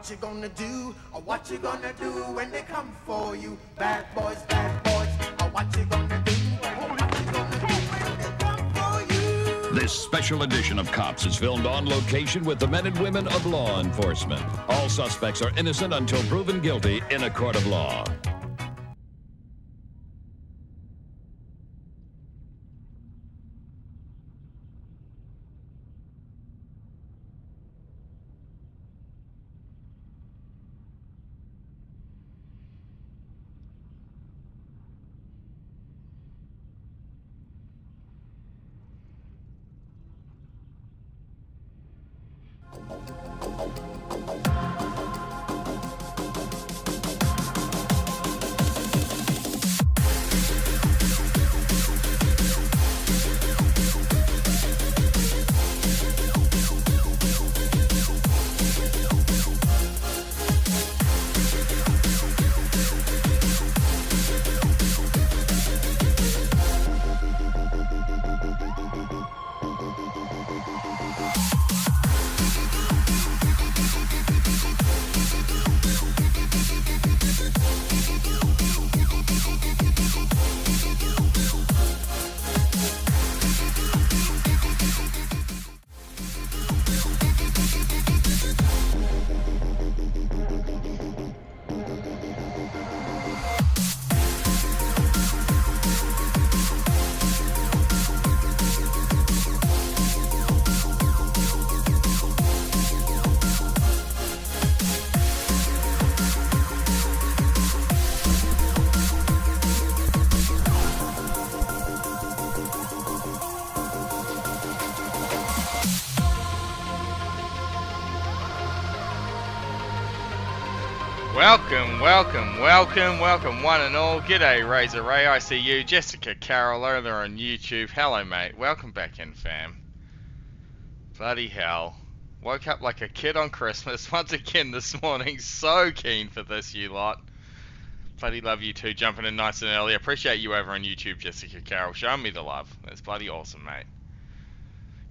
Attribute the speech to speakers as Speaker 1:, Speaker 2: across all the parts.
Speaker 1: what you gonna do? Or what you gonna do when they come for you? Bad boys, or what you gonna do? Or what you gonna do when they come for you?
Speaker 2: This special edition of Cops is filmed on location with the men and women of law enforcement. All suspects are innocent until proven guilty in a court of law.
Speaker 3: Welcome, one and all. G'day, Razor Ray. I see you. Jessica Carroll over on YouTube. Hello, mate. Welcome back in, fam. Bloody hell. Woke up like a kid on Christmas once again this morning. So keen for this, you lot. Bloody love you two jumping in nice and early. Appreciate you over on YouTube, Jessica Carroll. Showing me the love. That's bloody awesome, mate.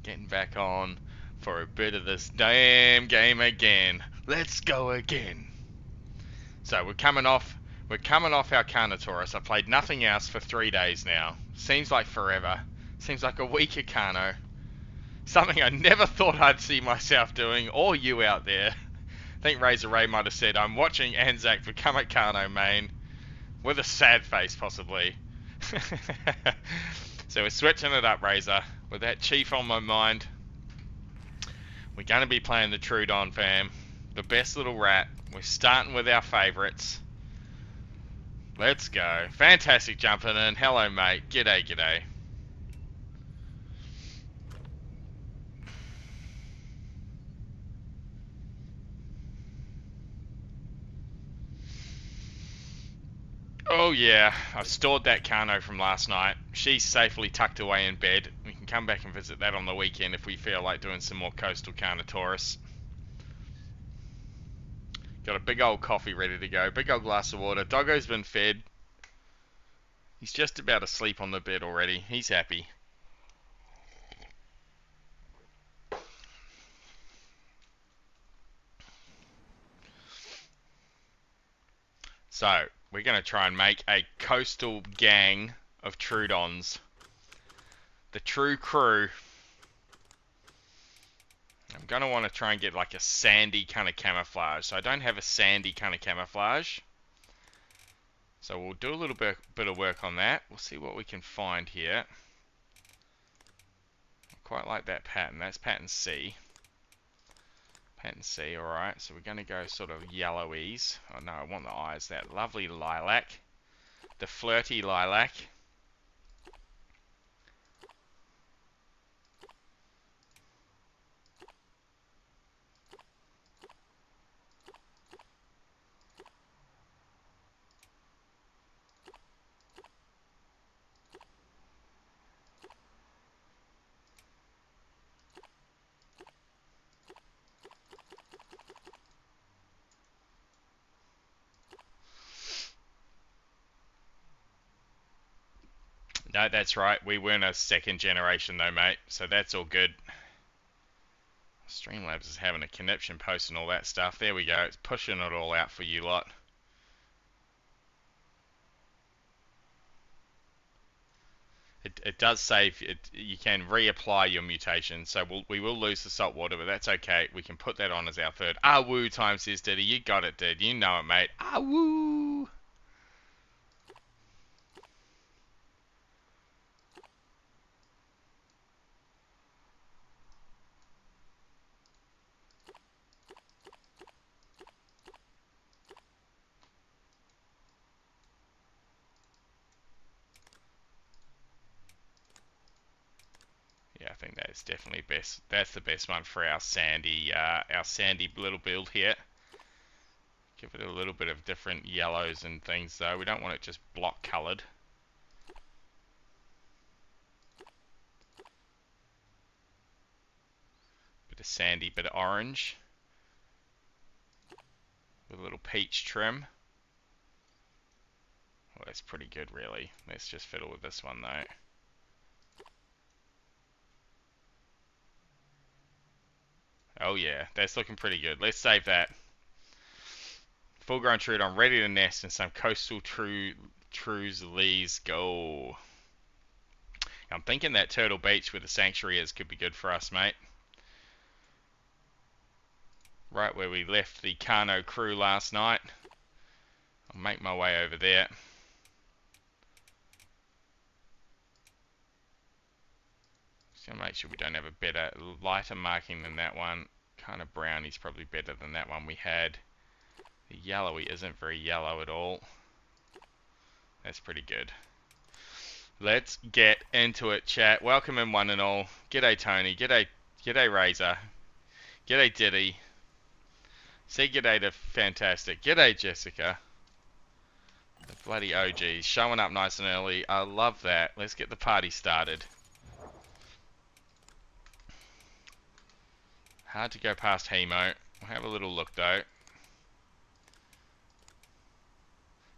Speaker 3: Getting back on for a bit of this damn game again. Let's go again. So we're coming off our Carnotaurus. I played nothing else for 3 days now. Seems like forever. Seems like a week of Carno. Something I never thought I'd see myself doing, or you out there. I think Razor Ray might have said, I'm watching Anzac become a Carno main. With a sad face, possibly. So we're switching it up, Razor. With that Chief on my mind. We're going to be playing the Trudon, fam. The best little rat. We're starting with our favourites. Let's go. Fantastic jumping in. Hello, mate. G'day. Oh yeah, I've stored that Carno from last night. She's safely tucked away in bed. We can come back and visit that on the weekend if we feel like doing some more coastal Carnotaurus. Got a big old coffee ready to go. Big old glass of water. Doggo's been fed. He's just about asleep on the bed already. He's happy. So, we're going to try and make a coastal gang of Trudons. The true crew. I'm going to want to try and get like a sandy kind of camouflage. So I don't have a sandy kind of camouflage. So we'll do a little bit of work on that. We'll see what we can find here. I quite like that pattern. That's pattern C. Pattern C, alright. So we're going to go sort of yellowies. Oh no, I want the eyes. That lovely lilac. The flirty lilac. No, that's right. We weren't a second generation though, mate. So that's all good. Streamlabs is having a conniption posting all that stuff. There we go. It's pushing it all out for you lot. It does say you can reapply your mutation, so we will lose the salt water, but that's okay. We can put that on as our third. Ah woo times this, Diddy. You got it, dude. You know it, mate. Ah woo. Yeah, I think that is definitely best. That's the best one for our sandy little build here. Give it a little bit of different yellows and things though. We don't want it just block coloured. Bit of sandy, bit of orange. With a little peach trim. Well, that's pretty good really. Let's just fiddle with this one though. Oh yeah, that's looking pretty good. Let's save that. Full grown Troodon ready to nest in some coastal Trues Lees. Go. I'm thinking that Turtle Beach where the sanctuary is could be good for us, mate. Right where we left the Kano crew last night. I'll make my way over there. Just gonna make sure we don't have a better, lighter marking than that one. Kind of brownie's probably better than that one we had. The yellowy isn't very yellow at all. That's pretty good. Let's get into it, chat. Welcome in one and all. G'day Tony. G'day Razor. G'day Diddy. Say g'day to Fantastic. G'day Jessica. The bloody OGs showing up nice and early. I love that. Let's get the party started. Hard to go past Hemo. We'll have a little look though.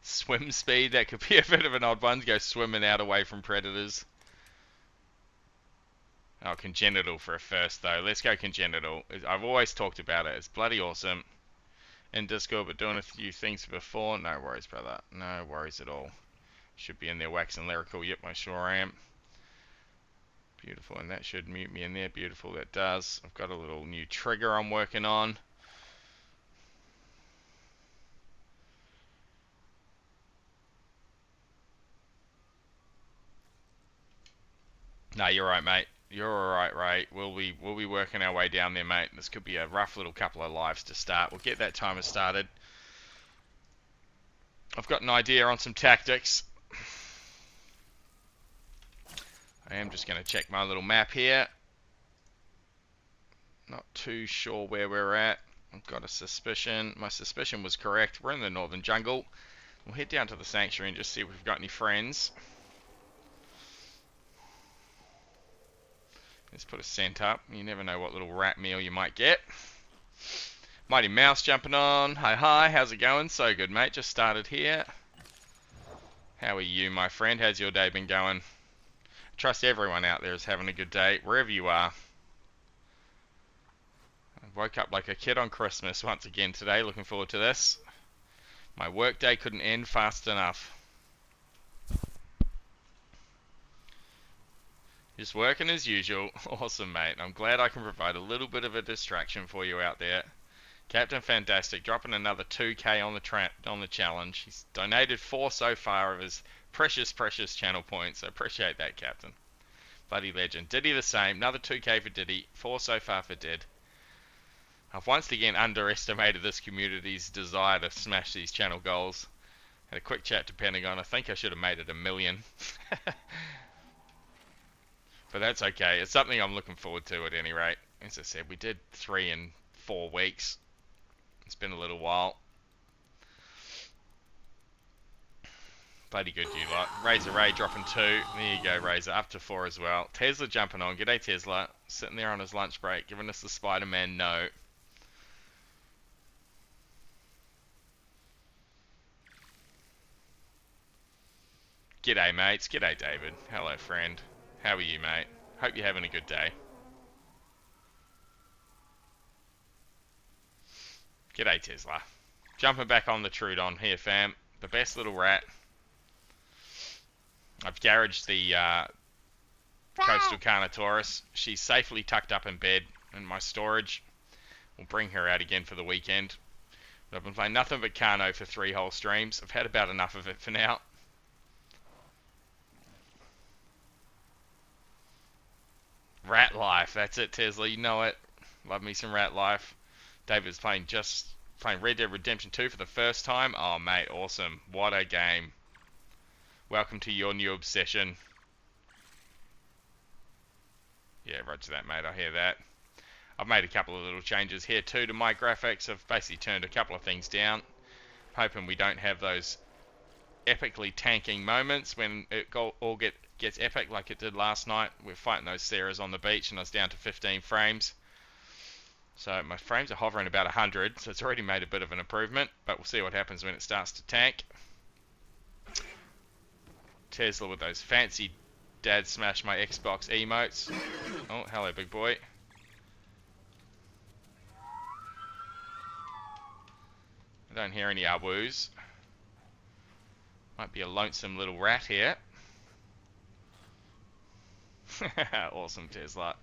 Speaker 3: Swim speed, that could be a bit of an odd one to go swimming out away from predators. Oh, congenital for a first though. Let's go congenital. I've always talked about it. It's bloody awesome. In Discord, but doing a few things before. No worries, brother. No worries at all. Should be in there waxing lyrical. Yep, I sure am. Beautiful, and that should mute me in there. Beautiful, that does. I've got a little new trigger I'm working on. No, you're right, mate. You're alright, Ray. We'll be working our way down there, mate. This could be a rough little couple of lives to start. We'll get that timer started. I've got an idea on some tactics. I am just going to check my little map here. Not too sure where we're at. I've got a suspicion. My suspicion was correct. We're in the northern jungle. We'll head down to the sanctuary and just see if we've got any friends. Let's put a scent up. You never know what little rat meal you might get. Mighty Mouse jumping on. Hi, how's it going? So good, mate. Just started here. How are you, my friend? How's your day been going? I trust everyone out there is having a good day, wherever you are. I woke up like a kid on Christmas once again today. Looking forward to this. My work day couldn't end fast enough. Just working as usual. Awesome, mate. I'm glad I can provide a little bit of a distraction for you out there. Captain Fantastic dropping another 2k on the challenge. He's donated 4 so far of his precious channel points. I appreciate that, Captain. Bloody legend. Diddy the same. Another 2k for Diddy. 4 so far for Did. I've once again underestimated this community's desire to smash these channel goals. Had a quick chat to Pentagon. I think I should have made it 1 million. But that's okay. It's something I'm looking forward to at any rate. As I said, we did 3 in 4 weeks. It's been a little while. Bloody good, you lot. Razor Ray dropping 2. There you go, Razor. Up to 4 as well. Tesla jumping on. G'day, Tesla. Sitting there on his lunch break, giving us the Spider-Man note. G'day, mates. G'day, David. Hello, friend. How are you, mate? Hope you're having a good day. G'day, Tesla. Jumping back on the Trudon here, fam. The best little rat. I've garaged the Coastal Carnotaurus. She's safely tucked up in bed in my storage. We'll bring her out again for the weekend. But I've been playing nothing but Carno for 3 whole streams. I've had about enough of it for now. Rat life, that's it, Tesla. You know it. Love me some rat life. David's playing Red Dead Redemption 2 for the first time. Oh, mate, awesome. What a game. Welcome to your new obsession. Yeah, roger that, mate. I hear that. I've made a couple of little changes here too to my graphics. I've basically turned a couple of things down. Hoping we don't have those epically tanking moments when it all gets epic like it did last night. We're fighting those Sarahs on the beach and I was down to 15 frames. So my frames are hovering about 100, so it's already made a bit of an improvement, but we'll see what happens when it starts to tank. Tesla with those fancy Dad smash my Xbox emotes. Oh, hello, big boy. I don't hear any woos. Might be a lonesome little rat here. Awesome, Tesla.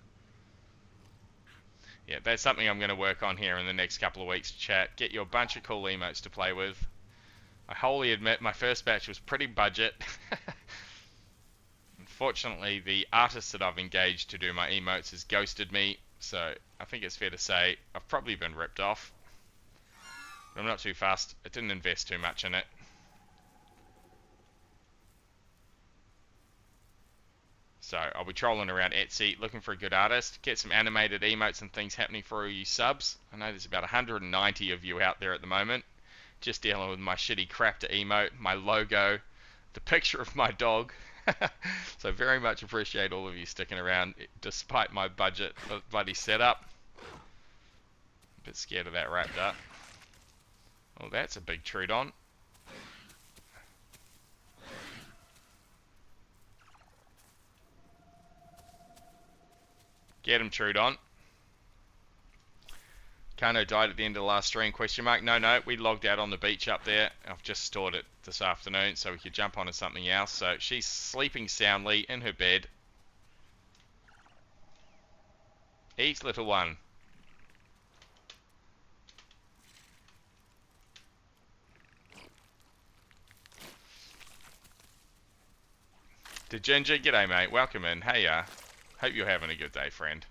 Speaker 3: Yeah, that's something I'm going to work on here in the next couple of weeks, chat. Get you a bunch of cool emotes to play with. I wholly admit my first batch was pretty budget. Unfortunately, the artist that I've engaged to do my emotes has ghosted me, so I think it's fair to say I've probably been ripped off. But I'm not too fussed. I didn't invest too much in it. So I'll be trolling around Etsy looking for a good artist, get some animated emotes and things happening for all you subs. I know there's about 190 of you out there at the moment, just dealing with my shitty crap to emote, my logo, the picture of my dog. So very much appreciate all of you sticking around despite my budget bloody setup. A bit scared of that raptor. Oh, that's a big Trudon. Get him, Trudon. Kano died at the end of the last stream, question mark. No, we logged out on the beach up there. I've just stored it this afternoon so we could jump onto something else. So she's sleeping soundly in her bed. Eat, little one. To Ginger, g'day mate, welcome in. Hey, hope you're having a good day, friend.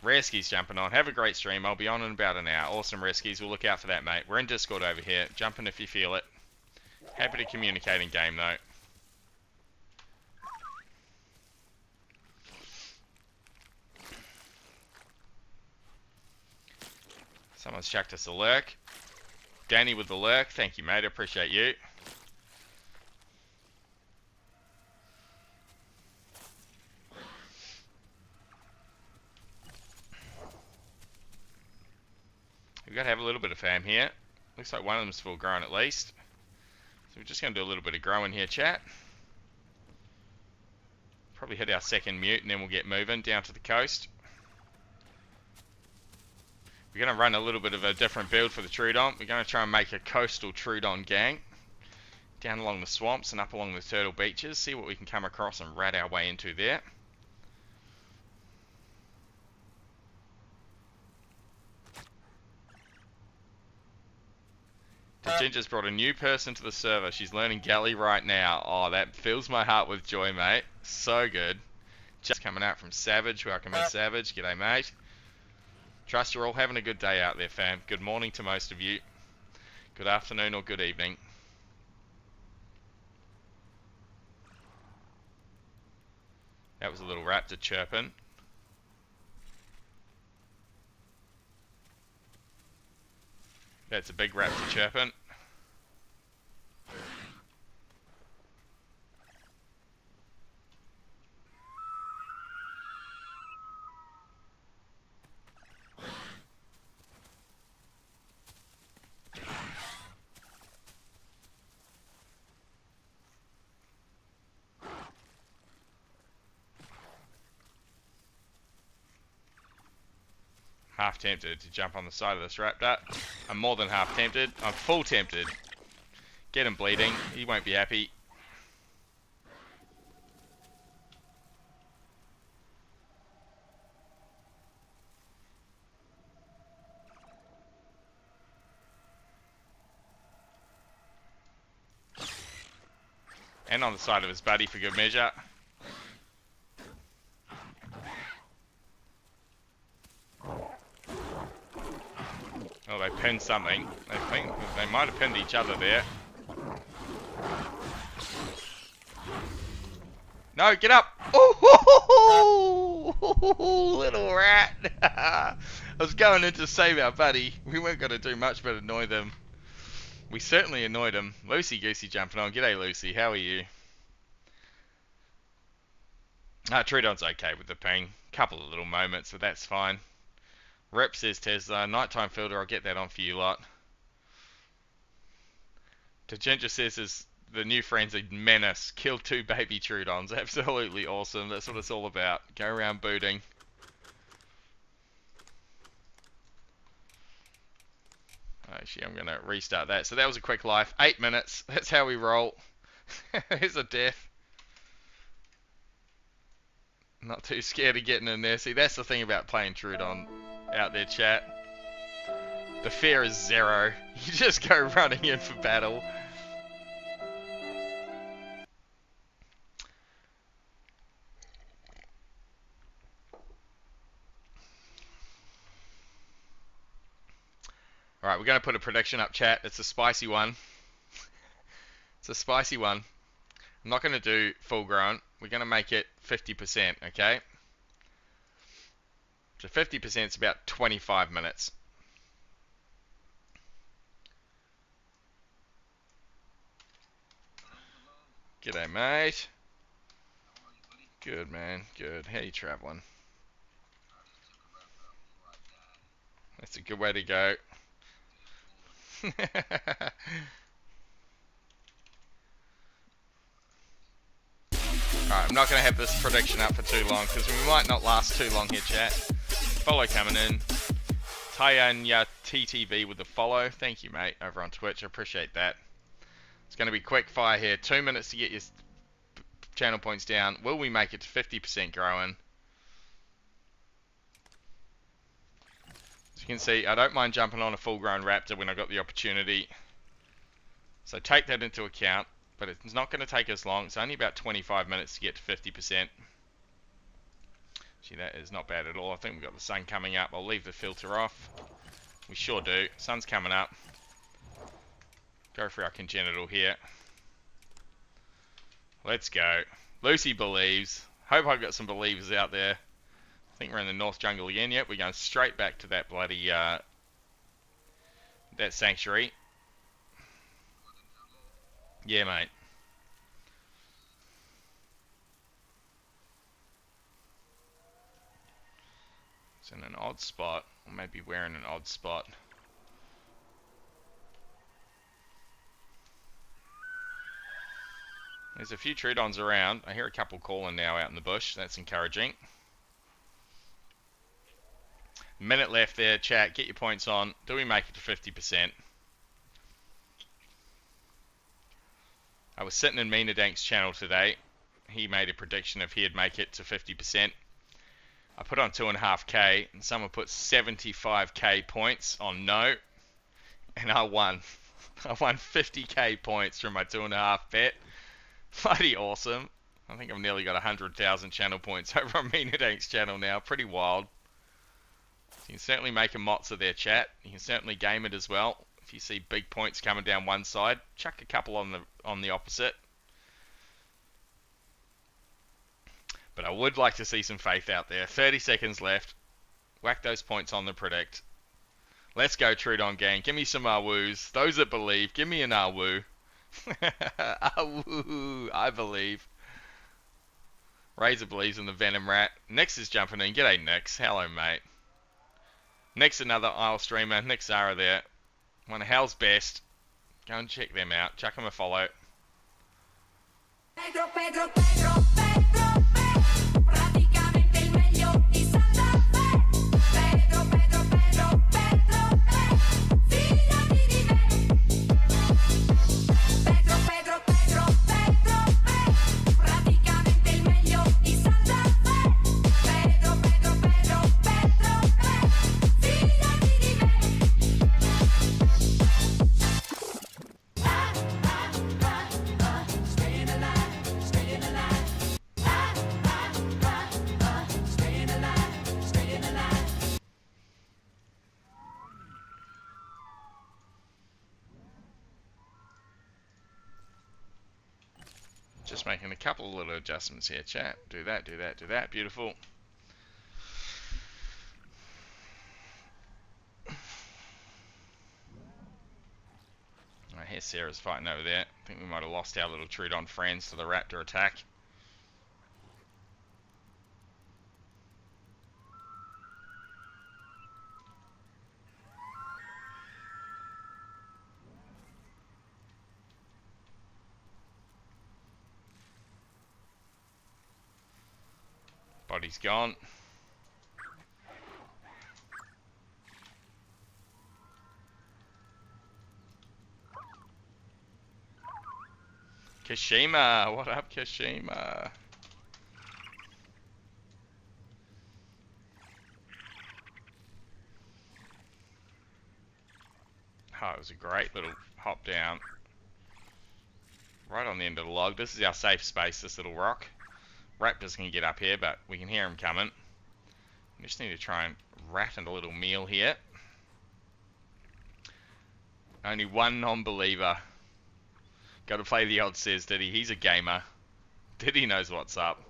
Speaker 3: Reski's jumping on. Have a great stream. I'll be on in about an hour. Awesome, Reskies. We'll look out for that, mate. We're in Discord over here. Jump in if you feel it. Happy to communicate in game, though. Someone's chucked us a lurk. Danny with the lurk. Thank you, mate. I appreciate you. We've got to have a little bit of fam here. Looks like one of them's full grown at least. So we're just going to do a little bit of growing here, chat. Probably hit our second mute and then we'll get moving down to the coast. We're going to run a little bit of a different build for the Trudon. We're going to try and make a coastal Trudon gang. Down along the swamps and up along the turtle beaches. See what we can come across and rat our way into there. Ginger's brought a new person to the server. She's learning Galley right now. Oh, that fills my heart with joy, mate. So good. Just coming out from Savage. Welcome in, Savage. G'day, mate. Trust you're all having a good day out there, fam. Good morning to most of you. Good afternoon or good evening. That was a little raptor chirping. That's a big raptor chirping. Half tempted to jump on the side of this raptor. I'm more than half tempted. I'm full tempted. Get him bleeding. He won't be happy. And on the side of his buddy for good measure. Oh, they pinned something. They think they might have pinned each other there. No, get up! Oh, little rat! I was going in to save our buddy. We weren't going to do much but annoy them. We certainly annoyed him. Lucy Goosey jumping on. G'day, Lucy. How are you? Trudon's okay with the ping. Couple of little moments, but that's fine. Rep says Tesla. Nighttime filter, I'll get that on for you lot. Ginger says the new frenzy menace. Kill 2 baby Trudons. Absolutely awesome. That's what it's all about. Go around booting. Actually, I'm going to restart that. So that was a quick life. 8 minutes. That's how we roll. Here's a death. Not too scared of getting in there. See, that's the thing about playing Trudon out there, chat. The fear is 0. You just go running in for battle. Alright, we're going to put a prediction up, chat. It's a spicy one. It's a spicy one. I'm not going to do full grown. We're going to make it 50%, okay? So 50% is about 25 minutes. G'day, mate. Good, man. Good. How you traveling? That's a good way to go. Alright, I'm not going to have this prediction up for too long because we might not last too long here, chat. Follow coming in. Tayanya TTV with the follow. Thank you, mate, over on Twitch. I appreciate that. It's going to be quick fire here. 2 minutes to get your channel points down. Will we make it to 50% growing? As you can see, I don't mind jumping on a full-grown raptor when I've got the opportunity. So take that into account. But it's not going to take us long. It's only about 25 minutes to get to 50%. Gee, that is not bad at all. I think we've got the sun coming up. I'll leave the filter off. We sure do. Sun's coming up. Go for our congenital here. Let's go. Lucy believes. Hope I've got some believers out there. I think we're in the North Jungle again. Yep, we're going straight back to that bloody that sanctuary. Yeah, mate. It's in an odd spot. Or maybe we're in an odd spot. There's a few Trudons around. I hear a couple calling now out in the bush. That's encouraging. Minute left there, chat. Get your points on. Do we make it to 50%? I was sitting in Mina Dank's channel today. He made a prediction if he'd make it to 50%. I put on 2.5k and someone put 75k points on no. And I won. I won 50k points from my 2.5 bet. Bloody awesome. I think I've nearly got 100,000 channel points over on Mina Dank's channel now. Pretty wild. So you can certainly make a mozza there, chat. You can certainly game it as well. If you see big points coming down one side, chuck a couple on the opposite. But I would like to see some faith out there. 30 seconds left. Whack those points on the predict. Let's go, Trudon gang. Give me some Awoos. Those that believe, give me an Awoo. Awoo, I believe. Razor believes in the Venom Rat. Nix is jumping in. G'day, Nix. Hello, mate. Nix, another Isle streamer. Nix Zara there. One of Hell's best. Go and check them out. Chuck them a follow.
Speaker 4: Pedro, Pedro, Pedro, Pedro, praticamente il meglio di Santa Fe. Pedro, Pedro,
Speaker 3: Just making a couple of little adjustments here, chat. Do that, do that, do that. Beautiful. I hear Sarah's fighting over there. I think we might have lost our little Trudon friends to the raptor attack. Body's gone. Kashima, what up, Kashima? Oh, it was a great little hop down. Right on the end of the log. This is our safe space, this little rock. Raptors can get up here, but we can hear them coming. We just need to try and rat a little meal here. Only one non-believer. Got to play the odds, says Diddy. He's a gamer. Diddy knows what's up.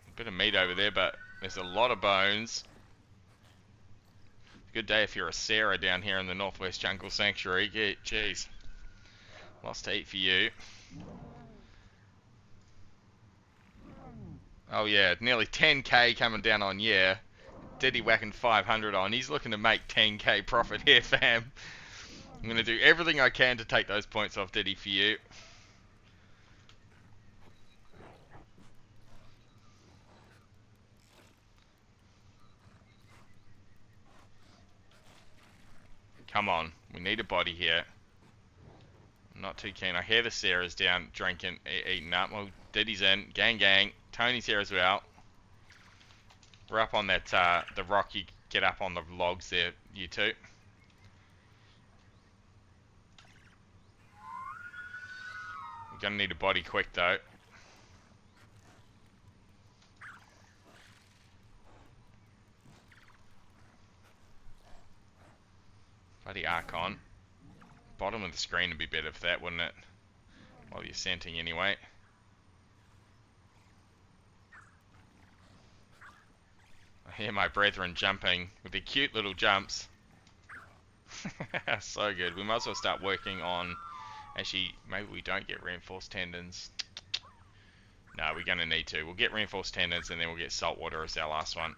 Speaker 3: A bit of meat over there, but there's a lot of bones. Good day if you're a Sarah down here in the Northwest Jungle Sanctuary. Yeah, jeez. Lots to eat for you. Oh yeah, nearly 10k coming down on yeah. Diddy whacking 500 on. He's looking to make 10k profit here, fam. I'm going to do everything I can to take those points off Diddy for you. Come on, we need a body here. I'm not too keen. I hear the Sarah's down drinking, eating up. Well, Diddy's in. Gang, gang. Tony's here as well. We're up on that, the rock. You get up on the logs there, you two. We're gonna need a body quick though. Bloody Archon. Bottom of the screen would be better for that, wouldn't it? While you're scenting anyway. I hear my brethren jumping with their cute little jumps. So good. We might as well start working on... Actually, maybe we don't get reinforced tendons. No, we're going to need to. We'll get reinforced tendons and then we'll get saltwater as our last one.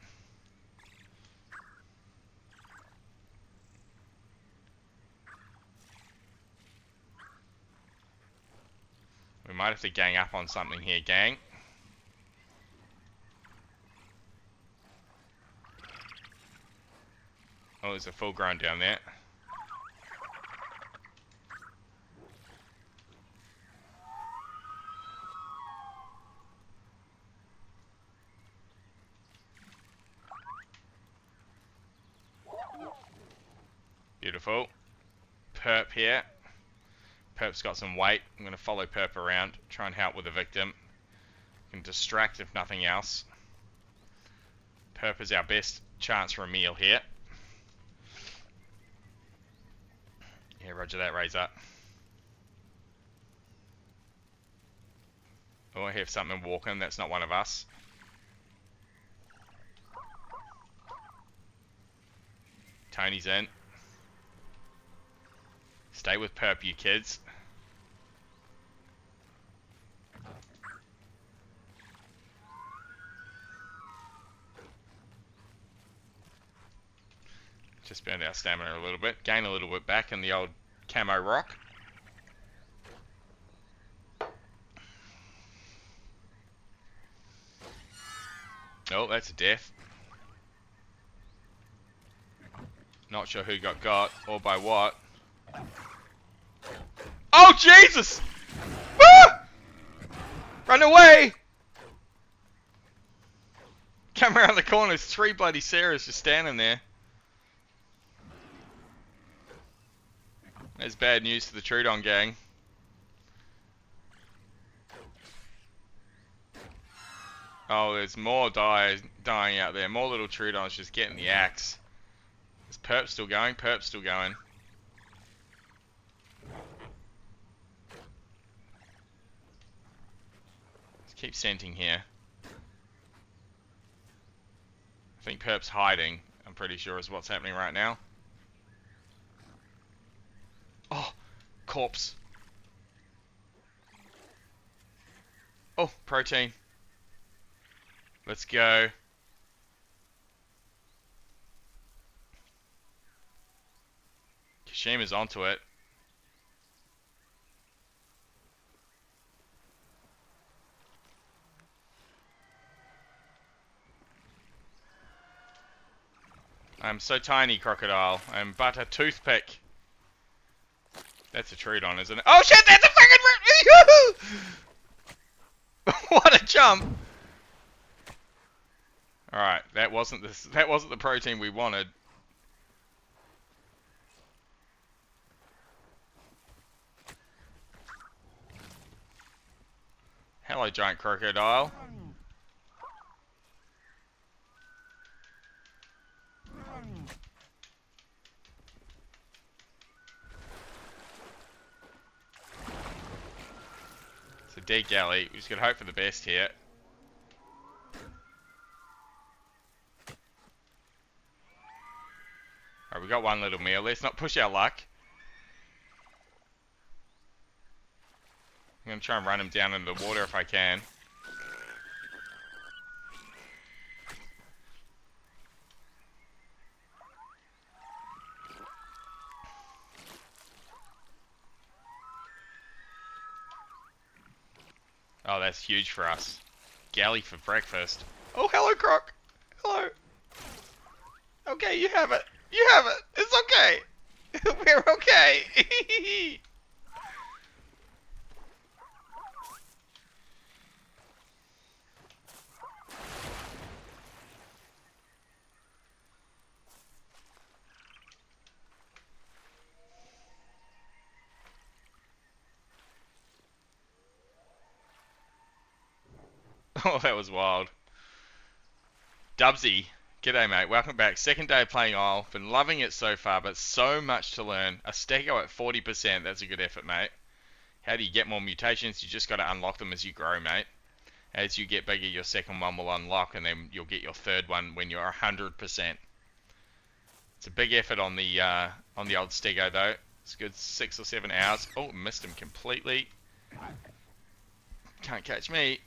Speaker 3: We might have to gang up on something here, gang. Oh, there's a full grown down there. Beautiful. Perp here. Perp's got some weight. I'm going to follow Perp around, try and help with the victim. Can distract if nothing else. Perp is our best chance for a meal here. Yeah, roger that, Razor. Oh, I have something walking. That's not one of us. Tony's in. Stay with Perp, you kids. Just burned our stamina a little bit. Gain a little bit back in the old camo rock. Oh, that's a death. Not sure who got or by what. Oh, Jesus! Ah! Run away! Come around the corner, there's 3 bloody Sarahs just standing there. That's bad news for the Trudon gang. Oh, there's more dying out there. More little Trudons just getting the axe. Is Perp still going? Perp's still going. Keep scenting here. I think Perp's hiding, I'm pretty sure is what's happening right now. Oh, corpse. Oh, protein. Let's go. Kashima's onto it. I'm so tiny, crocodile. I'm but a toothpick. That's a Trudon, isn't it? Oh shit, that's a fucking what a jump! Alright, that wasn't the protein we wanted. Hello, giant crocodile. It's a dead galley. We just gotta hope for the best here. Alright, we got one little meal. Let's not push our luck. I'm gonna try and run him down into the water if I can. Oh, that's huge for us. Galley for breakfast. Oh, hello, Croc. Hello. Okay, you have it. You have it. It's okay. We're okay. Oh, that was wild. Dubsy, g'day mate, welcome back. Second day of playing Isle. Been loving it so far, but so much to learn. A stego at 40%, that's a good effort, mate. How do you get more mutations? You just got to unlock them as you grow, mate. As you get bigger, your second one will unlock, and then you'll get your third one when you're 100%. It's a big effort on the old stego, though. It's a good 6 or 7 hours. Oh, missed him completely. Can't catch me.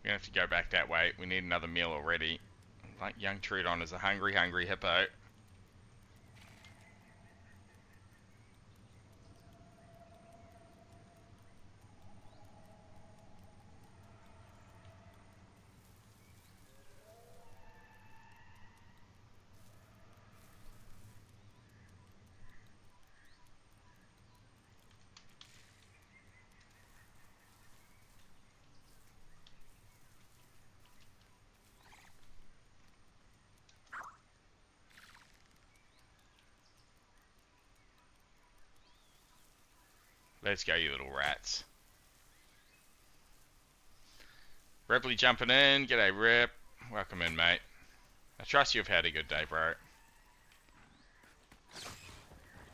Speaker 3: We're going to have to go back that way. We need another meal already. Like young Trudon is a hungry, hungry hippo. Let's go, you little rats. Ripley jumping in. G'day, Rip. Welcome in, mate. I trust you've had a good day, bro.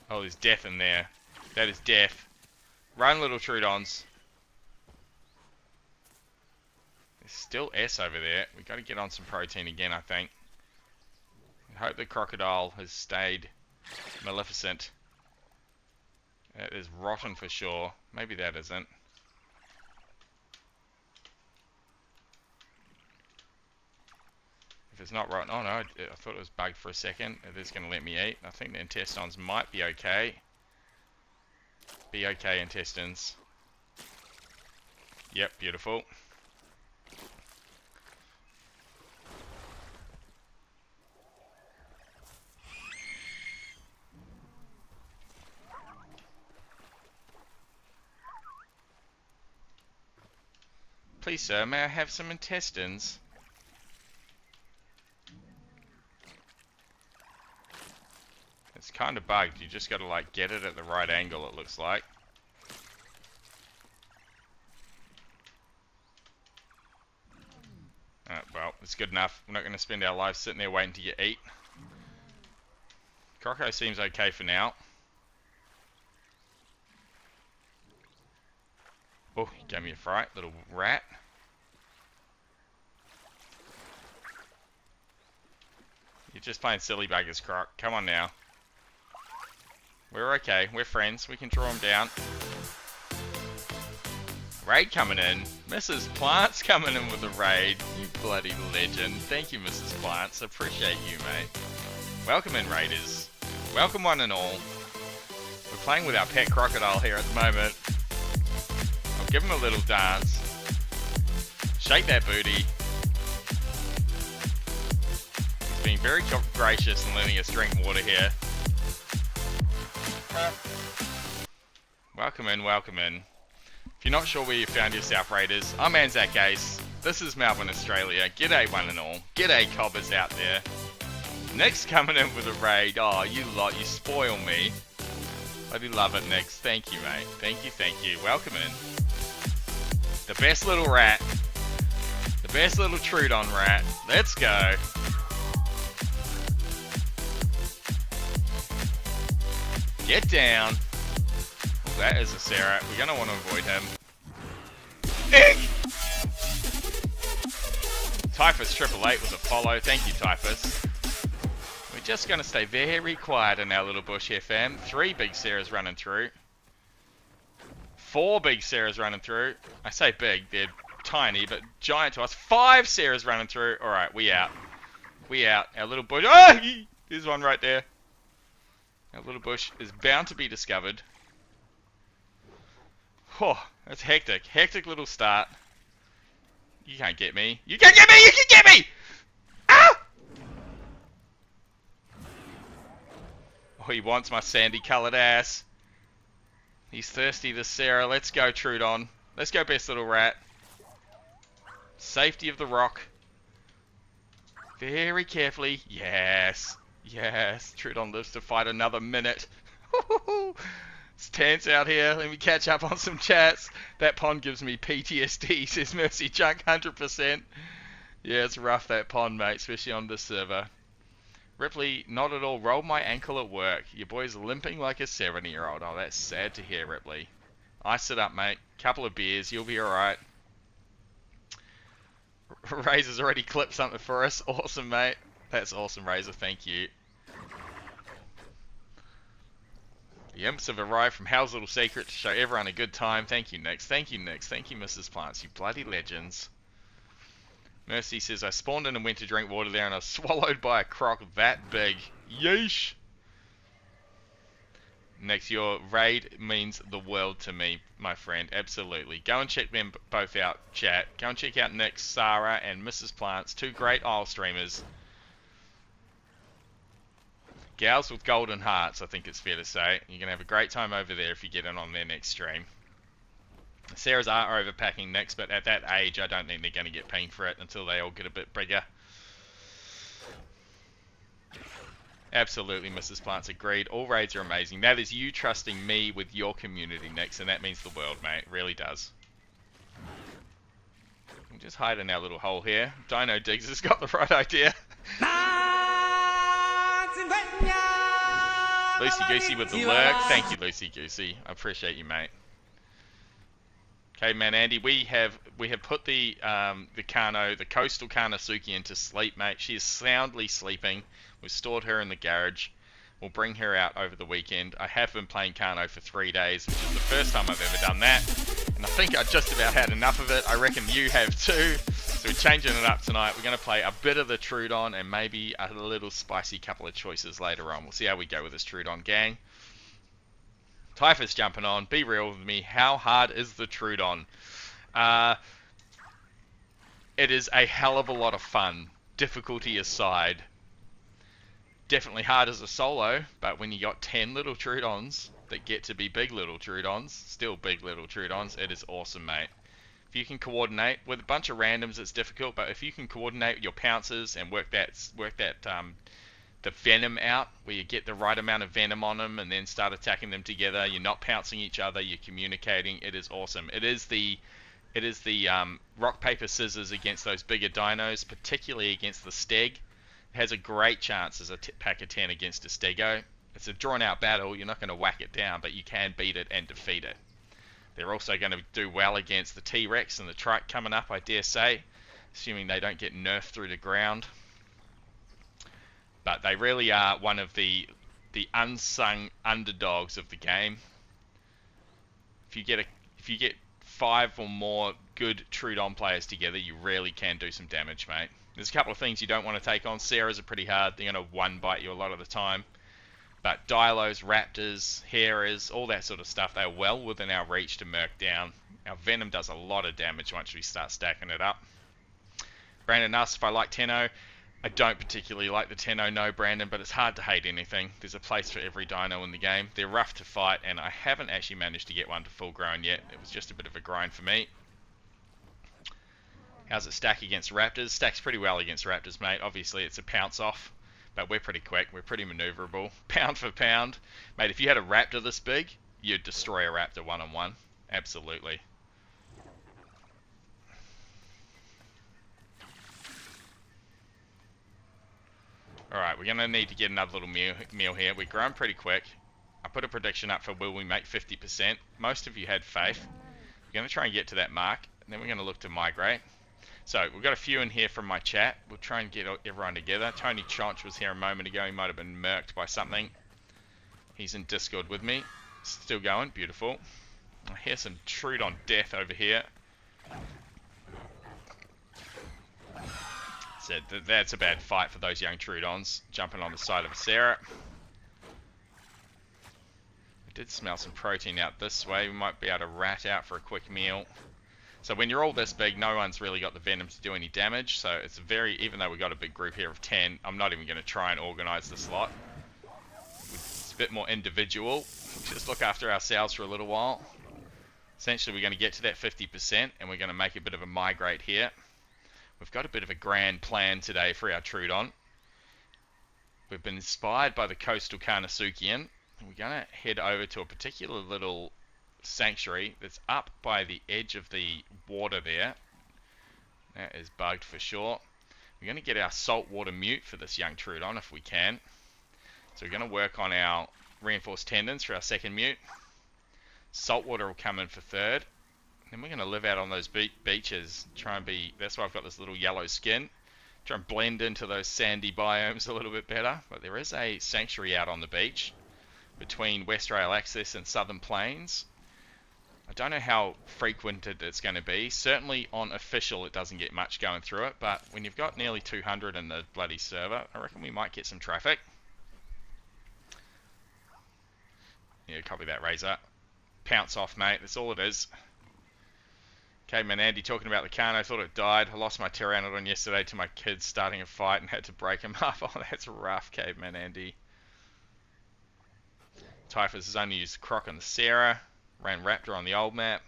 Speaker 3: Oh, there's death in there. That is death. Run, little Trudons. There's still S over there. We've got to get on some protein again, I think. I hope the crocodile has stayed maleficent. That is rotten for sure. Maybe that isn't. If it's not rotten... Oh no, I thought it was bugged for a second. It is going to let me eat. I think the intestines might be okay. Be okay, intestines. Yep, beautiful. Please, sir, may I have some intestines? It's kind of bugged. You just got to like get it at the right angle, it looks like. Well, it's good enough. We're not going to spend our lives sitting there waiting to get eat. Croco seems okay for now. Oh, he gave me a fright, little rat. You're just playing silly buggers, Croc. Come on now. We're okay. We're friends. We can draw him down. Raid coming in. Mrs. Plants coming in with a raid. You bloody legend. Thank you, Mrs. Plants. Appreciate you, mate. Welcome in, Raiders. Welcome one and all. We're playing with our pet crocodile here at the moment. I'll give him a little dance. Shake that booty. He's being very gracious and letting us drink water here. Welcome in, welcome in. If you're not sure where you found yourself, Raiders, I'm Anzac Ace. This is Melbourne, Australia. G'day one and all. G'day cobbers out there. Nick's coming in with a raid. Oh, you lot, you spoil me. I do love it, Nix. Thank you, mate. Thank you, thank you. Welcome in. The best little rat. The best little Trudon rat. Let's go. Get down. Oh, that is a Sarah. We're going to want to avoid him. Eek! Typhus 888 with a follow. Thank you, Typhus. We're just going to stay very quiet in our little bush here, fam. 3 big Sarahs running through. 4 big Sarahs running through. I say big, they're tiny, but giant to us. 5 Sarahs running through. Alright, we out. We out. Our little bush. Oh! There's one right there. Our little bush is bound to be discovered. Oh, that's hectic. Hectic little start. You can't get me. You can't get me! You can get me! Ah! Oh, he wants my sandy coloured ass. He's thirsty, this Sarah. Let's go, Trudon. Let's go, best little rat. Safety of the rock. Very carefully. Yes. Yes. Trudon lives to fight another minute. It's tense out here. Let me catch up on some chats. That pond gives me PTSD, says Mercy Junk, 100%. Yeah, it's rough, that pond, mate, especially on this server. Ripley, not at all. Rolled my ankle at work. Your boy's limping like a 70-year-old. Oh, that's sad to hear, Ripley. Ice it up, mate. Couple of beers. You'll be alright. Razor's already clipped something for us. Awesome, mate. That's awesome, Razor. Thank you. The imps have arrived from Hell's Little Secret to show everyone a good time. Thank you, Nix. Thank you, Nix. Thank you, Mrs. Plants. You bloody legends. Mercy says, I spawned in and went to drink water there and I was swallowed by a croc that big. Yeesh. Next, your raid means the world to me, my friend. Absolutely. Go and check them both out, chat. Go and check out Nick, Sarah, and Mrs. Plants. 2 great Isle streamers. Gals with golden hearts, I think it's fair to say. You're going to have a great time over there if you get in on their next stream. Sarah's are overpacking next, but at that age, I don't think they're going to get paying for it until they all get a bit bigger. Absolutely, Mrs. Plants, agreed. All raids are amazing. That is you trusting me with your community next, and that means the world, mate. It really does. We'll just hide in our little hole here. Dino Diggs has got the right idea. Lucy Goosey with the lurk. Thank you, Lucy Goosey. I appreciate you, mate. Okay, man, Andy, we have put the coastal Kanasuki into sleep, mate. She is soundly sleeping. We've stored her in the garage. We'll bring her out over the weekend. I have been playing Kano for 3 days, which is the first time I've ever done that. And I think I just about had enough of it. I reckon you have too. So we're changing it up tonight. We're going to play a bit of the Trudon and maybe a little spicy couple of choices later on. We'll see how we go with this Trudon gang. Typhus jumping on. Be real with me. How hard is the Trudon? It is a hell of a lot of fun. Difficulty aside. Definitely hard as a solo, but when you got 10 little Trudons that get to be big little Trudons, still big little Trudons, it is awesome, mate. If you can coordinate with a bunch of randoms, it's difficult. But if you can coordinate your pounces and work that the venom out, where you get the right amount of venom on them, and then start attacking them together. You're not pouncing each other. You're communicating. It is awesome. It is the rock paper scissors against those bigger dinos, particularly against the steg. It has a great chance as a pack of 10 against a stego. It's a drawn out battle. You're not going to whack it down, but you can beat it and defeat it. They're also going to do well against the T-Rex and the Trike coming up, I dare say, assuming they don't get nerfed through the ground. But they really are one of the unsung underdogs of the game. If you get 5 or more good Trudon players together, you really can do some damage, mate. There's a couple of things you don't want to take on. Sarahs are pretty hard. They're going to one bite you a lot of the time. But Dilos, Raptors, Harers, all that sort of stuff, they're well within our reach to merc down. Our Venom does a lot of damage once we start stacking it up. Brandon asks if I like Tenno. I don't particularly like the Tenno, no, Brandon, but it's hard to hate anything. There's a place for every dino in the game. They're rough to fight, and I haven't actually managed to get one to full grown yet. It was just a bit of a grind for me. How's it stack against Raptors? Stacks pretty well against Raptors, mate. Obviously, it's a pounce off, but we're pretty quick. We're pretty maneuverable. Pound for pound. Mate, if you had a Raptor this big, you'd destroy a Raptor one-on-one. Absolutely. Alright, we're going to need to get another little meal here. We're growing pretty quick. I put a prediction up for will we make 50%. Most of you had faith. We're going to try and get to that mark, and then we're going to look to migrate. So, we've got a few in here from my chat. We'll try and get everyone together. Tony Chonch was here a moment ago. He might have been murked by something. He's in Discord with me. Still going. Beautiful. I hear some Trudon death over here. That's a bad fight for those young Trudons, jumping on the side of Sarah. I did smell some protein out this way. We might be able to rat out for a quick meal. So when you're all this big, no one's really got the venom to do any damage. So it's even though we've got a big group here of 10, I'm not even going to try and organize this lot. It's a bit more individual. Just look after ourselves for a little while. Essentially, we're going to get to that 50%, and we're going to make a bit of a migrate here. We've got a bit of a grand plan today for our Trudon. We've been inspired by the coastal Carnosuchian. We're going to head over to a particular little sanctuary that's up by the edge of the water there. That is bugged for sure. We're going to get our saltwater mute for this young Trudon if we can. So we're going to work on our reinforced tendons for our second mute. Saltwater will come in for third. Then we're going to live out on those beaches. That's why I've got this little yellow skin. Try and blend into those sandy biomes a little bit better. But there is a sanctuary out on the beach between West Rail Access and Southern Plains. I don't know how frequented it's going to be. Certainly on official it doesn't get much going through it. But when you've got nearly 200 in the bloody server, I reckon we might get some traffic. Yeah, copy that, Razor. Pounce off, mate. That's all it is. Caveman Andy talking about the Carno, thought it died. I lost my Pteranodon yesterday to my kids starting a fight and had to break him up. Oh, that's rough, Caveman Andy. Typhus has only used Croc and the Sarah. Ran Raptor on the old map.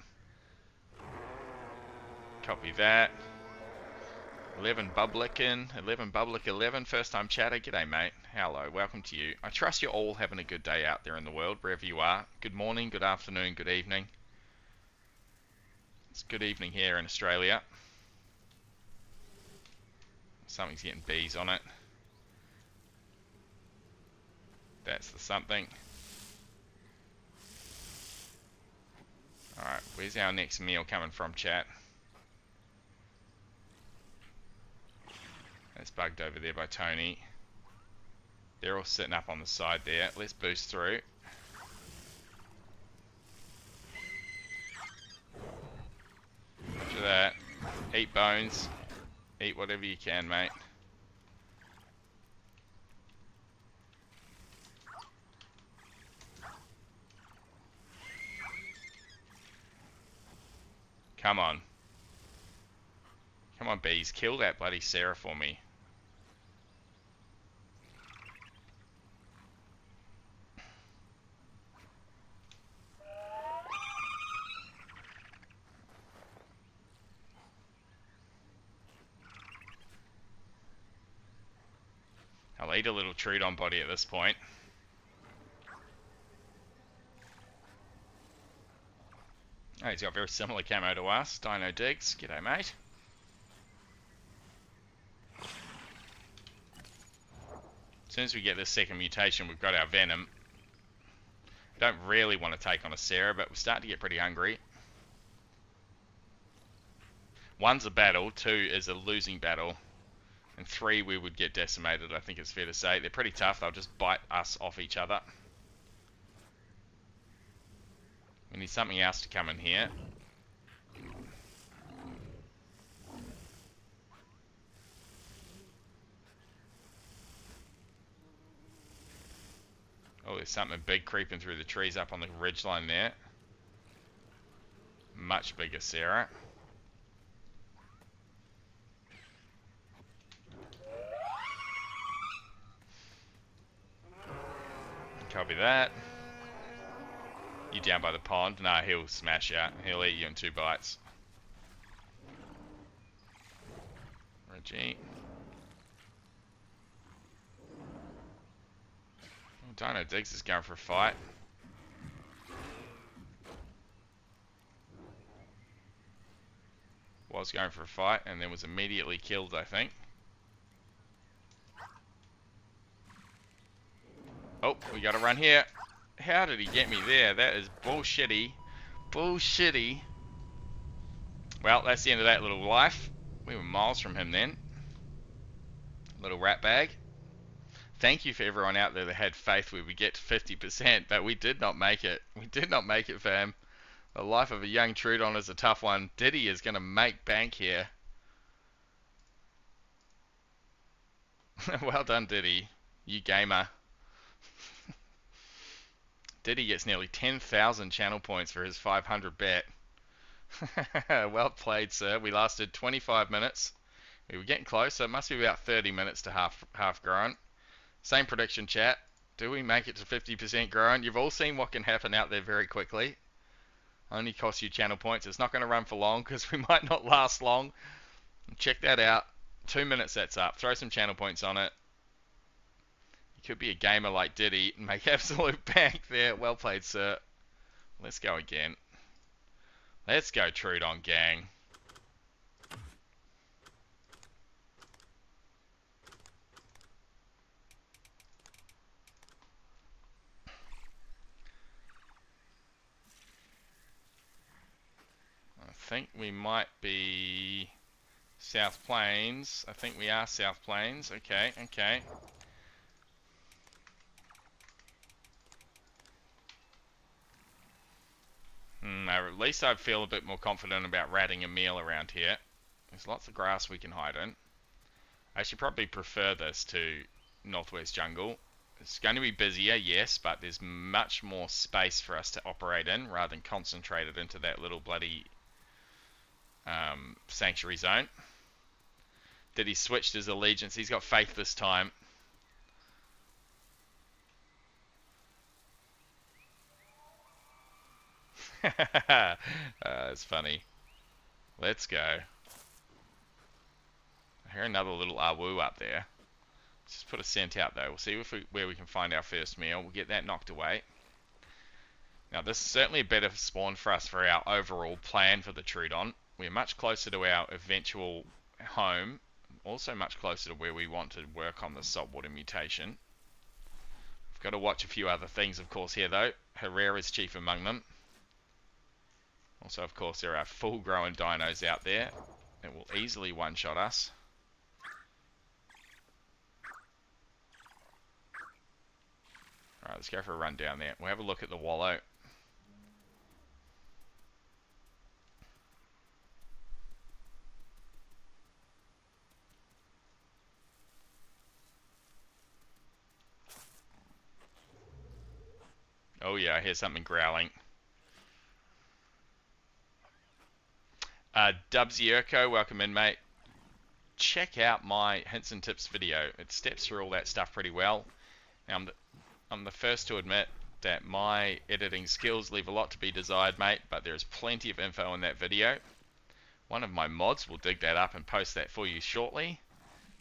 Speaker 3: Copy that. 11 Bublikin. 11 Public 11. First time chatter. G'day, mate. Hello. Welcome to you. I trust you're all having a good day out there in the world, wherever you are. Good morning, good afternoon, good evening. It's good evening here in Australia. Something's getting bees on it. That's the something. Alright, where's our next meal coming from, chat? That's bugged over there by Tony. They're all sitting up on the side there. Let's boost through. Roger that. Eat bones. Eat whatever you can, mate. Come on. Come on, bees. Kill that bloody Sarah for me. I'll eat a little Trudon body at this point. Oh, he's got very similar camo to us. Dino Diggs, g'day mate. As soon as we get this second mutation, we've got our Venom. Don't really want to take on a Sarah, but we're starting to get pretty hungry. 1's a battle, 2 is a losing battle, and 3 we would get decimated, I think it's fair to say. They're pretty tough, they'll just bite us off each other. We need something else to come in here. Oh, there's something big creeping through the trees up on the ridgeline there. Much bigger Sarah. Copy that. You down by the pond? Nah, he'll smash you. He'll eat you in 2 bites. Reggie. Oh, Dino Diggs is going for a fight. Was going for a fight and then was immediately killed, I think. Oh, we gotta run here. How did he get me there? That is bullshitty. Bullshitty. Well, that's the end of that little life. We were miles from him then. Little rat bag. Thank you for everyone out there that had faith we would get to 50%, but we did not make it. We did not make it, fam. The life of a young Trudon is a tough one. Diddy is gonna make bank here. Well done, Diddy. You gamer. Diddy gets nearly 10,000 channel points for his 500 bet. Well played, sir. We lasted 25 minutes. We were getting close, so it must be about 30 minutes to half grown. Same prediction, chat. Do we make it to 50% grown? You've all seen what can happen out there very quickly. Only costs you channel points. It's not going to run for long because we might not last long. Check that out. 2 minutes that's up. Throw some channel points on it. You could be a gamer like Diddy and make absolute bank there. Well played, sir. Let's go again. Let's go, Trudon gang. I think we might be South Plains. I think we are South Plains. Okay, okay. At least I feel a bit more confident about ratting a meal around here. There's lots of grass we can hide in. I should probably prefer this to Northwest Jungle. It's going to be busier, yes, but there's much more space for us to operate in rather than concentrated into that little bloody sanctuary zone. Did he switch his allegiance? He's got faith this time. It's funny. Let's go. I hear another little Awu up there. Let's just put a scent out though. We'll see where we can find our first meal. We'll get that knocked away. Now this is certainly a better spawn for us for our overall plan for the Trudon. We're much closer to our eventual home. Also much closer to where we want to work on the saltwater mutation. We've got to watch a few other things of course here though. Herrera's chief among them. Also, of course, there are full-grown dinos out there that will easily one-shot us. Alright, let's go for a run down there. We'll have a look at the wallow. Oh yeah, I hear something growling. Dubsy Urko, welcome in, mate. Check out my hints and tips video. It steps through all that stuff pretty well. Now, I'm the first to admit that my editing skills leave a lot to be desired, mate, but there's plenty of info in that video. One of my mods will dig that up and post that for you shortly.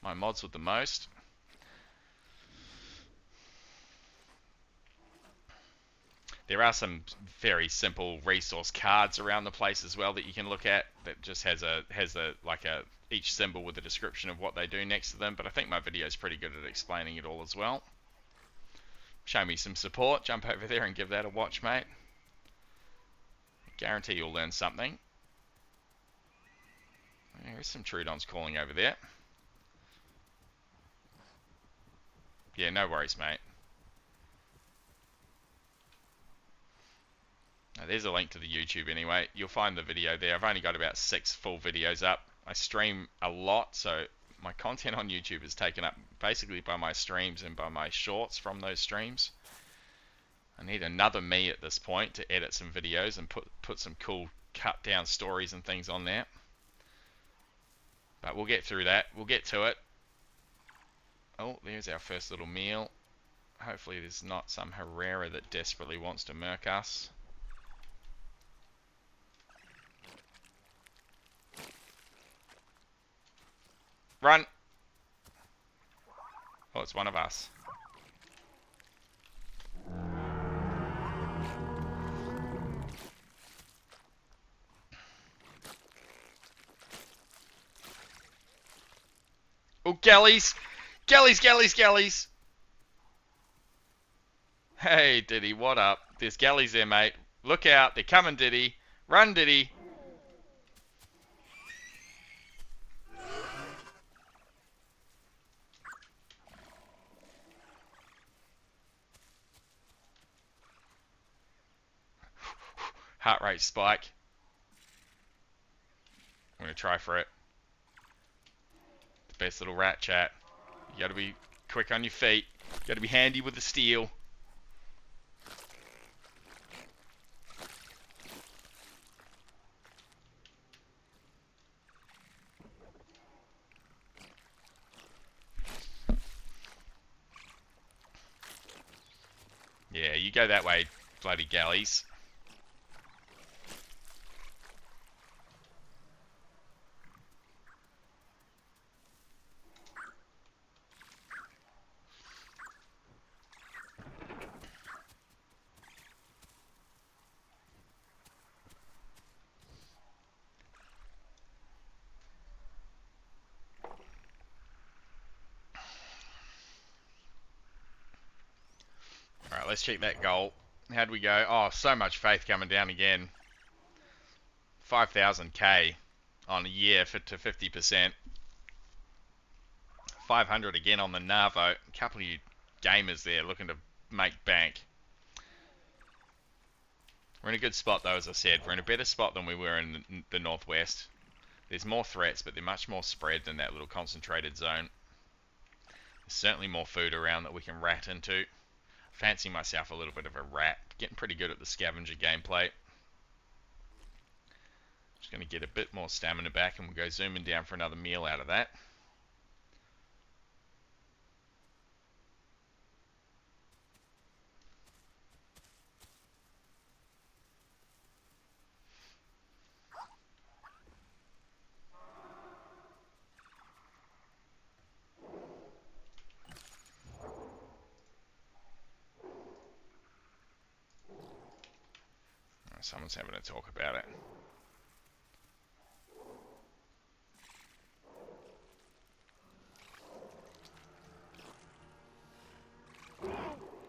Speaker 3: My mods with the most. There are some very simple resource cards around the place as well that you can look at that just has each symbol with a description of what they do next to them, but I think my video is pretty good at explaining it all as well. Show me some support, jump over there and give that a watch, mate. Guarantee you'll learn something. There's some Trudons calling over there. Yeah, no worries, mate. Now, there's a link to the YouTube anyway. You'll find the video there. I've only got about 6 full videos up. I stream a lot, so my content on YouTube is taken up basically by my streams and by my shorts from those streams. I need another me at this point to edit some videos and put some cool cut down stories and things on there. But we'll get through that. We'll get to it. Oh, there's our first little meal. Hopefully there's not some Herrera that desperately wants to murk us. Run! Oh, it's one of us. Oh, galleys! Galleys, galleys, galleys! Hey, Diddy, what up? There's galleys there, mate. Look out, they're coming, Diddy. Run, Diddy. Heart rate spike. I'm going to try for it. The best little rat chat. You got to be quick on your feet. You got to be handy with the steel. Yeah, you go that way, bloody galleys. Alright, let's check that goal. How'd we go? Oh, so much faith coming down again. 5,000k on a year to 50%. 500 again on the Narvo. A couple of you gamers there looking to make bank. We're in a good spot though, as I said. We're in a better spot than we were in the northwest. There's more threats, but they're much more spread than that little concentrated zone. There's certainly more food around that we can rat into. Fancy myself a little bit of a rat. Getting pretty good at the scavenger gameplay. Just going to get a bit more stamina back and we'll go zooming down for another meal out of that. Someone's having a talk about it.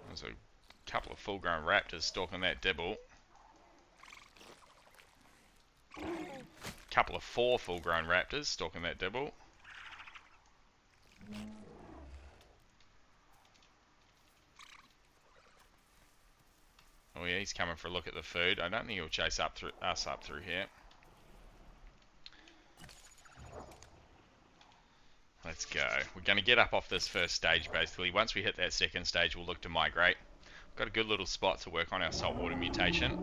Speaker 3: There's a couple of full-grown raptors stalking that dibble. Couple of 4 full-grown raptors stalking that dibble. Oh yeah, he's coming for a look at the food. I don't think he'll chase us up through here. Let's go. We're going to get up off this first stage basically. Once we hit that second stage, we'll look to migrate. We've got a good little spot to work on our saltwater mutation.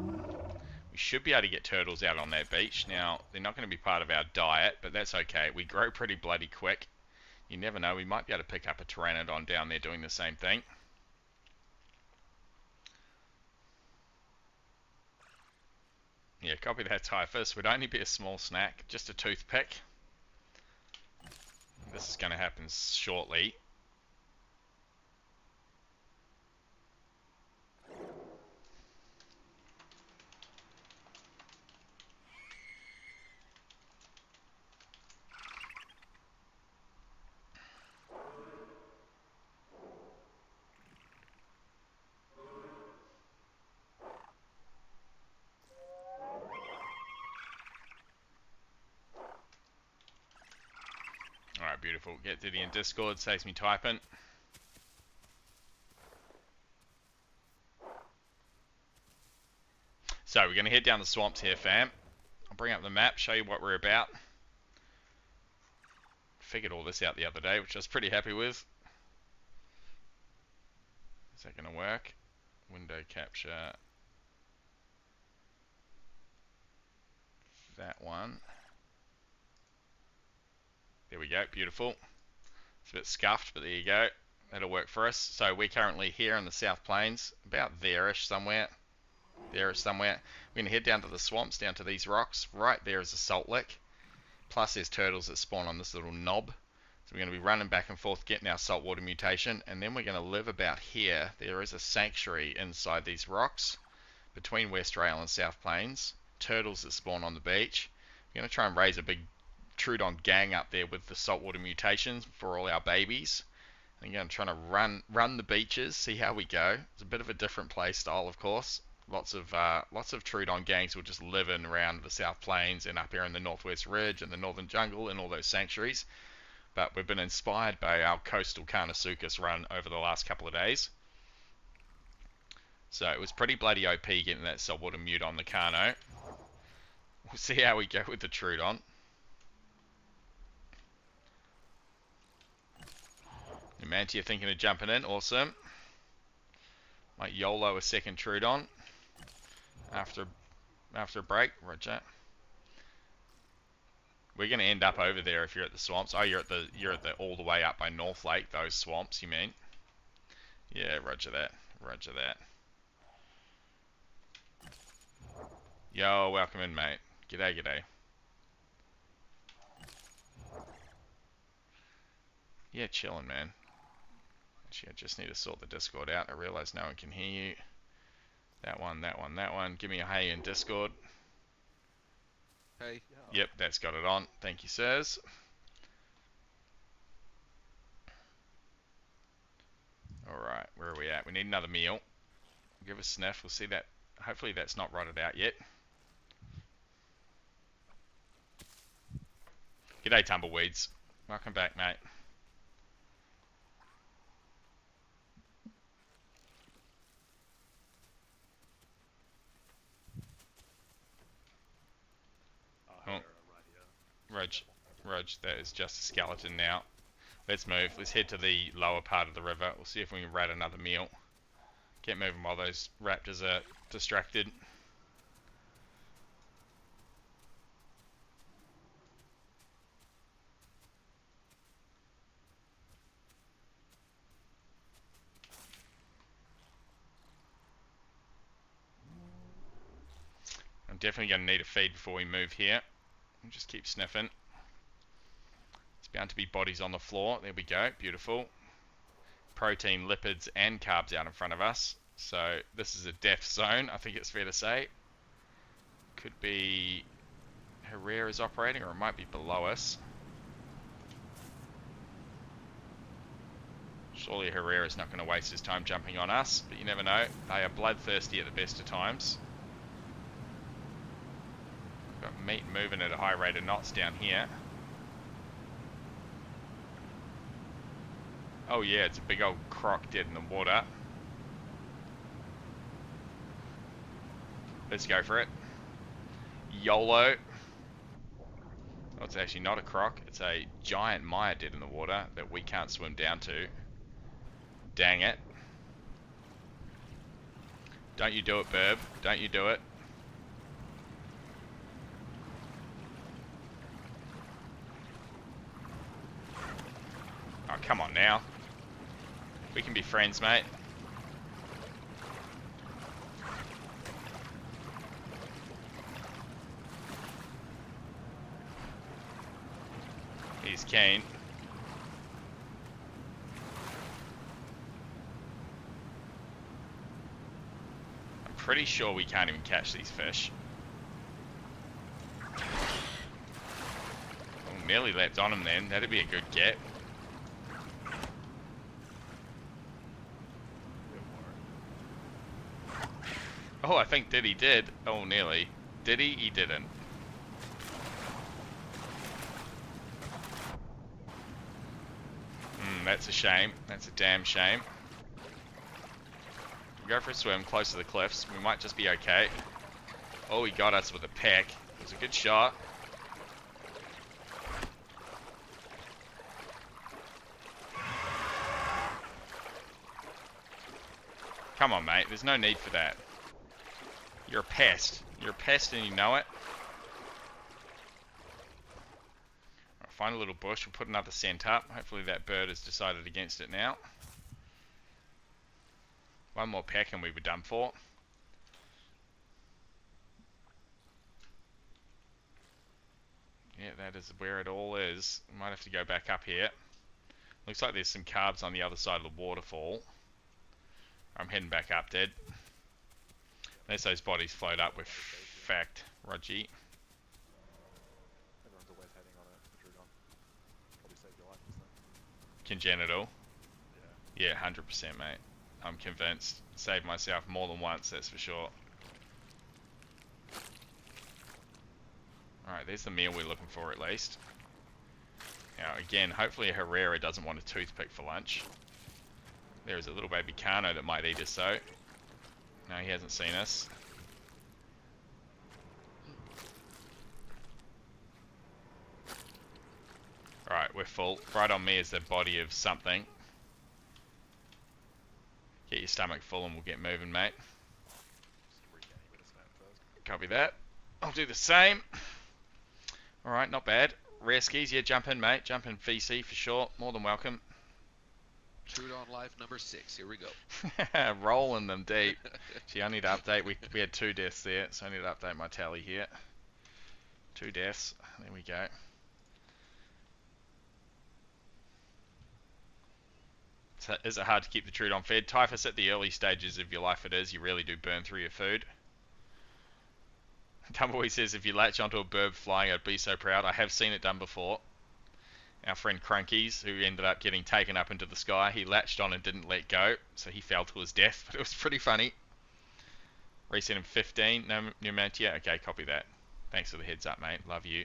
Speaker 3: We should be able to get turtles out on that beach. Now, they're not going to be part of our diet, but that's okay. We grow pretty bloody quick. You never know, we might be able to pick up a pteranodon down there doing the same thing. Yeah, copy that, Typhus. Would only be a small snack, just a toothpick. This is going to happen shortly. Beautiful. Get Diddy in Discord, saves me typing. So we're going to head down the swamps here, fam. I'll bring up the map, show you what we're about. Figured all this out the other day, which I was pretty happy with. Is that going to work? Window capture. That one. There we go, beautiful. It's a bit scuffed, but there you go. That'll work for us. So we're currently here in the South Plains, about there-ish somewhere. There-ish somewhere. We're going to head down to the swamps, down to these rocks. Right there is a salt lick. Plus there's turtles that spawn on this little knob. So we're going to be running back and forth, getting our saltwater mutation, and then we're going to live about here. There is a sanctuary inside these rocks, between West Rail and South Plains. Turtles that spawn on the beach. We're going to try and raise a big Trudon gang up there with the saltwater mutations for all our babies. I'm going to try to run the beaches, see how we go. It's a bit of a different play style, of course. Lots of Trudon gangs will just live in around the South Plains and up here in the Northwest Ridge and the Northern Jungle and all those sanctuaries. But we've been inspired by our coastal Carnosuchus run over the last couple of days. So it was pretty bloody OP getting that saltwater mute on the Carno. We'll see how we go with the Trudon. Mantia thinking of jumping in, awesome. Might YOLO a second Trudon after a break, roger. We're gonna end up over there if you're at the swamps. Oh, you're at the all the way up by North Lake, those swamps, you mean? Yeah, roger that, roger that. Yo, welcome in, mate. G'day, g'day. Yeah, chilling, man. Actually, I just need to sort the Discord out. I realize no one can hear you. That one, that one, that one. Give me a hey in Discord.
Speaker 4: Hey.
Speaker 3: Yep, that's got it on. Thank you, sirs. Alright, where are we at? We need another meal. Give us a sniff. We'll see that. Hopefully that's not rotted out yet. G'day, tumbleweeds. Welcome back, mate. Oh. Rog, that is just a skeleton now. Let's move. Let's head to the lower part of the river. We'll see if we can rat another meal. Get moving while those raptors are distracted. I'm definitely going to need a feed before we move here. We'll just keep sniffing. It's bound to be bodies on the floor. There we go. Beautiful. Protein, lipids, and carbs out in front of us. So this is a death zone, I think it's fair to say. Could be Herrera's operating, or it might be below us. Surely Herrera's not going to waste his time jumping on us, but you never know. They are bloodthirsty at the best of times. Got meat moving at a high rate of knots down here. Oh yeah, it's a big old croc dead in the water. Let's go for it. YOLO. Oh, it's actually not a croc. It's a giant Maya dead in the water that we can't swim down to. Dang it. Don't you do it, Burb. Don't you do it. Oh, come on now. We can be friends, mate. He's keen. I'm pretty sure we can't even catch these fish. Oh, nearly leapt on him then. That'd be a good get. Oh, I think Diddy did. Oh, nearly. Did he? He didn't. That's a shame. That's a damn shame. Go for a swim close to the cliffs. We might just be okay. Oh, he got us with a peck. It was a good shot. Come on, mate. There's no need for that. You're a pest. You're a pest and you know it. I'll find a little bush. We'll put another scent up. Hopefully that bird has decided against it now. One more peck and we were done for. Yeah, that is where it all is. We might have to go back up here. Looks like there's some carbs on the other side of the waterfall. I'm heading back up, Dead. Unless those bodies float up with fact, Rogie.
Speaker 4: Everyone's always heading on it. Trudon. Probably saved your life, isn't it?
Speaker 3: Congenital.
Speaker 4: Yeah.
Speaker 3: Yeah, 100%, mate. I'm convinced. Saved myself more than once, that's for sure. Alright, there's the meal we're looking for at least. Now, again, hopefully a Herrera doesn't want a toothpick for lunch. There is a little baby Carno that might eat us though. No, he hasn't seen us. Alright, we're full. Right on me is the body of something. Get your stomach full and we'll get moving, mate. Copy that. I'll do the same. Alright, not bad. Rare skis, yeah, jump in, mate. Jump in VC for sure. More than welcome.
Speaker 5: Trudon life number 6. Here we go.
Speaker 3: Rolling them deep. Gee, I need to update. We had 2 deaths there, so I need to update my tally here. 2 deaths. There we go. So is it hard to keep the Trudon fed? Typhus at the early stages of your life it is. You really do burn through your food. Tumbleweed says, if you latch onto a bird flying, I'd be so proud. I have seen it done before. Our friend Crunkies, who ended up getting taken up into the sky, he latched on and didn't let go, so he fell to his death, but it was pretty funny. Reset in 15, no Numantia. Okay, copy that. Thanks for the heads up, mate. Love you.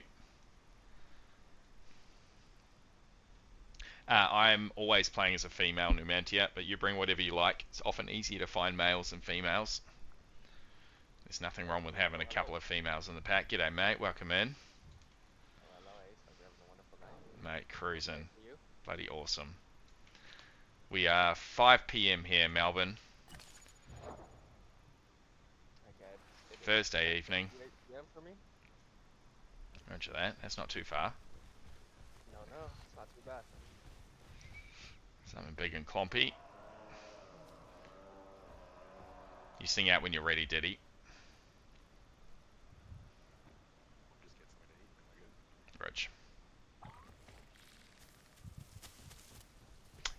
Speaker 3: I'm always playing as a female Numantia, but you bring whatever you like. It's often easier to find males than females. There's nothing wrong with having a couple of females in the pack. G'day, mate. Welcome in. Mate, cruising. Bloody awesome. We are 5 PM here, Melbourne. Thursday evening. Roger that. That's not too far.
Speaker 4: No, it's not too bad.
Speaker 3: Something big and clompy. You sing out when you're ready, Diddy.
Speaker 4: Just get something to eat and we're good.
Speaker 3: Roger.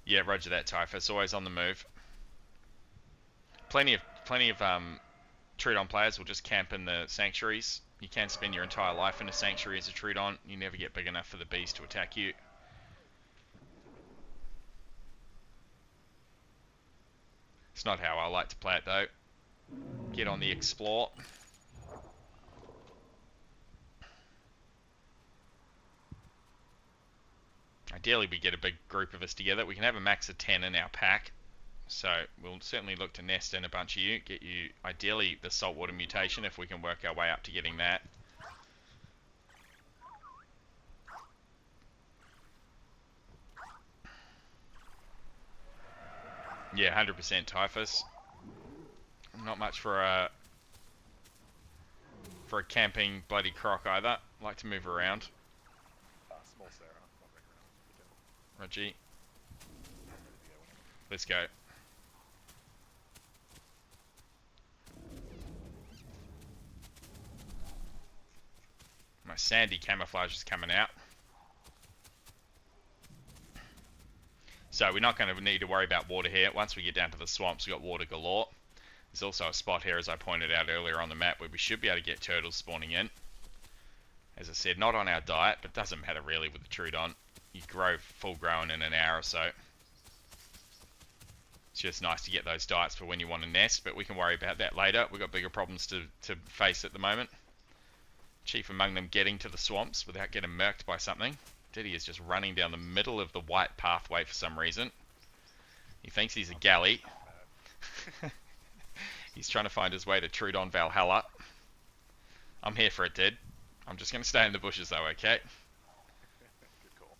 Speaker 3: Yeah, roger that, Typhus. Always on the move. Plenty of Trudon players will just camp in the sanctuaries. You can spend your entire life in a sanctuary as a Trudon. You never get big enough for the beast to attack you. It's not how I like to play it though. Get on the explore. Ideally we get a big group of us together. We can have a max of 10 in our pack. So we'll certainly look to nest in a bunch of you. Get you, ideally, the saltwater mutation if we can work our way up to getting that. Yeah, 100% Typhus. Not much for a camping bloody croc either. Like to move around.
Speaker 4: Small Sarah. I'll bring her around.
Speaker 3: Reggie. Let's go. My sandy camouflage is coming out. So we're not going to need to worry about water here. Once we get down to the swamps, we've got water galore. There's also a spot here, as I pointed out earlier on the map, where we should be able to get turtles spawning in. As I said, not on our diet, but doesn't matter really with the Trudon. You grow full grown in an hour or so. It's just nice to get those diets for when you want to nest, but we can worry about that later. We've got bigger problems to face at the moment. Chief among them getting to the swamps without getting murked by something. Diddy is just running down the middle of the white pathway for some reason. He thinks he's a galley. He's trying to find his way to Trudon Valhalla. I'm here for it, Did. I'm just going to stay in the bushes though, okay?
Speaker 4: Good call.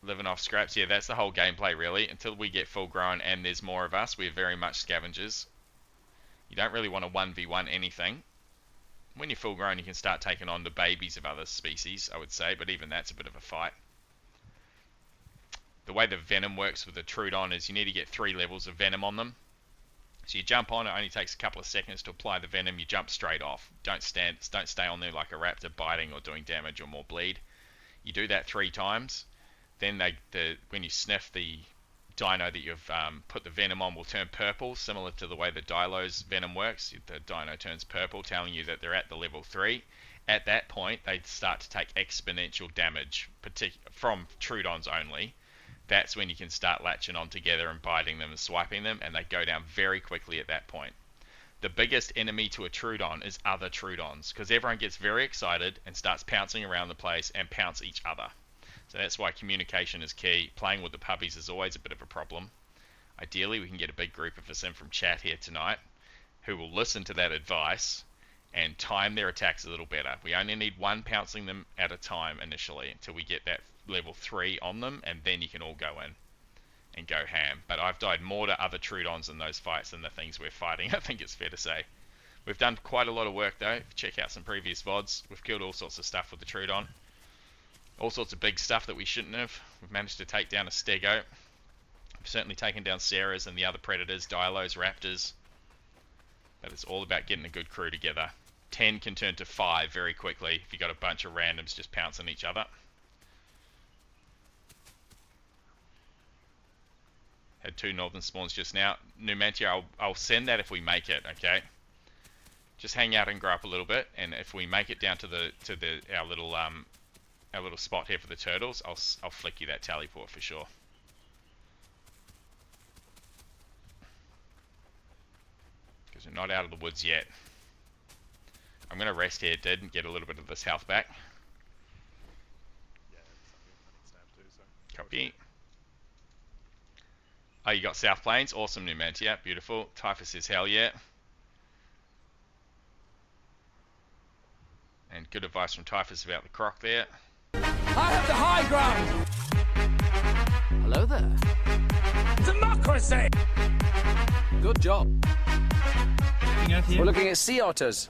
Speaker 3: Living off scraps. Yeah, that's the whole gameplay really. Until we get full grown and there's more of us, we're very much scavengers. You don't really want to 1v1 anything. When you're full grown, you can start taking on the babies of other species, I would say, but even that's a bit of a fight. The way the venom works with the Trudon is you need to get 3 levels of venom on them. So you jump on, it only takes a couple of seconds to apply the venom, you jump straight off. Don't stay on there like a raptor biting or doing damage or more bleed. You do that 3 times, then when you sniff, the dino that you've put the venom on will turn purple, similar to the way the Dilo's venom works. The dino turns purple, telling you that they're at the level 3. At that point, they start to take exponential damage, from Trudons only. That's when you can start latching on together and biting them and swiping them, and they go down very quickly at that point. The biggest enemy to a Trudon is other Trudons, because everyone gets very excited and starts pouncing around the place and pounce each other. So that's why communication is key. Playing with the puppies is always a bit of a problem. Ideally, we can get a big group of us in from chat here tonight who will listen to that advice and time their attacks a little better. We only need 1 pouncing them at a time initially until we get that level 3 on them, and then you can all go in and go ham. But I've died more to other Trudons in those fights than the things we're fighting, I think it's fair to say. We've done quite a lot of work though. Check out some previous VODs. We've killed all sorts of stuff with the Trudon. All sorts of big stuff that we shouldn't have. We've managed to take down a Stego. We've certainly taken down Sarahs and the other predators, Dilos, Raptors. But it's all about getting a good crew together. 10 can turn to 5 very quickly if you've got a bunch of randoms just pouncing each other. Had 2 northern spawns just now. Numantia, I'll send that if we make it, okay? Just hang out and grow up a little bit, and if we make it down to our little spot here for the turtles, I'll flick you that teleport for sure. Because we're not out of the woods yet. I'm going to rest here, Did, and get a little bit of this health back.
Speaker 4: Yeah, it's not good. I need stamp too, so.
Speaker 3: Copy. Oh, you got South Plains? Awesome, Numantia. Beautiful. Typhus says hell yeah. And good advice from Typhus about the croc there.
Speaker 6: I have the high ground! Hello there. Democracy! Good job. We're looking at sea otters.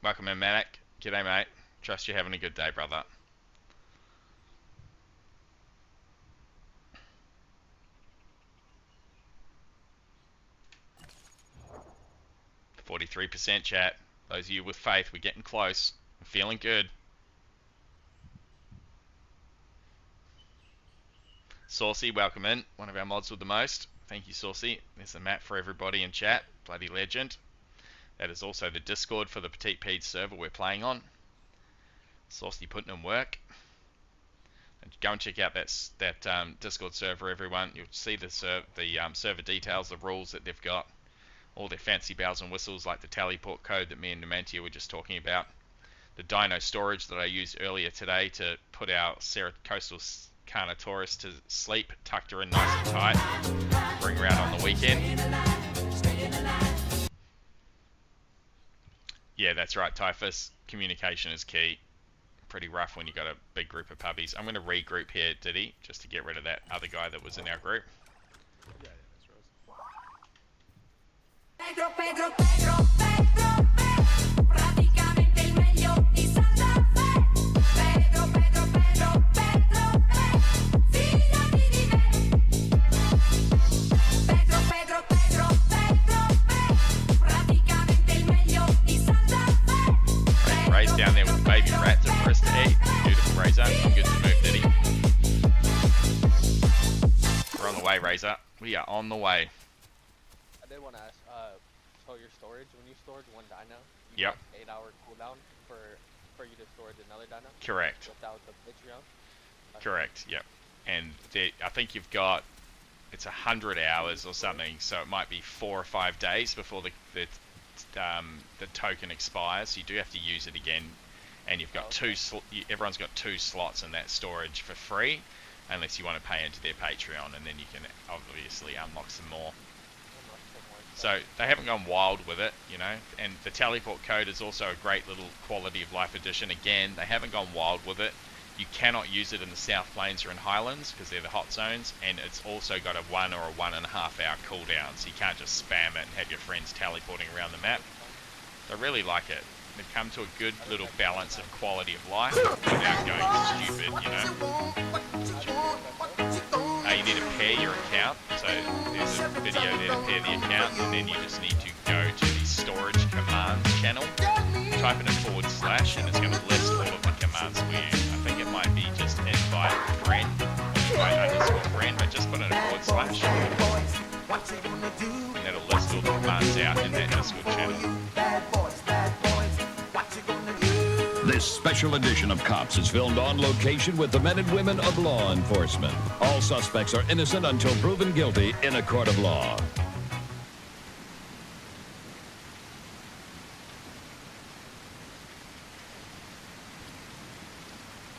Speaker 3: Welcome in, Manic. G'day, mate. Trust you're having a good day, brother. 43% chat. Those of you with faith, we're getting close. I'm feeling good. Saucy, welcome in. One of our mods with the most. Thank you, Saucy. There's a map for everybody in chat. Bloody legend. That is also the Discord for the Pieds server we're playing on. Saucy putting in work. And go and check out that Discord server, everyone. You'll see the server details, the rules that they've got. All their fancy bells and whistles like the teleport code that me and Numantia were just talking about. The dino storage that I used earlier today to put our Coastal Carnotaurus to sleep. Tucked her in nice and tight. Bring her out on the weekend. Yeah, that's right, Typhus. Communication is key. Pretty rough when you got a big group of puppies. I'm going to regroup here, Diddy, just to get rid of that other guy that was in our group.
Speaker 4: Yeah, that's Rose.
Speaker 1: Pedro, Pedro, Pedro, Pedro, Pedro, praticamente il meglio di Santa Fe. Pedro, Pedro, Pedro, Pedro, fidati di me. Pedro, Pedro, Pedro, Pedro, praticamente il meglio di Santa Fe.
Speaker 3: Ray's down there with the baby rats for us to eat. Beautiful, Razor. I'm good to move, Diddy. We're on the way, Razor. We are on the way.
Speaker 7: I did want to ask, so your storage, when you stored one dino, you
Speaker 3: Yep.
Speaker 7: have 8-hour cooldown for you to storage another dino?
Speaker 3: Correct.
Speaker 7: Without the Patreon? Okay.
Speaker 3: Correct, yep. And I think you've got it's 100 hours or something, so it might be 4 or 5 days before the token expires. You do have to use it again, and you've got everyone's got 2 slots in that storage for free, unless you want to pay into their Patreon, and then you can obviously unlock some more. So they haven't gone wild with it, you know, and the teleport code is also a great little quality of life addition. Again, they haven't gone wild with it. You cannot use it in the South Plains or in Highlands because they're the hot zones, and it's also got a 1 or a 1.5 hour cooldown, so you can't just spam it and have your friends teleporting around the map. I really like it. They've come to a good little balance of quality of life without going stupid, you know. You need to pair your account, so there's a video there to pair the account, and then you just need to go to the storage commands channel, type in a / and it's going to list all of the commands for you. I think it might be just invite friend, or invite _friend, but just put in a / and it'll list all the commands out in that Discord channel.
Speaker 2: This special edition of Cops is filmed on location with the men and women of law enforcement. All suspects are innocent until proven guilty in a court of law.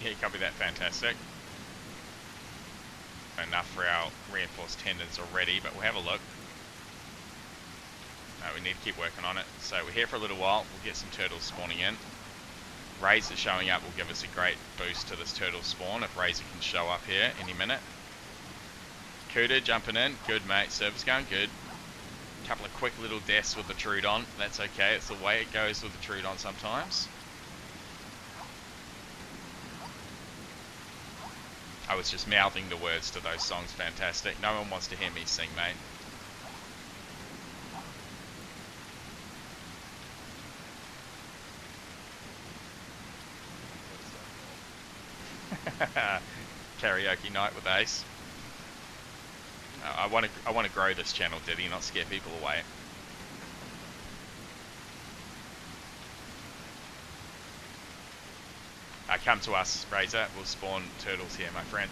Speaker 3: Yeah, copy that, fantastic. Enough for our reinforced tendons already, but we'll have a look. No, we need to keep working on it. So we're here for a little while, we'll get some turtles spawning in. Razor showing up will give us a great boost to this turtle spawn if Razor can show up here any minute. Cuda jumping in, good mate, service going good. Couple of quick little deaths with the Trudon, that's okay, it's the way it goes with the Trudon sometimes. I was just mouthing the words to those songs, fantastic. No one wants to hear me sing, mate. Karaoke night with Ace. I want to grow this channel, Diddy, not scare people away. Come to us, Razor. We'll spawn turtles here, my friend.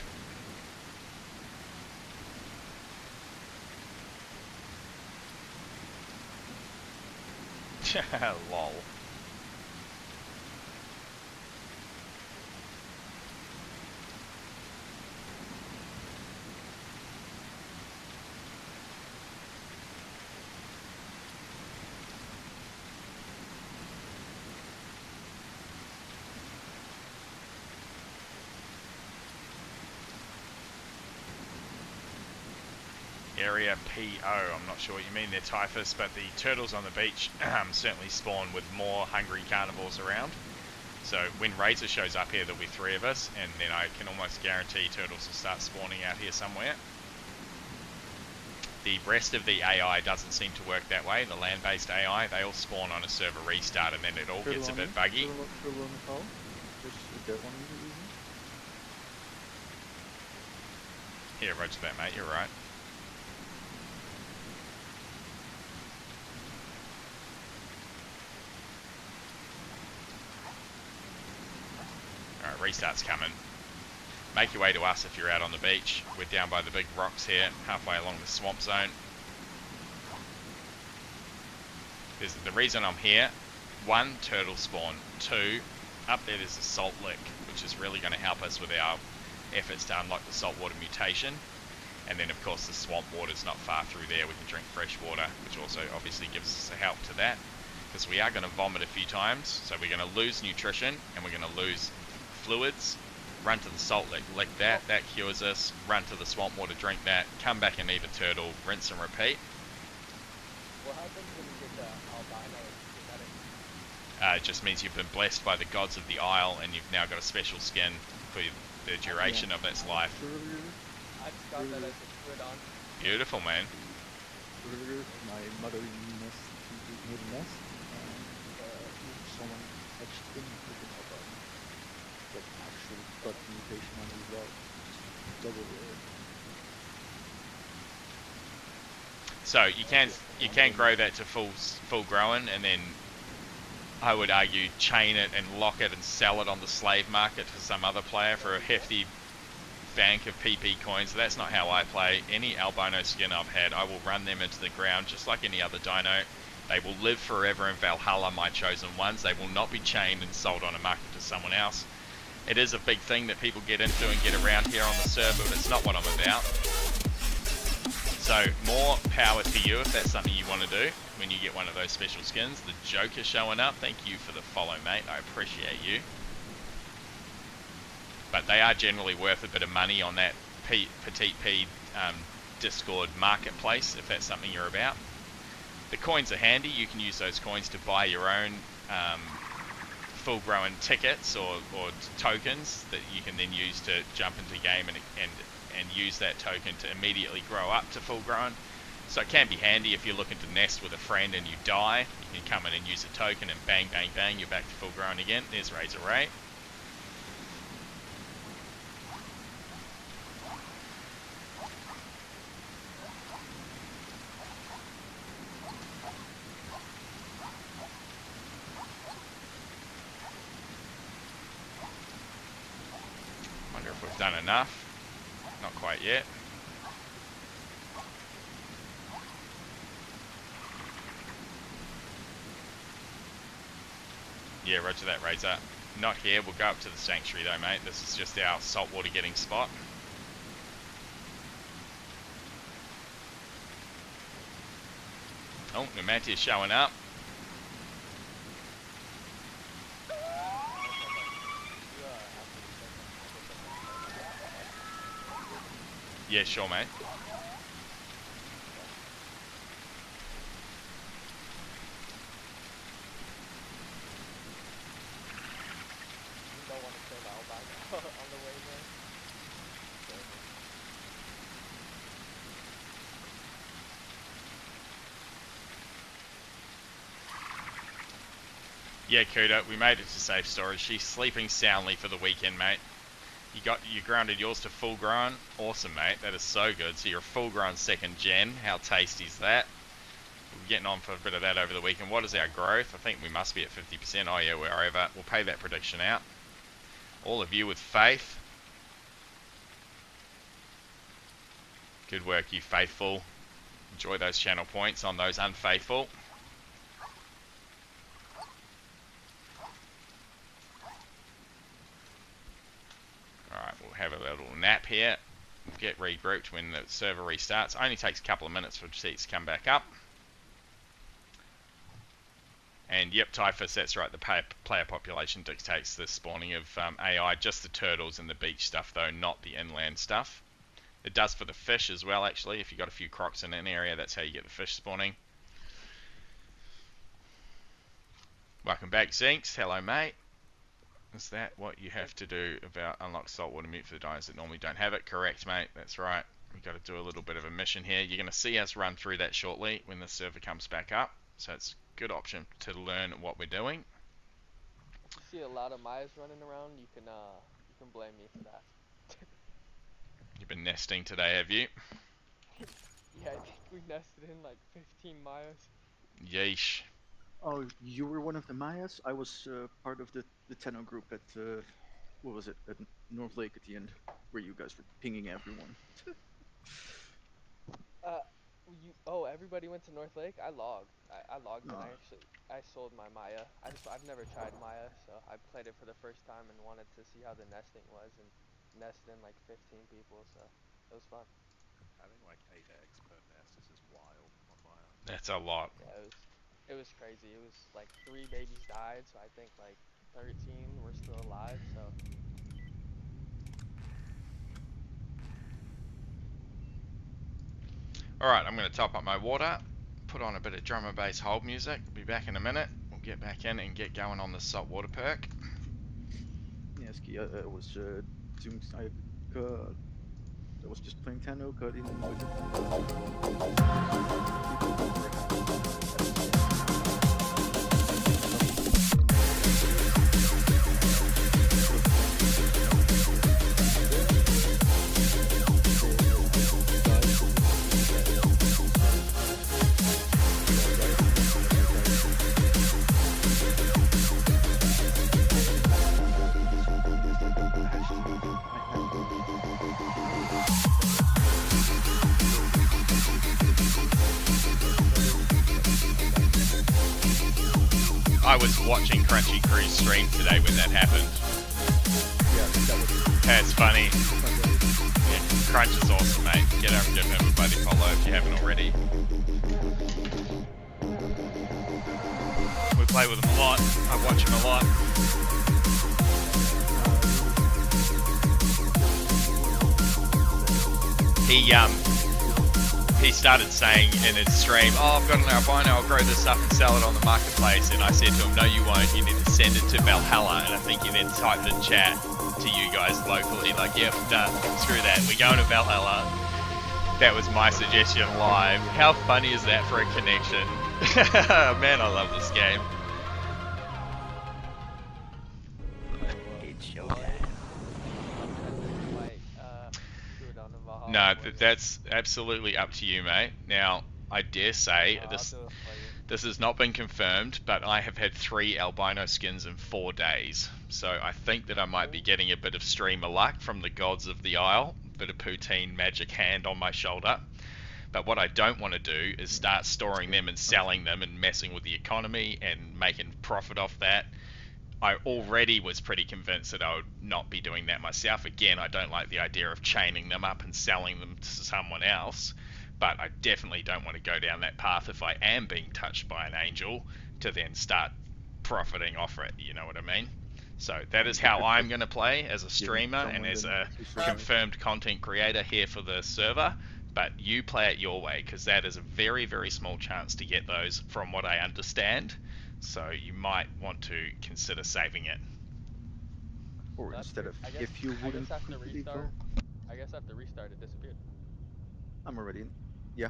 Speaker 3: Lol. Area PO, I'm not sure what you mean, they're typhus, but the turtles on the beach certainly spawn with more hungry carnivores around. So when Razor shows up here, there'll be 3 of us, and then I can almost guarantee turtles will start spawning out here somewhere. The rest of the AI doesn't seem to work that way, the land-based AI, they all spawn on a server restart and then it all gets a bit buggy. Yeah, roger that, mate, you're right. Alright, restart's coming. Make your way to us if you're out on the beach. We're down by the big rocks here, halfway along the swamp zone. The reason I'm here, 1, turtle spawn. 2, up there there's a salt lick, which is really going to help us with our efforts to unlock the saltwater mutation. And then of course the swamp water's not far through there, we can drink fresh water, which also obviously gives us a help to that. Because we are going to vomit a few times, so we're going to lose nutrition, and we're going to lose fluids. Run to the salt lick, lick that, that cures us. Run to the swamp water, drink that. Come back and eat a turtle, rinse and repeat.
Speaker 7: What happens when you get the albino genetic?
Speaker 3: It just means you've been blessed by the gods of the Isle, and you've now got a special skin for the duration of its life.
Speaker 7: I just got that as a Trudon.
Speaker 3: Beautiful, man.
Speaker 4: My mother made a nest, and someone etched in with an albino that actually got the mutation on as well. Double rare.
Speaker 3: So you can grow that to full grown, and then I would argue chain it and lock it and sell it on the slave market to some other player for a hefty bank of PP coins. That's not how I play. Any albino skin I've had, I will run them into the ground just like any other dino. They will live forever in Valhalla, my chosen ones. They will not be chained and sold on a market to someone else. It is a big thing that people get into and get around here on the server, but it's not what I'm about. So more power to you if that's something you want to do when you get one of those special skins. The Joker showing up. Thank you for the follow, mate. I appreciate you. But they are generally worth a bit of money on that Petit Discord marketplace if that's something you're about. The coins are handy. You can use those coins to buy your own full-grown tickets or tokens that you can then use to jump into game and use that token to immediately grow up to full-grown. So it can be handy if you're looking to nest with a friend and you die. You can come in and use a token and bang, bang, bang, you're back to full-grown again. There's Razor Ray. Wonder if we've done enough. Not quite yet. Yeah, roger that, Razor. Not here. We'll go up to the sanctuary though, mate. This is just our saltwater getting spot. Oh, Numati is showing up. Yeah, sure, mate.
Speaker 7: You don't want to kill the albino on the way there.
Speaker 3: Yeah, Kuda, we made it to safe storage. She's sleeping soundly for the weekend, mate. You grounded yours to full grown. Awesome, mate. That is so good. So you're a full grown second gen. How tasty is that? We're getting on for a bit of that over the weekend. What is our growth? I think we must be at 50%. Oh yeah, we're over. We'll pay that prediction out. All of you with faith. Good work, you faithful. Enjoy those channel points on those unfaithful. Alright, we'll have a little nap here. We'll get regrouped when the server restarts. Only takes a couple of minutes for seats to come back up. And yep, Typhus, that's right, the player population dictates the spawning of AI. Just the turtles and the beach stuff though, not the inland stuff. It does for the fish as well, actually. If you've got a few crocs in an area, that's how you get the fish spawning. Welcome back, Zinx. Hello, mate. Is that what you have to do about unlock saltwater mute for the dinos that normally don't have it? Correct, mate. That's right. We've got to do a little bit of a mission here. You're going to see us run through that shortly when the server comes back up. So it's a good option to learn what we're doing.
Speaker 7: If you see a lot of Mayas running around, you can blame me for that.
Speaker 3: You've been nesting today, have you?
Speaker 7: Yeah, I think we nested in like 15 Mayas.
Speaker 3: Yeesh.
Speaker 4: Oh, you were one of the Mayas? I was part of the Tenno group at, what was it, at North Lake at the end, where you guys were pinging everyone.
Speaker 7: Everybody went to North Lake? I logged. I logged and I sold my Maya. I've never tried Maya, so I played it for the first time and wanted to see how the nesting was and nested in like 15 people, so it was fun.
Speaker 5: Having like 8 eggs per nest is just wild on Maya.
Speaker 3: That's a lot.
Speaker 7: Yeah, it was crazy. It was like 3 babies died, so I think like 13 were still alive, so.
Speaker 3: Alright, I'm going to top up my water, put on a bit of drum and bass hold music. We'll be back in a minute. We'll get back in and get going on the saltwater perk.
Speaker 4: Yes, I was doing, I was just playing Tenno, cutting with
Speaker 3: watching Crunchy Crew's stream today when that happened.
Speaker 4: Yeah, that was
Speaker 3: That's funny.
Speaker 4: fun.
Speaker 3: Yeah, Crunch is awesome, mate. Get over and give him a bloody follow if you haven't already. We play with him a lot. I watch him a lot. He started saying in his stream, "Oh, I've got an albino, I'll grow this up and sell it on the marketplace." And I said to him, "No, you won't. You need to send it to Valhalla." And I think he then typed in chat to you guys locally, like, "Yep, done. Screw that. We're going to Valhalla." That was my suggestion live. How funny is that for a connection? Man, I love this game. No, that's absolutely up to you, mate. Now, I dare say, this has not been confirmed, but I have had 3 albino skins in 4 days. So I think that I might be getting a bit of streamer luck from the gods of the Isle, a bit of poutine magic hand on my shoulder. But what I don't want to do is start storing them and selling them and messing with the economy and making profit off that. I already was pretty convinced that I would not be doing that myself. Again, I don't like the idea of chaining them up and selling them to someone else, but I definitely don't want to go down that path if I am being touched by an angel to then start profiting off it, you know what I mean? So that is how I'm going to play as a streamer and as a confirmed content creator here for the server, but you play it your way, because that is a very, very small chance to get those from what I understand. So you might want to consider saving it.
Speaker 4: Or instead of, if you wouldn't completely go.
Speaker 7: I guess after restart it disappeared.
Speaker 4: I'm already in. Yeah,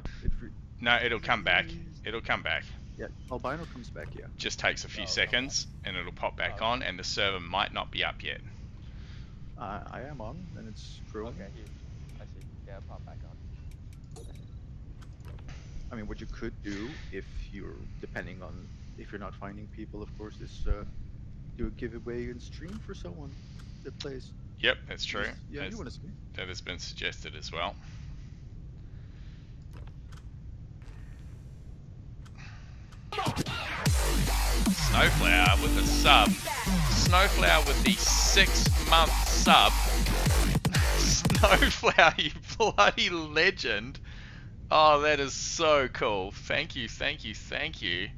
Speaker 3: No, it'll come back. It'll come back.
Speaker 4: yeah, albino comes back. Yeah.
Speaker 3: Just takes a few seconds and it'll pop back on, and the server might not be up yet.
Speaker 4: I am on, and it's growing.
Speaker 7: Okay, huge. I see. Yeah, pop back on.
Speaker 4: I mean, what you could do if you're, depending on if you're not finding people, of course, is do a giveaway and stream for someone that plays.
Speaker 3: Yep, that's true.
Speaker 4: Yeah, you want to see.
Speaker 3: That has been suggested as well. Snowflower with the sub. Snowflower with the 6-month sub. Snowflower, you bloody legend. Oh, that is so cool. Thank you, thank you, thank you.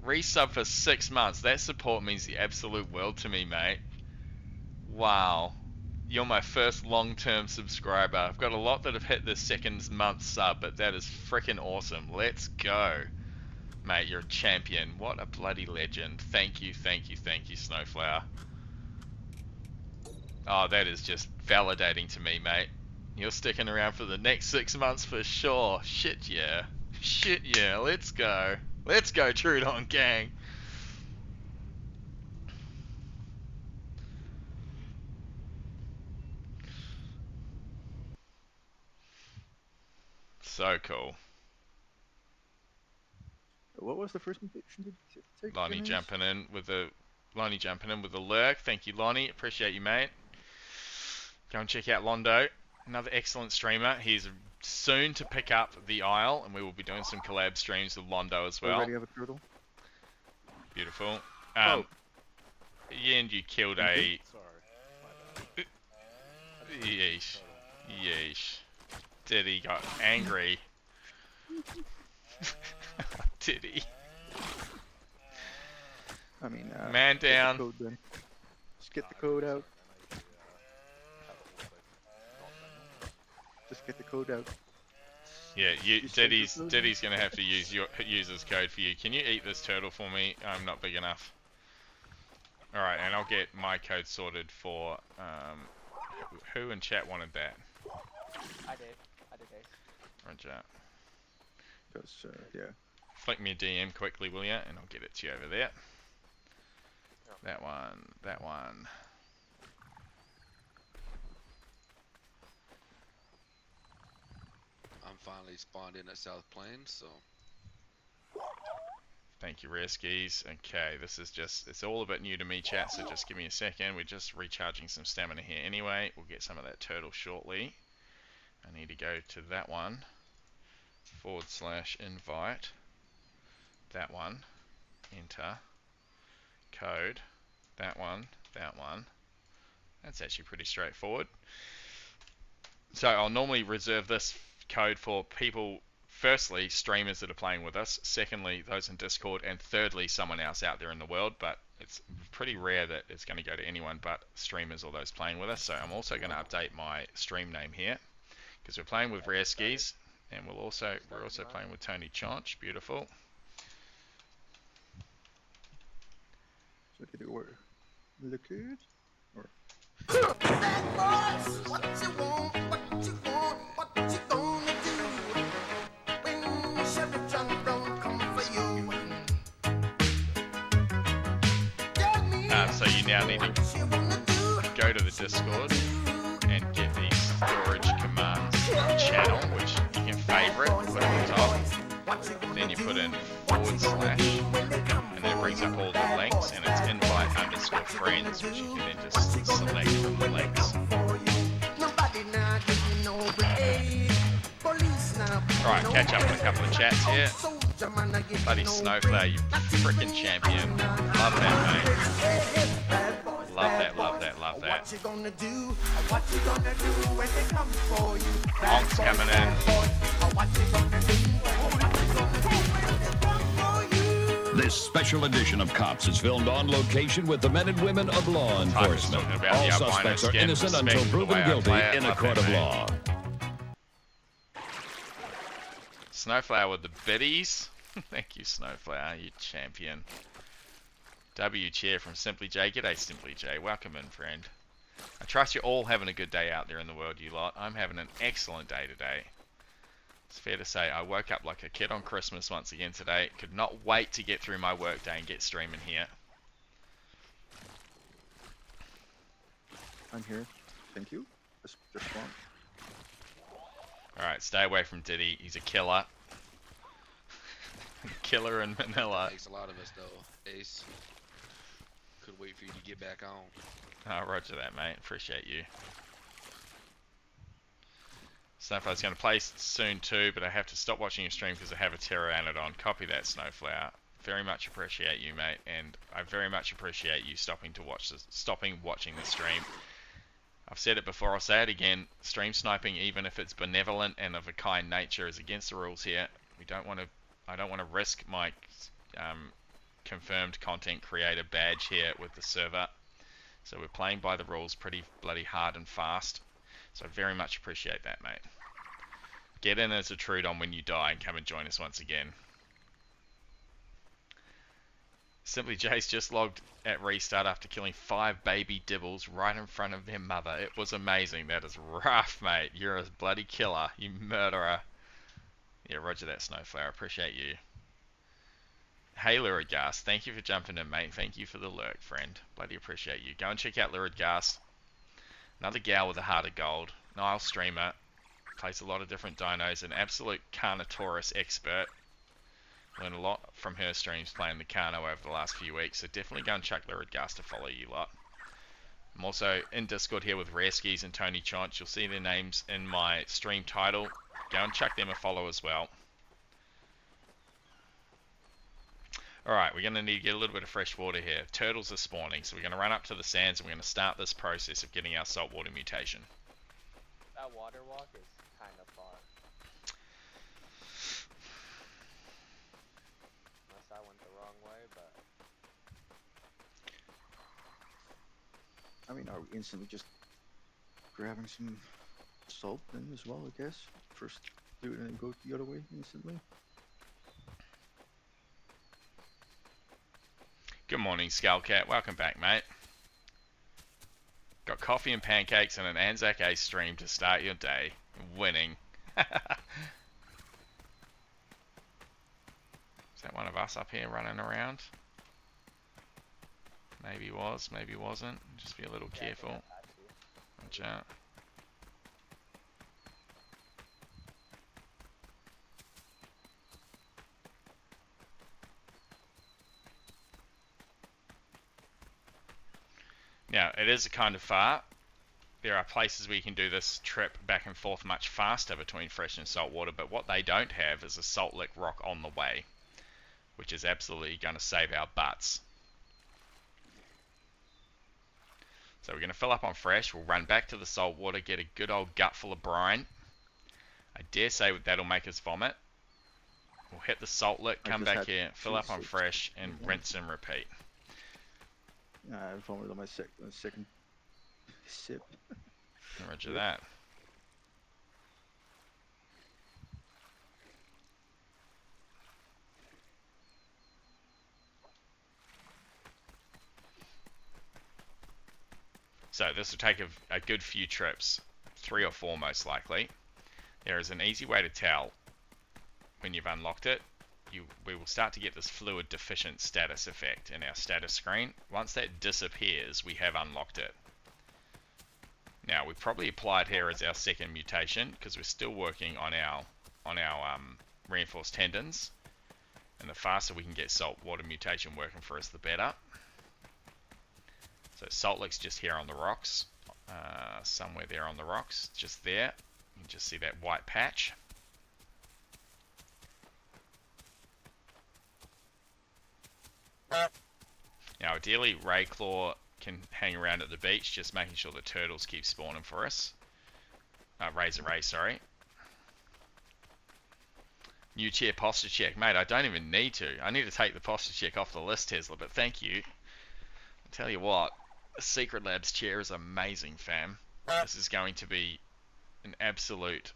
Speaker 3: Resub for 6 months. That support means the absolute world to me, mate. Wow. You're my first long-term subscriber. I've got a lot that have hit the second month sub, but that is freaking awesome. Let's go. Mate, you're a champion. What a bloody legend. Thank you, thank you, thank you, Snowflower. Oh, that is just validating to me, mate. You're sticking around for the next 6 months for sure. Shit yeah. Shit yeah, let's go. Let's go, Trudon gang. So cool.
Speaker 4: What was the first invitation? Did you take?
Speaker 3: Lonnie jumping in with a lurk. Thank you, Lonnie. Appreciate you, mate. Go and check out Londo. Another excellent streamer. He's soon to pick up the Isle, and we will be doing some collab streams with Londo as well.
Speaker 4: Already have a turtle.
Speaker 3: Beautiful.
Speaker 4: Oh.
Speaker 3: And you killed a...
Speaker 8: Sorry.
Speaker 3: Yeesh. Yeesh. Diddy got angry. Diddy.
Speaker 4: I mean,
Speaker 3: man down.
Speaker 4: Code, then. Just get the code out. Just get the code out.
Speaker 3: Yeah,
Speaker 4: You sent the code?
Speaker 3: Diddy's gonna have to use your user's code for you. Can you eat this turtle for me? I'm not big enough. All right, and I'll get my code sorted for who in chat wanted that.
Speaker 7: I did.
Speaker 3: Roger.
Speaker 4: Because yeah.
Speaker 3: Flick me a DM quickly, will ya? And I'll get it to you over there. That one. That one.
Speaker 5: I'm finally spawned in at South Plains, so.
Speaker 3: Thank you, Rare Skis. Okay, this is just, it's all a bit new to me, chat, so just give me a second. We're just recharging some stamina here anyway. We'll get some of that turtle shortly. I need to go to that one. /invite. That one. Enter. code. That one, that one. That's actually pretty straightforward. So I'll normally reserve this code for people, firstly, streamers that are playing with us, secondly, those in Discord, and thirdly, someone else out there in the world, but it's pretty rare that it's going to go to anyone but streamers or those playing with us. So I'm also going to update my stream name here, because we're playing with Rare Skis, and we're also playing with Tony Chonch. Beautiful.
Speaker 4: So did it work? Look good? Or
Speaker 3: So you now need to go to the Discord and get the storage commands channel, which you can favorite, put on the top. Then you put in /, and then it brings up all the links, and it's invite_friends, which you can then just select from the links. Alright, catch up with a couple of chats here. Bloody Snowflower, you frickin' champion. Love that, mate. Love that, love that, love that. Honk's coming in.
Speaker 2: This special edition of Cops is filmed on location with the men and women of law enforcement. All suspects are innocent until proven guilty in a court of law.
Speaker 3: Snowflower with the biddies. Thank you, Snowflower, you champion. W cheer from Simply J. G'day, Simply J. Welcome in, friend. I trust you're all having a good day out there in the world, you lot. I'm having an excellent day today. It's fair to say I woke up like a kid on Christmas once again today. Could not wait to get through my work day and get streaming here.
Speaker 4: I'm here. Thank you. Just one.
Speaker 3: Alright, stay away from Diddy. He's a killer. Killer in Manila.
Speaker 5: Takes a lot of us though, Ace. Could wait for you to get back on.
Speaker 3: Oh, roger that, mate. Appreciate you. Snowflower's going to play soon too, but I have to stop watching your stream because I have a Pteranodon. Copy that, Snowflower. Very much appreciate you, mate, and I very much appreciate you stopping watching the stream. I've said it before, I'll say it again. Stream sniping, even if it's benevolent and of a kind nature, is against the rules here. I don't want to risk my confirmed content creator badge here with the server. So we're playing by the rules pretty bloody hard and fast. So I very much appreciate that, mate. Get in as a Trudon when you die and come and join us once again. Simply J's just logged at restart after killing 5 baby dibbles right in front of their mother. It was amazing. That is rough, mate. You're a bloody killer. You murderer. Yeah, roger that, Snowflower. Appreciate you. Hey, Lurid Gas. Thank you for jumping in, mate. Thank you for the lurk, friend. Bloody appreciate you. Go and check out Lurid Gas. Another gal with a heart of gold. Nile streamer. Plays a lot of different dinos. An absolute Carnotaurus expert. Learned a lot from her streams playing the Carno over the last few weeks. So definitely go and check Lurid Gas to follow you lot. I'm also in Discord here with Rare Skis and Tony Chonch. You'll see their names in my stream title. Go and chuck them a follow as well. Alright, we're going to need to get a little bit of fresh water here. Turtles are spawning, so we're going to run up to the sands and we're going to start this process of getting our saltwater mutation.
Speaker 7: That water walk is kind of far. Unless I went the wrong way, but...
Speaker 4: I mean, are we instantly just grabbing some salt then as well, I guess? First do it and then go the other way instantly?
Speaker 3: Good morning, Skullcat. Welcome back, mate. Got coffee and pancakes and an Anzac Ace stream to start your day. Winning. Is that one of us up here running around? Maybe was, maybe wasn't. Just be a little careful. Watch out. Now, it is kind of far. There are places where you can do this trip back and forth much faster between fresh and salt water, but what they don't have is a salt lick rock on the way, which is absolutely going to save our butts. So we're going to fill up on fresh. We'll run back to the salt water, get a good old gut full of brine. I dare say that'll make us vomit. We'll hit the salt lick,
Speaker 4: I
Speaker 3: come
Speaker 4: just
Speaker 3: back
Speaker 4: had
Speaker 3: here, fill up on
Speaker 4: 2
Speaker 3: fresh, and
Speaker 4: sips.
Speaker 3: rinse and repeat.
Speaker 4: I vomited on my second sip.
Speaker 3: Roger that. So this will take a good few trips, 3 or 4 most likely. There is an easy way to tell when you've unlocked it. We will start to get this fluid deficient status effect in our status screen. Once that disappears, we have unlocked it. Now we probably apply it here as our second mutation because we're still working on our reinforced tendons, and the faster we can get salt water mutation working for us, the better. So salt lick's just here on the rocks, somewhere there on the rocks, just there. You can just see that white patch. Now ideally Rayclaw can hang around at the beach, just making sure the turtles keep spawning for us. Razor Ray, sorry. New chair posture check. Mate, I don't even need to. I need to take the posture check off the list, Tesla, but thank you. I'll tell you what, the Secret Labs chair is amazing, fam. This is going to be an absolute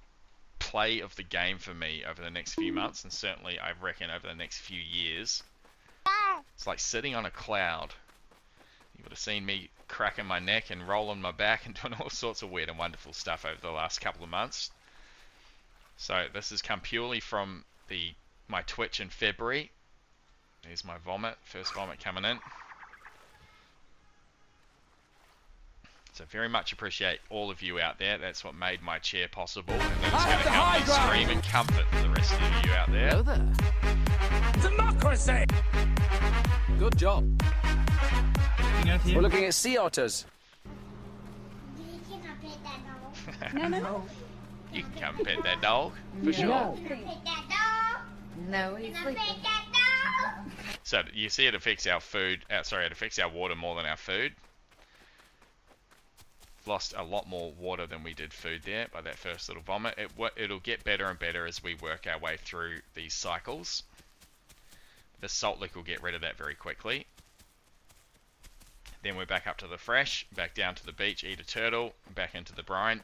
Speaker 3: play of the game for me over the next few months, and certainly I reckon over the next few years. It's like sitting on a cloud. You would have seen me cracking my neck and rolling my back and doing all sorts of weird and wonderful stuff over the last couple of months. So this has come purely from my Twitch in February. There's my vomit, first vomit coming in. So very much appreciate all of you out there. That's what made my chair possible, and then it's going to help me stream and comfort the rest of you out there.
Speaker 6: Hello there. Democracy! Good job. We're looking at sea otters.
Speaker 9: No.
Speaker 3: You can come pet that dog, for sure.
Speaker 9: No, he's sleeping.
Speaker 3: So you see it affects our food, it affects our water more than our food. Lost a lot more water than we did food there by that first little vomit. It'll get better and better as we work our way through these cycles. The salt lick will get rid of that very quickly. Then we're back up to the fresh, back down to the beach, eat a turtle, back into the brine,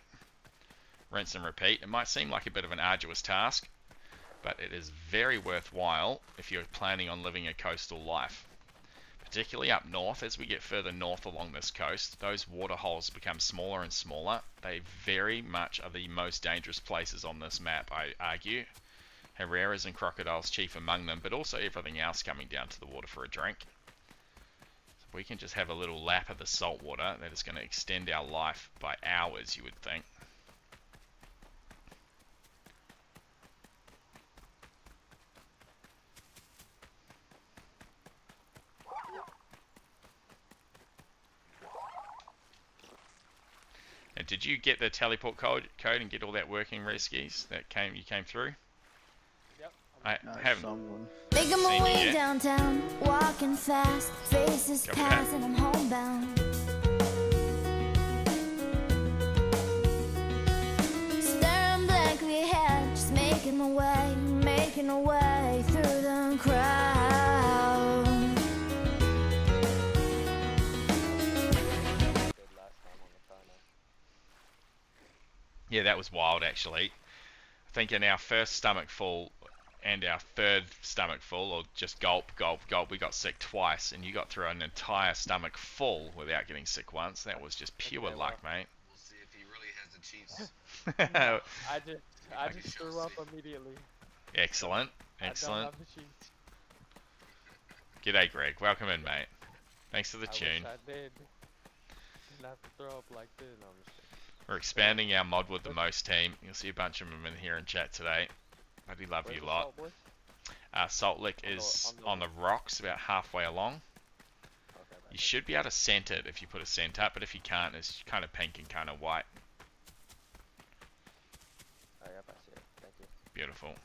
Speaker 3: rinse and repeat. It might seem like a bit of an arduous task, but it is very worthwhile if you're planning on living a coastal life. Particularly up north, as we get further north along this coast, those water holes become smaller and smaller. They very much are the most dangerous places on this map, I argue. Herreras and crocodiles chief among them, but also everything else coming down to the water for a drink. So we can just have a little lap of the salt water. That is going to extend our life by hours, you would think. And did you get the teleport code and get all that working, Reskis? That you came through?
Speaker 7: Yep.
Speaker 3: I haven't
Speaker 4: Someone.
Speaker 1: Making my
Speaker 3: seen you
Speaker 1: way
Speaker 3: yet.
Speaker 1: downtown, walking fast, faces
Speaker 3: Go
Speaker 1: pass,
Speaker 3: back.
Speaker 1: and I'm homebound. Staring blankly ahead, just making my way through the crowd.
Speaker 7: Good last time on the final.
Speaker 3: Yeah, that was wild actually. I think in our first stomach full and our third stomach full, or just gulp, we got sick twice, and you got through an entire stomach full without getting sick once. That was just pure
Speaker 7: Okay,
Speaker 3: luck, mate.
Speaker 5: We'll see if he really has the cheats.
Speaker 7: I just threw up immediately.
Speaker 3: Excellent,
Speaker 7: I
Speaker 3: excellent.
Speaker 7: don't have the cheats.
Speaker 3: G'day, Greg. Welcome in, mate. Thanks for the
Speaker 7: I
Speaker 3: tune.
Speaker 7: wish I did. Didn't have to throw up like this. No, I'm just kidding.
Speaker 3: We're expanding our mod with the most team. You'll see a bunch of them in here in chat today. Bloody love
Speaker 7: Where's
Speaker 3: you
Speaker 7: the
Speaker 3: lot.
Speaker 7: Salt Boys?
Speaker 3: Salt Lick is on the rocks about halfway along.
Speaker 7: Okay,
Speaker 3: You should be able to scent it if you put a scent up, but if you can't, it's kind of pink and kind of white.
Speaker 7: Oh, yep, I see it. Thank you.
Speaker 3: Beautiful.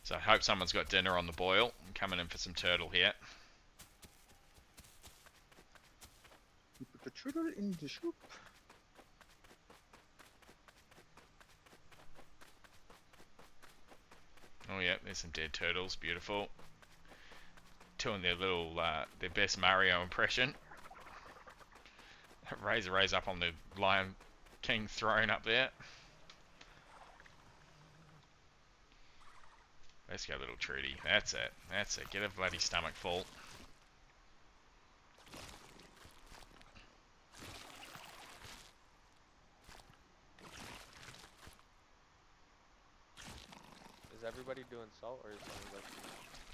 Speaker 3: So hope someone's got dinner on the boil. I'm coming in for some turtle here.
Speaker 4: You put the turtle in the soup.
Speaker 3: Oh yeah, there's some dead turtles. Beautiful. Doing their little, their best Mario impression. Razor Ray's up on the Lion King throne up there. Let's go, little Trudy. That's it. That's it. Get a bloody stomach full.
Speaker 7: Is everybody doing salt or is only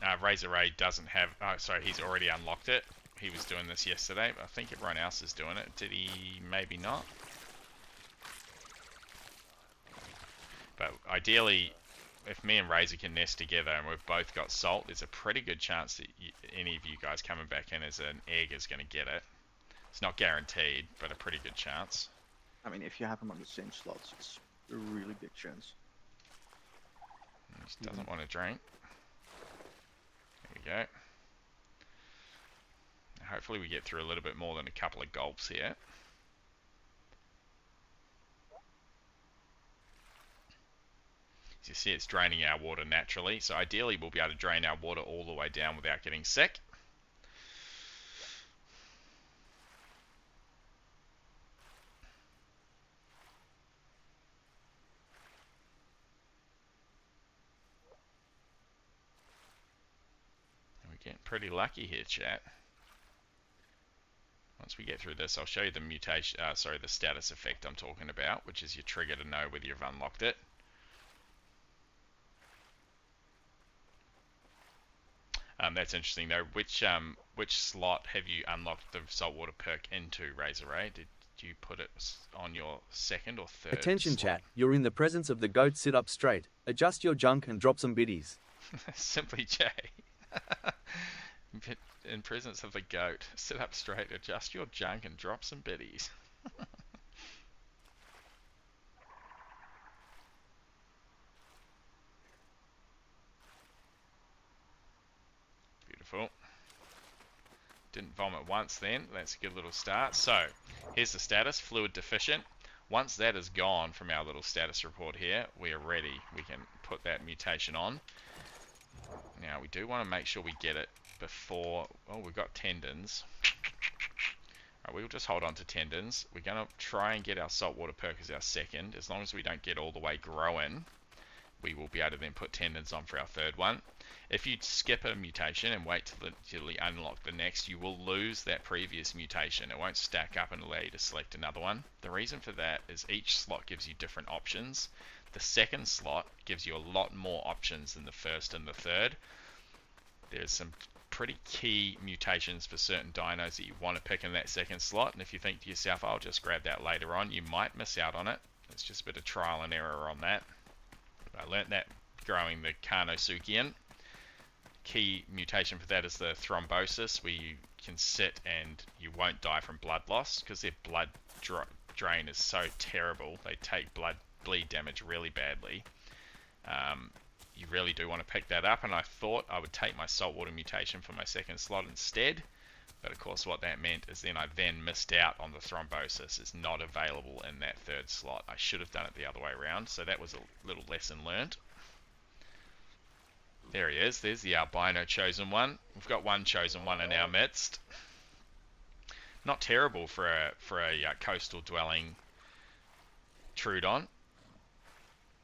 Speaker 7: like
Speaker 3: Razor Ray doesn't have... Oh, sorry, he's already unlocked it. He was doing this yesterday, but I think everyone else is doing it. Did he? Maybe not. But ideally, if me and Razor can nest together and we've both got salt, there's a pretty good chance that any of you guys coming back in as an egg is going to get it. It's not guaranteed, but a pretty good chance.
Speaker 4: I mean, if you have them on the same slots, it's a really big chance.
Speaker 3: He just doesn't want to drink. There we go. Hopefully we get through a little bit more than a couple of gulps here. As you see, it's draining our water naturally, so ideally we'll be able to drain our water all the way down without getting sick. And we're getting pretty lucky here, chat. Once we get through this, I'll show you the mutation, the status effect I'm talking about, which is your trigger to know whether you've unlocked it. That's interesting though. Which slot have you unlocked the saltwater perk into, Razor Ray? Did you put it on your second or third?
Speaker 10: Attention
Speaker 3: slot?
Speaker 10: chat, you're in the presence of the goat. Sit up straight, adjust your junk and drop some biddies.
Speaker 3: Simply J. In presence of the goat, sit up straight, adjust your junk and drop some biddies. Beautiful. Didn't vomit once then. That's a good little start. So, here's the status, fluid deficient. Once that is gone from our little status report here, we are ready. We can put that mutation on. Now, we do want to make sure we get it before... Oh, we've got tendons. Alright, we'll just hold on to tendons. We're going to try and get our saltwater perk as our second. As long as we don't get all the way growing, we will be able to then put tendons on for our third one. If you skip a mutation and wait till you unlock the next, you will lose that previous mutation. It won't stack up and allow you to select another one. The reason for that is each slot gives you different options. The second slot gives you a lot more options than the first and the third. There's some pretty key mutations for certain dinos that you want to pick in that second slot, and if you think to yourself, I'll just grab that later on, you might miss out on it. It's just a bit of trial and error on that. I learnt that growing the Carnosuchian. Key mutation for that is the thrombosis, where you can sit and you won't die from blood loss, because their blood drain is so terrible. They take bleed damage really badly. You really do want to pick that up, and I thought I would take my saltwater mutation for my second slot instead, but of course what that meant is I then missed out on the thrombosis. It's not available in that third slot. I should have done it the other way around, so that was a little lesson learned. There he is. There's the albino chosen one. We've got one chosen one in our midst. Not terrible for a coastal dwelling Trudon.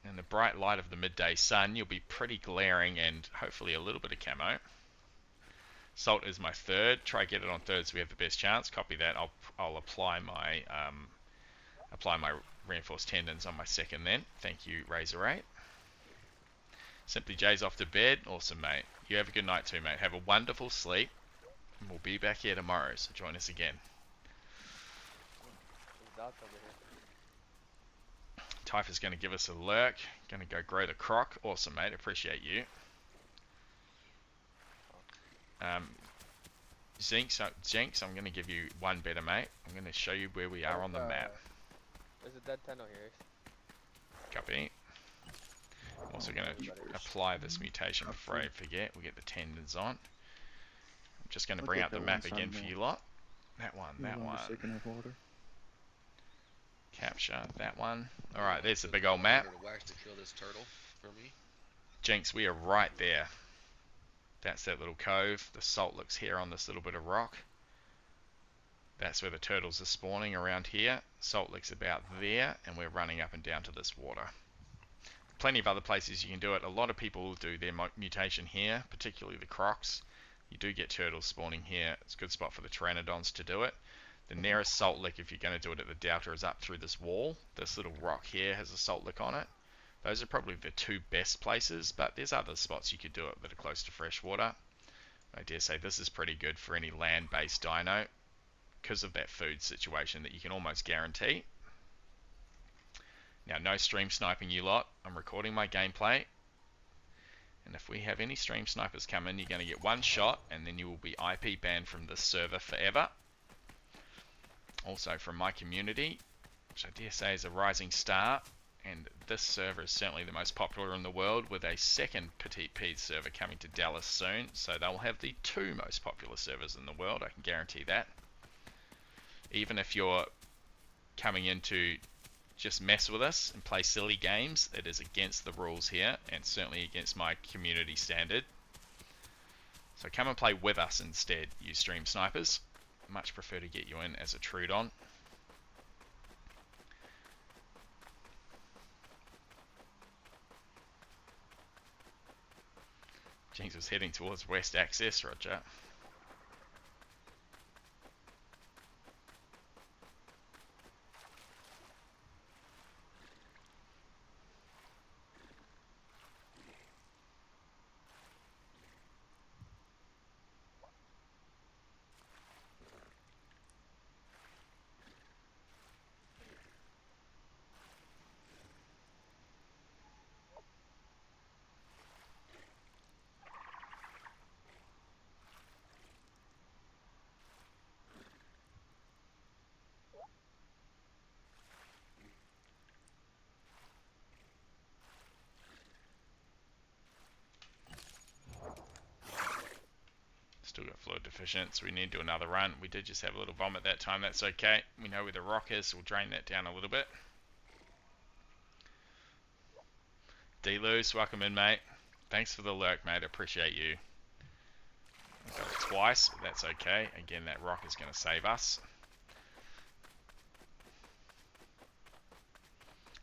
Speaker 3: In the bright light of the midday sun, you'll be pretty glaring and hopefully a little bit of camo. Salt is my third. Try get it on third so we have the best chance. Copy that. I'll apply my reinforced tendons on my second then. Thank you, Razor Ray. Simply J's off to bed. Awesome, mate. You have a good night too, mate. Have a wonderful sleep. And we'll be back here tomorrow, so join us again. Typha's going to give us a lurk. Going to go grow the croc. Awesome, mate. Appreciate you. Jinx, I'm going to give you one better, mate. I'm going to show you where we are on the map.
Speaker 7: There's a dead tenno here.
Speaker 3: Copy. Also going to apply this mutation before I forget. We'll get the tendons on. I'm just going to bring up the map again for you lot. That one, that one. Capture that one. Alright, there's the big old map.
Speaker 5: Wax to kill this turtle for me.
Speaker 3: Jinx, we are right there. That's that little cove. The salt licks here on this little bit of rock. That's where the turtles are spawning around here. Salt licks about there, and we're running up and down to this water. Plenty of other places you can do it. A lot of people do their mutation here, particularly the crocs. You do get turtles spawning here. It's a good spot for the pteranodons to do it. The nearest salt lick, if you're going to do it at the delta, is up through this wall. This little rock here has a salt lick on it. Those are probably the two best places, but there's other spots you could do it that are close to fresh water. I dare say this is pretty good for any land-based dino because of that food situation that you can almost guarantee. Now, no stream sniping, you lot. I'm recording my gameplay. And if we have any stream snipers come in, you're going to get one shot, and then you will be IP banned from this server forever. Also from my community, which I dare say is a rising star, and this server is certainly the most popular in the world, with a second Pieds server coming to Dallas soon, so they'll have the two most popular servers in the world, I can guarantee that. Even if you're coming in to just mess with us and play silly games, it is against the rules here, and certainly against my community standard. So come and play with us instead, you stream snipers. Much prefer to get you in as a Trudon. Jinx was heading towards west access, roger. Still got fluid deficient, so we need to do another run. We did just have a little vomit that time, that's okay. We know where the rock is, so we'll drain that down a little bit. D-Loose, welcome in, mate. Thanks for the lurk, mate, I appreciate you. I got it twice, but that's okay. Again, that rock is going to save us.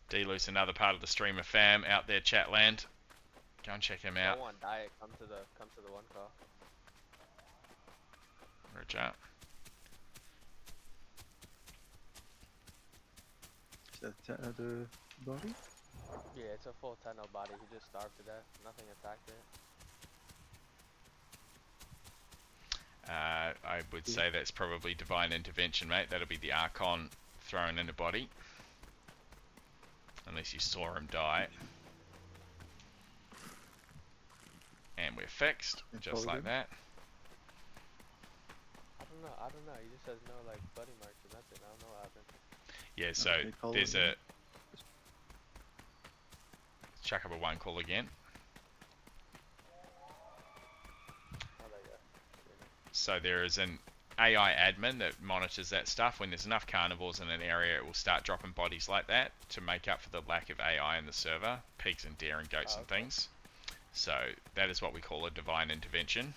Speaker 3: D-Loose, another part of the streamer fam out there, Chatland. Go and check him out.
Speaker 7: Go on diet, come to the one call.
Speaker 3: Roger.
Speaker 4: Is that the body?
Speaker 7: Yeah, it's a full Tenno body. He just starved to death. Nothing attacked it.
Speaker 3: I would say that's probably divine intervention, mate. That'll be the Archon thrown in a body. Unless you saw him die. And we're fixed, just like that.
Speaker 7: I don't know. He just has no like buddy marks or nothing. I don't know what happened.
Speaker 3: Yeah, so there's a chuck up a one call again.
Speaker 7: Oh, there you go.
Speaker 3: So there is an AI admin that monitors that stuff. When there's enough carnivores in an area, it will start dropping bodies like that to make up for the lack of AI in the server. Pigs and deer and goats and things. So that is what we call a divine intervention.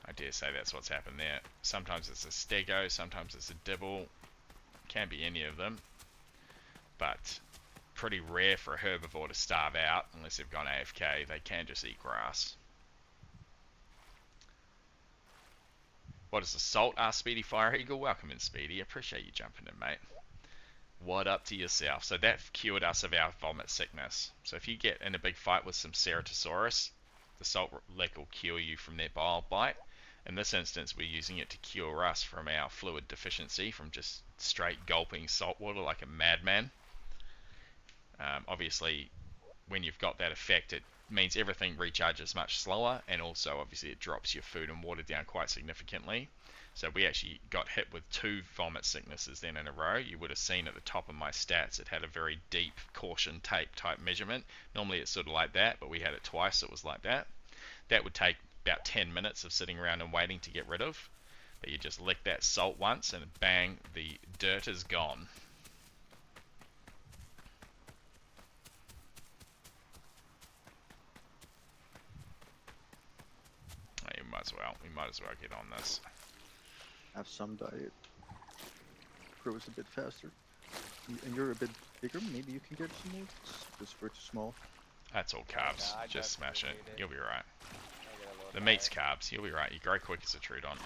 Speaker 3: I dare say that's what's happened there. Sometimes it's a stego, sometimes it's a dibble. Can be any of them. But pretty rare for a herbivore to starve out unless they've gone AFK. They can just eat grass. What is the salt? Asked Speedy Fire Eagle. Welcome in, Speedy. Appreciate you jumping in, mate. What up to yourself? So that cured us of our vomit sickness. So if you get in a big fight with some Ceratosaurus, the salt lick will cure you from their bile bite. In this instance, we're using it to cure us from our fluid deficiency, from just straight gulping salt water like a madman. Obviously, when you've got that effect, it means everything recharges much slower, and also, obviously, it drops your food and water down quite significantly. So we actually got hit with 2 vomit sicknesses then in a row. You would have seen at the top of my stats it had a very deep caution tape type measurement. Normally it's sort of like that, but we had it twice, so it was like that. That would take about 10 minutes of sitting around and waiting to get rid of. But you just lick that salt once and bang, the dirt is gone. We might as well get on this.
Speaker 4: Have some diet. Grows a bit faster. And you're a bit bigger, maybe you can get some more. Just for too small.
Speaker 3: That's all carbs.
Speaker 7: I
Speaker 3: Just smash it.
Speaker 7: definitely need it.
Speaker 3: You'll be right.
Speaker 7: I get a little
Speaker 3: The meat's
Speaker 7: diet.
Speaker 3: carbs. You'll be right. You grow quick as a Trudon.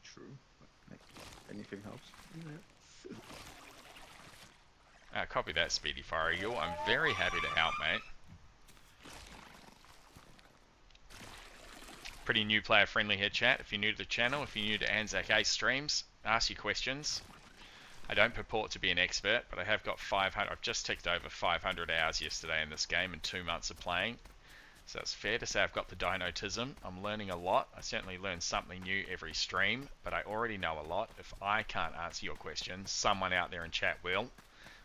Speaker 4: True. Anything helps.
Speaker 3: Copy that, Speedy Fire Eagle. I'm very happy to help, mate. Pretty new player friendly here, chat. If you're new to the channel, if you're new to Anzac Ace streams, ask your questions. I don't purport to be an expert, but I have got 500. I've just ticked over 500 hours yesterday in this game in 2 months of playing. So it's fair to say I've got the dinotism. I'm learning a lot. I certainly learn something new every stream, but I already know a lot. If I can't answer your questions, someone out there in chat will.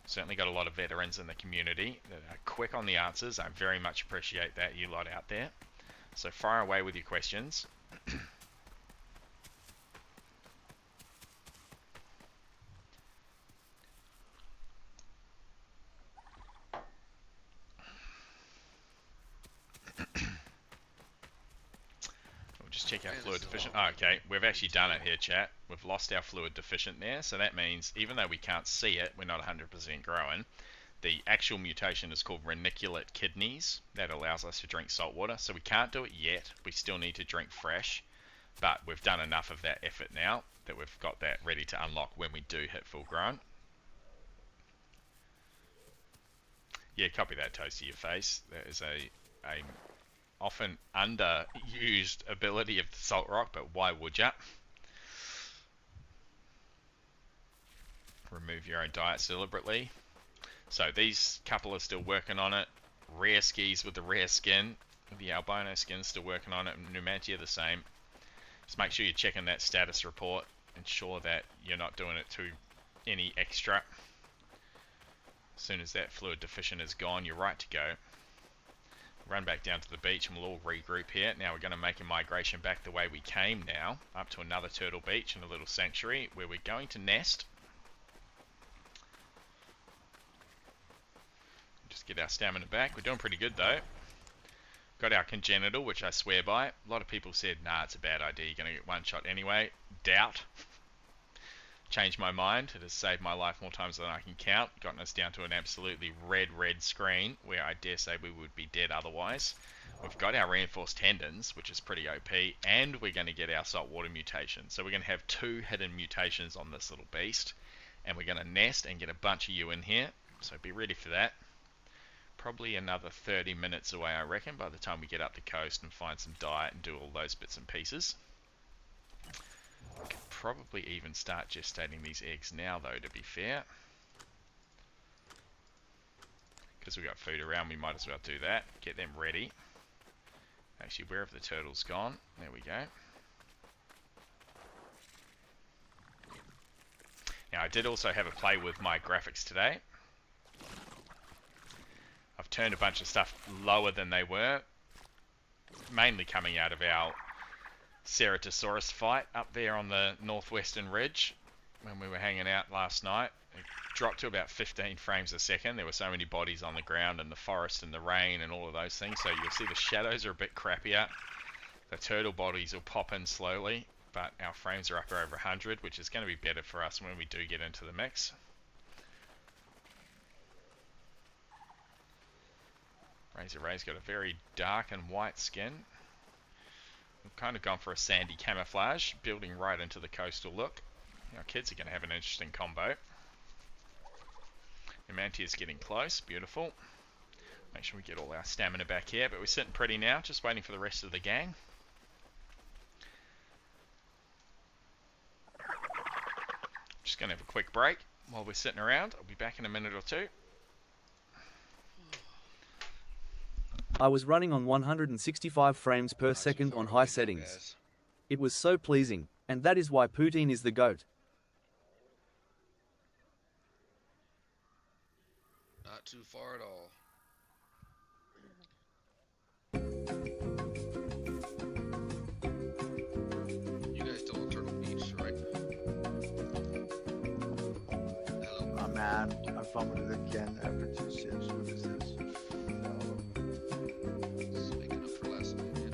Speaker 3: Certainly got a lot of veterans in the community that are quick on the answers. I very much appreciate that, you lot out there. So fire away with your questions. We'll just check our fluid deficient. Oh, okay, we've actually done it here, chat. We've lost our fluid deficient there, so that means even though we can't see it, we're not 100% growing. The actual mutation is called reniculate kidneys. That allows us to drink salt water. So we can't do it yet. We still need to drink fresh. But we've done enough of that effort now that we've got that ready to unlock when we do hit full grown. Yeah, copy that, toast to your face. That is a often underused ability of the salt rock, but why would ya? Remove your own diets deliberately. So these couple are still working on it. Rare skis with the rare skin. The albino skin still working on it. Numantia the same. Just make sure you're checking that status report. Ensure that you're not doing it to any extra. As soon as that fluid deficient is gone, you're right to go. Run back down to the beach and we'll all regroup here. Now we're going to make a migration back the way we came now. Up to another turtle beach and a little sanctuary where we're going to nest. Just get our stamina back. We're doing pretty good though. Got our congenital, which I swear by. A lot of people said, nah, it's a bad idea. You're going to get one shot anyway. Doubt. Changed my mind. It has saved my life more times than I can count. Gotten us down to an absolutely red screen where I dare say we would be dead otherwise. We've got our reinforced tendons, which is pretty OP, and we're going to get our saltwater mutation. So we're going to have 2 hidden mutations on this little beast, and we're going to nest and get a bunch of you in here. So be ready for that. Probably another 30 minutes away, I reckon, by the time we get up the coast and find some diet and do all those bits and pieces. We could probably even start gestating these eggs now, though, to be fair. Because we've got food around, we might as well do that. Get them ready. Actually, where have the turtles gone? There we go. Now, I did also have a play with my graphics today. I've turned a bunch of stuff lower than they were, mainly coming out of our Ceratosaurus fight up there on the northwestern ridge when we were hanging out last night. It dropped to about 15 frames a second. There were so many bodies on the ground and the forest and the rain and all of those things, so you'll see the shadows are a bit crappier. The turtle bodies will pop in slowly, but our frames are up over 100, which is going to be better for us when we do get into the mix. Razor Ray's got a very dark and white skin. We've kind of gone for a sandy camouflage, building right into the coastal look. Our kids are going to have an interesting combo. Numantia's getting close, beautiful. Make sure we get all our stamina back here, but we're sitting pretty now, just waiting for the rest of the gang. Just going to have a quick break while we're sitting around. I'll be back in a minute or two.
Speaker 10: I was running on 165 frames per second on high settings. It was so pleasing, and that is why Poutine is the goat.
Speaker 5: Not too far at all. You guys still on Turtle Beach, right? Hello.
Speaker 4: Oh man, I vomited again after 2 sips. What is this?
Speaker 5: Just making up for last night, man.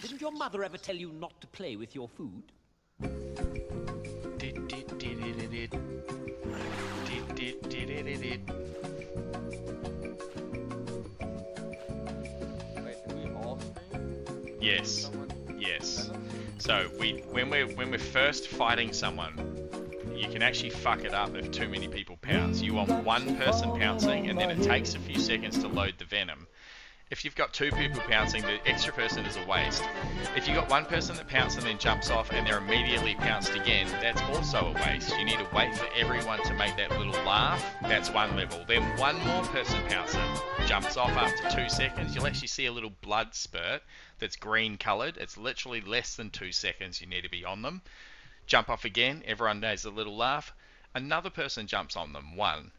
Speaker 11: Didn't your mother ever tell you not to play with your food?
Speaker 7: Wait, do we all stream?
Speaker 3: Yes.
Speaker 7: Someone?
Speaker 3: Yes. So when we're first fighting someone, you can actually fuck it up if too many people pounce. You want one person pouncing, and then it takes a few seconds to load the venom. If you've got 2 people pouncing, the extra person is a waste. If you've got one person that pounces and then jumps off and they're immediately pounced again, that's also a waste. You need to wait for everyone to make that little laugh. That's one level. Then one more person pounces, jumps off after 2 seconds. You'll actually see a little blood spurt that's green coloured. It's literally less than 2 seconds you need to be on them. Jump off again, everyone does a little laugh. Another person jumps on them, one.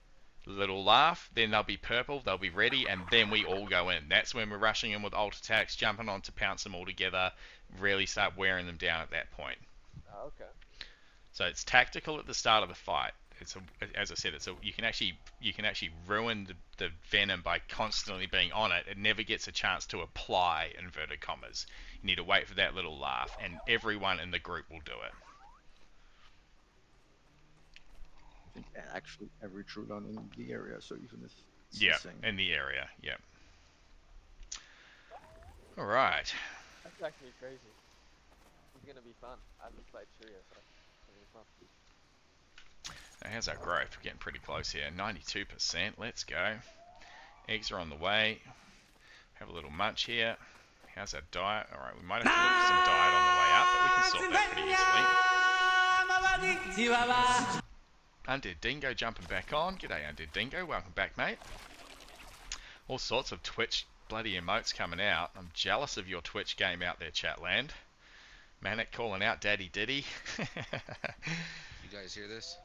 Speaker 3: Little laugh, then they'll be purple, they'll be ready, and then we all go in. That's when we're rushing in with ult attacks, jumping on to pounce them all together, really start wearing them down at that point.
Speaker 7: Oh, okay.
Speaker 3: So it's tactical at the start of the fight. As I said, you can actually ruin the venom by constantly being on it. It never gets a chance to apply, inverted commas. You need to wait for that little laugh, and everyone in the group will do it.
Speaker 4: I think actually every true gun in the area, so even if it's
Speaker 3: Yeah,
Speaker 4: the same.
Speaker 3: in the area, yeah. Alright.
Speaker 7: That's actually crazy. It's gonna be fun. I haven't played Cheerio, so it's gonna be fun.
Speaker 3: Now, how's our growth? We're getting pretty close here. 92%. Let's go. Eggs are on the way. Have a little munch here. How's our diet? Alright, we might have to look for some diet on the way up, but we can sort that pretty easily. Undead Dingo jumping back on. G'day, Undead Dingo. Welcome back, mate. All sorts of Twitch bloody emotes coming out. I'm jealous of your Twitch game out there, Chatland. Manic calling out Daddy Diddy.
Speaker 5: You guys hear this?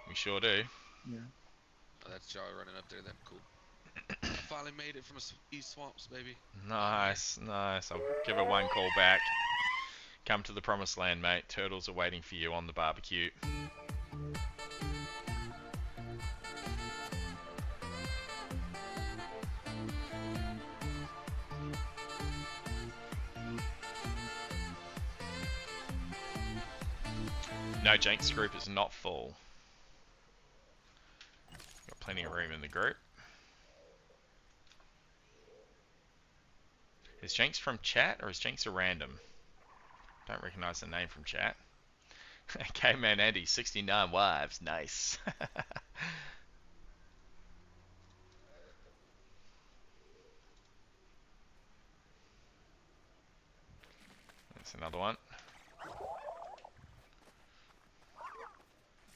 Speaker 3: We sure do.
Speaker 4: Yeah.
Speaker 5: Oh, that's Jar running up there then. Cool. I finally made it from East Swamps, baby.
Speaker 3: Nice, nice. I'll give it one call back. Come to the promised land, mate. Turtles are waiting for you on the barbecue. No, Jenks group is not full. Got plenty of room in the group. Is Jenks from chat or is Jenks a random? Don't recognise the name from chat. Caveman Andy, 69 wives, nice. That's another one.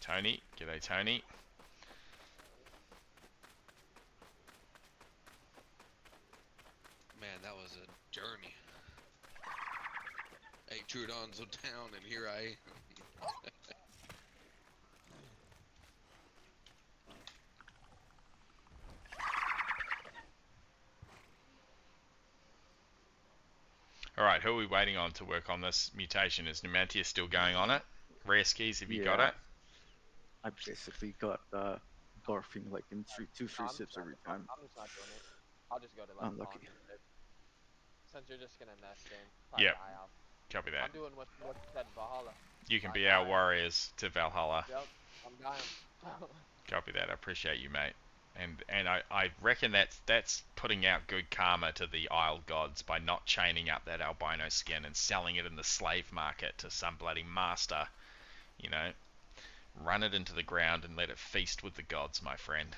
Speaker 3: Tony. G'day, Tony.
Speaker 5: Man, that was a journey. 8 Trudons down, and here I am.
Speaker 3: Alright, who are we waiting on to work on this mutation? Is Numantia still going on it? Rare skis, have you got
Speaker 4: Yeah.
Speaker 3: it?
Speaker 4: I basically got barfing like in 2-3
Speaker 7: I'm just
Speaker 4: sips
Speaker 7: not
Speaker 4: every
Speaker 7: doing-
Speaker 4: time.
Speaker 7: I'm just not doing it. I'll just go to like
Speaker 4: Unlucky.
Speaker 7: ponds instead. Since you're just gonna nest in, probably
Speaker 3: Yep.
Speaker 7: die out.
Speaker 3: Copy that.
Speaker 7: I'm doing what said Valhalla.
Speaker 3: You can
Speaker 7: I
Speaker 3: be our
Speaker 7: die.
Speaker 3: warriors to Valhalla.
Speaker 7: Yep, I'm dying.
Speaker 3: Copy that. I appreciate you, mate. And I reckon that's putting out good karma to the Isle gods by not chaining up that albino skin and selling it in the slave market to some bloody master. You know, run it into the ground and let it feast with the gods, my friend.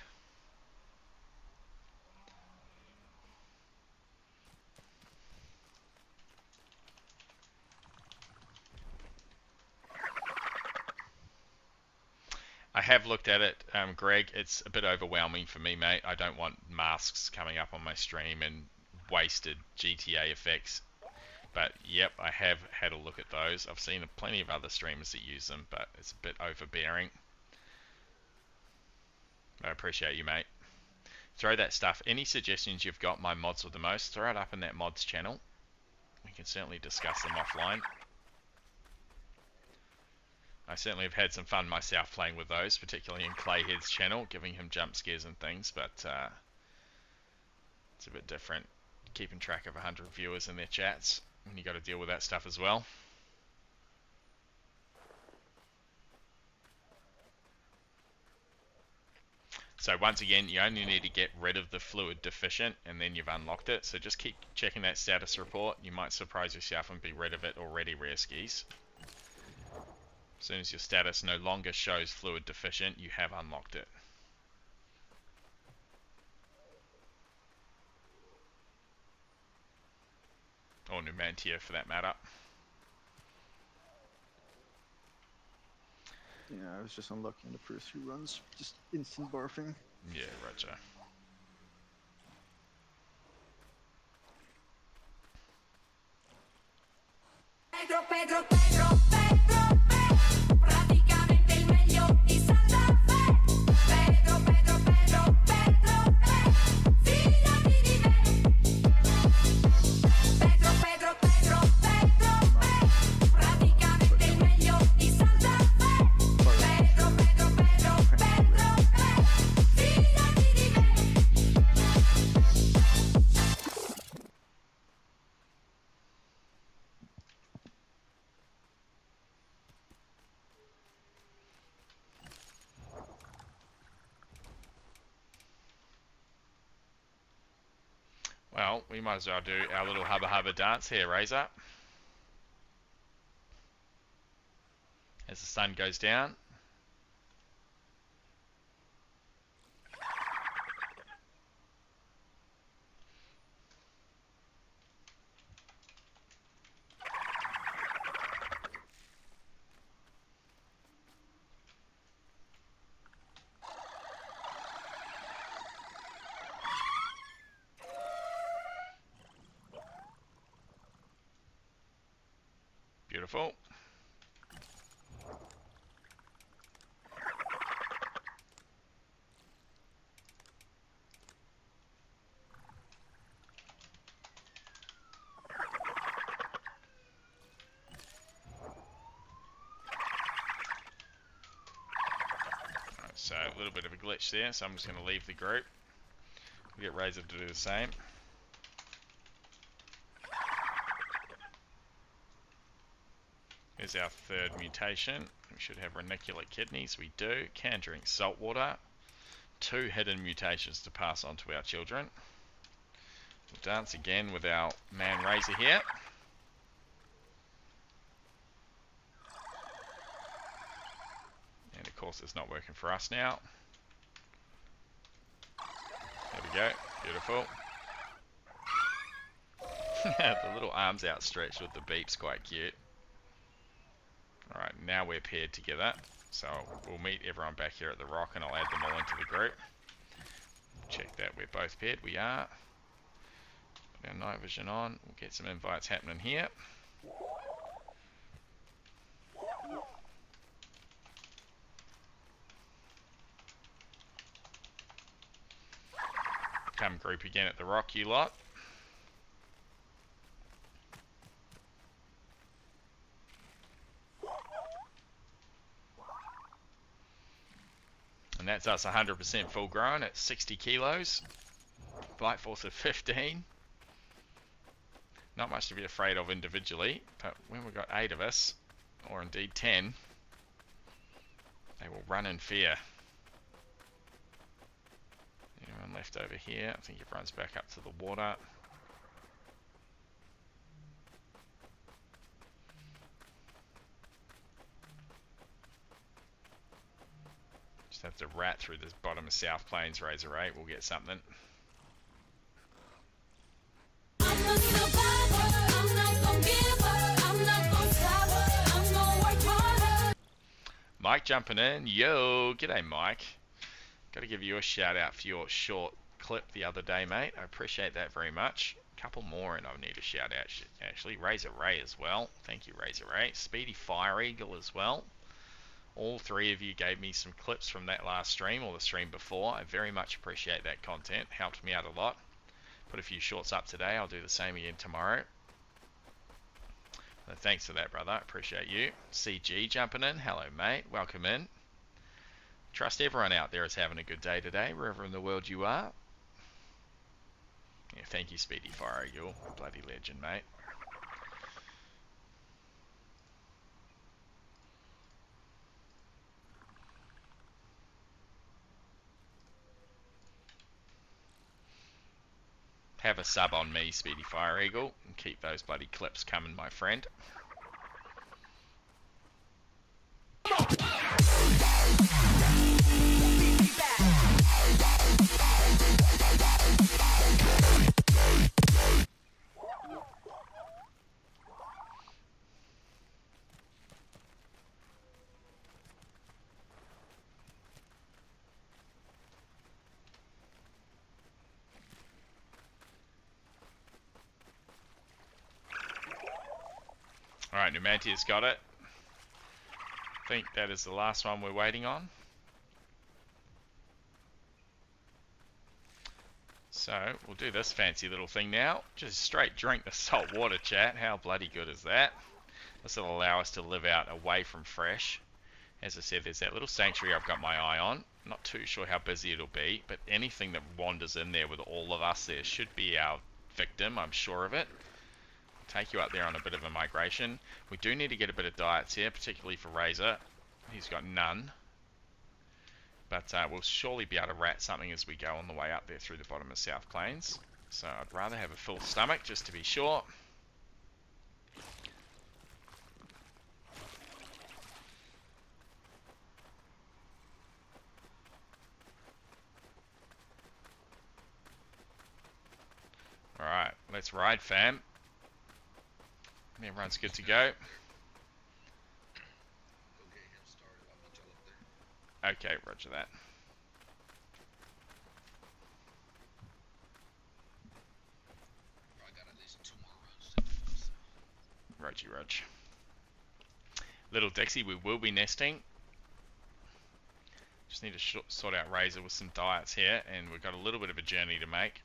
Speaker 3: I have looked at it, Greg. It's a bit overwhelming for me, mate. I don't want masks coming up on my stream and wasted GTA effects. But yep, I have had a look at those. I've seen plenty of other streamers that use them, but it's a bit overbearing. I appreciate you, mate. Throw that stuff. Any suggestions you've got, my mods with the most, throw it up in that mods channel. We can certainly discuss them offline. I certainly have had some fun myself playing with those, particularly in Clayhead's channel, giving him jump scares and things, but it's a bit different keeping track of 100 viewers in their chats when you got to deal with that stuff as well. So once again, you only need to get rid of the fluid deficient and then you've unlocked it. So just keep checking that status report. You might surprise yourself and be rid of it already, rare skis. As soon as your status no longer shows fluid deficient, you have unlocked it. Or Numantia for that matter.
Speaker 4: Yeah, I was just unlucky in the first few runs. Just instant barfing.
Speaker 3: Yeah, roger.
Speaker 1: Pedro, Pedro, Pedro, Pedro, Pedro, praticamente il meglio di Santa Fe. Pedro, Pedro, Pedro, Pedro, Pedro, fidati di me. Pedro, Pedro, Pedro, Pedro, Pedro, praticamente il meglio di Santa Fe. Pedro, Pedro, Pedro, Pedro, Pedro, fidati di me.
Speaker 3: Well, we might as well do our little hubba hubba dance here, Razor. As the sun goes down. Beautiful. So a little bit of a glitch there, so I'm just going to leave the group. We'll get Razor to do the same. Here's our third mutation. We should have reniculate kidneys. We do. Can drink salt water. 2 hidden mutations to pass on to our children. We'll dance again with our man Razor here. And of course it's not working for us now. There we go. Beautiful. The little arms outstretched with the beep's quite cute. Alright, now we're paired together. So we'll meet everyone back here at the rock and I'll add them all into the group. Check that we're both paired. We are. Put our night vision on. We'll get some invites happening here. Come group again at the rock, you lot. And that's us 100% full grown at 60 kilos. Bite force of 15. Not much to be afraid of individually, but when we've got 8 of us, or indeed 10, they will run in fear. Anyone left over here? I think everyone's back up to the water. Just have to rat through this bottom of South Plains Razor 8. We'll get something.
Speaker 1: I'm a survivor. I'm not gonna give up. I'm not gonna stop. I'm gonna work harder.
Speaker 3: Mike jumping in. Yo, g'day Mike. Got to give you a shout out for your short clip the other day, mate. I appreciate that very much. A couple more and I need a shout out actually. Razor Ray as well. Thank you, Razor Ray. Speedy Fire Eagle as well. All 3 of you gave me some clips from that last stream or the stream before. I very much appreciate that content. Helped me out a lot. Put a few shorts up today. I'll do the same again tomorrow. Thanks for that, brother. Appreciate you. CG jumping in. Hello, mate. Welcome in. Trust everyone out there is having a good day today, wherever in the world you are. Yeah, thank you, Speedy Fire Eagle. Bloody legend, mate. Have a sub on me, Speedy Fire Eagle, and keep those bloody clips coming, my friend. Alright, Numantia's got it. I think that is the last one we're waiting on. So, we'll do this fancy little thing now. Just straight drink the salt water, chat. How bloody good is that? This will allow us to live out away from fresh. As I said, there's that little sanctuary I've got my eye on. Not too sure how busy it'll be, but anything that wanders in there with all of us there should be our victim, I'm sure of it. Take you up there on a bit of a migration. We do need to get a bit of diets here, particularly for Razor. He's got none. But we'll surely be able to rat something as we go on the way up there through the bottom of South Plains. So I'd rather have a full stomach just to be sure. Alright, let's ride, fam. Everyone's good to go. Okay, roger that.
Speaker 5: I got at least 2 more runs to do, so.
Speaker 3: Roger, Rog. Little Dixie, we will be nesting. Just need to sort out Razor with some diets here, and we've got a little bit of a journey to make.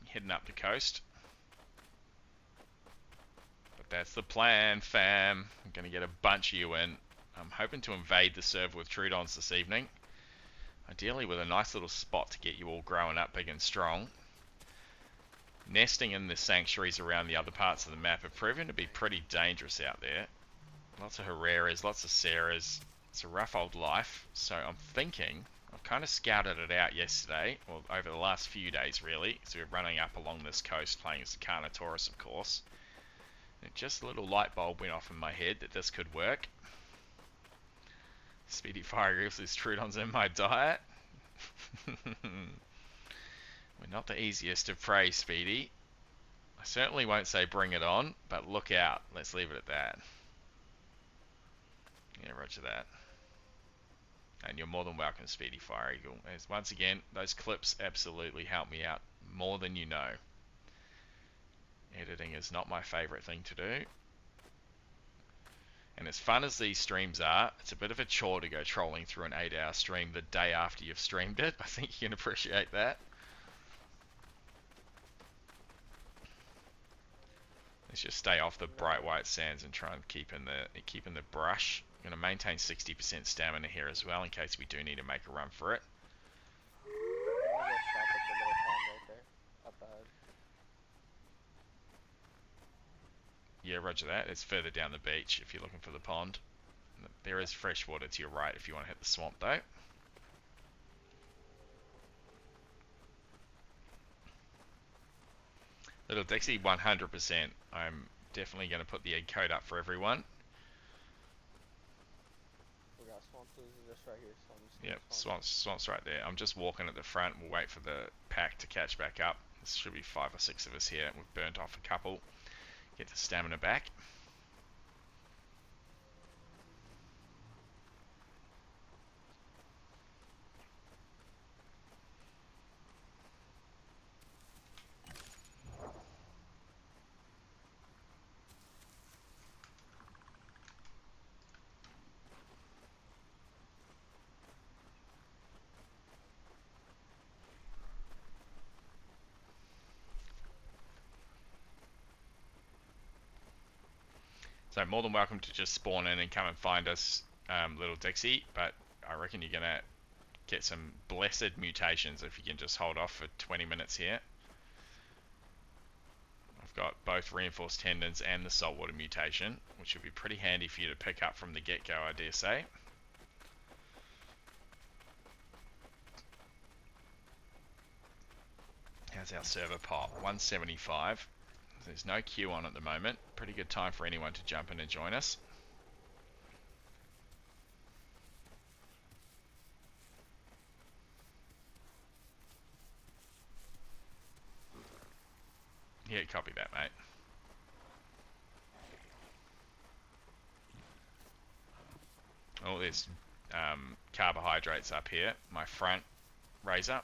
Speaker 3: Heading up the coast. But that's the plan, fam. I'm going to get a bunch of you in. I'm hoping to invade the server with Trudons this evening. Ideally with a nice little spot to get you all growing up big and strong. Nesting in the sanctuaries around the other parts of the map have proven to be pretty dangerous out there. Lots of Herreras, lots of Sarahs. It's a rough old life. So I'm thinking, I've kind of scouted it out yesterday, or over the last few days really. So we're running up along this coast playing as the Carnotaurus, of course. And just a little light bulb went off in my head that this could work. Speedy Fire Griffs is Trudons in my diet. We're not the easiest of prey, Speedy. I certainly won't say bring it on, but look out. Let's leave it at that. Yeah, roger that. And you're more than welcome, Speedy Fire Eagle. As once again, those clips absolutely help me out more than you know. Editing is not my favorite thing to do. And as fun as these streams are, it's a bit of a chore to go trolling through an 8-hour stream the day after you've streamed it. I think you can appreciate that. Let's just stay off the bright white sands and try and keep in the brush. I'm going to maintain 60% stamina here as well in case we do need to make a run for it.
Speaker 7: I'm gonna go stop at the little pond right there, up ahead.
Speaker 3: Yeah, roger that. It's further down the beach if you're looking for the pond. There is fresh water to your right if you want to hit the swamp though. Little Dixie, 100%. I'm definitely going to put the egg code up for everyone.
Speaker 7: We got swamp losers just right here, so I'm just gonna
Speaker 3: Yep,
Speaker 7: swamp.
Speaker 3: swamp's right there. I'm just walking at the front. We'll wait for the pack to catch back up. There should be 5 or 6 of us here. We've burnt off a couple. Get the stamina back. So more than welcome to just spawn in and come and find us, Little Dixie, but I reckon you're going to get some blessed mutations if you can just hold off for 20 minutes here. I've got both reinforced tendons and the saltwater mutation, which would be pretty handy for you to pick up from the get-go, I dare say. How's our server pop? 175. There's no queue on at the moment. Pretty good time for anyone to jump in and join us. Yeah, copy that, mate. Oh, there's carbohydrates up here. My front razor.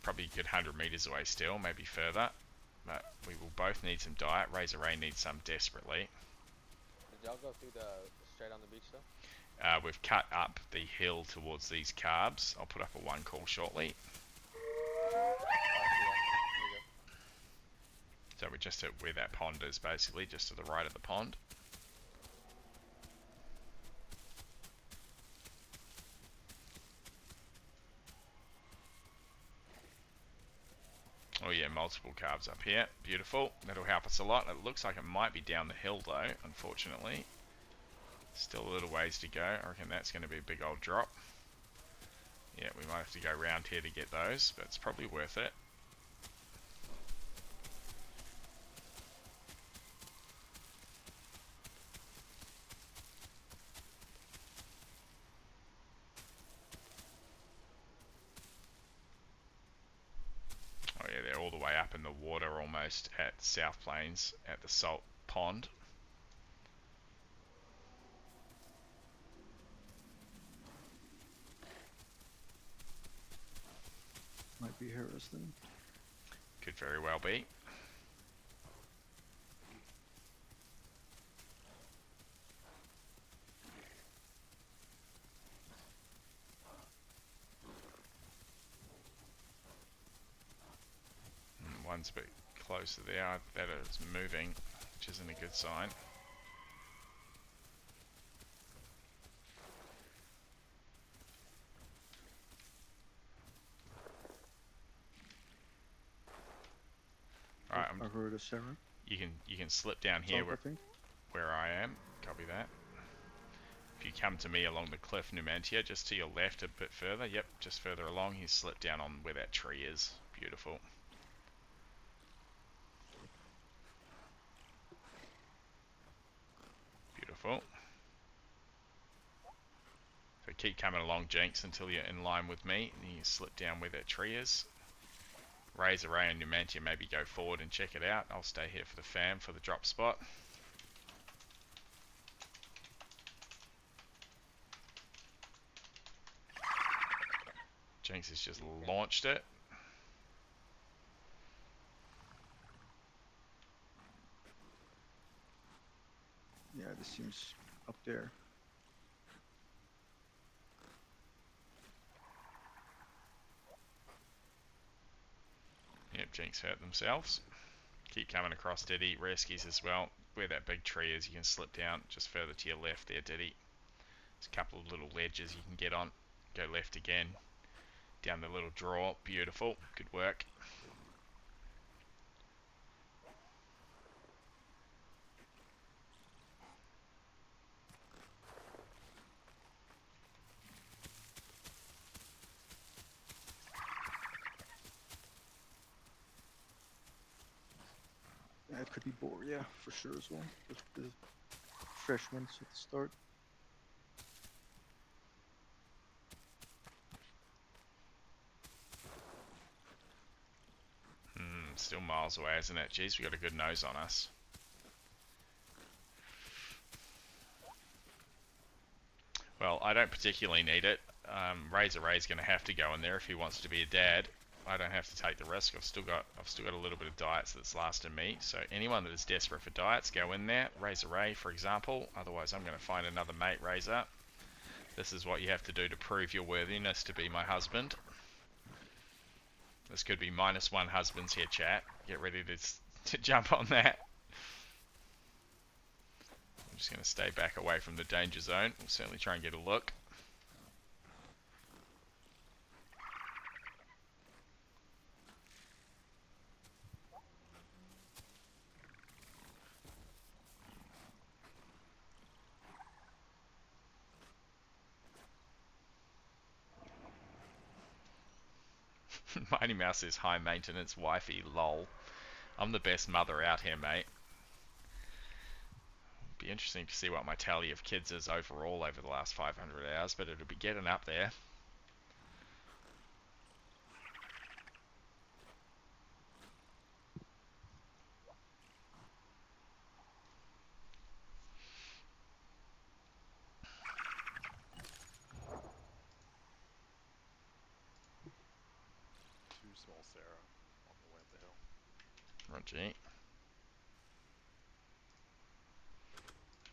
Speaker 3: Probably a good 100 meters away still, maybe further. But we will both need some diet. Razor Ray needs some desperately.
Speaker 7: Did y'all go through the straight on the beach though?
Speaker 3: We've cut up the hill towards these carbs. I'll put up a 1 call shortly. So we're just at where that pond is, basically, just to the right of the pond. Oh yeah, multiple carbs up here. Beautiful. That'll help us a lot. It looks like it might be down the hill though, unfortunately. Still a little ways to go. I reckon that's going to be a big old drop. Yeah, we might have to go around here to get those, but it's probably worth it. Oh yeah, they're all the way up in the water almost at South Plains at the salt pond.
Speaker 4: Might be Harris then.
Speaker 3: Could very well be. One's a bit closer there. That is moving, which isn't a good sign. Alright,
Speaker 4: I heard a siren.
Speaker 3: you can slip down here
Speaker 4: I think.
Speaker 3: where I am. Copy that. If you come to me along the cliff, Numantia, just to your left a bit further. Yep, just further along. He's slipped down on where that tree is. Beautiful. Beautiful. So keep coming along, Jinx, until you're in line with me. And you slip down where that tree is. Razor Ray and Numantia maybe go forward and check it out. I'll stay here for the fam for the drop spot. Jinx has just launched it.
Speaker 4: Yeah, this seems up there.
Speaker 3: Yep, Jinx hurt themselves. Keep coming across Diddy. Reskies as well. Where that big tree is, you can slip down just further to your left there, Diddy. There's a couple of little ledges you can get on. Go left again. Down the little draw. Beautiful. Good work.
Speaker 4: Yeah, it could be boar, yeah, for sure as well. With the fresh ones at the start.
Speaker 3: Still miles away, isn't it? Jeez, we got a good nose on us. Well, I don't particularly need it. Razor Ray's going to have to go in there if he wants to be a dad. I don't have to take the risk. I've still got a little bit of diets that's lasting me. So anyone that is desperate for diets, go in there. Razor Ray, for example. Otherwise, I'm going to find another mate, Razor. This is what you have to do to prove your worthiness to be my husband. This could be -1 husbands here, chat. Get ready to jump on that. I'm just going to stay back away from the danger zone. We'll certainly try and get a look. Mighty Mouse is high maintenance wifey, lol. I'm the best mother out here, mate. Be interesting to see what my tally of kids is overall over the last 500 hours, but it'll be getting up there.
Speaker 8: Two small Sarah on the way up the hill.
Speaker 3: Roger.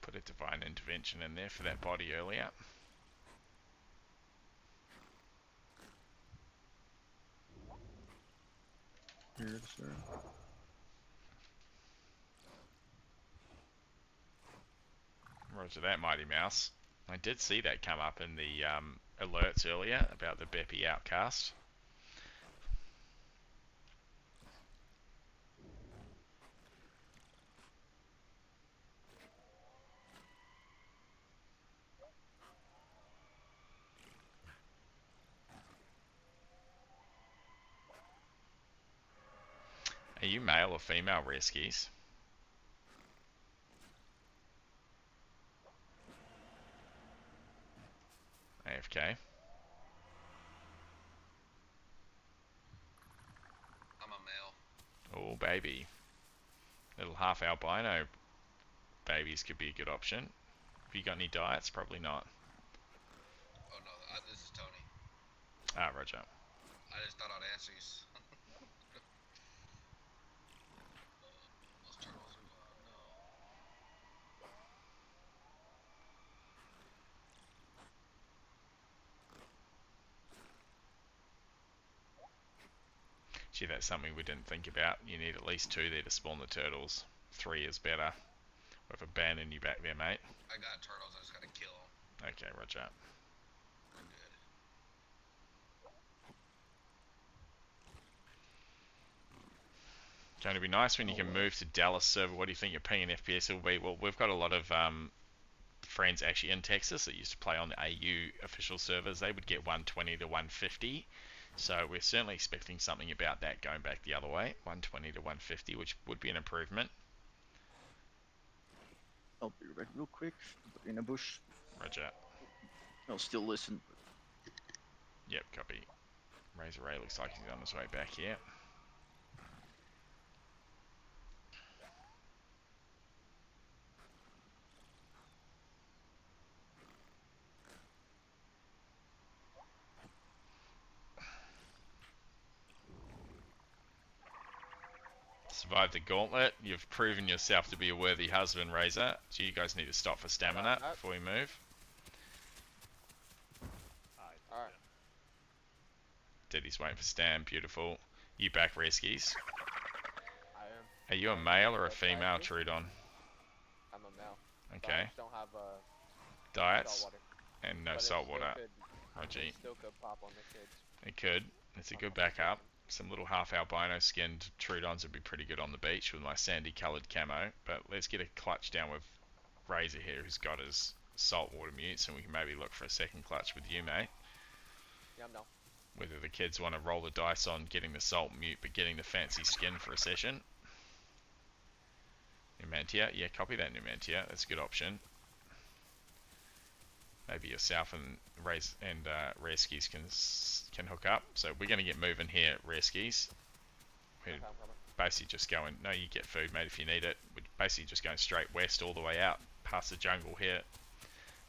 Speaker 3: Put a divine intervention in there for that body earlier.
Speaker 4: Here, sir.
Speaker 3: Roger that, Mighty Mouse. I did see that come up in the alerts earlier about the Beppy outcast. Are you male or female, Reskies? AFK.
Speaker 5: I'm a male.
Speaker 3: Oh, baby. Little half albino babies could be a good option. Have you got any diets? Probably not.
Speaker 5: Oh no, this is Tony.
Speaker 3: Ah, Roger.
Speaker 5: I just thought I'd answer you. Those turtles are gone. No.
Speaker 3: Gee, that's something we didn't think about. You need at least 2 there to spawn the turtles. 3 is better. We have a ban in you back there, mate.
Speaker 5: I got turtles. I just gotta kill them.
Speaker 3: Okay, Roger.
Speaker 5: They're good.
Speaker 3: Going to be nice when you can move to Dallas server. What do you think your ping and FPS will be? Well, we've got a lot of friends actually in Texas that used to play on the AU official servers. They would get 120 to 150. So we're certainly expecting something about that going back the other way. 120 to 150, which would be an improvement.
Speaker 4: I'll be right real quick. In a bush.
Speaker 3: Roger.
Speaker 4: I'll still listen.
Speaker 3: Yep, copy. Razor Ray looks like he's on his way back here. survived the gauntlet. You've proven yourself to be a worthy husband, Razor. So you guys need to stop for stamina before we move.
Speaker 7: Alright.
Speaker 3: Diddy's waiting for Stam. Beautiful. You back Reskies.
Speaker 7: I am.
Speaker 3: Are you a male or a female, Trudon?
Speaker 7: I'm a male.
Speaker 3: Okay.
Speaker 7: I just don't have
Speaker 3: Diets
Speaker 7: salt water.
Speaker 3: and no
Speaker 7: But
Speaker 3: salt
Speaker 7: it
Speaker 3: water.
Speaker 7: Still
Speaker 3: Roger.
Speaker 7: still could pop on the kids.
Speaker 3: It could. It's a good backup. Some little half albino skinned Trudons would be pretty good on the beach with my sandy coloured camo. But let's get a clutch down with Razor here, who's got his saltwater mutes, and we can maybe look for a second clutch with you, mate.
Speaker 7: Yeah, I'm down.
Speaker 3: Whether the kids want to roll the dice on getting the salt mute but getting the fancy skin for a session. Numantia, yeah, copy that, Numantia. That's a good option. Maybe yourself and Reskies can hook up. So we're going to get moving here, Reskies. We're basically just going. No, you get food, mate, if you need it. We're basically just going straight west all the way out past the jungle here.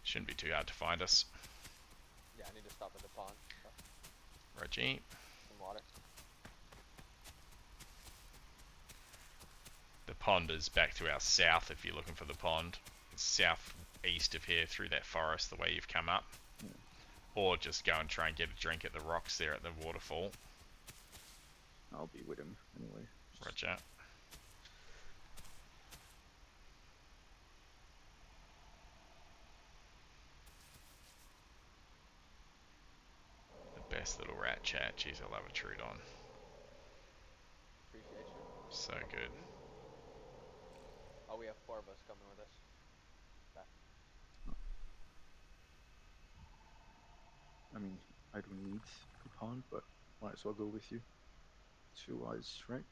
Speaker 3: Shouldn't be too hard to find us.
Speaker 7: Yeah, I need to stop at the pond.
Speaker 3: Reggie.
Speaker 7: Some water.
Speaker 3: The pond is back to our south if you're looking for the pond. It's southeast of here through that forest the way you've come up. Or just go and try and get a drink at the rocks there at the waterfall.
Speaker 4: I'll be with him anyway.
Speaker 3: Roger. The best little rat chat. Jeez, I love a Trudon.
Speaker 7: Appreciate you.
Speaker 3: So good.
Speaker 7: Oh, we have 4 of us coming with us. Okay.
Speaker 4: I mean, I don't need a pond, but might as well go with you. 2 eyes, right?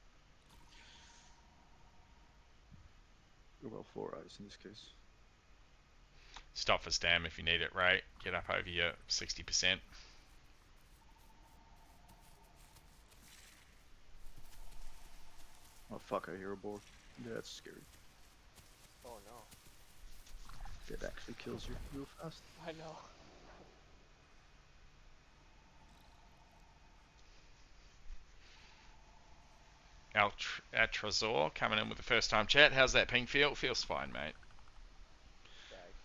Speaker 4: Well, 4 eyes in this case.
Speaker 3: Stop for Stam if you need it, Ray. Get up over your 60%.
Speaker 4: Oh fuck, I hear a boar. That's scary.
Speaker 7: Oh no.
Speaker 4: That actually kills you real fast.
Speaker 7: I know.
Speaker 3: Atrazor coming in with the first time chat. How's that ping feel? Feels fine, mate.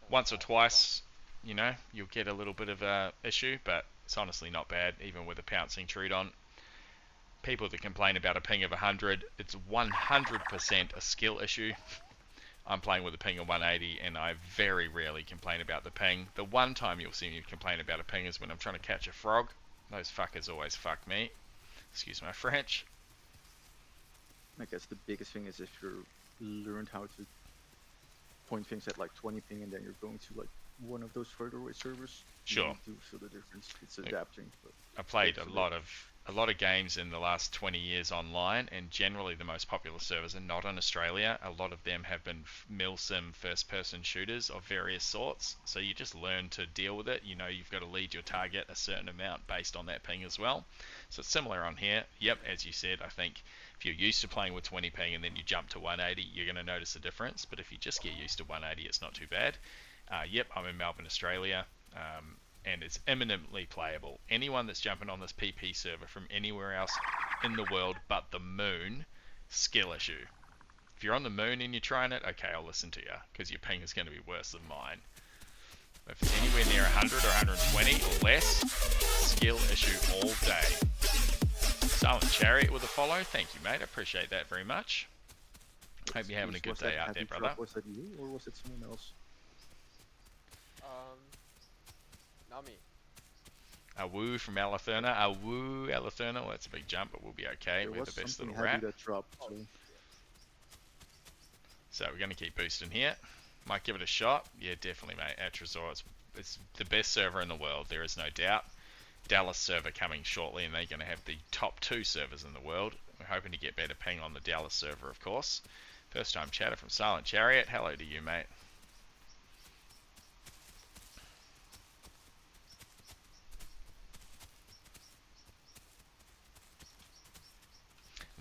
Speaker 3: Once or twice, you know, you'll get a little bit of a issue, but it's honestly not bad, even with a pouncing Trudon. People that complain about a ping of 100, it's 100% a skill issue. I'm playing with a ping of 180, and I very rarely complain about the ping. The one time you'll see me complain about a ping is when I'm trying to catch a frog. Those fuckers always fuck me. Excuse my French.
Speaker 4: I guess the biggest thing is if you learned how to point things at like 20 ping and then you're going to like one of those further away servers.
Speaker 3: Sure.
Speaker 4: You do feel the difference. It's adapting. But
Speaker 3: I played a lot of games in the last 20 years online, and generally the most popular servers are not in Australia. A lot of them have been milsim first-person shooters of various sorts, so you just learn to deal with it. You know, you've got to lead your target a certain amount based on that ping as well. So it's similar on here. Yep, as you said, I think if you're used to playing with 20 ping and then you jump to 180, you're going to notice a difference, but if you just get used to 180, it's not too bad. Yep, I'm in Melbourne, Australia. And it's eminently playable. Anyone that's jumping on this PP server from anywhere else in the world but the moon, skill issue. If you're on the moon and you're trying it, okay, I'll listen to you, because your ping is going to be worse than mine. But if it's anywhere near 100 or 120 or less, skill issue all day. Silent Chariot with a follow. Thank you, mate. I appreciate that very much. Hope you're having a good day out there, brother.
Speaker 4: Was that you, or was it someone else?
Speaker 7: Not me.
Speaker 3: A woo from Alatherna. A woo, Alatherna. Well, that's a big jump, but we'll be okay. We're the best little rat.
Speaker 4: That dropped,
Speaker 3: So we're going to keep boosting here. Might give it a shot. Yeah, definitely, mate. Atrazor, it's the best server in the world. There is no doubt. Dallas server coming shortly, and they're going to have the top 2 servers in the world. We're hoping to get better ping on the Dallas server, of course. First time chatter from Silent Chariot. Hello to you, mate.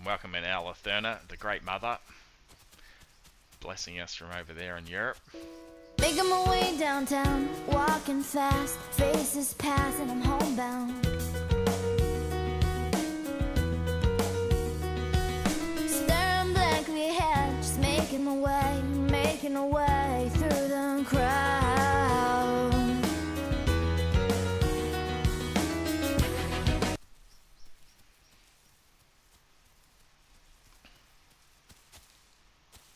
Speaker 3: Welcome in Alatherna, the great mother, blessing us from over there in Europe.
Speaker 1: Making my way downtown, walking fast, faces pass and I'm homebound. Staring black making a way through the crowd.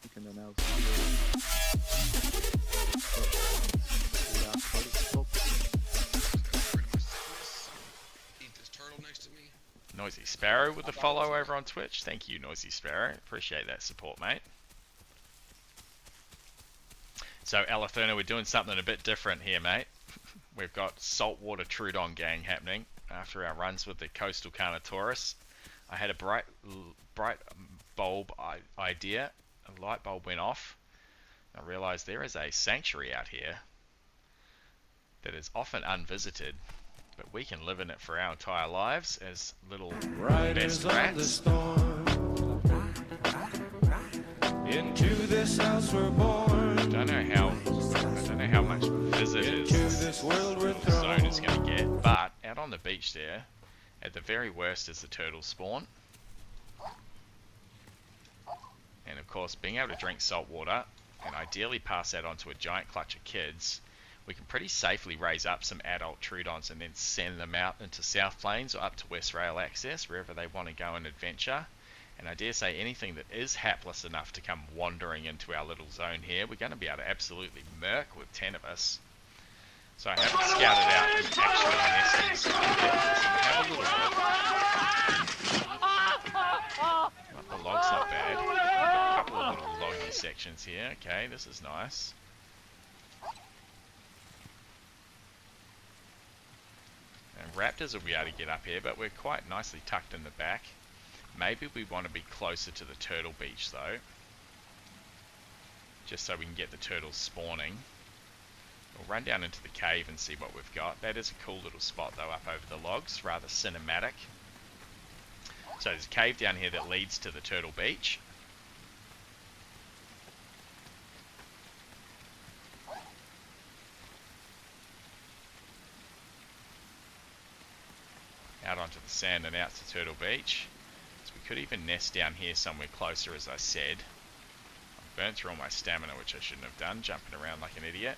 Speaker 4: You can announce your last part of the scope.
Speaker 5: Eat this turtle next to me.
Speaker 3: Noisy Sparrow with the follow over on Twitch. Thank you, Noisy Sparrow. Appreciate that support, mate. So, Alatherna, we're doing something a bit different here, mate. We've got saltwater Trudon gang happening after our runs with the coastal Carnotaurus. I had a bright bulb idea. A light bulb went off. I realized there is a sanctuary out here that is often unvisited, but we can live in it for our entire lives as little best rats.
Speaker 6: Into this house we're born.
Speaker 3: I don't know how much visitors this zone is going to get, but out on the beach there, at the very worst is the turtle spawn. And of course, being able to drink salt water and ideally pass that on to a giant clutch of kids, we can pretty safely raise up some adult Trudons and then send them out into South Plains or up to West Rail Access, wherever they want to go and adventure. And I dare say anything that is hapless enough to come wandering into our little zone here, we're going to be able to absolutely murk with 10 of us. So I haven't scouted out an actual nesting spot yet, so we have a little look. The log's not bad. We've got a couple of little loggy sections here. Okay, this is nice. And raptors will be able to get up here, but we're quite nicely tucked in the back. Maybe we want to be closer to the turtle beach though, just so we can get the turtles spawning. We'll run down into the cave and see what we've got. That is a cool little spot though, up over the logs, rather cinematic. So there's a cave down here that leads to the turtle beach. Out onto the sand and out to Turtle Beach. So we could even nest down here somewhere closer, as I said. I've burnt through all my stamina, which I shouldn't have done, jumping around like an idiot.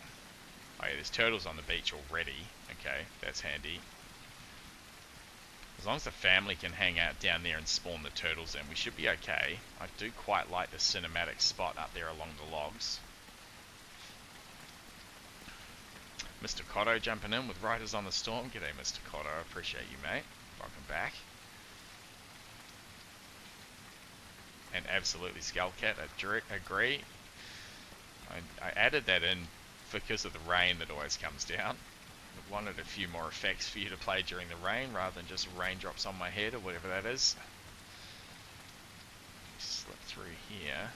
Speaker 3: Oh yeah, there's turtles on the beach already. Okay, that's handy. As long as the family can hang out down there and spawn the turtles in, we should be okay. I do quite like the cinematic spot up there along the logs. Mr. Cotto jumping in with Riders on the Storm. G'day, Mr. Cotto. I appreciate you, mate. Welcome back. And absolutely, Skullcat. I agree. I added that in because of the rain that always comes down. I wanted a few more effects for you to play during the rain rather than just raindrops on my head or whatever that is. Slip through here.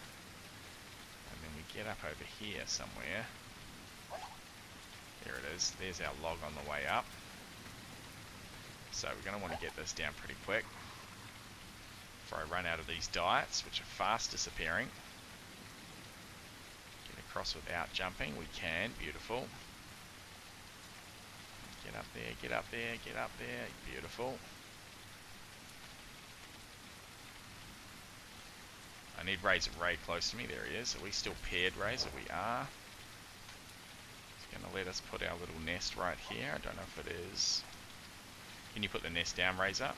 Speaker 3: And then we get up over here somewhere. There it is. There's our log on the way up. So we're going to want to get this down pretty quick before I run out of these diets, which are fast disappearing. Get across without jumping. We can. Beautiful. Get up there, get up there, get up there. Beautiful. I need Razor Ray close to me. There he is. Are we still paired, Razor? We are. Going to let us put our little nest right here. I don't know if it is. Can you put the nest down, Razor?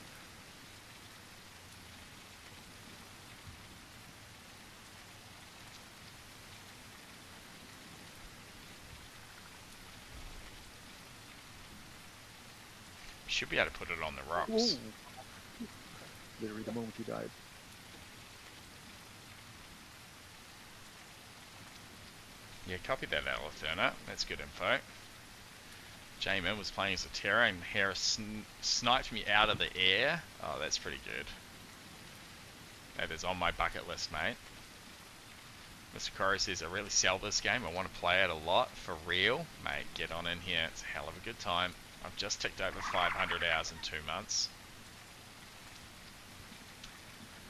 Speaker 3: You should be able to put it on the rocks.
Speaker 4: Ooh. Literally the moment you died.
Speaker 3: Yeah, copy that, Alatherna. That's good info. J-Man was playing as a Terror and Harris sniped me out of the air. Oh, that's pretty good. That is on my bucket list, mate. Mr. Corey says, I really sell this game. I want to play it a lot. For real? Mate, get on in here. It's a hell of a good time. I've just ticked over 500 hours in 2 months.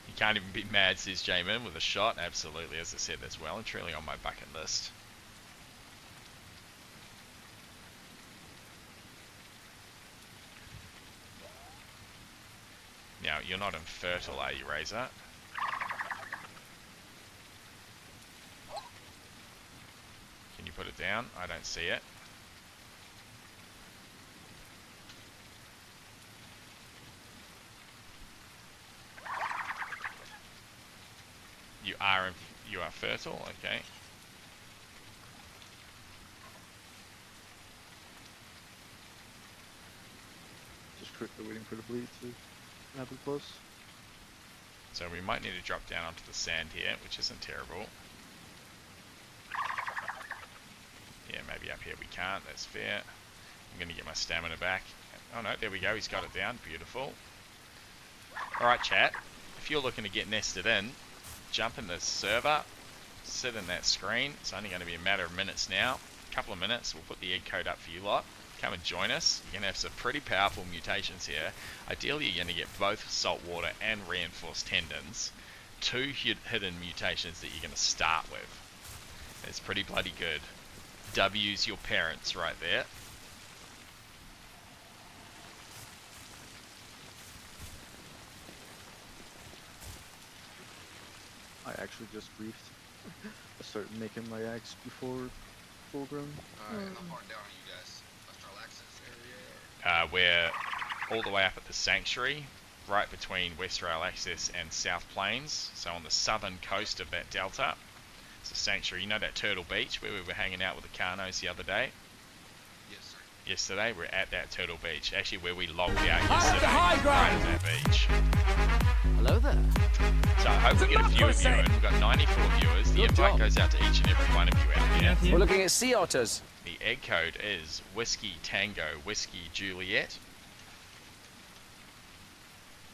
Speaker 3: You can't even be mad, says J-Man, with a shot. Absolutely, as I said, that's well and truly on my bucket list. Now, you're not infertile, are you, Razor? it down? I don't see it. You are fertile, okay.
Speaker 4: Just quickly waiting for the bleed to happen close.
Speaker 3: So we might need to drop down onto the sand here, which isn't terrible. Yeah, maybe up here we can't, that's fair. I'm going to get my stamina back. Oh no, there we go, he's got it down, beautiful. Alright chat, if you're looking to get nested in, jump in the server, sit in that screen. It's only going to be a matter of minutes now. A couple of minutes, we'll put the egg code up for you lot. Come and join us. You're going to have some pretty powerful mutations here. Ideally, you're going to get both saltwater and reinforced tendons. 2 hidden mutations that you're going to start with. It's pretty bloody good. W's your parents right there.
Speaker 4: I actually just briefed. I started making my eggs before full grown.
Speaker 5: Alright, how far down are you guys? Austral Access area?
Speaker 3: We're all the way up at the sanctuary, right between West Rail Access and South Plains, so on the southern coast of that delta. It's a sanctuary. You know that Turtle Beach where we were hanging out with the Carnos the other day?
Speaker 5: Yes, sir.
Speaker 3: Yesterday, we're at that Turtle Beach, actually where we logged out yesterday, right at that beach.
Speaker 11: Hello there.
Speaker 3: So I hope we get a few of you in. We've got 94 viewers. The invite goes out to each and every one of you out here.
Speaker 11: We're looking at sea otters.
Speaker 3: The egg code is Whiskey Tango Whiskey Juliet.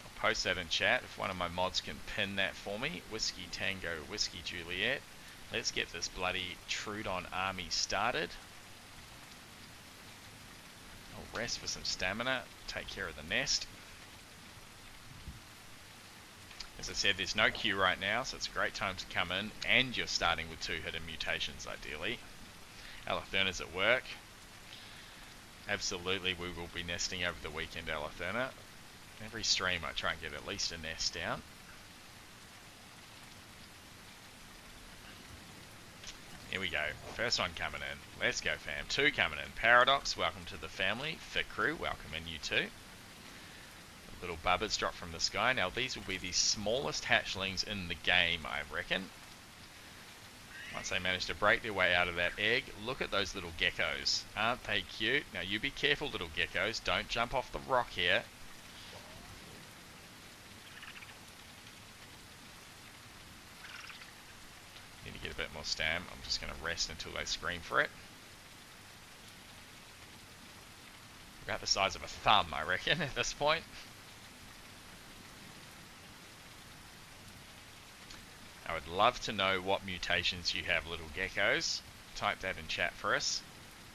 Speaker 3: I'll post that in chat if one of my mods can pin that for me. Whiskey Tango Whiskey Juliet. Let's get this bloody Trudon army started. I'll rest for some stamina. Take care of the nest. As I said, there's no queue right now, so it's a great time to come in, and you're starting with 2 hidden mutations, ideally. Alatherna's at work. Absolutely, we will be nesting over the weekend, Alatherna. Every stream I try and get at least a nest down. Here we go. First one coming in. Let's go, fam. 2 coming in. Paradox, welcome to the family. Fit Crew, welcome in you too. Little bubbers drop from the sky. Now these will be the smallest hatchlings in the game, I reckon. Once they manage to break their way out of that egg, look at those little geckos. Aren't they cute? Now you be careful, little geckos. Don't jump off the rock here. Need to get a bit more stam. I'm just going to rest until they scream for it. About the size of a thumb, I reckon, at this point. I would love to know what mutations you have, little geckos. Type that in chat for us.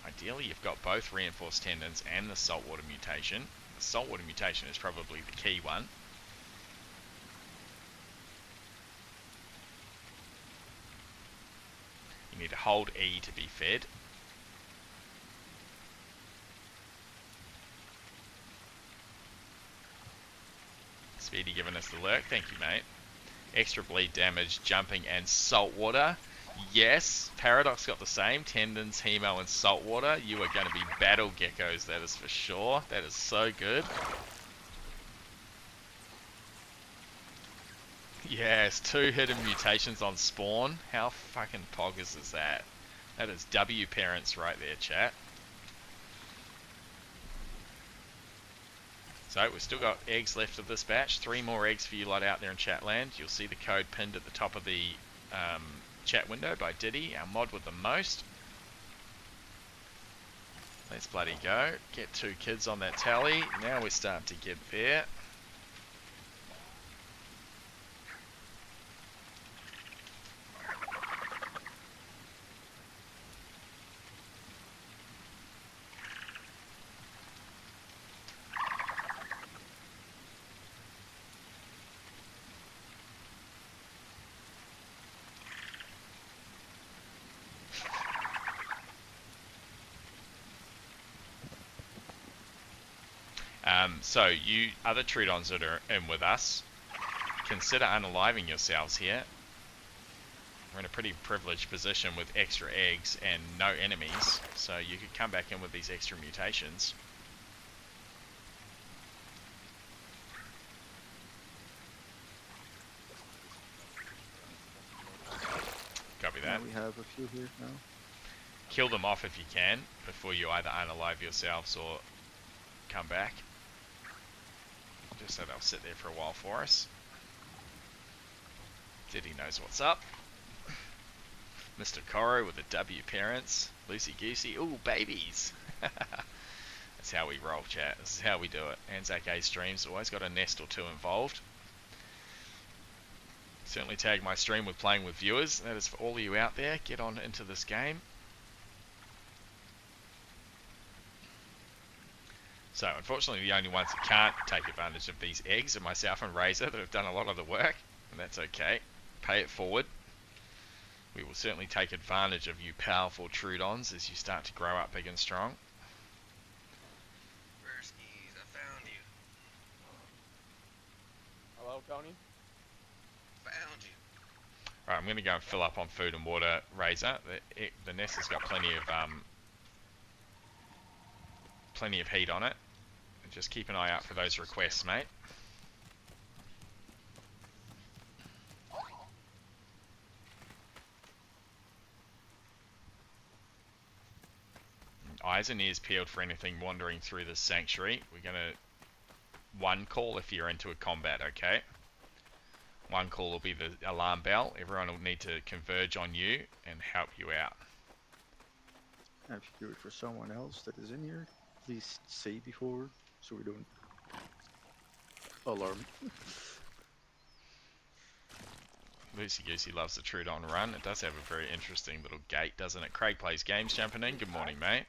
Speaker 3: Ideally, you've got both reinforced tendons and the saltwater mutation. The saltwater mutation is probably the key one. You need to hold E to be fed. Speedy giving us the lurk. Thank you, mate. Extra bleed damage, jumping, and saltwater. Yes, Paradox got the same. Tendons, hemo, and saltwater. You are going to be battle geckos, that is for sure. That is so good. Yes, 2 hidden mutations on spawn. How fucking poggers is that? That is W parents right there, chat. So we've still got eggs left of this batch. 3 more eggs for you lot out there in chat land. You'll see the code pinned at the top of the chat window by Diddy, our mod with the most. Let's bloody go. Get 2 kids on that tally. Now we're starting to get there. So you other Trudons that are in with us, consider unaliving yourselves here. we're in a pretty privileged position with extra eggs and no enemies, so you could come back in with these extra mutations. Copy that.
Speaker 4: Now we have a few here now.
Speaker 3: Kill them off if you can, before you either unalive yourselves or come back. Just so they'll sit there for a while for us. Diddy knows what's up. Mr. Coro with the W parents. Loosey Goosey. Ooh, babies. That's how we roll, chat. This is how we do it. Anzac A streams always got a nest or two involved. Certainly tag my stream with playing with viewers. That is for all of you out there. Get on into this game. So, unfortunately, the only ones that can't take advantage of these eggs are myself and Razor that have done a lot of the work. And that's okay. Pay it forward. We will certainly take advantage of you powerful Trudons as you start to grow up big and strong.
Speaker 5: Burskies, I found you.
Speaker 7: Hello, Tony?
Speaker 5: Found you.
Speaker 3: Alright, I'm going to go and fill up on food and water, Razor. The nest has got plenty of heat on it. And just keep an eye out for those requests, mate. Eyes and ears peeled for anything wandering through this sanctuary. We're going to one call if you're into a combat, okay? One call will be the alarm bell. Everyone will need to converge on you and help you out.
Speaker 4: If you do it for someone else that is in here, please say before so we don't alarm.
Speaker 3: Loosey Goosey loves the Trudon run. It does have a very interesting little gate, doesn't it? Craig Plays Games jumping in. Good morning, mate.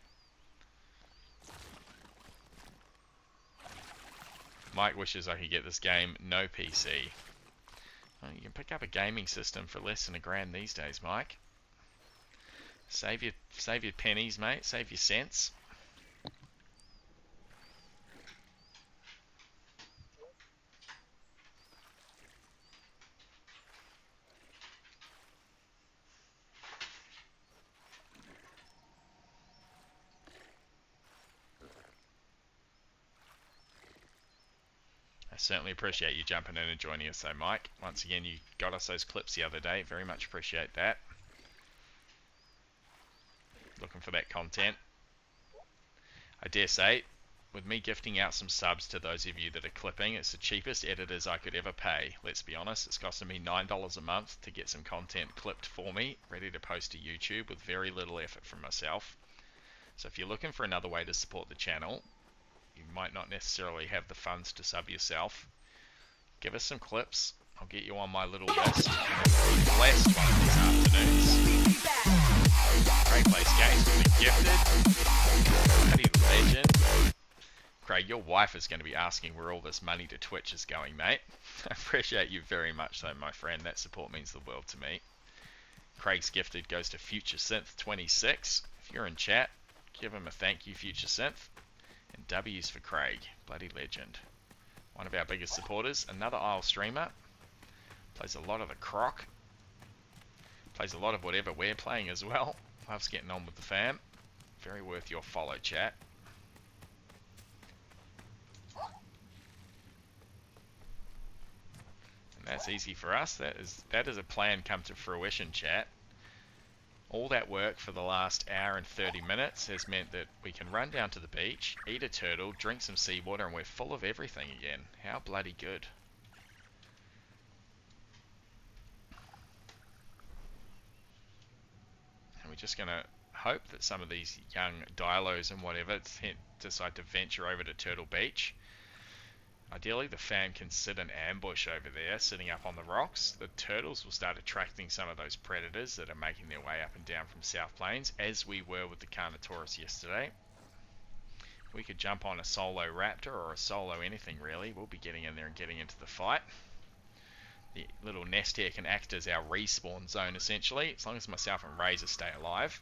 Speaker 3: Mike wishes I could get this game no PC. Well, you can pick up a gaming system for less than $1,000 these days, Mike. Save your pennies, mate. Save your cents. I certainly appreciate you jumping in and joining us, though, Mike. Once again, you got us those clips the other day. Very much appreciate that. Looking for that content. I dare say, with me gifting out some subs to those of you that are clipping, it's the cheapest editors I could ever pay. Let's be honest, it's costing me $9 a month to get some content clipped for me, ready to post to YouTube with very little effort from myself. So if you're looking for another way to support the channel, you might not necessarily have the funds to sub yourself. Give us some clips. I'll get you on my little list. And blessed one of these afternoons. Craig Plays Games with the gifted. Bloody legend. Craig, your wife is going to be asking where all this money to Twitch is going, mate. I appreciate you very much, though, my friend. That support means the world to me. Craig's gifted goes to Future Synth 26. If you're in chat, give him a thank you, Future Synth. And W's for Craig, bloody legend. One of our biggest supporters, another Isle streamer. Plays a lot of the croc. Plays a lot of whatever we're playing as well. Loves getting on with the fam. Very worth your follow, chat. And that's easy for us. That is a plan come to fruition, chat. All that work for the last hour and 30 minutes has meant that we can run down to the beach, eat a turtle, drink some seawater, and we're full of everything again. How bloody good. And we're just going to hope that some of these young dialos and whatever decide to venture over to Turtle Beach. Ideally, the fam can sit in ambush over there, sitting up on the rocks. The turtles will start attracting some of those predators that are making their way up and down from South Plains, as we were with the Carnotaurus yesterday. We could jump on a solo raptor or a solo anything, really. We'll be getting in there and getting into the fight. The little nest here can act as our respawn zone, essentially, as long as myself and Razor stay alive.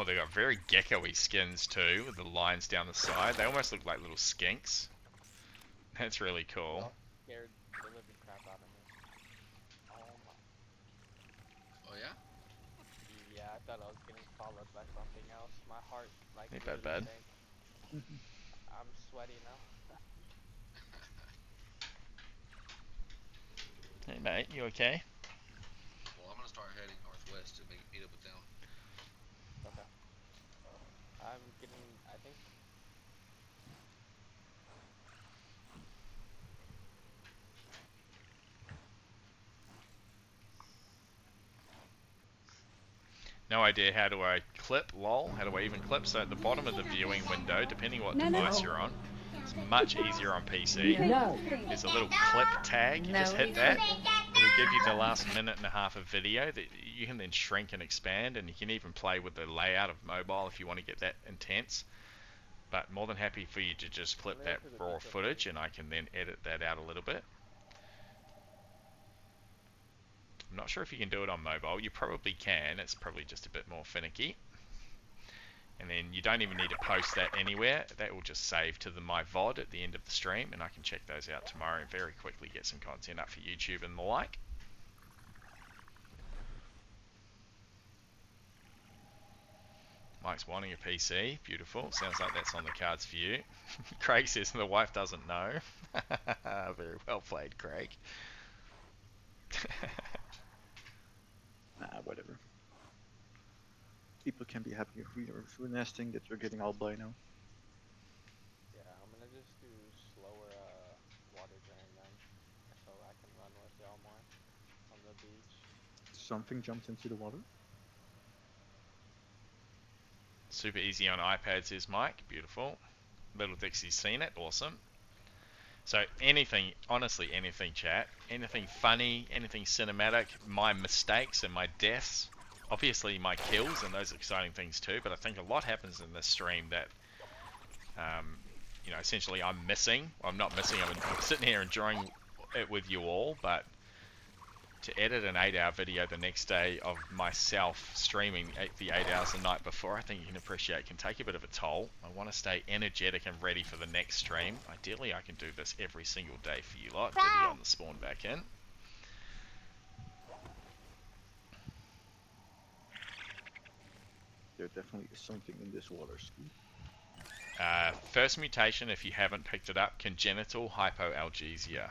Speaker 3: Oh, they got very gecko-y skins too, with the lines down the side. They almost look like little skinks. That's really
Speaker 7: They
Speaker 3: cool.
Speaker 7: all scared the living crap out of me. Oh my.
Speaker 5: Oh yeah?
Speaker 7: Yeah, I thought I was getting followed by something else. My heart like
Speaker 3: Ain't that
Speaker 7: literally
Speaker 3: bad.
Speaker 7: sank. I'm sweaty now.
Speaker 3: Hey mate, you okay?
Speaker 5: Well, I'm gonna start heading northwest to meet up with them.
Speaker 7: Okay. I'm getting, I think.
Speaker 3: No idea how do I clip, lol, how do I even clip? So at the bottom of the viewing window, depending what device you're on, it's much easier on PC. There's a little clip tag, you just hit that. It'll give you the last minute and a half of video that you can then shrink and expand, and you can even play with the layout of mobile if you want to get that intense. But more than happy for you to just clip that raw footage, and I can then edit that out a little bit. I'm not sure if you can do it on mobile. You probably can. It's probably just a bit more finicky. And then you don't even need to post that anywhere. That will just save to my VOD at the end of the stream, and I can check those out tomorrow and very quickly get some content up for YouTube and the like. Mike's wanting a PC. Beautiful. Sounds like that's on the cards for you. Craig says the wife doesn't know. Very well played, Craig.
Speaker 4: Nah, whatever. People can be happy if we're nesting that we're getting albino.
Speaker 7: Yeah, I'm gonna just do slower water drain then, so I can run with y'all more on the beach.
Speaker 4: Something jumped into the water.
Speaker 3: Super easy on iPad, says Mike. Beautiful. Little Dixie's seen it. Awesome. So anything, honestly anything, chat. Anything funny, anything cinematic, my mistakes and my deaths. Obviously my kills and those exciting things too, but I think a lot happens in this stream that, you know, essentially I'm missing. Well, I'm not missing, I'm sitting here enjoying it with you all, but to edit an 8-hour video the next day of myself streaming the 8 hours the night before, I think you can appreciate can take a bit of a toll. I want to stay energetic and ready for the next stream. Ideally, I can do this every single day for you lot. Diddy on the spawn back in.
Speaker 4: There definitely is something in this water, Ski.
Speaker 3: First mutation, if you haven't picked it up, congenital hypoalgesia.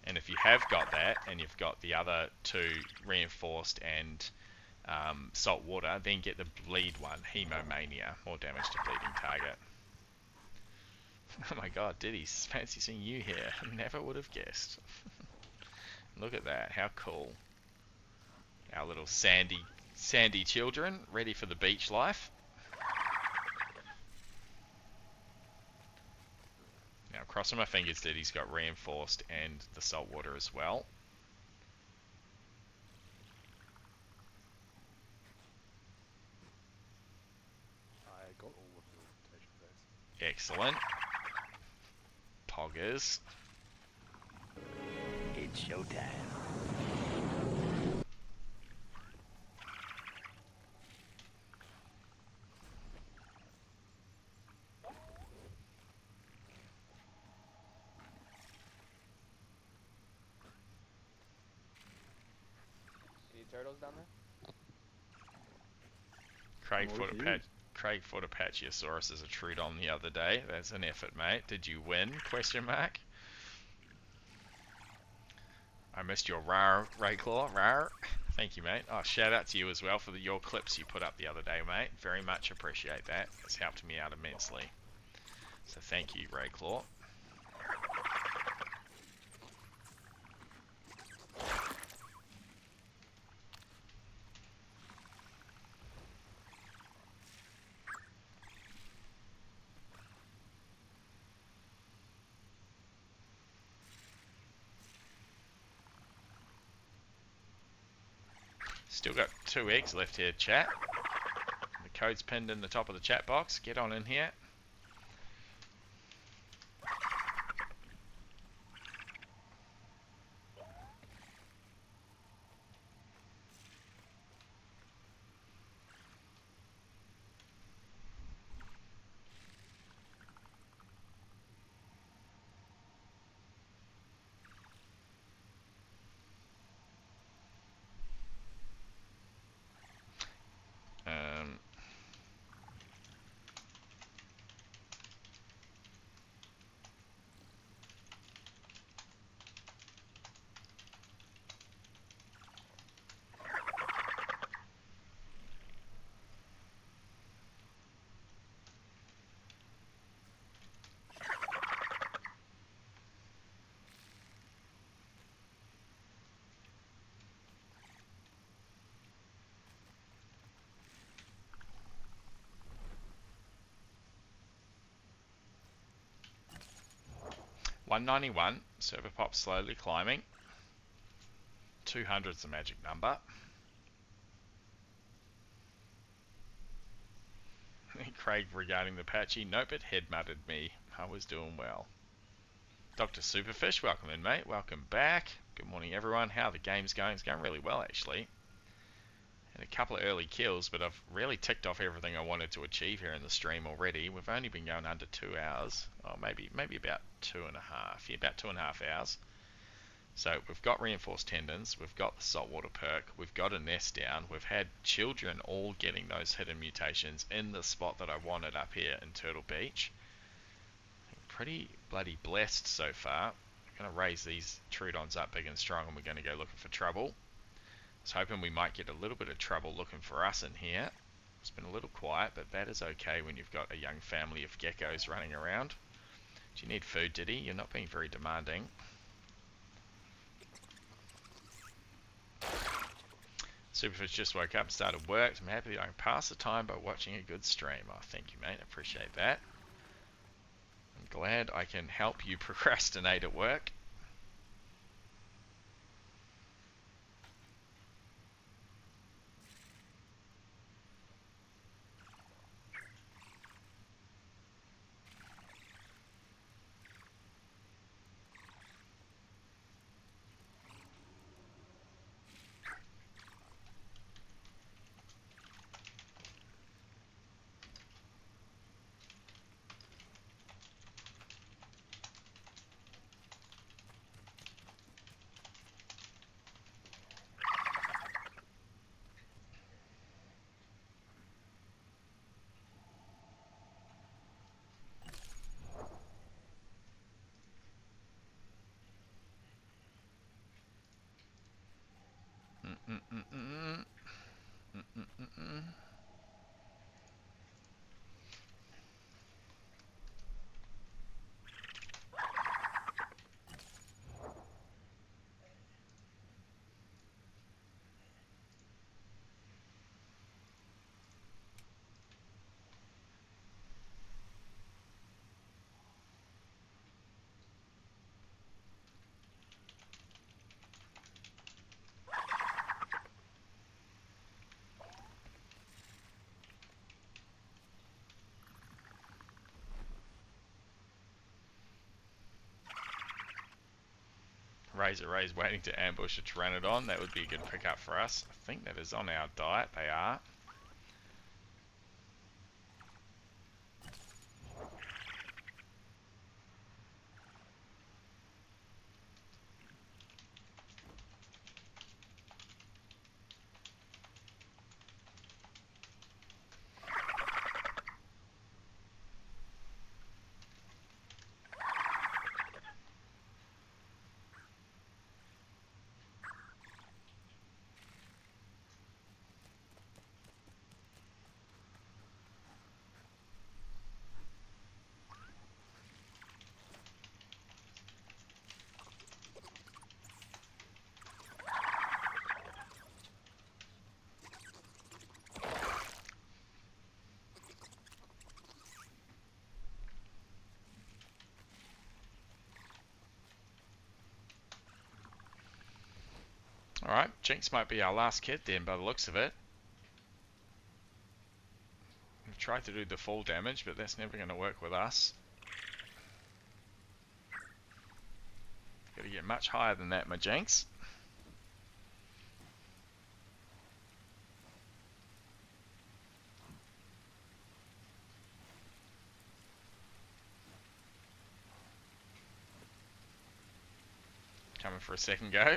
Speaker 3: And if you have got that, and you've got the other two, reinforced and salt water, then get the bleed one, hemomania, more damage to bleeding target. Oh my god, Diddy's fancy seeing you here. Never would have guessed. Look at that, how cool. Our little sandy children, ready for the beach life. Now, crossing my fingers that he's got reinforced and the salt water as well.
Speaker 8: I got all of the mutation phase.
Speaker 3: Excellent. Poggers.
Speaker 11: It's showtime.
Speaker 7: Any turtles down there?
Speaker 3: Craig fought a Pachyosaurus as a Trudon the other day. That's an effort, mate. Did you win? Question mark. I missed your rar, Rayclaw. Rar. Thank you, mate. Oh, shout out to you as well for your clips you put up the other day, mate. Very much appreciate that. It's helped me out immensely. So thank you, Rayclaw. Still got 2 eggs left here, chat. The code's pinned in the top of the chat box. Get on in here. 191. Server pop slowly climbing. 200's the magic number. Craig regarding the patchy. Nope, it head muttered me. I was doing well. Dr. Superfish, welcome in, mate. Welcome back. Good morning, everyone. How the game's going? It's going really well, actually. Had a couple of early kills, but I've really ticked off everything I wanted to achieve here in the stream already. We've only been going under 2 hours. Oh, maybe about 2.5. Yeah, about 2.5 hours. So we've got reinforced tendons, we've got the saltwater perk, we've got a nest down, we've had children all getting those hidden mutations in the spot that I wanted up here in Turtle Beach. Pretty bloody blessed so far. I'm going to raise these Trudons up big and strong, and we're going to go looking for trouble. I was hoping we might get a little bit of trouble looking for us in here. It's been a little quiet, but that is okay when you've got a young family of geckos running around. Do you need food, Diddy? You're not being very demanding. Superfish just woke up and started work. I'm happy that I can pass the time by watching a good stream. Oh, thank you, mate. I appreciate that. I'm glad I can help you procrastinate at work. Razor waiting to ambush a Pteranodon. That would be a good pickup for us. I think that is on our diet. They are. Alright, Jinx might be our last kid then by the looks of it. We've tried to do the full damage, but that's never going to work with us. Got to get much higher than that, my Jinx. Coming for a second go.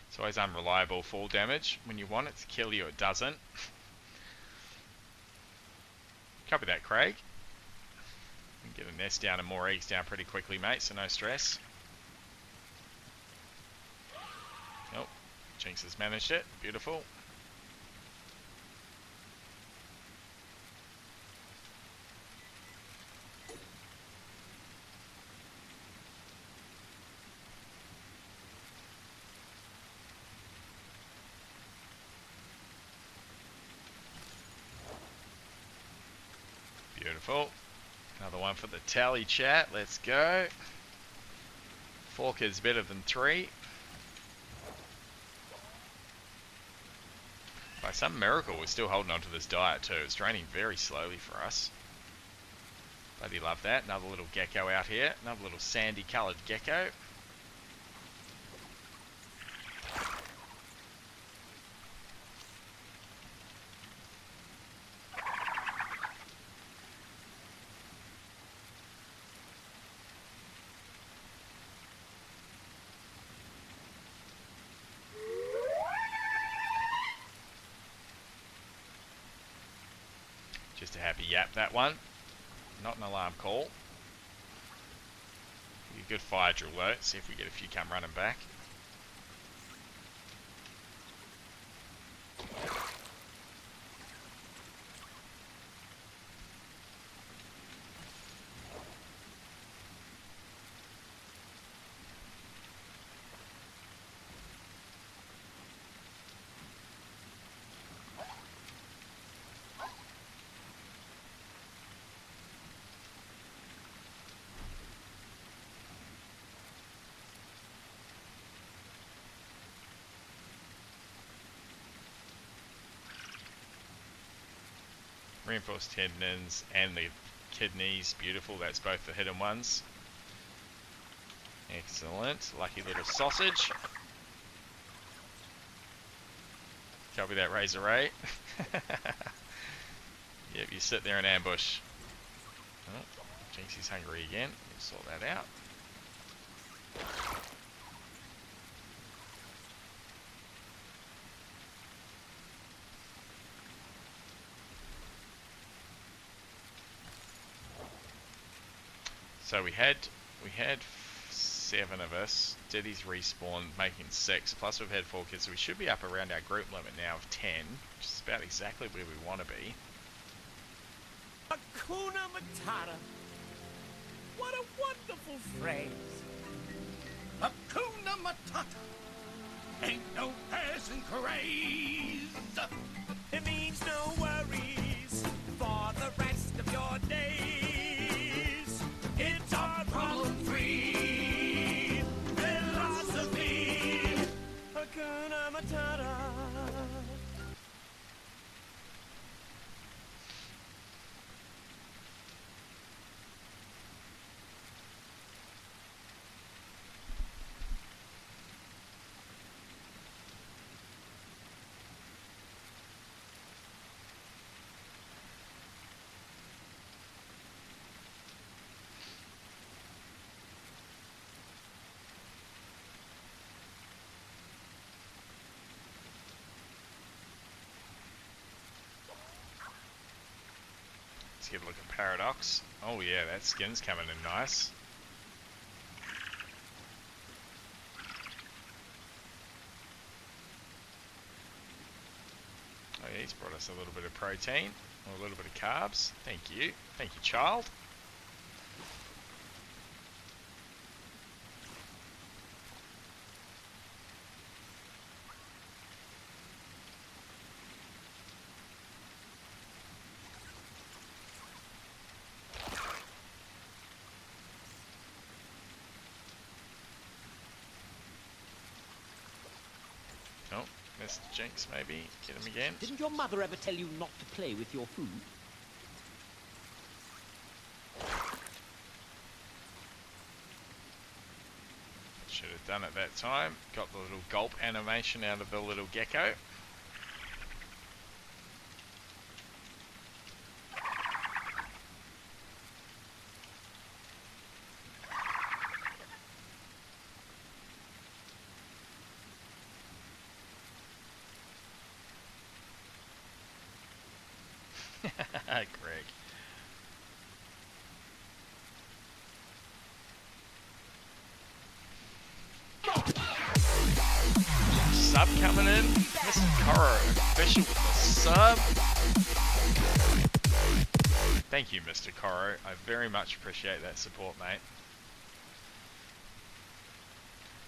Speaker 3: It's always unreliable fall damage. When you want it to kill you, it doesn't. Copy that, Craig. Get a nest down and more eggs down pretty quickly, mate, so no stress. Nope. Jinx has managed it. Beautiful. Beautiful. Another one for the tally chat. Let's go. 4 kids better than 3. By some miracle, we're still holding on to this diet too. It's draining very slowly for us. Bloody love that. Another little gecko out here. Another little sandy coloured gecko. Just a happy yap, that one. Not an alarm call. Be a good fire drill though. See if we get a few come running back. Reinforced tendons and the kidneys, beautiful. That's both the hidden ones. Excellent. Lucky little sausage. Copy that, Razor Ray. Yep, you sit there and ambush. Oh, Jinxie's hungry again. We'll sort that out. So we had 7 of us. Diddy's respawned, making 6. Plus we've had 4 kids, so we should be up around our group limit now of 10, which is about exactly where we want to be.
Speaker 6: Hakuna Matata. What a wonderful phrase. Hakuna Matata. Ain't no passing craze. It means no worries for the rest of your days. It's our problem-free philosophy. Hakuna Matata.
Speaker 3: Let's give a look at Paradox. Oh yeah, that skin's coming in nice. Oh yeah, he's brought us a little bit of protein, or a little bit of carbs. Thank you. Thank you, child. Oh, Mr. Jinx, maybe. Get him again.
Speaker 11: Didn't your mother ever tell you not to play with your food?
Speaker 3: Should have done it that time. Got the little gulp animation out of the little gecko. Greg. Sub coming in. Mr. Coro, official with the sub. Thank you, Mr. Coro. I very much appreciate that support, mate.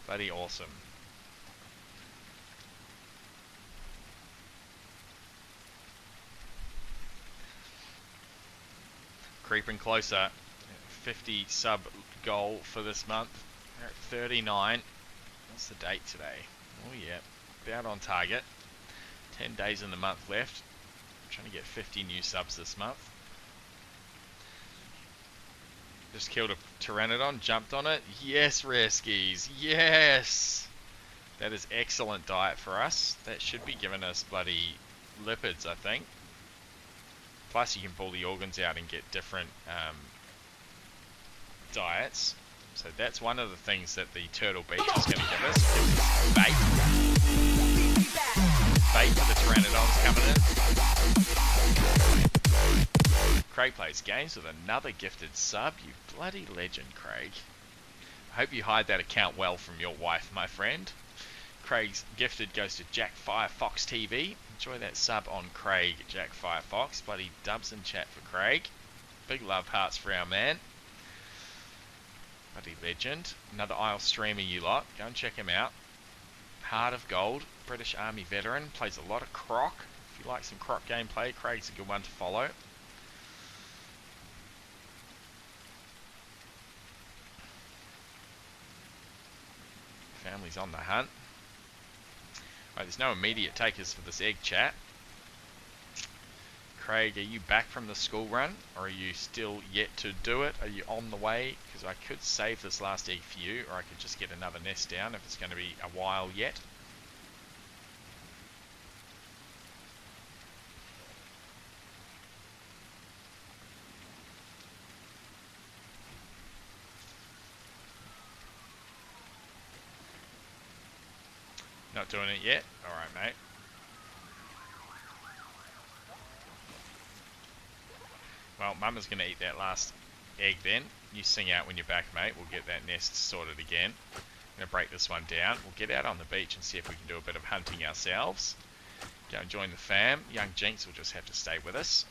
Speaker 3: Bloody awesome. Creeping closer. 50 sub goal for this month. We're at 39. What's the date today? Oh yeah, about on target. 10 days in the month left. I'm trying to get 50 new subs this month. Just killed a pteranodon, jumped on it. Yes, Reskies. Yes! That is excellent diet for us. That should be giving us bloody lipids, I think. Plus you can pull the organs out and get different diets. So that's one of the things that the Turtle Beach is going to give us. Bait. Bait for the pteranodons coming in. Craig plays games with another gifted sub. You bloody legend, Craig. I hope you hide that account well from your wife, my friend. Craig's gifted goes to Jack Firefox TV. Enjoy that sub on Craig, Jack Firefox. Bloody dubs in chat for Craig. Big love hearts for our man. Bloody legend. Another Isle streamer you lot. Go and check him out. Heart of Gold. British Army veteran. Plays a lot of Croc. If you like some Croc gameplay, Craig's a good one to follow. Family's on the hunt. Right, there's no immediate takers for this egg chat. Craig, are you back from the school run, or are you still yet to do it? Are you on the way? Because I could save this last egg for you, or I could just get another nest down if it's going to be a while yet. Not doing it yet? Alright, mate. Well, Mama's going to eat that last egg then. You sing out when you're back, mate. We'll get that nest sorted again. I'm going to break this one down. We'll get out on the beach and see if we can do a bit of hunting ourselves. Go and join the fam. Young Jinx will just have to stay with us.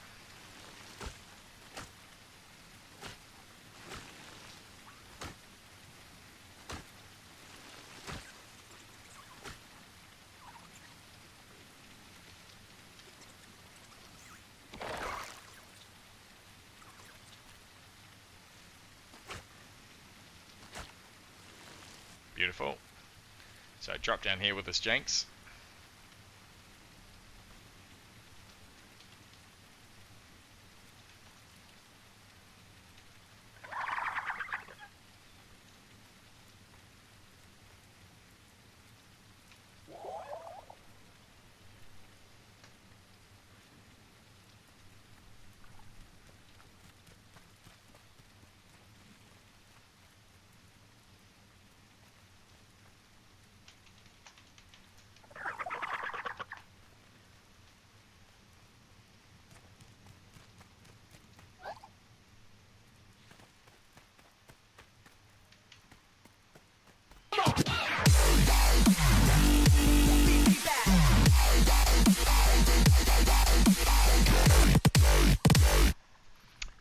Speaker 3: Beautiful. So drop down here with us, Jinx.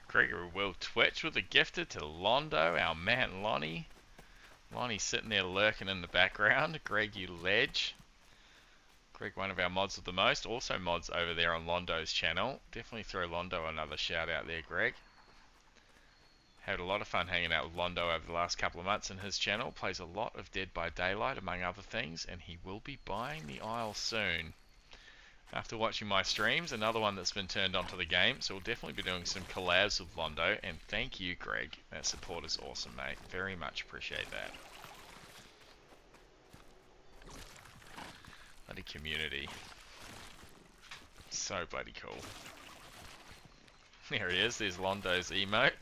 Speaker 3: Gregory will Twitch with a gifted to Londo, our man Lonnie. Lonnie's sitting there lurking in the background. Greg, you ledge. Greg, one of our mods of the most. Also mods over there on Londo's channel. Definitely throw Londo another shout out there, Greg. Had a lot of fun hanging out with Londo over the last couple of months, and his channel plays a lot of Dead by Daylight, among other things, and he will be buying the Isle soon. After watching my streams, another one that's been turned onto the game, so we'll definitely be doing some collabs with Londo, and thank you, Greg. That support is awesome, mate. Very much appreciate that. Bloody community. So bloody cool. There he is, there's Londo's emote.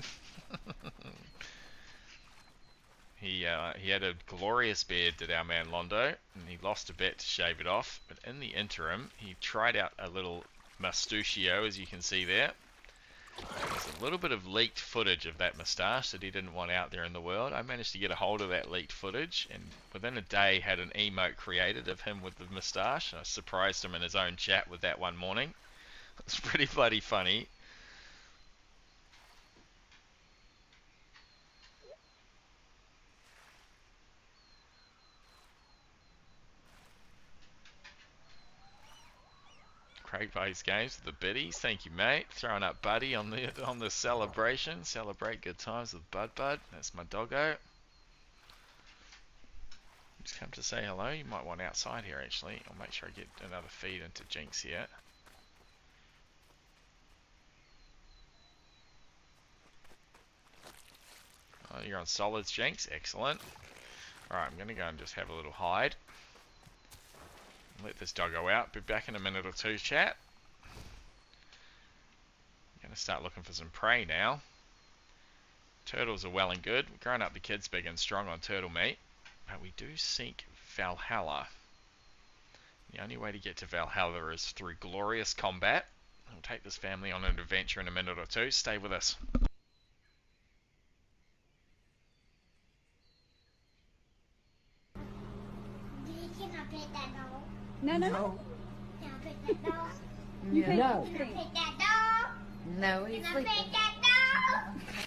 Speaker 3: He had a glorious beard, did our man Londo, and he lost a bit to shave it off, but in the interim he tried out a little moustachiо, as you can see there. There's a little bit of leaked footage of that moustache that he didn't want out there in the world. I managed to get a hold of that leaked footage, and within a day had an emote created of him with the moustache. I surprised him in his own chat with that one morning. It's pretty bloody funny. Great base games with the biddies. Thank you, mate. Throwing up Buddy on the celebration. Celebrate good times with Bud. That's my doggo. Just come to say hello. You might want outside here actually. I'll make sure I get another feed into Jinx here. Oh, you're on solids, Jinx. Excellent. Alright, I'm going to go and just have a little hide. Let this doggo out. Be back in a minute or two, chat. Going to start looking for some prey now. Turtles are well and good. We're growing up the kids big and strong on turtle meat. But we do seek Valhalla. The only way to get to Valhalla is through glorious combat. We'll take this family on an adventure in a minute or two. Stay with us.
Speaker 9: Can I pet that dog?
Speaker 1: No.
Speaker 9: Can I pet that dog?
Speaker 1: You can't
Speaker 9: Can I pet that dog?
Speaker 1: No, he's
Speaker 9: Can I
Speaker 1: sleeping.
Speaker 9: pet that dog?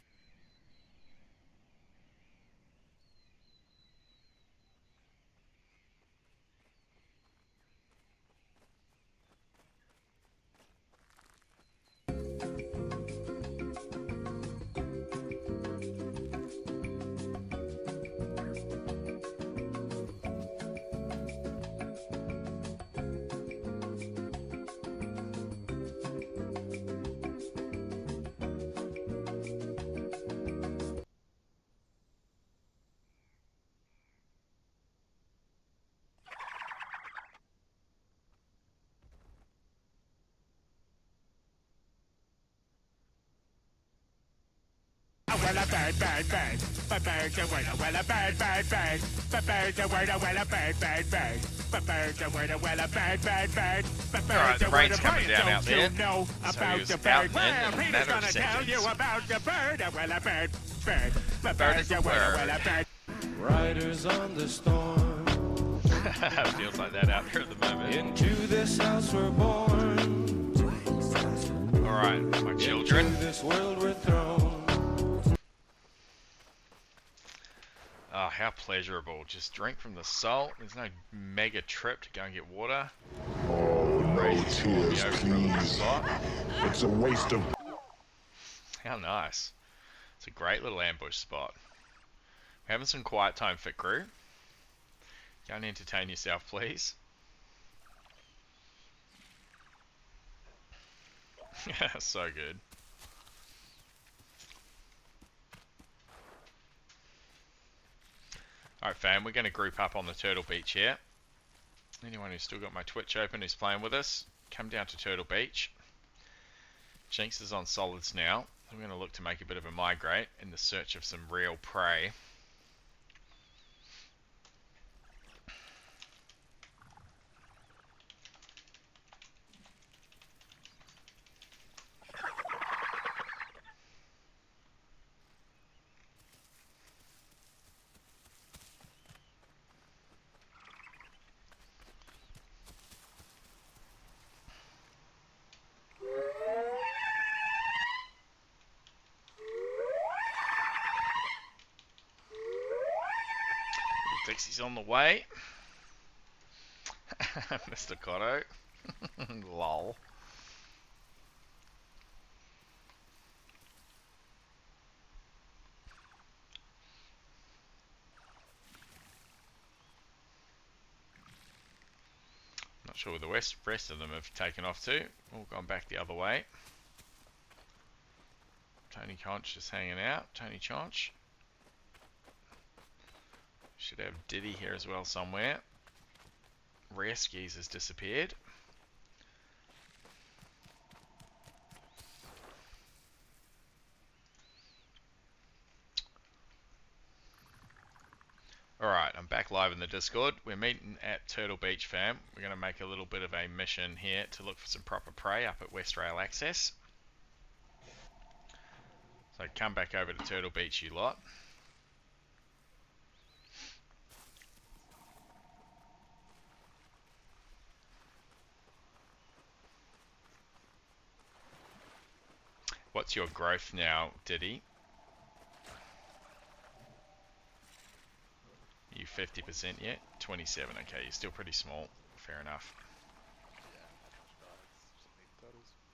Speaker 6: Well, a bird. But bird's a word, well, a bird. But bird's a word, well, a bird. But bird's a word, well, a bird. But
Speaker 3: Alright,
Speaker 6: bird's
Speaker 3: the
Speaker 6: a word,
Speaker 3: rain's coming down out there.
Speaker 6: know
Speaker 3: So he
Speaker 6: about
Speaker 3: was
Speaker 6: the
Speaker 3: out
Speaker 6: bird.
Speaker 3: in a
Speaker 6: Well, Peter's
Speaker 3: matter of
Speaker 6: gonna tell
Speaker 3: seconds.
Speaker 6: you about the bird. Well, a bird. But
Speaker 3: Bird
Speaker 6: bird's
Speaker 3: is a
Speaker 6: a word,
Speaker 3: word.
Speaker 6: well, a bird.
Speaker 12: Riders on the storm.
Speaker 3: Feels like that out here at the moment.
Speaker 12: Into this house we're born.
Speaker 3: Alright, my children.
Speaker 12: Into this world we're thrown.
Speaker 3: Oh, how pleasurable. Just drink from the salt. There's no mega trip to go and get water.
Speaker 13: Oh, no tears,
Speaker 3: Over
Speaker 13: please.
Speaker 3: spot.
Speaker 13: It's a waste of...
Speaker 3: How nice. It's a great little ambush spot. We're having some quiet time, Fit Crew. Go and entertain yourself, please. So good. Alright fam, we're going to group up on the Turtle Beach here. Anyone who's still got my Twitch open who's playing with us, come down to Turtle Beach. Jinx is on solids now. I'm going to look to make a bit of a migrate in the search of some real prey. Dixie's on the way. Mr. Cotto. Lol. Not sure where the rest of them have taken off to. All gone back the other way. Tony Conch just hanging out. Tony Conch. Should have Diddy here as well somewhere. Rare Skis has disappeared. Alright, I'm back live in the Discord. We're meeting at Turtle Beach, fam. We're going to make a little bit of a mission here to look for some proper prey up at West Rail Access. So come back over to Turtle Beach, you lot. What's your growth now, Diddy? You 50% yet? 27, okay, you're still pretty small. Fair enough.
Speaker 8: Yeah, not much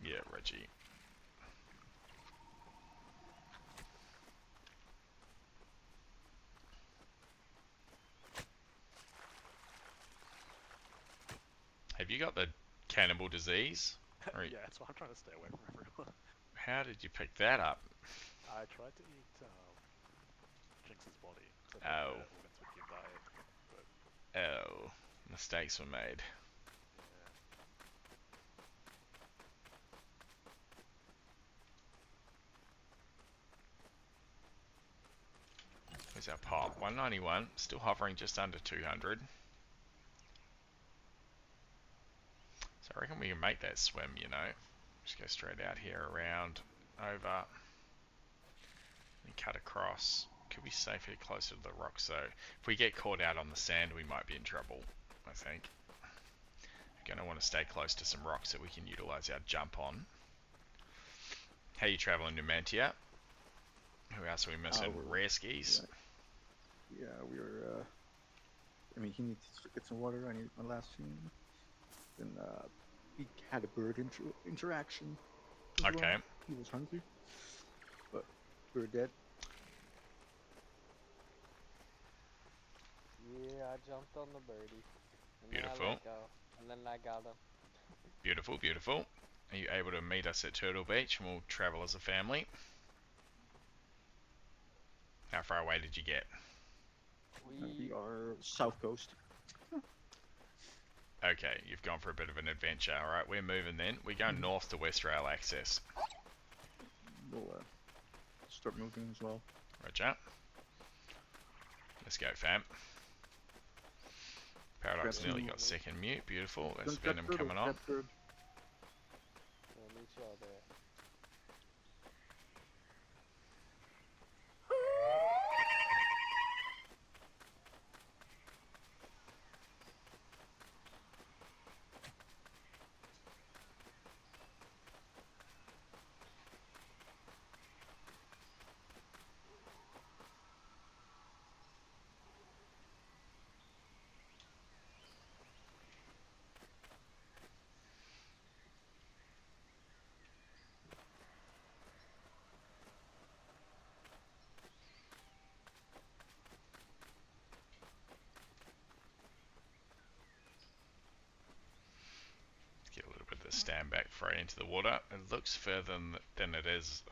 Speaker 3: Yeah, Reggie. Have you got the cannibal disease?
Speaker 8: Yeah, that's why I'm trying to stay away from everyone.
Speaker 3: How did you pick that up?
Speaker 8: I tried to eat Jinx's body. So I
Speaker 3: Oh.
Speaker 8: thought the organs would give diet, but
Speaker 3: Oh. Mistakes were made.
Speaker 8: yeah.
Speaker 3: Where's our pop? 191. Still hovering just under 200. So I reckon we can make that swim, you know. Just go straight out here, around, over, and cut across. Could be safer closer to the rocks, though. If we get caught out on the sand, we might be in trouble, I think. We're going to want to stay close to some rocks that we can utilize our jump on. How you traveling, Numantia? Who else are we missing? Rare skis?
Speaker 4: Yeah, we were, I mean, he needs to get some water. I need my last few. Then, we had a bird interaction. as
Speaker 3: Okay.
Speaker 4: well. He was hungry, but we were dead.
Speaker 7: Yeah, I jumped on the birdie. And
Speaker 3: Beautiful.
Speaker 7: Then I let go, and then I got him.
Speaker 3: Beautiful, beautiful. Are you able to meet us at Turtle Beach and we'll travel as a family? How far away did you get?
Speaker 4: We are south coast.
Speaker 3: Okay, you've gone for a bit of an adventure. Alright, we're moving then. We're going north to West Rail Access.
Speaker 4: We'll start moving as well.
Speaker 3: Roger. Let's go, fam. Paradox
Speaker 4: Grab
Speaker 3: nearly
Speaker 4: some-
Speaker 3: got second mute. Beautiful. There's
Speaker 4: Grab
Speaker 3: Venom
Speaker 4: turtle,
Speaker 3: coming on.
Speaker 4: grab turtle.
Speaker 7: We'll meet y'all there.
Speaker 3: Get a little bit of the stand back throw into the water. It looks further than it is.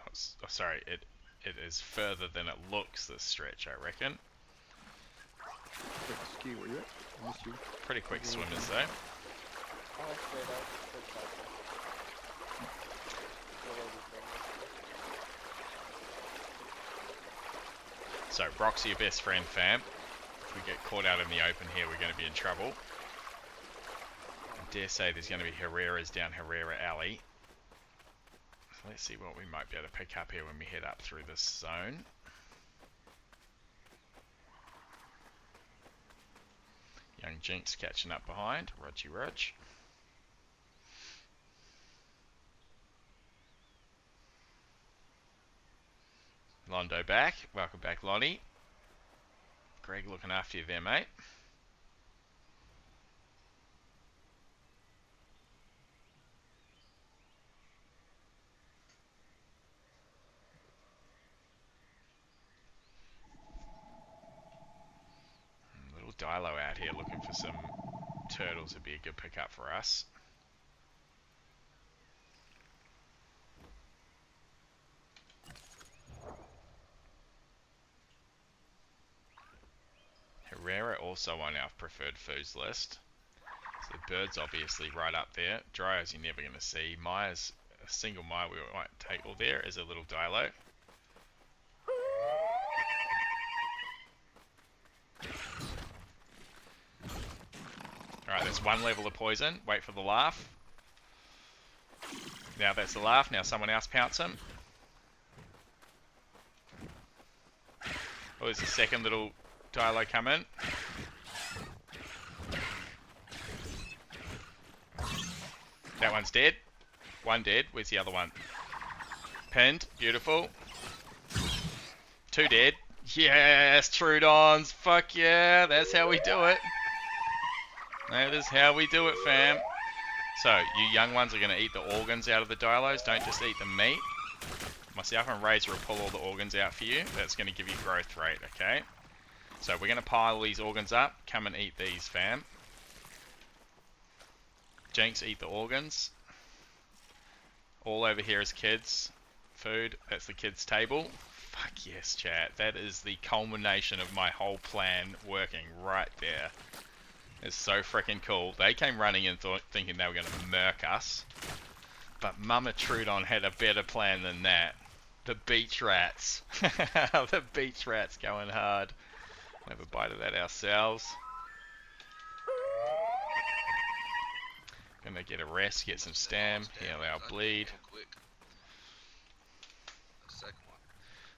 Speaker 3: Oh, sorry, it is further than it looks, this stretch, I reckon.
Speaker 4: Quick ski, where you at? I missed you.
Speaker 3: Pretty quick swimmers, though.
Speaker 7: Oh, straight up. Quick cycle.
Speaker 3: So, Brock's your best friend, fam. If we get caught out in the open here, we're going to be in trouble. I dare say there's going to be Herrera's down Herrera Alley. So let's see what we might be able to pick up here when we head up through this zone. Young Jinx catching up behind. Rudgy Rudge. Londo back. Welcome back, Lonnie. Greg looking after you there, mate. Little Dilo out here looking for some turtles would be a good pickup for us. Herrera also on our preferred foods list. So the bird's obviously right up there. Dryers you're never going to see. Maya's a single Maya we might take. Well, there is a little Dilo. Alright, that's one level of poison. Wait for the laugh. Now that's the laugh. Now someone else pounce him. Oh, there's a second little Dilo coming. That one's dead. One dead. Where's the other one? Pinned. Beautiful. Two dead. Yes, Trudons. Fuck yeah. That's how we do it. That is how we do it, fam. So, you young ones are going to eat the organs out of the dilos. Don't just eat the meat. Myself and Razor will pull all the organs out for you. That's going to give you growth rate, okay? So, we're going to pile these organs up. Come and eat these, fam. Jinx, eat the organs. All over here is kids. Food. That's the kids' table. Fuck yes, chat. That is the culmination of my whole plan working right there. It's so freaking cool. They came running in thinking they were going to murk us. But Mama Trudon had a better plan than that. The beach rats. The beach rats going hard. We'll have a bite of that ourselves. Gonna get a rest, get some stam, heal our bleed.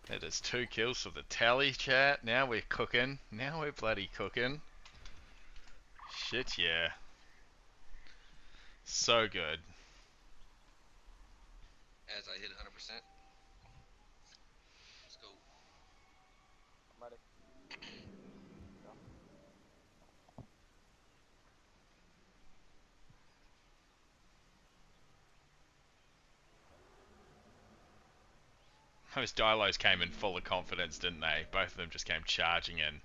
Speaker 3: That is 2 kills for the tally, chat. Now we're cooking. Now we're bloody cooking. Shit, yeah. So good.
Speaker 5: As I hit 100%. Let's go.
Speaker 7: I'm ready. Go.
Speaker 3: Those Dilos came in full of confidence, didn't they? Both of them just came charging in.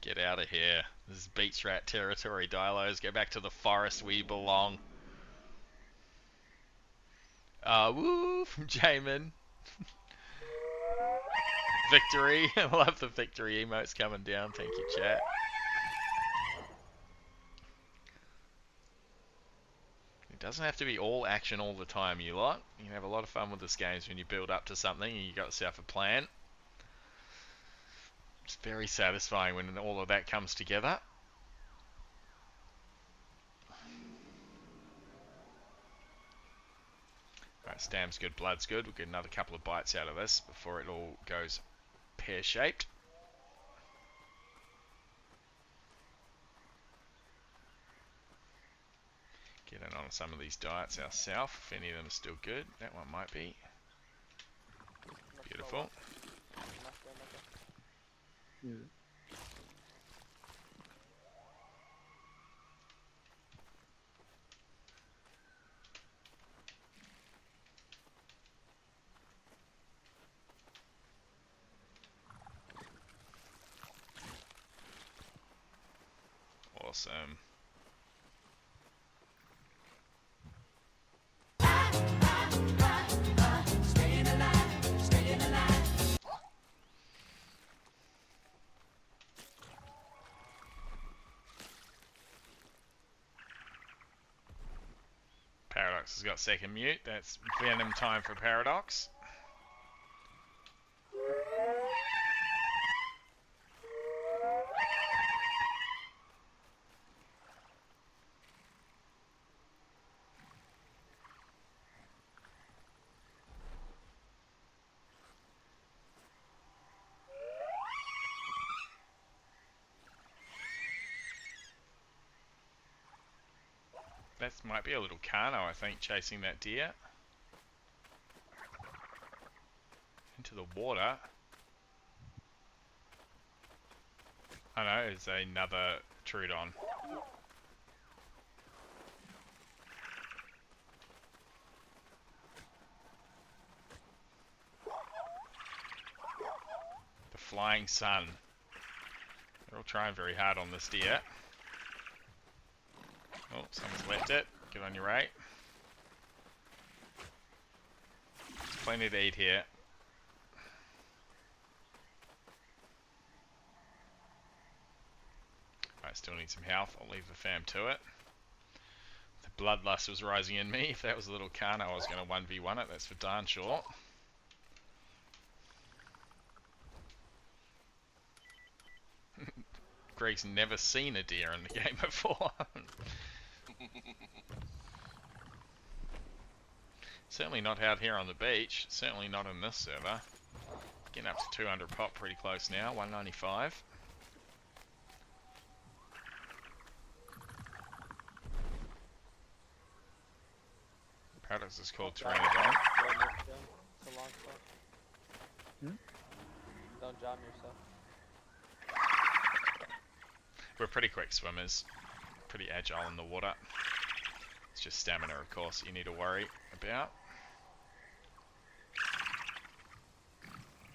Speaker 3: Get out of here. This is beach rat territory, Dilos. Go back to the forest where you belong. Woo from Jamin. Victory. I love the victory emotes coming down. Thank you, chat. It doesn't have to be all action all the time, you lot. You can have a lot of fun with this game when you build up to something and you got yourself a plan. It's very satisfying when all of that comes together. Alright, stam's good, blood's good. We'll get another couple of bites out of this before it all goes pear-shaped. Get in on some of these diets ourselves, if any of them are still good. That one might be. Beautiful.
Speaker 4: Yeah.
Speaker 3: Awesome.
Speaker 1: Staying alive, staying alive.
Speaker 3: Paradox has got second mute. That's venom time for Paradox. That might be a little Kano, I think, chasing that deer. Into the water. Oh no, it's another Trudon. The Flying Sun. They're all trying very hard on this deer. Oh, someone's left it. Get on your right. There's plenty to eat here. I still need some health. I'll leave the fam to it. The bloodlust was rising in me. If that was a little Kano, I was going to 1v1 it. That's for darn sure. Greg's never seen a deer in the game before. Certainly not out here on the beach. Certainly not in this server. Getting up to 200 pop pretty close now. 195. Paradox is called Pteranodon.
Speaker 7: It's a long swim. Don't jam yourself.
Speaker 3: We're pretty quick swimmers. Pretty agile in the water. It's just stamina, of course, you need to worry about.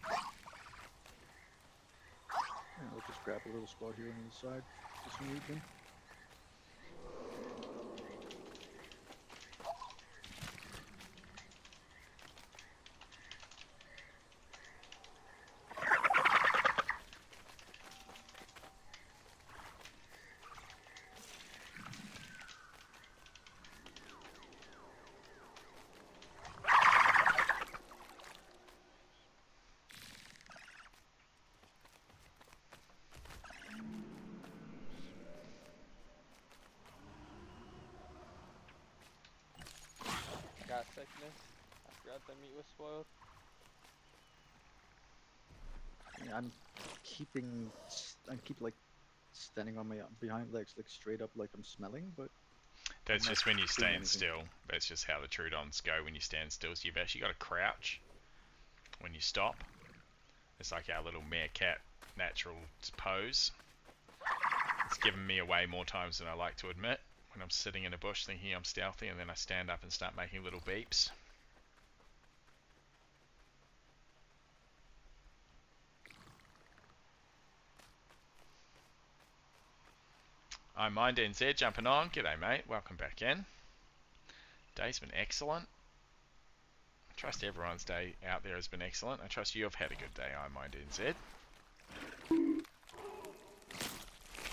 Speaker 4: Yeah, we'll just grab a little spot here on the side for some reason.
Speaker 7: Got sickness. I forgot the meat was spoiled.
Speaker 4: Yeah, I keep like standing on my behind legs, like straight up, like I'm smelling, but
Speaker 3: That's
Speaker 4: I'm
Speaker 3: just
Speaker 4: not
Speaker 3: when you
Speaker 4: doing
Speaker 3: stand
Speaker 4: anything.
Speaker 3: still. That's just how the Trudons go when you stand still. So you've actually got to crouch when you stop. It's like our little meerkat natural pose. It's given me away more times than I like to admit. When I'm sitting in a bush thinking I'm stealthy, and then I stand up and start making little beeps. I'm Mind NZ jumping on. G'day mate, welcome back in. Day's been excellent. I trust everyone's day out there has been excellent. I trust you have had a good day. I'm Mind NZ.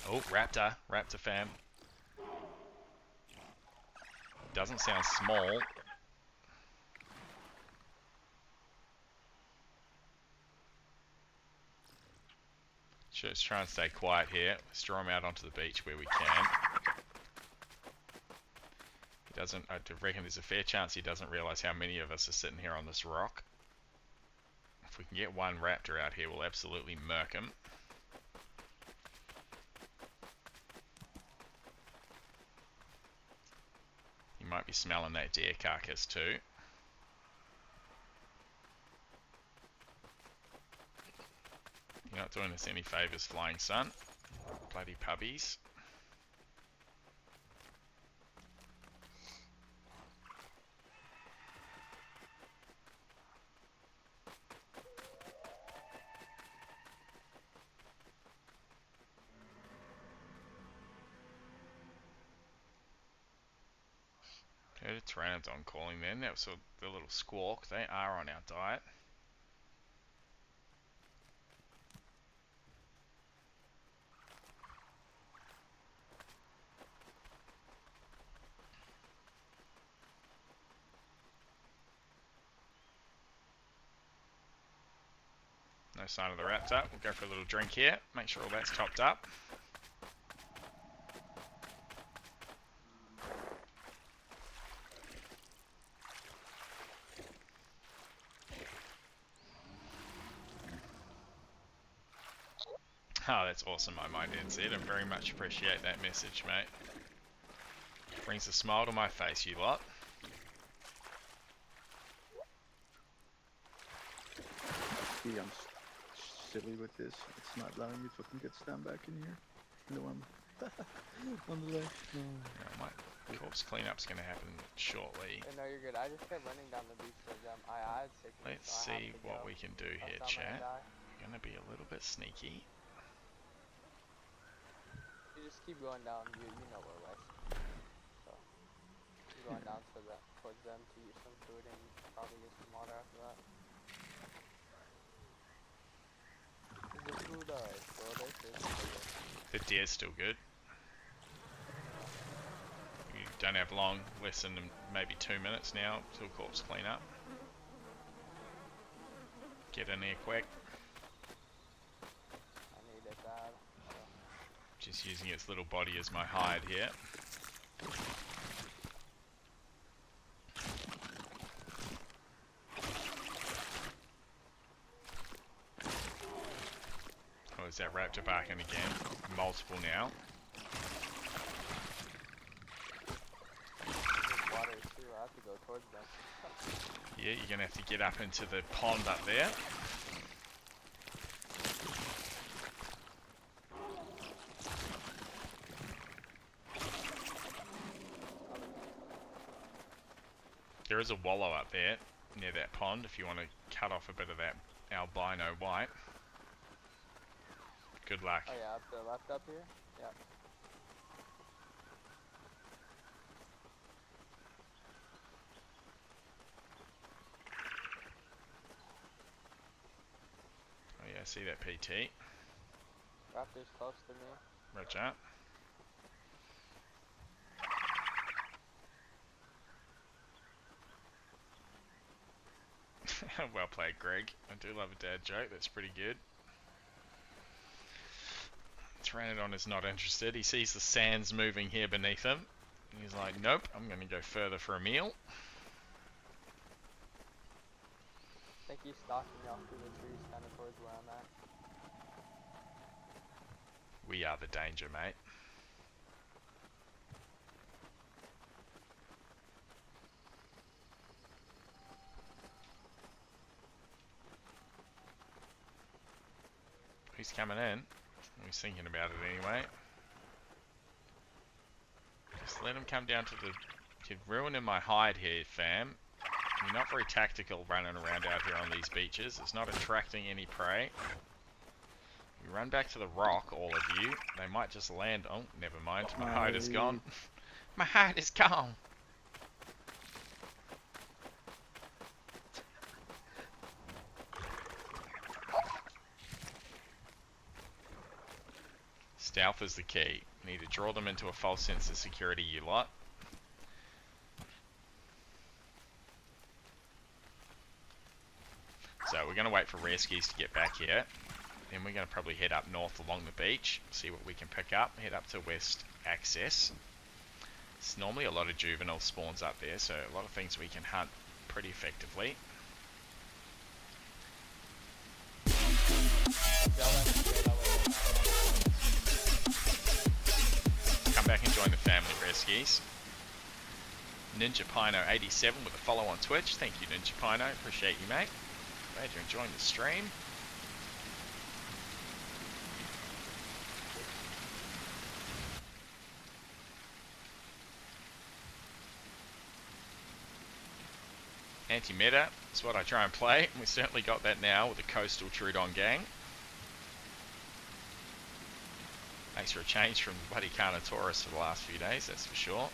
Speaker 3: Oh, Raptor fam. Doesn't sound small. Just try and stay quiet here. Let's draw him out onto the beach where we can. He doesn't. I reckon there's a fair chance he doesn't realise how many of us are sitting here on this rock. If we can get one raptor out here, we'll absolutely murk him. He might be smelling that deer carcass too. You're not doing us any favours, Flying Sun. Bloody puppies. Heard a pteranodon calling then. That was the little squawk. They are on our diet. No sign of the raptor. We'll go for a little drink here. Make sure all that's topped up. Oh, that's awesome, my Mind NZ. I very much appreciate that message, mate. Brings a smile to my face, you lot.
Speaker 4: See, I'm silly with this. It's not allowing me to fucking get stand back in here. No, I'm on the left. No.
Speaker 3: Yeah, my corpse cleanup's going to happen shortly.
Speaker 7: No, you're good. I just kept running down the beach with them. I had sickness.
Speaker 3: Let's
Speaker 7: so I
Speaker 3: see
Speaker 7: had to
Speaker 3: what
Speaker 7: go.
Speaker 3: we can do here,
Speaker 7: Else I'm
Speaker 3: chat.
Speaker 7: gonna die.
Speaker 3: Going to be a little bit sneaky.
Speaker 7: You just keep going down. You know where West. So keep going down to the towards them to eat some food and probably get some water after that. The food bro,
Speaker 3: The deer's still good. You don't have long, less than maybe 2 minutes now till corpse cleanup. Get in there quick.
Speaker 7: I need it bad. So.
Speaker 3: Just using its little body as my hide here. Oh, is that raptor barking again? Multiple now.
Speaker 7: There's water too. I have to go towards them.
Speaker 3: Yeah, you're going to have to get up into the pond up there. There is a wallow up there near that pond if you want to cut off a bit of that albino white. Good luck.
Speaker 7: Oh yeah, up the left up here? Yep.
Speaker 3: Oh yeah, I see that PT.
Speaker 7: Raptor's close to me.
Speaker 3: Roger. Well played, Greg. I do love a dad joke. That's pretty good. Pteranodon is not interested. He sees the sands moving here beneath him. He's like, nope, I'm going to go further for a meal.
Speaker 7: I think he's stalking y'all through the trees, kind of towards where I'm at.
Speaker 3: We are the danger, mate. He's coming in. He's thinking about it anyway. Just let him come down to the... You're ruining my hide here, fam. You're not very tactical running around out here on these beaches. It's not attracting any prey. You run back to the rock, all of you. They might just land... Oh, never mind. My hide is gone. My hide is gone. Stealth is the key. You need to draw them into a false sense of security, you lot. So we're going to wait for rescues to get back here. Then we're going to probably head up north along the beach, see what we can pick up, head up to west access. It's normally a lot of juvenile spawns up there, so a lot of things we can hunt pretty effectively. Come back and join the family rescues. Ninja Pino 87 with a follow on Twitch. Thank you, Ninja Pino. Appreciate you, mate. Glad you're enjoying the stream. Anti-meta is what I try and play, and we certainly got that now with the Coastal Trudon gang. Makes for a change from bloody Carnotaurus for the last few days, that's for sure.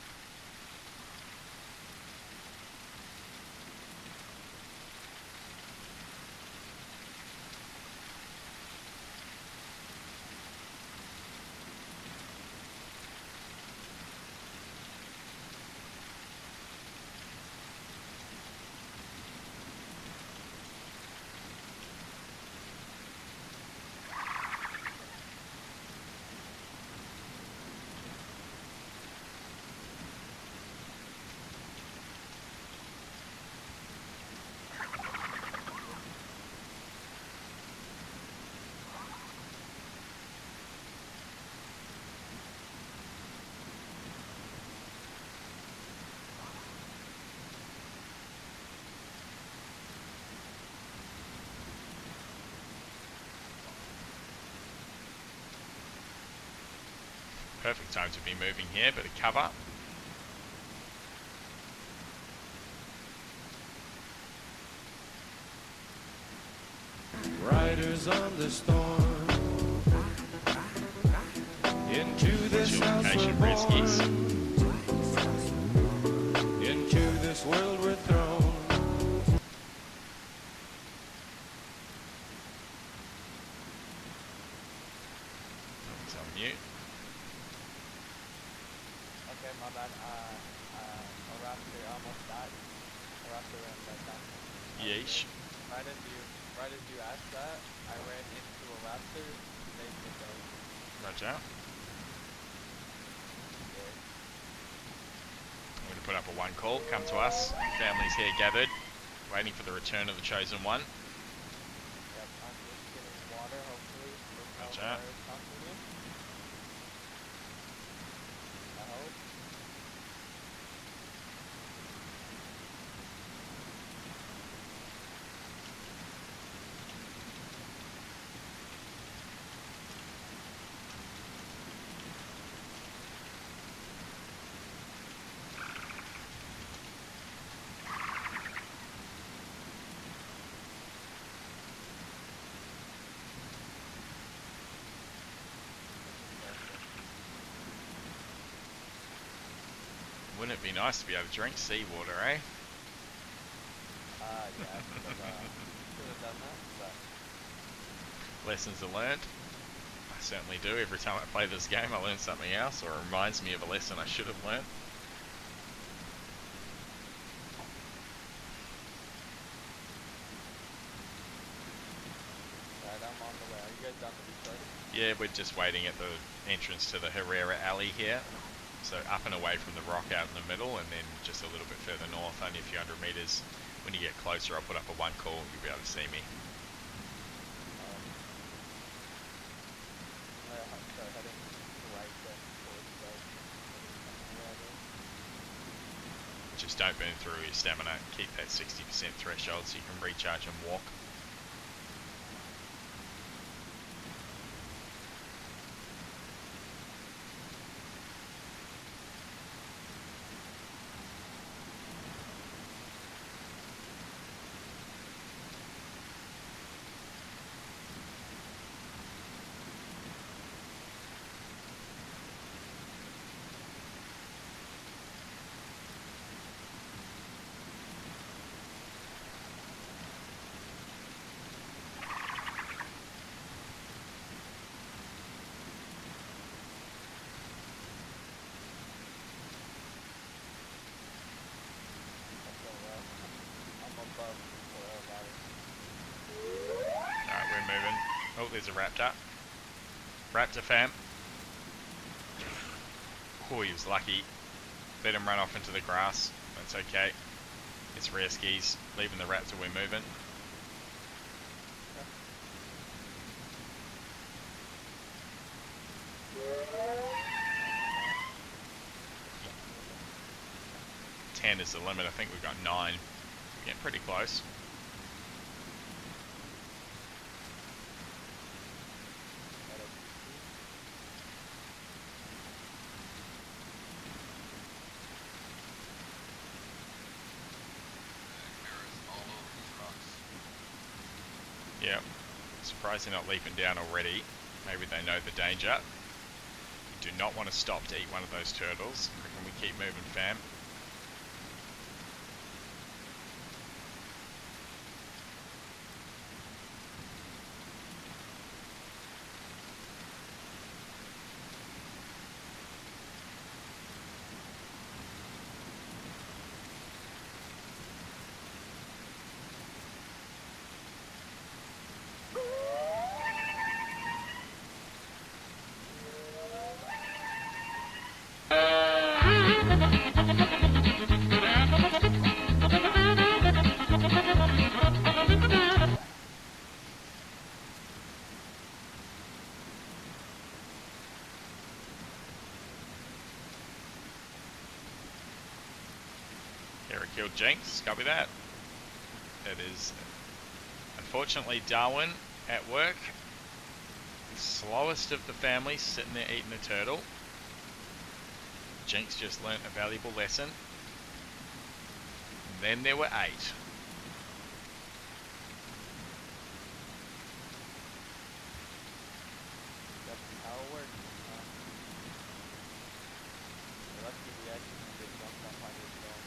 Speaker 3: Perfect time to be moving here, bit of cover.
Speaker 12: Riders on the storm. Into this house we're born. Into this world we're thrown.
Speaker 3: It's on mute.
Speaker 7: Okay, my bad. A raptor almost died. A raptor ran right down.
Speaker 3: Yeesh.
Speaker 7: Right as you asked that, I ran into a raptor. Made me go.
Speaker 3: Roger. I'm going to put up a one call. Come to us. Families here gathered, waiting for the return of the chosen one.
Speaker 7: Yep, I'm just getting water, hopefully.
Speaker 3: Roger.
Speaker 7: I hope.
Speaker 3: Wouldn't it be nice to be able to drink seawater, eh?
Speaker 7: Yeah, I should have done that, but
Speaker 3: Lessons are learned. I certainly do. Every time I play this game, I learn something else, or it reminds me of a lesson I should have learned.
Speaker 7: right, I'm on the way. Are you guys down the beach already?
Speaker 3: Yeah, we're just waiting at the entrance to the Herrera Alley here. So up and away from the rock out in the middle, and then just a little bit further north, only a few hundred meters. When you get closer, I'll put up a one call, you'll be able to see me.
Speaker 7: Sorry, heading right then towards the
Speaker 3: Just don't burn through your stamina. Keep that 60% threshold so you can recharge and walk. Alright, we're moving. Oh, there's a raptor. Raptor fam. Oh, he was lucky. Let him run off into the grass. That's okay. It's rare skis. Leaving the raptor, we're moving. Ten is the limit. I think we've got 9. We're getting pretty close. Yep. Surprised they're not leaping down already. Maybe they know the danger. You do not want to stop to eat one of those turtles. Reckon we keep moving, fam. Kara killed Jinx, copy that. It is, unfortunately, Darwin at work. The slowest of the family, sitting there eating a turtle. Jinx just learnt a valuable lesson. And then there were 8.
Speaker 7: That's how it works. You're lucky we actually did jump up on your phone.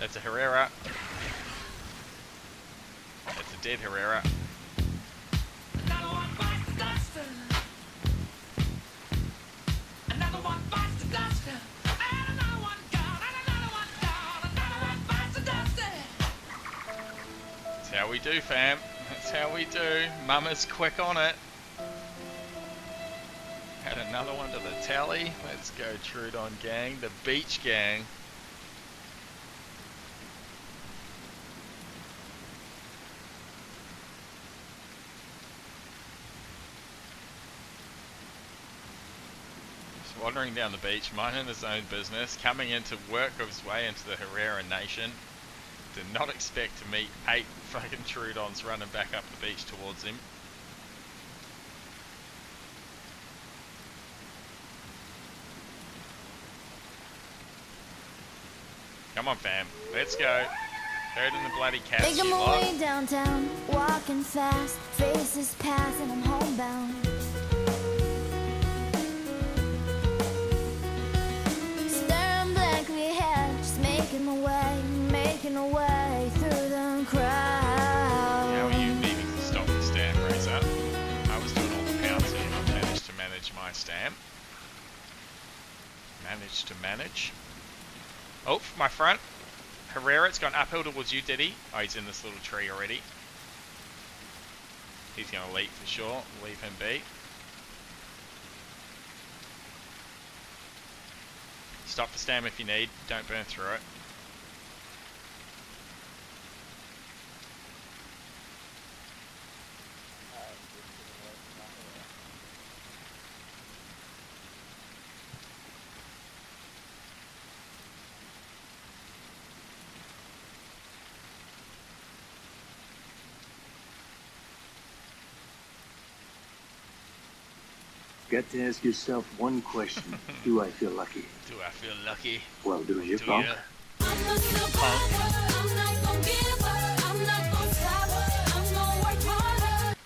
Speaker 3: That's a Herrera. That's a dead Herrera.
Speaker 6: Another one bites the dust. Another one bites the dust. And another one gone. And another one gone. Another one bites the dust.
Speaker 3: That's how we do, fam. That's how we do. Mama's quick on it. Add another one to the tally. Let's go, Trudon gang. The beach gang. Just wandering down the beach, minding his own business, coming in to work his way into the Herrera Nation. Did not expect to meet 8 fucking Trudons running back up the beach towards him. Come on, fam. Let's go. Herding the bloody cats,
Speaker 9: Making
Speaker 3: you
Speaker 9: my
Speaker 3: lot.
Speaker 9: way downtown, walking fast, faces pass and I'm homebound.
Speaker 3: Nice stamp. Managed to manage. Oh, my front. Herrera, it's gone uphill towards you, did he? Oh, he's in this little tree already. He's going to leap for sure. Leave him be. Stop the stam if you need. Don't burn through it.
Speaker 14: Got to ask yourself one question. Do I feel lucky?
Speaker 3: Do I feel lucky?
Speaker 14: Well, do you,
Speaker 3: Do
Speaker 14: punk?
Speaker 3: ya?
Speaker 1: I'm a survivor. I'm not gonna give up. I'm not gonna stop. I'm gonna work harder.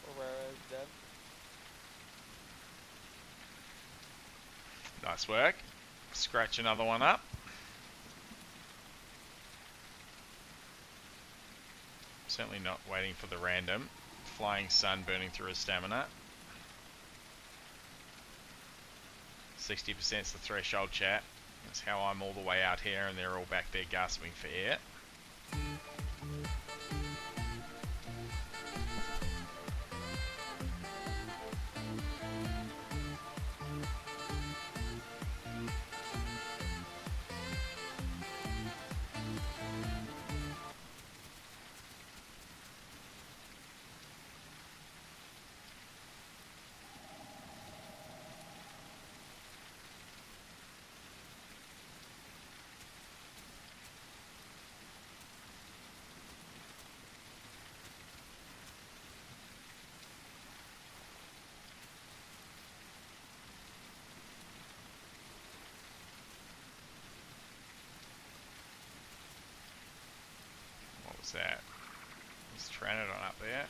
Speaker 7: Herrera is dead.
Speaker 3: Nice work. Scratch another one up. Certainly not waiting for the random. Flying sun burning through his stamina. 60% is the threshold, chat. That's how I'm all the way out here and they're all back there gasping for air. What was that? There's Pteranodon up there.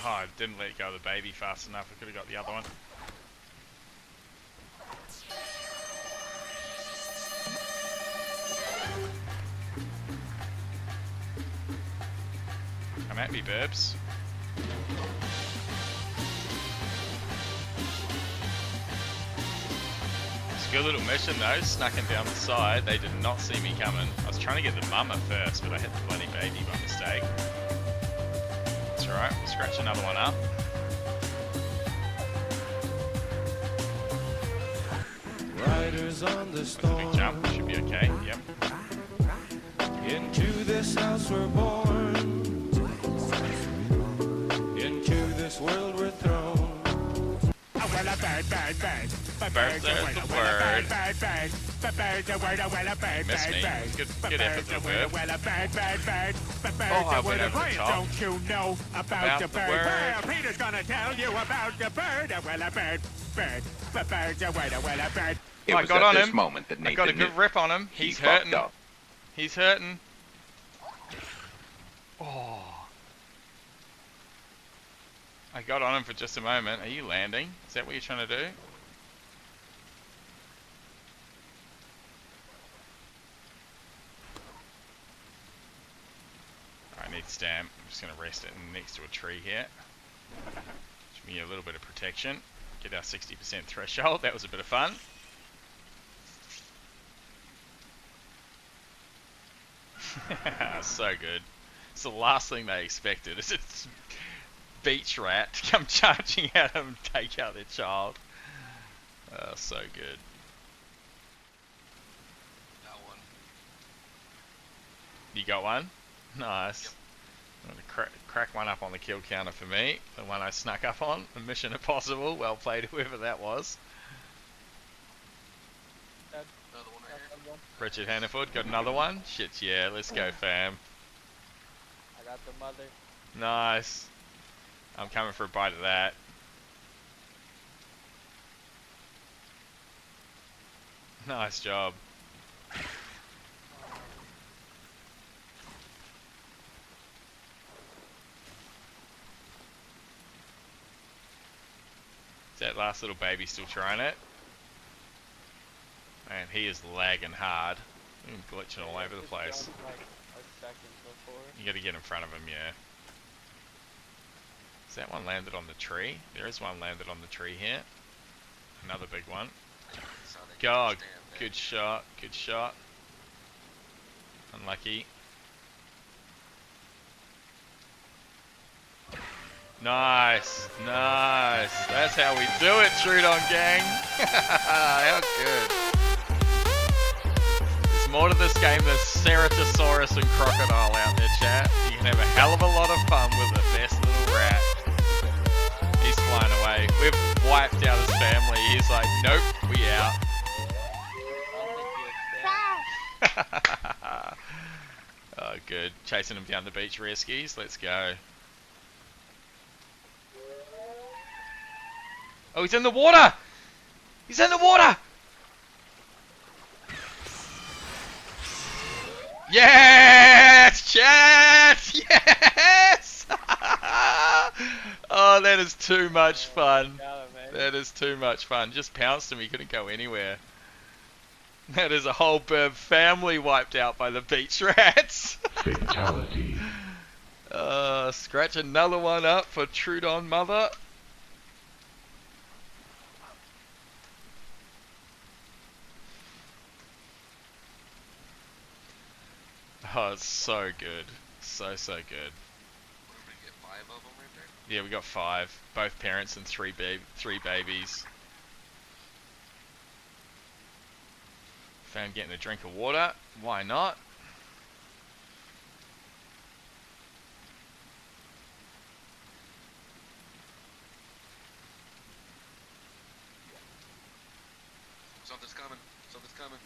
Speaker 3: Oh, I didn't let go of the baby fast enough. I could have got the other one. Come at me, Burbs. It's a good little mission though, snucking down the side. They did not see me coming. I was trying to get the mama first, but I hit the bloody baby by mistake. That's alright, we'll scratch another one up.
Speaker 12: Riders on the
Speaker 3: That's a big
Speaker 12: storm.
Speaker 3: jump, should be okay, yep.
Speaker 12: Into this house we're born. Into this world we're thrown.
Speaker 6: Oh, well, a bird, bird, bird.
Speaker 3: Bird's there's the word.
Speaker 6: Bird, bird. Bird's a word, well, a bird,
Speaker 3: Missed
Speaker 6: bird,
Speaker 3: me.
Speaker 6: bird.
Speaker 3: Good effort, little bird.
Speaker 6: Well, a bird, bird, bird.
Speaker 3: Oh, I went over the top.
Speaker 6: Don't you know about the
Speaker 3: the
Speaker 6: bird?
Speaker 3: word.
Speaker 6: Well, Peter's gonna tell you about the bird. Well, a bird, bird. Bird's a word, well, a bird.
Speaker 3: Oh, I got on him. I got a good rip on him. He's hurting. He's hurting. Oh. I got on him for just a moment. Are you landing? Is that what you're trying to do? I need stamp. I'm just going to rest it next to a tree here. Give me a little bit of protection. Get our 60% threshold. That was a bit of fun. So good. It's the last thing they expected. Is it's beach rat to come charging at them and take out their child. So good.
Speaker 5: Got one.
Speaker 3: You got one? Nice. Yep. I'm gonna crack one up on the kill counter for me. The one I snuck up on. The Mission Impossible. Well played, whoever that was. Richard Hannaford got another one. Shit, yeah. Let's go, fam.
Speaker 7: I got the mother.
Speaker 3: Nice. I'm coming for a bite of that. Nice job. Is that last little baby still trying it? Man, he is lagging hard. Glitching all over the place.
Speaker 7: Like a second before.
Speaker 3: You gotta get in front of him, yeah. Is that one landed on the tree? There is one landed on the tree here. Another big one. God, good shot, good shot. Unlucky. Nice, nice. That's how we do it, Trudon gang. How good. There's more to this game than Ceratosaurus and Crocodile out there, chat. You can have a hell of a lot of fun with the best little rat. He's flying away. We've wiped out his family. He's like, nope, we out. Oh, good. Chasing him down the beach, Reskies. Let's go. Oh, he's in the water! He's in the water! Yes! Chat! Yes! Oh, that is too much fun. That is too much fun. Just pounced him. He couldn't go anywhere. That is a whole bird family wiped out by the beach rats.
Speaker 13: Fatality.
Speaker 3: Scratch another one up for Trudon Mother. Oh, it's so good. So good.
Speaker 5: What did we get, 5 of them right there?
Speaker 3: Yeah, we got 5. Both parents and 3 babies. Found getting a drink of water. Why not?
Speaker 5: Something's coming. Something's coming.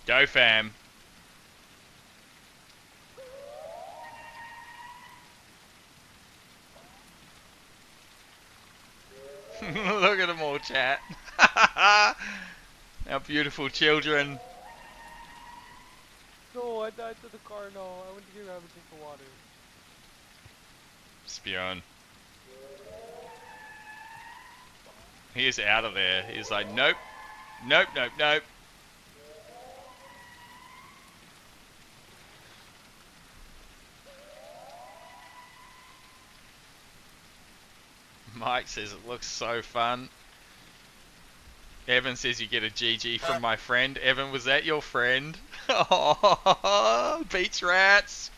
Speaker 3: Go, fam. Look at them all, chat. Our beautiful children.
Speaker 7: No, I died to the car. No, I went to get a drink of water.
Speaker 3: Spion. He is out of there. He's like, nope. Nope, nope, nope. Mike says it looks so fun. Evan says you get a GG from my friend. Evan, was that your friend? Oh, beach rats.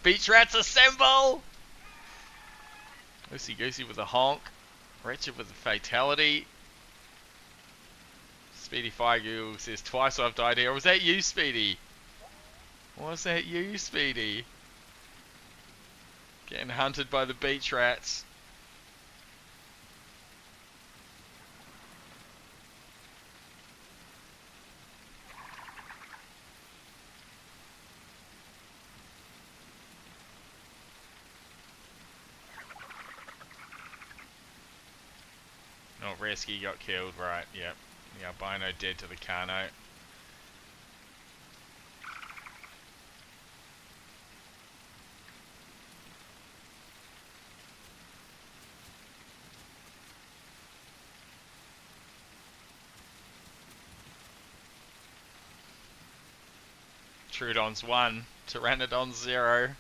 Speaker 3: Beach rats assemble. Loosey Goosey with a honk. Wretched with a fatality. Speedy Firegirl says twice I've died here. Was that you, Speedy? Was that you, Speedy? Getting hunted by the beach rats. Oh, Resky got killed, right, yep. The albino dead to the Carno. Trudon's 1, Pteranodon's 0.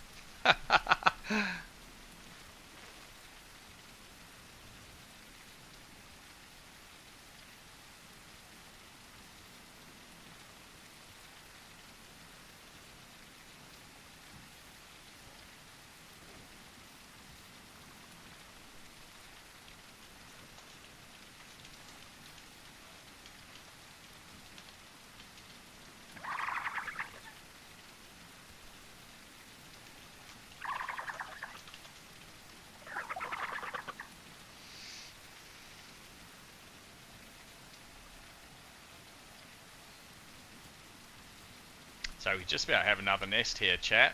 Speaker 3: So we just about have another nest here, chat.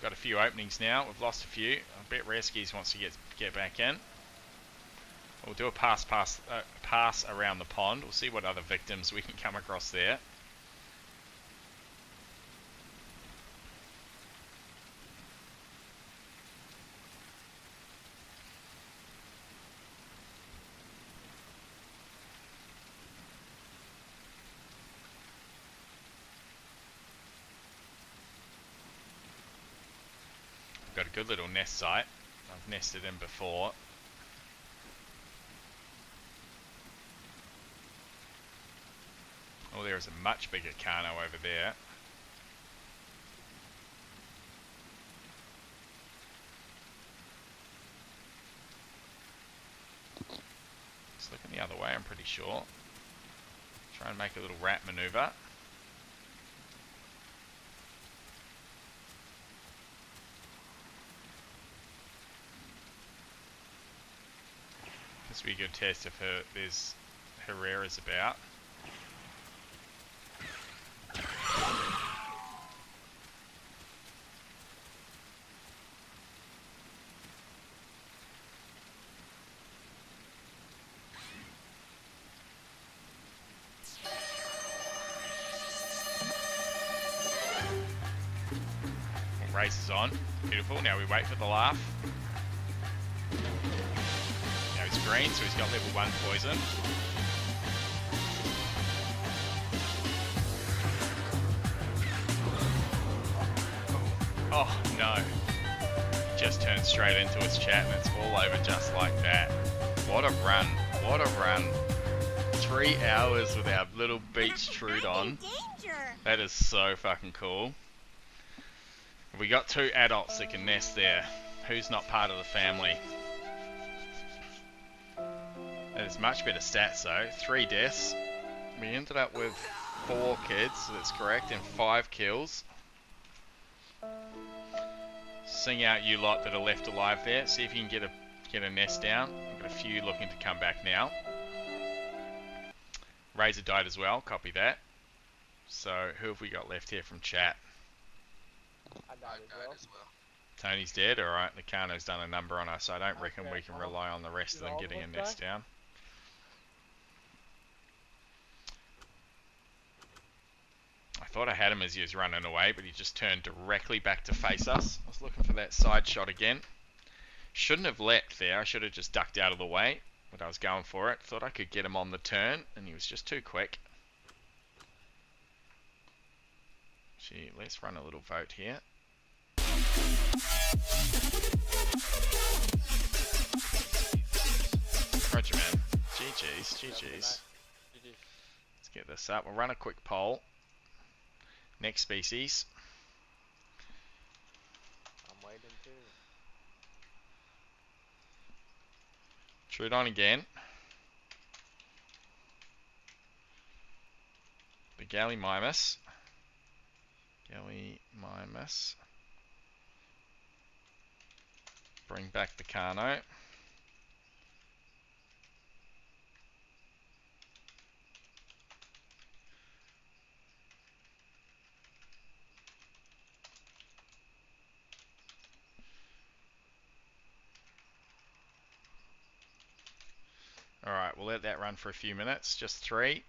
Speaker 3: Got a few openings now. We've lost a few. I bet Reskies wants to get back in. We'll do a pass around the pond. We'll see what other victims we can come across there. Got a good little nest site. I've nested in before. Oh, there is a much bigger Carno over there. It's looking the other way, I'm pretty sure. Try and make a little rat maneuver. This will be a good test if there's Herrera's about. Race is on. Beautiful. Now we wait for the laugh. Now he's green, so he's got level 1 poison. Oh no. Just turned straight into his chat and it's all over just like that. What a run. What a run. 3 hours with our little beach Trudon. That is so fucking cool. We got 2 adults that can nest there. Who's not part of the family? That is much better stats though. 3 deaths. We ended up with 4 kids, so that's correct, and 5 kills. Sing out you lot that are left alive there. See if you can get a nest down. We've got a few looking to come back now. Razor died as well, copy that. So who have we got left here from chat?
Speaker 7: I died as well.
Speaker 3: Tony's dead, alright. The Carno's done a number on us, so I don't reckon we can rely on the rest of them getting a nest down. I thought I had him as he was running away, but he just turned directly back to face us. I was looking for that side shot again. Shouldn't have leapt there, I should have just ducked out of the way, but I was going for it. Thought I could get him on the turn, and he was just too quick. Gee, let's run a little vote here. Roger, man. GG's, GG's. Let's get this up. We'll run a quick poll. Next species.
Speaker 7: I'm waiting too.
Speaker 3: Trudon again. The Gallimimus. Gallimimus. Bring back the Carno. Alright, we'll let that run for a few minutes. Just 3.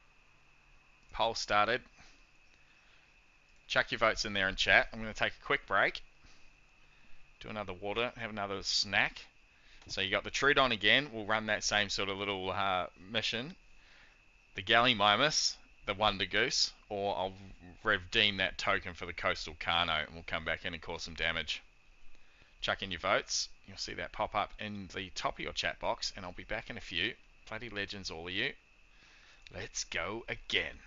Speaker 3: Poll started. Chuck your votes in there in chat. I'm going to take a quick break. Do another water, have another snack. So you got the Trudon again. We'll run that same sort of little mission. The Gallimimus, the Wonder Goose, or I'll redeem that token for the Coastal Carno and we'll come back in and cause some damage. Chuck in your votes. You'll see that pop up in the top of your chat box and I'll be back in a few. Bloody legends, all of you. Let's go again.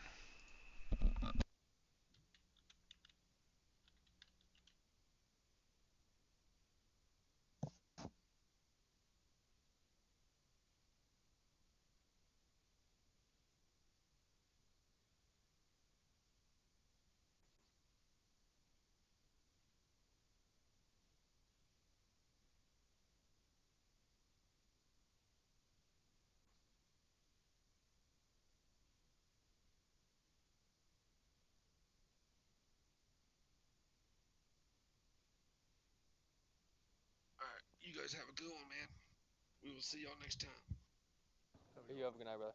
Speaker 5: boys. Have a good one, man. We will see y'all next time.
Speaker 7: You have a good night, brother.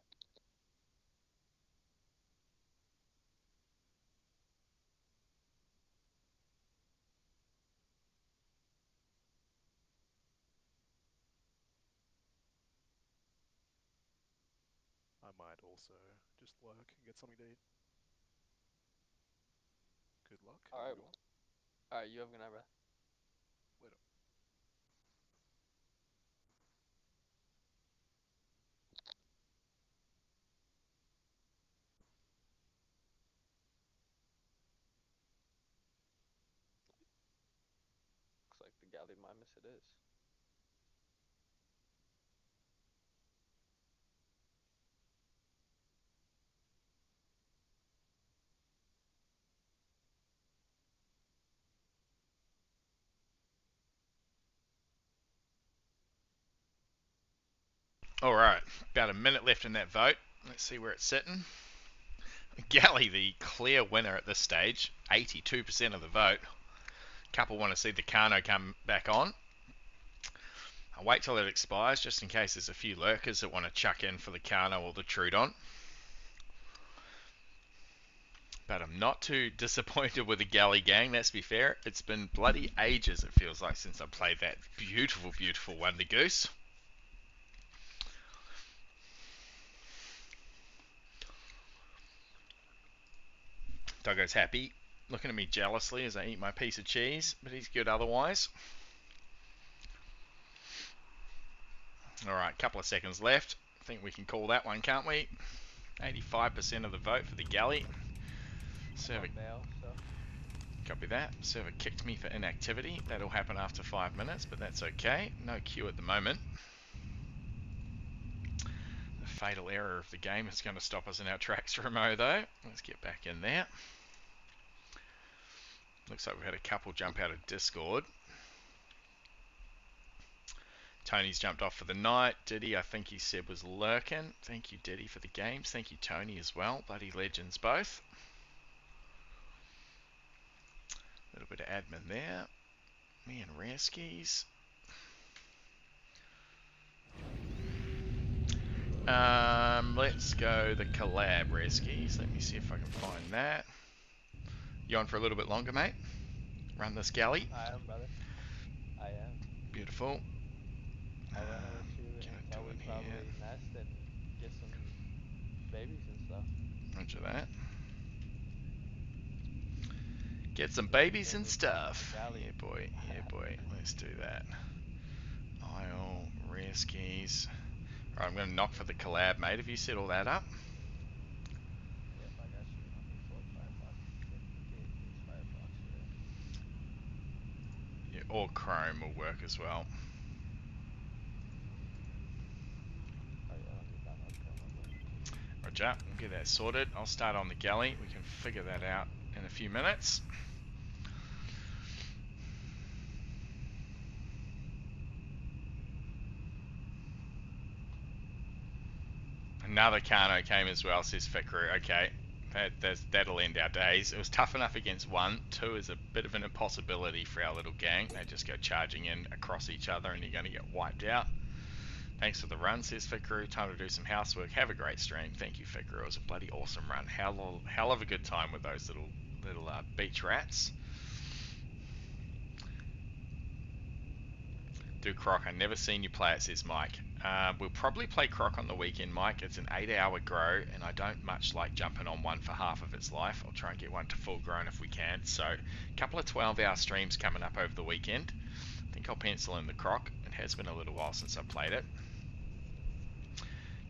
Speaker 8: I might also just lurk and get something to eat. Good luck.
Speaker 7: All right.
Speaker 8: Have a good one.
Speaker 7: All right. You have a good night, brother.
Speaker 8: Later.
Speaker 7: Looks like the galley mimus it is.
Speaker 3: All right, about a minute left in that vote. Let's see where it's sitting. Galley, the clear winner at this stage, 82% of the vote. Couple want to see the Kano come back on. I'll wait till it expires just in case there's a few lurkers that want to chuck in for the Kano or the Trudon. But I'm not too disappointed with the Galley gang, let's be fair. It's been bloody ages, it feels like, since I played that beautiful, beautiful Wonder Goose. Doggo's happy, looking at me jealously as I eat my piece of cheese, but he's good otherwise. Alright, couple of seconds left. I think we can call that one, can't we? 85% of the vote for the Galley. Server, copy that. Server kicked me for inactivity. That'll happen after 5 minutes, but that's okay. No queue at the moment. The fatal error of the game is going to stop us in our tracks remo though. Let's get back in there. Looks like we've had a couple jump out of Discord. Tony's jumped off for the night. Diddy, I think he said, was lurking. Thank you, Diddy, for the games. Thank you, Tony, as well. Bloody legends both. A little bit of admin there. Me and Rare Skis. Let's go the collab, Rare Skis. Let me see if I can find that. You on for a little bit longer, mate? Run this galley.
Speaker 7: I am, brother. I am.
Speaker 3: Beautiful.
Speaker 7: I'll run it with you until we probably nest and get some babies and stuff.
Speaker 3: Roger that. Get some babies and stuff. Yeah, boy. Yeah, boy. Let's do that. Isle, Rare Skis. Alright, I'm going to knock for the collab, mate. Have you set all that up?
Speaker 7: Yep, I got you. Knocking for Firefox. Use Firefox here.
Speaker 3: Yeah, or Chrome will work as well.
Speaker 7: Oh yeah, let me download Chrome real quick.
Speaker 3: Roger, we'll get that sorted. I'll start on the galley. We can figure that out in a few minutes. Another Kano came as well, says Fikru. Okay, that'll end our days. It was tough enough against one. Two is a bit of an impossibility for our little gang. They just go charging in across each other and you're going to get wiped out. Thanks for the run, says Fikru. Time to do some housework. Have a great stream. Thank you, Fikru. It was a bloody awesome run. Hell of a good time with those little beach rats. Do Croc. I've never seen you play it, says Mike. We'll probably play Croc on the weekend, Mike. It's an 8-hour grow, and I don't much like jumping on one for half of its life. I'll try and get one to full grown if we can. So, a couple of 12-hour streams coming up over the weekend. I think I'll pencil in the Croc. It has been a little while since I played it.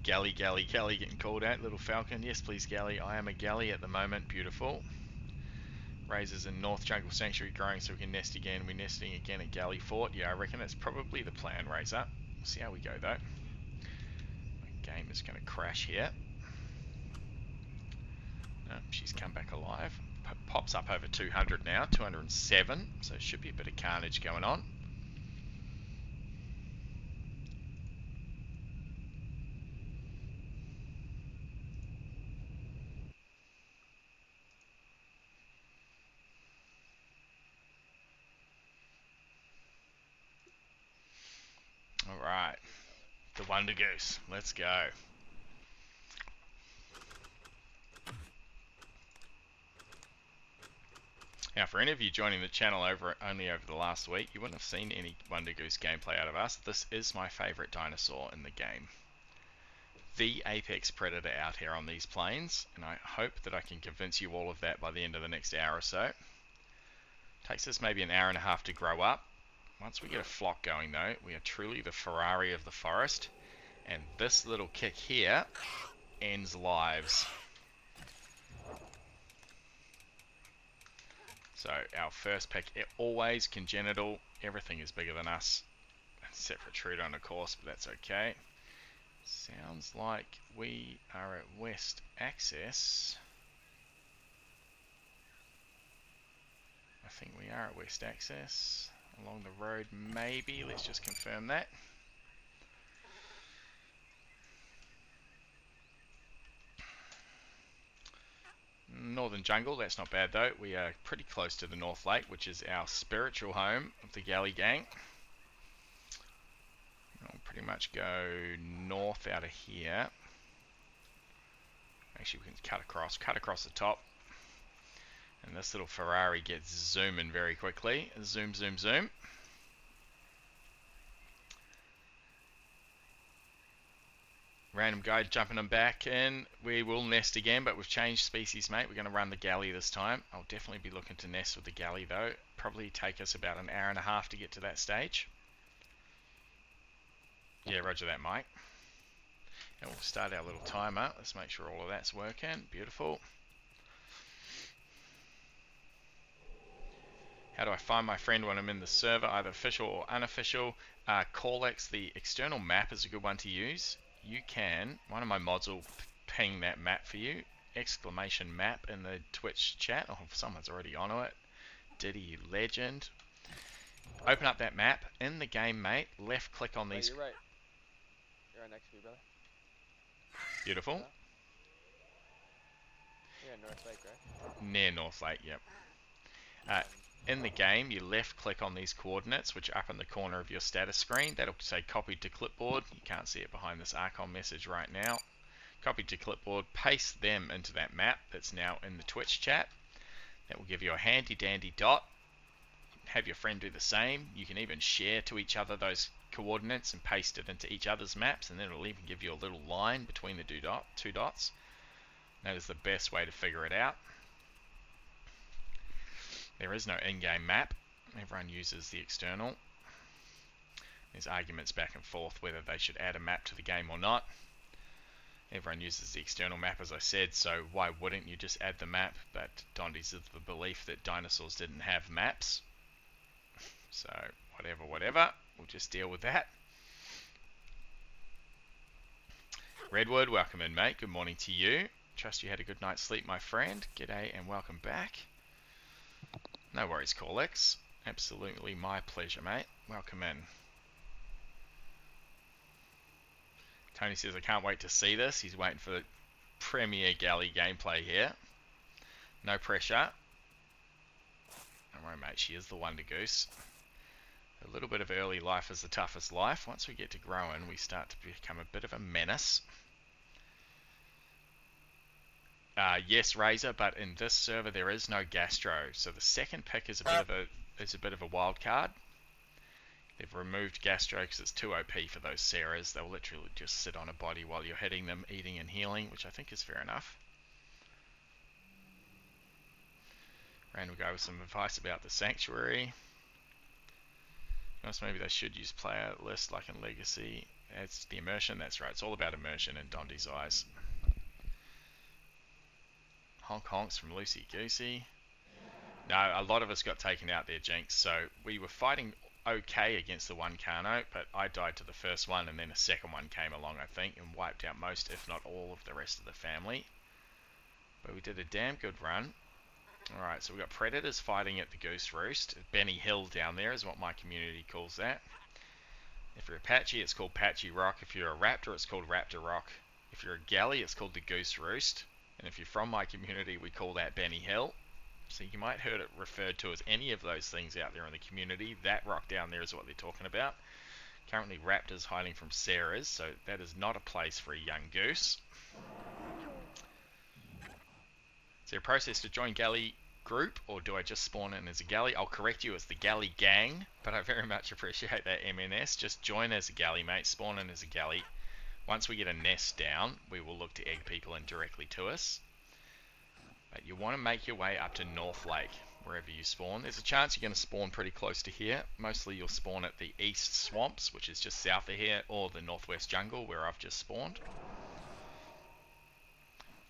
Speaker 3: Galley getting called out. Little Falcon. Yes, please, Galley. I am a Galley at the moment. Beautiful. Razors in North Jungle Sanctuary growing so we can nest again. We're nesting again at Galley Fort. Yeah, I reckon that's probably the plan, Razor. We'll see how we go, though. My game is going to crash here. No, she's come back alive. Pops up over 200 now. 207. So should be a bit of carnage going on. Alright. The Wonder Goose. Let's go. Now, for any of you joining the channel only over the last week, you wouldn't have seen any Wonder Goose gameplay out of us. This is my favourite dinosaur in the game. The apex predator out here on these plains, and I hope that I can convince you all of that by the end of the next hour or so. Takes us maybe an hour and a half to grow up. Once we get a flock going though, we are truly the Ferrari of the forest, and this little kick here ends lives. So our first pick, always congenital, everything is bigger than us, except for Trudon of course, but that's okay. Sounds like we are at west access. I think we are at west access. Along the road maybe, let's just confirm that. Northern Jungle, that's not bad though. We are pretty close to the North Lake, which is our spiritual home of the Galley Gang. I'll pretty much go north out of here. Actually, we can cut across the top. And this little Ferrari gets zooming very quickly. Zoom, zoom, zoom. Random guy jumping them back in. We will nest again, but we've changed species, mate. We're going to run the galley this time. I'll definitely be looking to nest with the galley, though. Probably take us about an hour and a half to get to that stage. Yeah, roger that, Mike. And we'll start our little timer. Let's make sure all of that's working. Beautiful. How do I find my friend when I'm in the server, either official or unofficial? Corlex, the external map is a good one to use. You can, one of my mods will ping that map for you, exclamation map in the Twitch chat. Oh, someone's already onto it. Diddy legend. Open up that map in the game, mate. Left click on these.
Speaker 7: You're right. You're right next to me, brother.
Speaker 3: Beautiful.
Speaker 7: Yeah, North Lake, right?
Speaker 3: Near North Lake, yep. In the game, you left click on these coordinates, which are up in the corner of your status screen. That'll say copied to clipboard. You can't see it behind this Archon message right now. Copied to clipboard, paste them into that map that's now in the Twitch chat. That will give you a handy dandy dot. Have your friend do the same. You can even share to each other those coordinates and paste it into each other's maps, and then it'll even give you a little line between the two dots. That is the best way to figure it out. There is no in-game map. Everyone uses the external. There's arguments back and forth whether they should add a map to the game or not. Everyone uses the external map, as I said, so why wouldn't you just add the map? But Dondi's of the belief that dinosaurs didn't have maps. So, whatever. We'll just deal with that. Redwood, welcome in, mate. Good morning to you. Trust you had a good night's sleep, my friend. G'day and welcome back. No worries, Corlex. Absolutely my pleasure, mate. Welcome in. Tony says, I can't wait to see this. He's waiting for the premier galley gameplay here. No pressure. Don't worry, mate. She is the Wonder Goose. A little bit of early life is the toughest life. Once we get to growing, we start to become a bit of a menace. Yes, Razor, but in this server there is no Gastro, so the second pick is a bit of a wild card. They've removed Gastro because it's too OP for those Sarahs. They'll literally just sit on a body while you're hitting them, eating and healing, which I think is fair enough. Random guy with some advice about the Sanctuary. Maybe they should use player list like in Legacy. It's the immersion, that's right. It's all about immersion in Dondi's eyes. Honk honks from Lucy Goosey. No, a lot of us got taken out there, Jinx. So we were fighting okay against the one Carno, but I died to the first one, and then a second one came along, I think, and wiped out most, if not all, of the rest of the family. But we did a damn good run. Alright, so we've got Predators fighting at the Goose Roost. Benny Hill down there is what my community calls that. If you're Apache, it's called Patchy Rock. If you're a Raptor, it's called Raptor Rock. If you're a Galley, it's called the Goose Roost. And if you're from my community, we call that Benny Hill. So you might heard it referred to as any of those things out there in the community. That rock down there is what they're talking about. Currently raptors hiding from Sarah's, so that is not a place for a young goose. Is there a process to join galley group, or do I just spawn in as a galley? I'll correct you, it's the galley gang, but I very much appreciate that, MNS. Just join as a galley, mate. Spawn in as a galley. Once we get a nest down, we will look to egg people in directly to us. But you want to make your way up to North Lake, wherever you spawn. There's a chance you're going to spawn pretty close to here. Mostly you'll spawn at the East Swamps, which is just south of here, or the Northwest Jungle, where I've just spawned.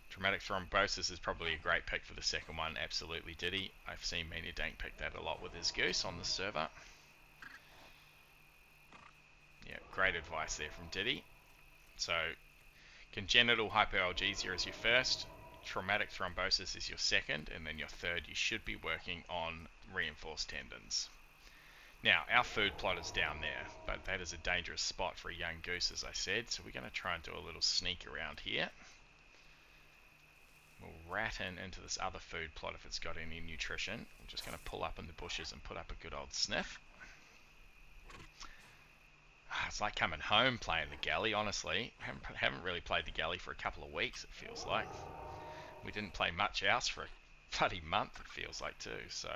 Speaker 3: Traumatic thrombosis is probably a great pick for the second one. Absolutely, Diddy. I've seen Meanie Dank pick that a lot with his goose on the server. Yeah, great advice there from Diddy. So, congenital hyperalgesia is your first, traumatic thrombosis is your second, and then your third, you should be working on reinforced tendons. Now, our food plot is down there, but that is a dangerous spot for a young goose, as I said, so we're going to try and do a little sneak around here. We'll rat into this other food plot if it's got any nutrition. I'm just going to pull up in the bushes and put up a good old sniff. It's like coming home playing the galley, honestly. Haven't really played the galley for a couple of weeks, it feels like. We didn't play much else for a bloody month, it feels like, too, so.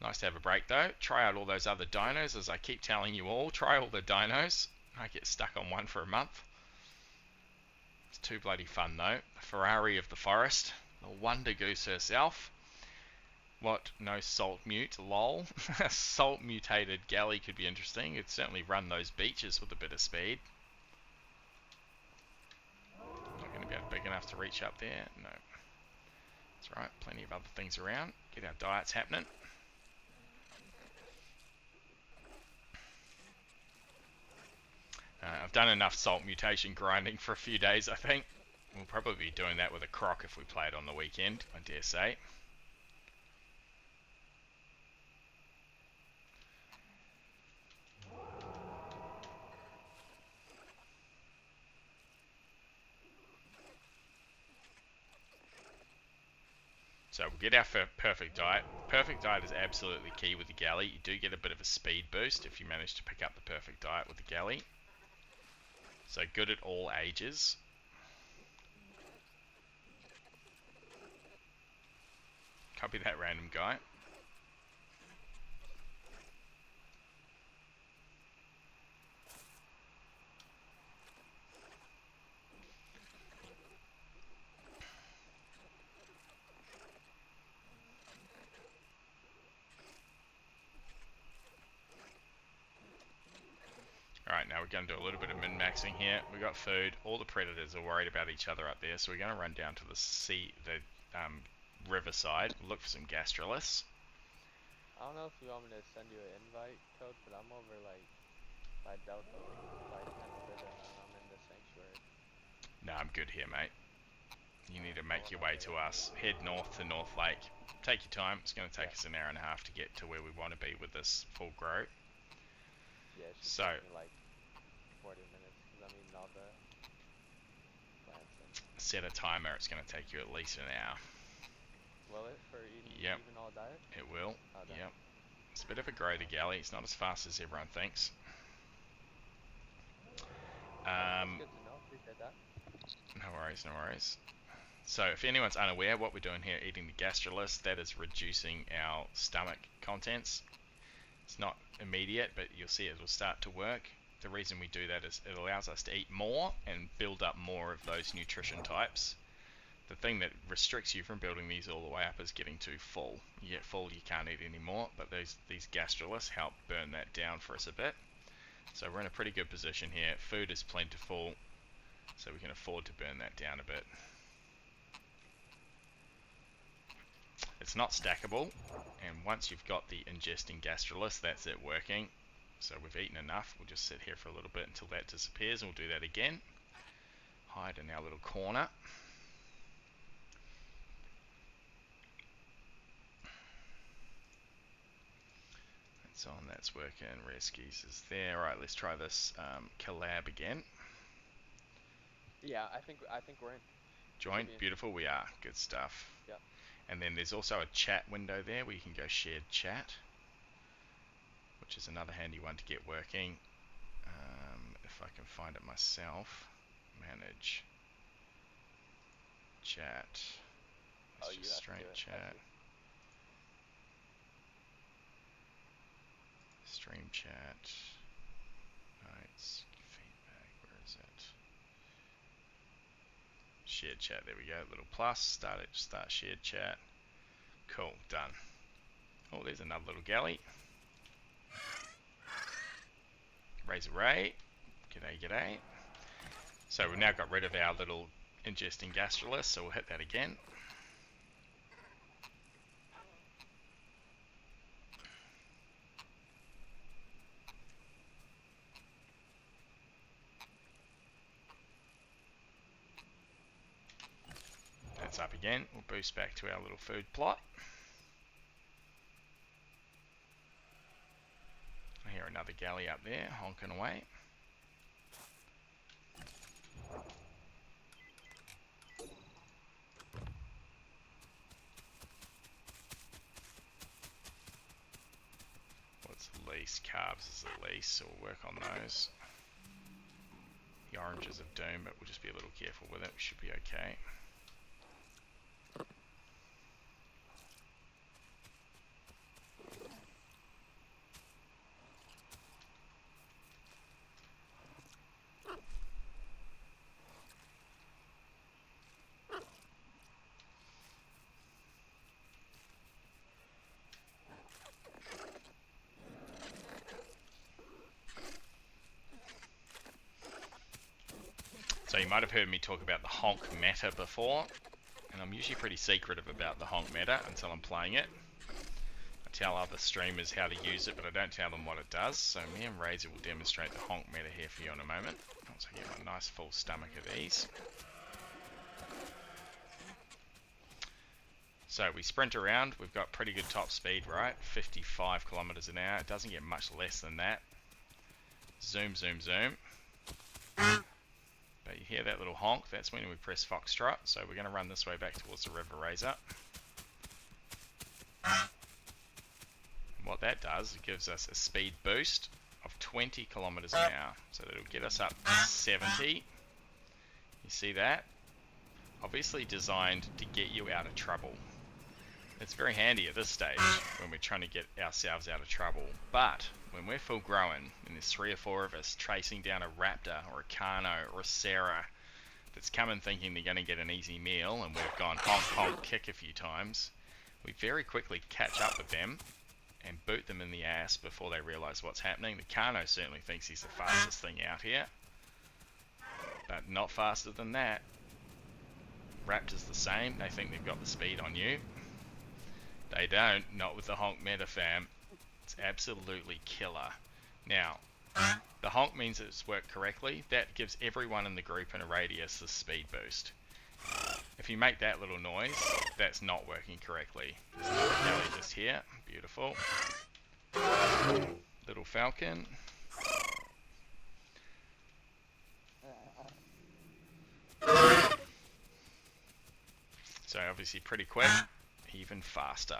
Speaker 3: Nice to have a break, though. Try out all those other dinos, as I keep telling you all. Try all the dinos. I get stuck on one for a month. It's too bloody fun, though. The Ferrari of the forest. The Wonder Goose herself. What? No salt mute? Lol. A salt mutated galley could be interesting. It'd certainly run those beaches with a bit of speed. Not going to be big enough to reach up there. No. That's right. Plenty of other things around. Get our diets happening. I've done enough salt mutation grinding for a few days, I think. We'll probably be doing that with a croc if we play it on the weekend, I dare say. So we'll get our perfect diet. Perfect diet is absolutely key with the galley. You do get a bit of a speed boost if you manage to pick up the perfect diet with the galley. So good at all ages. Copy that, random guy. Alright, now we're going to do a little bit of min-maxing here. We've got food. All the predators are worried about each other up there, so we're going to run down to the riverside. Look for some gastroliths.
Speaker 7: I don't know if you want me to send you an invite code, but I'm over like by Delta, by Canada, and I'm in the sanctuary.
Speaker 3: No, I'm good here, mate. You need to make your way to us. Head north to North Lake. Take your time. It's going to take us an hour and a half to get to where we want to be with this full grow.
Speaker 7: Yeah, it should
Speaker 3: So,
Speaker 7: take me like 40 minutes because I'm eating all the plants.
Speaker 3: Set a timer. It's going to take you at least an hour.
Speaker 7: Will it for eating
Speaker 3: Yep.
Speaker 7: even all diet?
Speaker 3: It will.
Speaker 7: Oh,
Speaker 3: Yep. It's a bit of a grow, the galley. It's not as fast as everyone thinks.
Speaker 7: That's good to know. Appreciate that.
Speaker 3: No worries, no worries. So if anyone's unaware, what we're doing here, eating the gastroliths, that is reducing our stomach contents. It's not immediate, but you'll see it will start to work. The reason we do that is it allows us to eat more and build up more of those nutrition types. The thing that restricts you from building these all the way up is getting too full. You get full, you can't eat anymore, but these gastroliths help burn that down for us a bit. So we're in a pretty good position here. Food is plentiful, so we can afford to burn that down a bit. It's not stackable, and once you've got the ingesting gastroliths, that's it working. So we've eaten enough. We'll just sit here for a little bit until that disappears, and we'll do that again. Hide in our little corner. That's on, that's working. Rare skis is there. Alright, let's try this collab again.
Speaker 7: Yeah, I think we're in.
Speaker 3: Join, beautiful, we are. Good stuff.
Speaker 7: Yep.
Speaker 3: And then there's also a chat window there where you can go shared chat. which is another handy one to get working. If I can find it myself. Manage chat. Let's just straight chat. Stream chat. Notes. Feedback. Where is it? Shared chat. There we go. Little plus. Start shared chat. Cool. Done. Oh, there's another little galley. Razor Ray. G'day, g'day. So we've now got rid of our little ingesting gastrolith, so we'll hit that again. That's up again. We'll boost back to our little food plot. I hear another galley up there, honking away. What's the least? Carbs is the least, so we'll work on those. The oranges of doom, but we'll just be a little careful with it. We should be okay. So you might have heard me talk about the honk meta before, and I'm usually pretty secretive about the honk meta until I'm playing it. I tell other streamers how to use it, but I don't tell them what it does. So me and Razor will demonstrate the honk meta here for you in a moment. Once I get my nice full stomach of these. So we sprint around, we've got pretty good top speed, right? 55 kilometers an hour. It doesn't get much less than that. Zoom, zoom, zoom. But you hear that little honk, that's when we press Foxtrot. So we're going to run this way back towards the River Razor. What that does, it gives us a speed boost of 20 kilometers an hour. So that'll get us up to 70. You see that? Obviously designed to get you out of trouble. It's very handy at this stage when we're trying to get ourselves out of trouble. But when we're full grown and there's 3 or 4 of us chasing down a raptor or a Carno or a Sarah that's coming thinking they're going to get an easy meal, and we've gone honk honk kick a few times, we very quickly catch up with them and boot them in the ass before they realize what's happening. The Carno certainly thinks he's the fastest thing out here, but not faster than that. Raptor's the same. They think they've got the speed on you. They don't, not with the honk meta, fam. It's absolutely killer. Now, the honk means it's worked correctly. That gives everyone in the group in a radius the speed boost. If you make that little noise, that's not working correctly. There's another galley just here. Beautiful. Little falcon. So obviously pretty quick, even faster.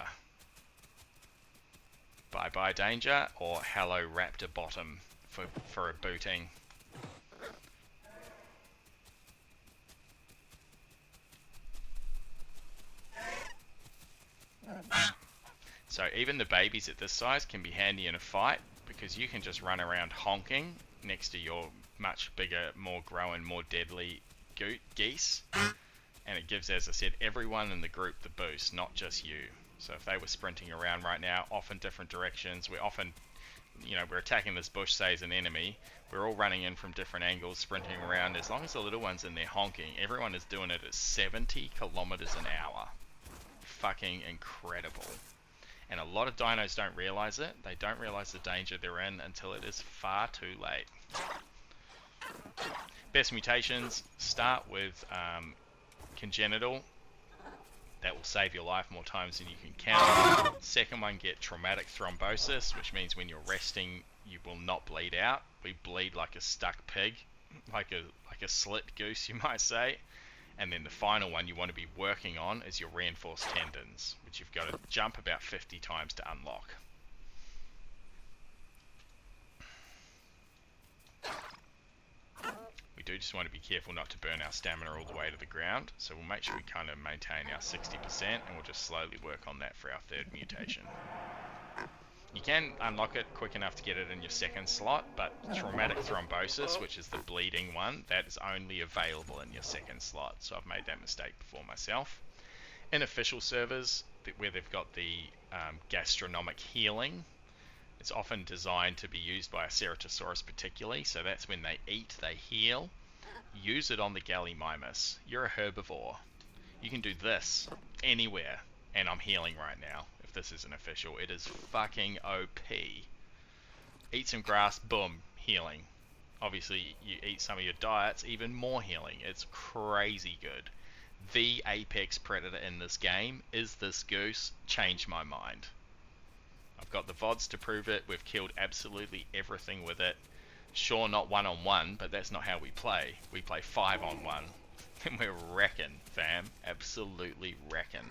Speaker 3: Bye bye danger, or hello raptor bottom for a booting. So even the babies at this size can be handy in a fight, because you can just run around honking next to your much bigger, more grown, more deadly geese. And it gives, as I said, everyone in the group the boost, not just you. So if they were sprinting around right now, off in different directions, we're often, we're attacking this bush, say, as an enemy. We're all running in from different angles, sprinting around. As long as the little one's in there honking, everyone is doing it at 70 kilometers an hour. Fucking incredible. And a lot of dinos don't realize it. They don't realize the danger they're in until it is far too late. Best mutations, start with congenital. That will save your life more times than you can count. Second one, get traumatic thrombosis, which means when you're resting, you will not bleed out. We bleed like a stuck pig, like a slit goose, you might say. And then the final one you want to be working on is your reinforced tendons, which you've got to jump about 50 times to unlock. do just want to be careful not to burn our stamina all the way to the ground. So we'll make sure we kind of maintain our 60%, and we'll just slowly work on that for our third mutation. You can unlock it quick enough to get it in your second slot, but traumatic thrombosis, which is the bleeding one, that is only available in your second slot. So I've made that mistake before myself. In official servers, where they've got the gastronomic healing, it's often designed to be used by a Ceratosaurus particularly, so that's when they eat, they heal. Use it on the Gallimimus. You're a herbivore. You can do this anywhere, and I'm healing right now. If this isn't official, it is fucking OP. Eat some grass, boom, healing. Obviously, you eat some of your diets, even more healing. It's crazy good. The apex predator in this game is this goose. Changed my mind. I've got the VODs to prove it. We've killed absolutely everything with it. Sure, not 1-on-1, but that's not how we play. We play 5-on-1. And we're wrecking, fam. Absolutely wrecking.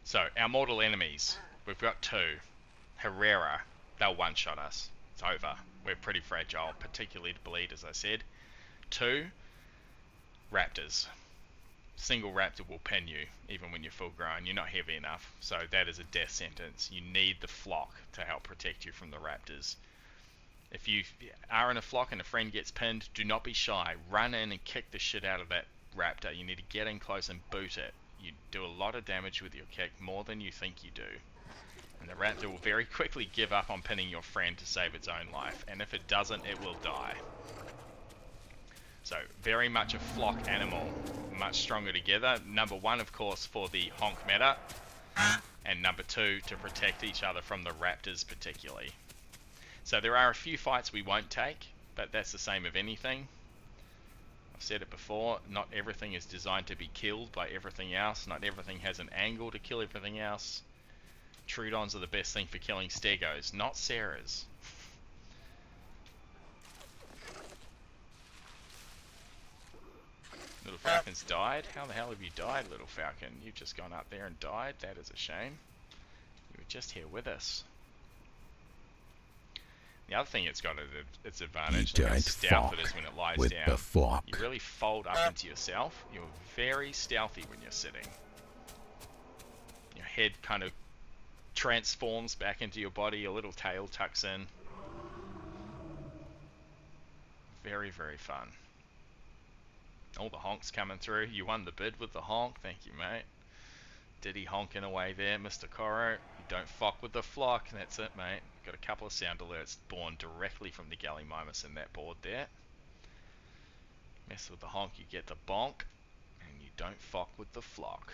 Speaker 3: So, our mortal enemies. We've got 2. Herrera. They'll one-shot us. It's over. We're pretty fragile, particularly to bleed, as I said. 2. Raptors. Single raptor will pin you, even when you're full grown. You're not heavy enough, so that is a death sentence. You need the flock to help protect you from the raptors. If you are in a flock and a friend gets pinned, do not be shy. Run in and kick the shit out of that raptor. You need to get in close and boot it. You do a lot of damage with your kick, more than you think you do. And the raptor will very quickly give up on pinning your friend to save its own life, and if it doesn't, it will die. So, very much a flock animal, much stronger together. Number 1, of course, for the honk meta, and number 2, to protect each other from the raptors particularly. So there are a few fights we won't take, but that's the same of anything. I've said it before, not everything is designed to be killed by everything else. Not everything has an angle to kill everything else. Trudons are the best thing for killing stegos, not Sarahs. Little Falcon's died? How the hell have you died, Little Falcon? You've just gone up there and died? That is a shame. You were just here with us. The other thing it's got at its advantage, look how stealth it is when it lies down. You really fold up into yourself. You're very stealthy when you're sitting. Your head kind of transforms back into your body, your little tail tucks in. Very, very fun. All the honks coming through. You won the bid with the honk. Thank you, mate. Diddy honking away there, Mr. Coro. You don't fuck with the flock. That's it, mate. Got a couple of sound alerts born directly from the Gallimimus in that board there. Mess with the honk, you get the bonk. And you don't fuck with the flock.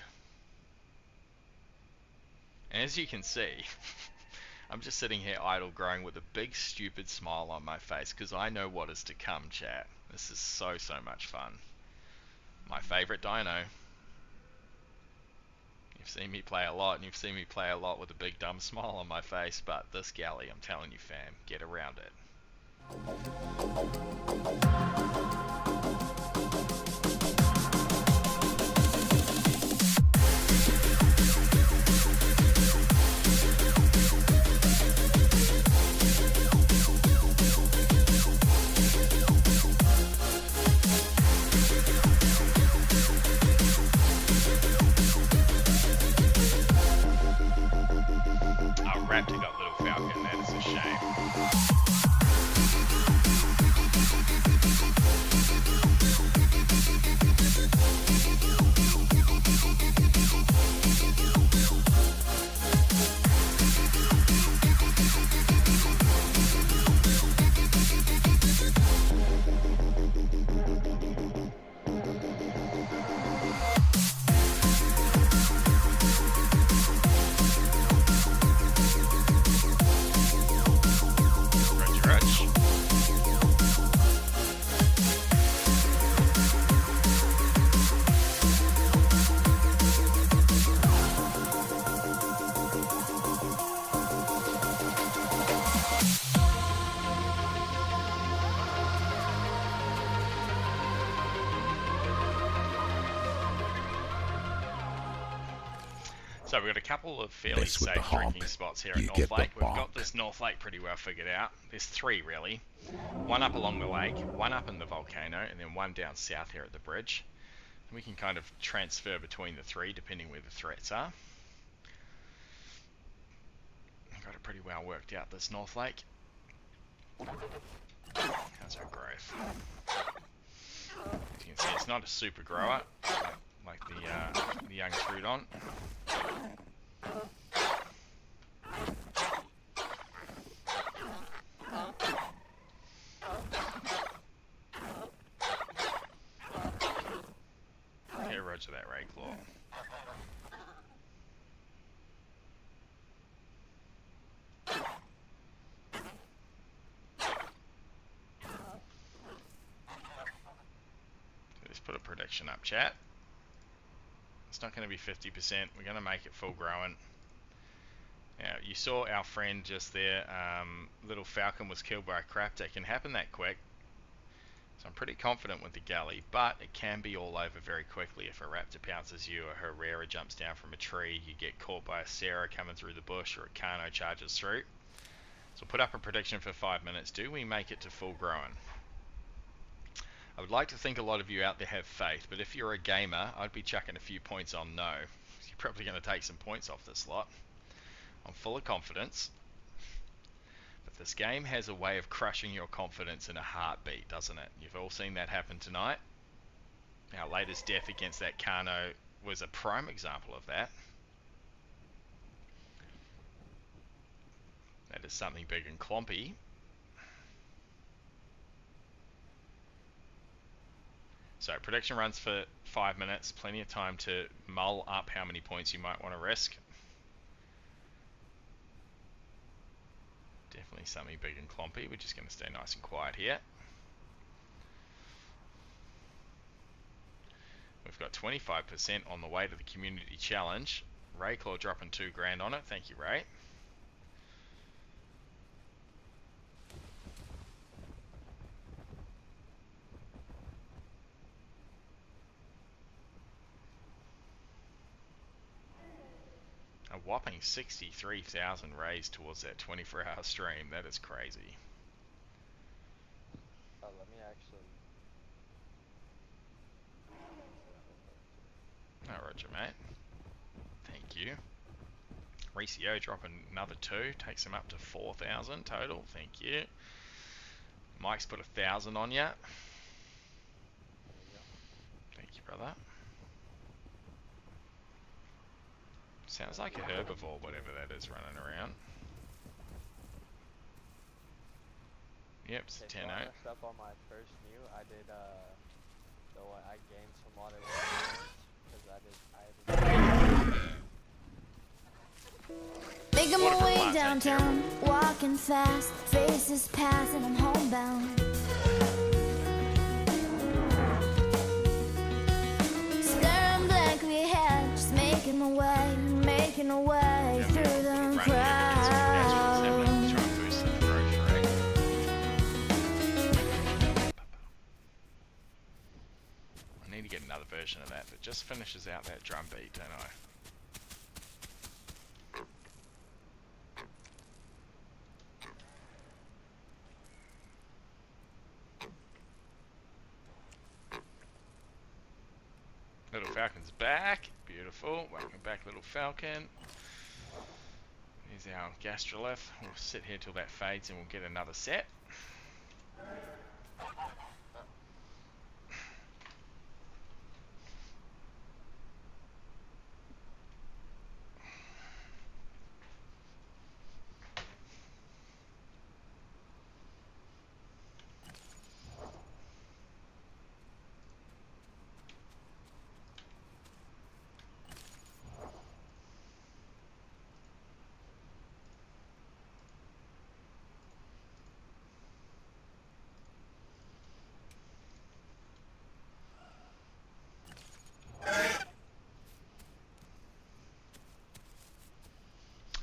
Speaker 3: And as you can see, I'm just sitting here idle growing with a big stupid smile on my face because I know what is to come, chat. This is so much fun. My favourite dino. You've seen me play a lot, and you've seen me play a lot with a big dumb smile on my face, but this galley, I'm telling you fam, get around it. Raptor got Little Falcon, that is a shame. So we've got a couple of fairly
Speaker 13: Mess with the
Speaker 3: safe drinking
Speaker 13: honk,
Speaker 3: spots here at
Speaker 13: you
Speaker 3: North
Speaker 13: get the
Speaker 3: Lake. We've
Speaker 13: bonk.
Speaker 3: got this North Lake pretty well figured out. There's 3 really. One up along the lake, one up in the volcano, and then one down south here at the bridge. And we can kind of transfer between the 3 depending where the threats are. Got it pretty well worked out, this North Lake. How's our growth? As you can see, it's not a super grower like the young Trudon. Yeah, roger that, Rayclaw. Let's put a prediction up, chat. It's not going to be 50%. We're going to make it full growing. Now, you saw our friend just there. Little Falcon was killed by a crap. It can happen that quick. So I'm pretty confident with the galley, but it can be all over very quickly if a raptor pounces you, or a Herrera jumps down from a tree, you get caught by a Sarah coming through the bush, or a Kano charges through. So we'll put up a prediction for 5 minutes. Do we make it to full growing? I would like to think a lot of you out there have faith, but if you're a gamer, I'd be chucking a few points on no. You're probably going to take some points off this lot. I'm full of confidence. But this game has a way of crushing your confidence in a heartbeat, doesn't it? You've all seen that happen tonight. Our latest death against that Kano was a prime example of that. That is something big and clompy. So prediction runs for 5 minutes, plenty of time to mull up how many points you might want to risk. Definitely something big and clompy. We're just going to stay nice and quiet here. We've got 25% on the way to the community challenge. Rayclaw dropping 2 grand on it. Thank you, Ray. A whopping 63,000 raised towards that 24-hour stream. That is crazy.
Speaker 7: Let me actually.
Speaker 3: Oh, roger, mate. Thank you. Recio dropping another 2. Takes him up to 4,000 total. Thank you. Mike's put 1,000 on ya. Thank you, brother. Sounds like a herbivore, whatever that is, running around. Yep, it's a 10-0.
Speaker 7: I messed up on my first new. I did, I gained some water because
Speaker 9: Making my way downtown, walking fast, faces pass and I'm homebound. Staring blankly ahead, just making my way through the crowd.
Speaker 3: I need to get another version of that just finishes out that drum beat, don't I? Little Falcon's back. Beautiful. Welcome back, Little Falcon. Here's our gastrolith. We'll sit here till that fades and we'll get another set.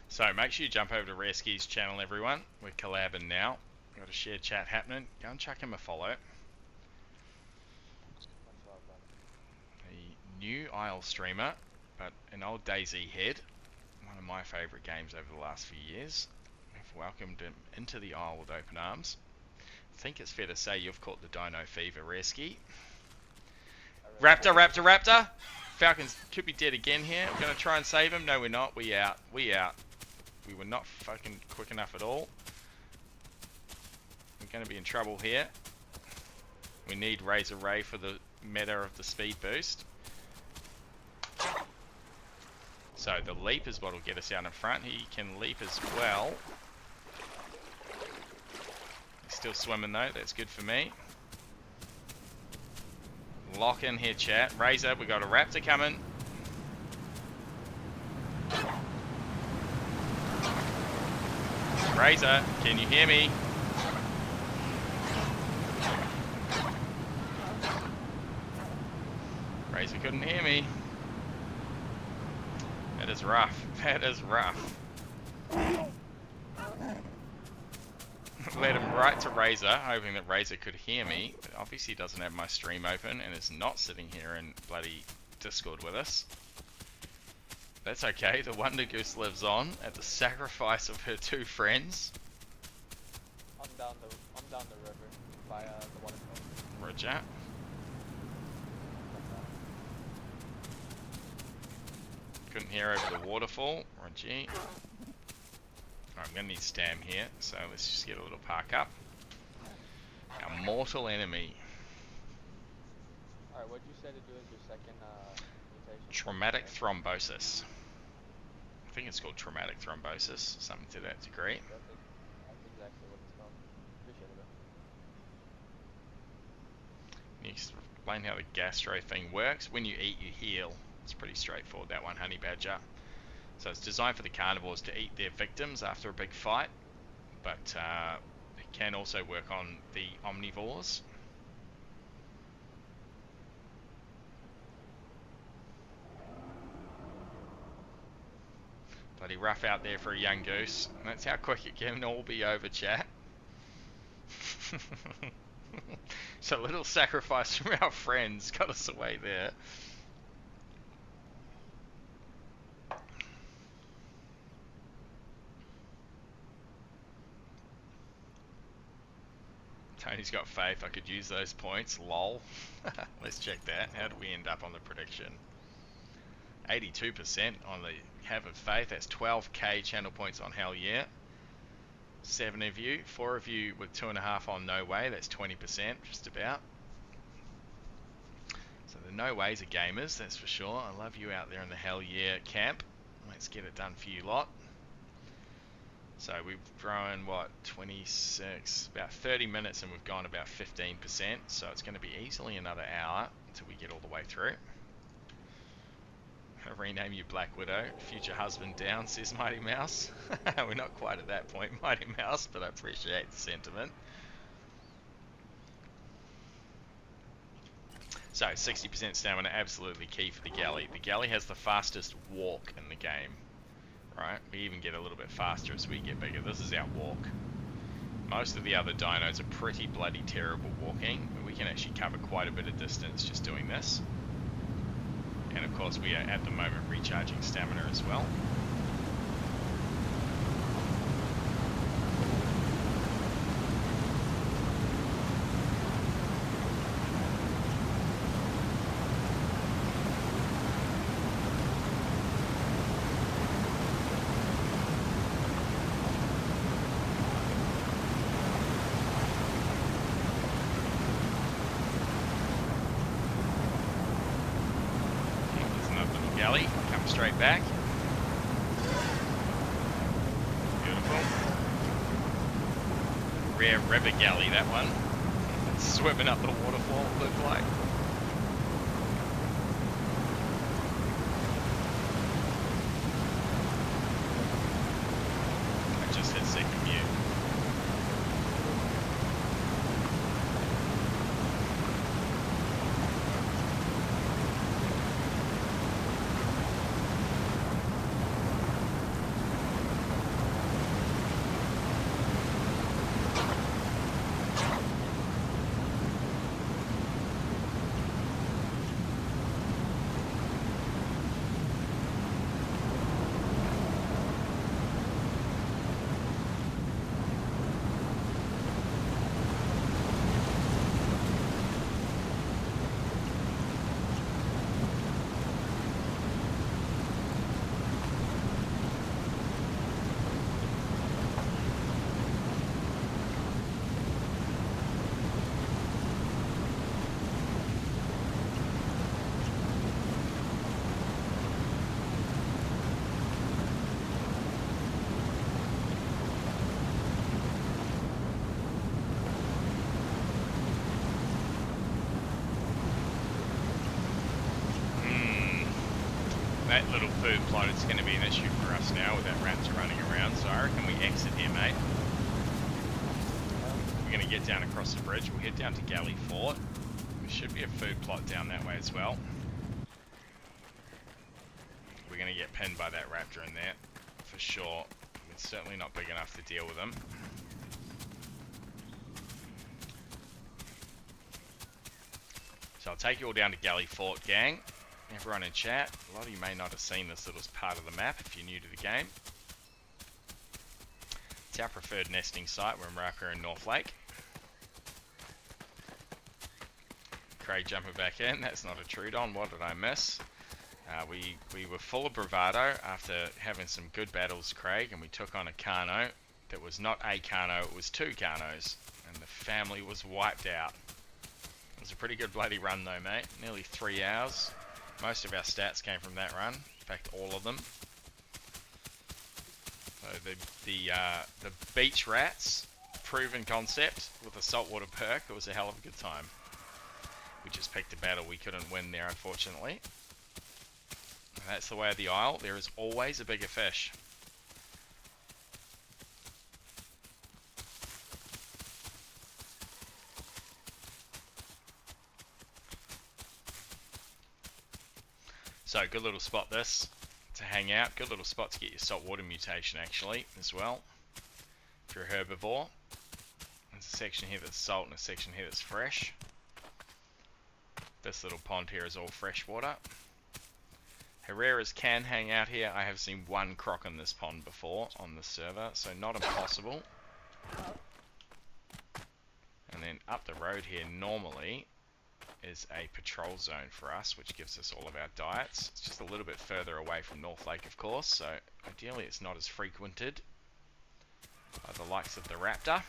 Speaker 3: So make sure you jump over to Reski's channel, everyone. We're collabing now. Got a shared chat happening. Go and chuck him a follow. A new Isle streamer, but an old Daisy head. of my favourite games over the last few years. We've welcomed him into the Isle with open arms. I think it's fair to say you've caught the Dino Fever, Reski. Raptor, Raptor, Raptor! Falcons could be dead again here. We're going to try and save him. No, we're not. We out. We out. We were not fucking quick enough at all. We're going to be in trouble here. We need Razor Ray for the meta of the speed boost. So the leap is what will get us out in front. He can leap as well. He's still swimming though. That's good for me. Lock in here, chat. Razor, we got a Raptor coming. Razor, can you hear me? Razor couldn't hear me. That is rough. That is rough. Led him right to Razor, hoping that Razor could hear me. But obviously doesn't have my stream open and is not sitting here in bloody Discord with us. That's okay, the Wonder Goose lives on at the sacrifice of her two friends.
Speaker 7: I'm down the river by the waterfall.
Speaker 3: Roger. Couldn't hear over the waterfall. Roger. I'm going to need Stam here, so let's just get a little park up. Our mortal enemy.
Speaker 7: Alright, what'd you say to do as your second mutation?
Speaker 3: Traumatic thrombosis. I think it's called traumatic thrombosis, something to that degree.
Speaker 7: That's exactly what it's called. Appreciate it.
Speaker 3: Can you explain how the gastro thing works? When you eat, you heal. It's pretty straightforward, that one, Honey Badger. So it's designed for the carnivores to eat their victims after a big fight, but it can also work on the omnivores. Bloody rough out there for a young goose. That's how quick it can all be over, chat. So a little sacrifice from our friends got us away there. Tony's got faith. I could use those points. Lol. Let's check that. How do we end up on the prediction? 82% on the have of faith. That's 12k channel points on hell yeah. 7 of you. 4 of you with 2.5 on no way. That's 20% just about. So the no ways are gamers, that's for sure. I love you out there in the hell yeah camp. Let's get it done for you lot. So we've thrown, what, 26, about 30 minutes and we've gone about 15%. So it's going to be easily another hour until we get all the way through. I'll rename you Black Widow. Future husband down, says Mighty Mouse. We're not quite at that point, Mighty Mouse, but I appreciate the sentiment. So 60% stamina, absolutely key for the galley. The galley has the fastest walk in the game. Right, we even get a little bit faster as we get bigger. This is our walk. Most of the other dinos are pretty bloody terrible walking, but we can actually cover quite a bit of distance just doing this. And of course we are at the moment recharging stamina as well. Straight back. Beautiful. Rare river galley, that one. Swimming up the waterfall, it looked like. I just hit second mute. That little food plot is going to be an issue for us now with that raptor running around, so I reckon we exit here, mate. We're going to get down across the bridge. We'll head down to Galley Fort. There should be a food plot down that way as well. We're going to get pinned by that raptor in there, for sure. It's certainly not big enough to deal with him. So I'll take you all down to Galley Fort, gang. Everyone in chat, a lot of you may not have seen this little part of the map if you're new to the game. It's our preferred nesting site when we're up here in North Lake. Craig jumping back in, that's not a Trudon, what did I miss? We were full of bravado after having some good battles, Craig, and we took on a Carno that was not a Carno, it was two Carnos, and the family was wiped out. It was a pretty good bloody run though, mate, nearly 3 hours. Most of our stats came from that run, in fact all of them. So the beach rats, proven concept with a saltwater perk, it was a hell of a good time. We just picked a battle we couldn't win there, unfortunately. And that's the way of the Isle, there is always a bigger fish. So good little spot this to hang out, good little spot to get your saltwater mutation actually as well. If you're a herbivore, there's a section here that's salt and a section here that's fresh. This little pond here is all fresh water. Herreras can hang out here. I have seen one croc in this pond before on the server, so not impossible. And then up the road here normally is a patrol zone for us, which gives us all of our diets. It's just a little bit further away from North Lake, of course, so ideally it's not as frequented by the likes of the raptor.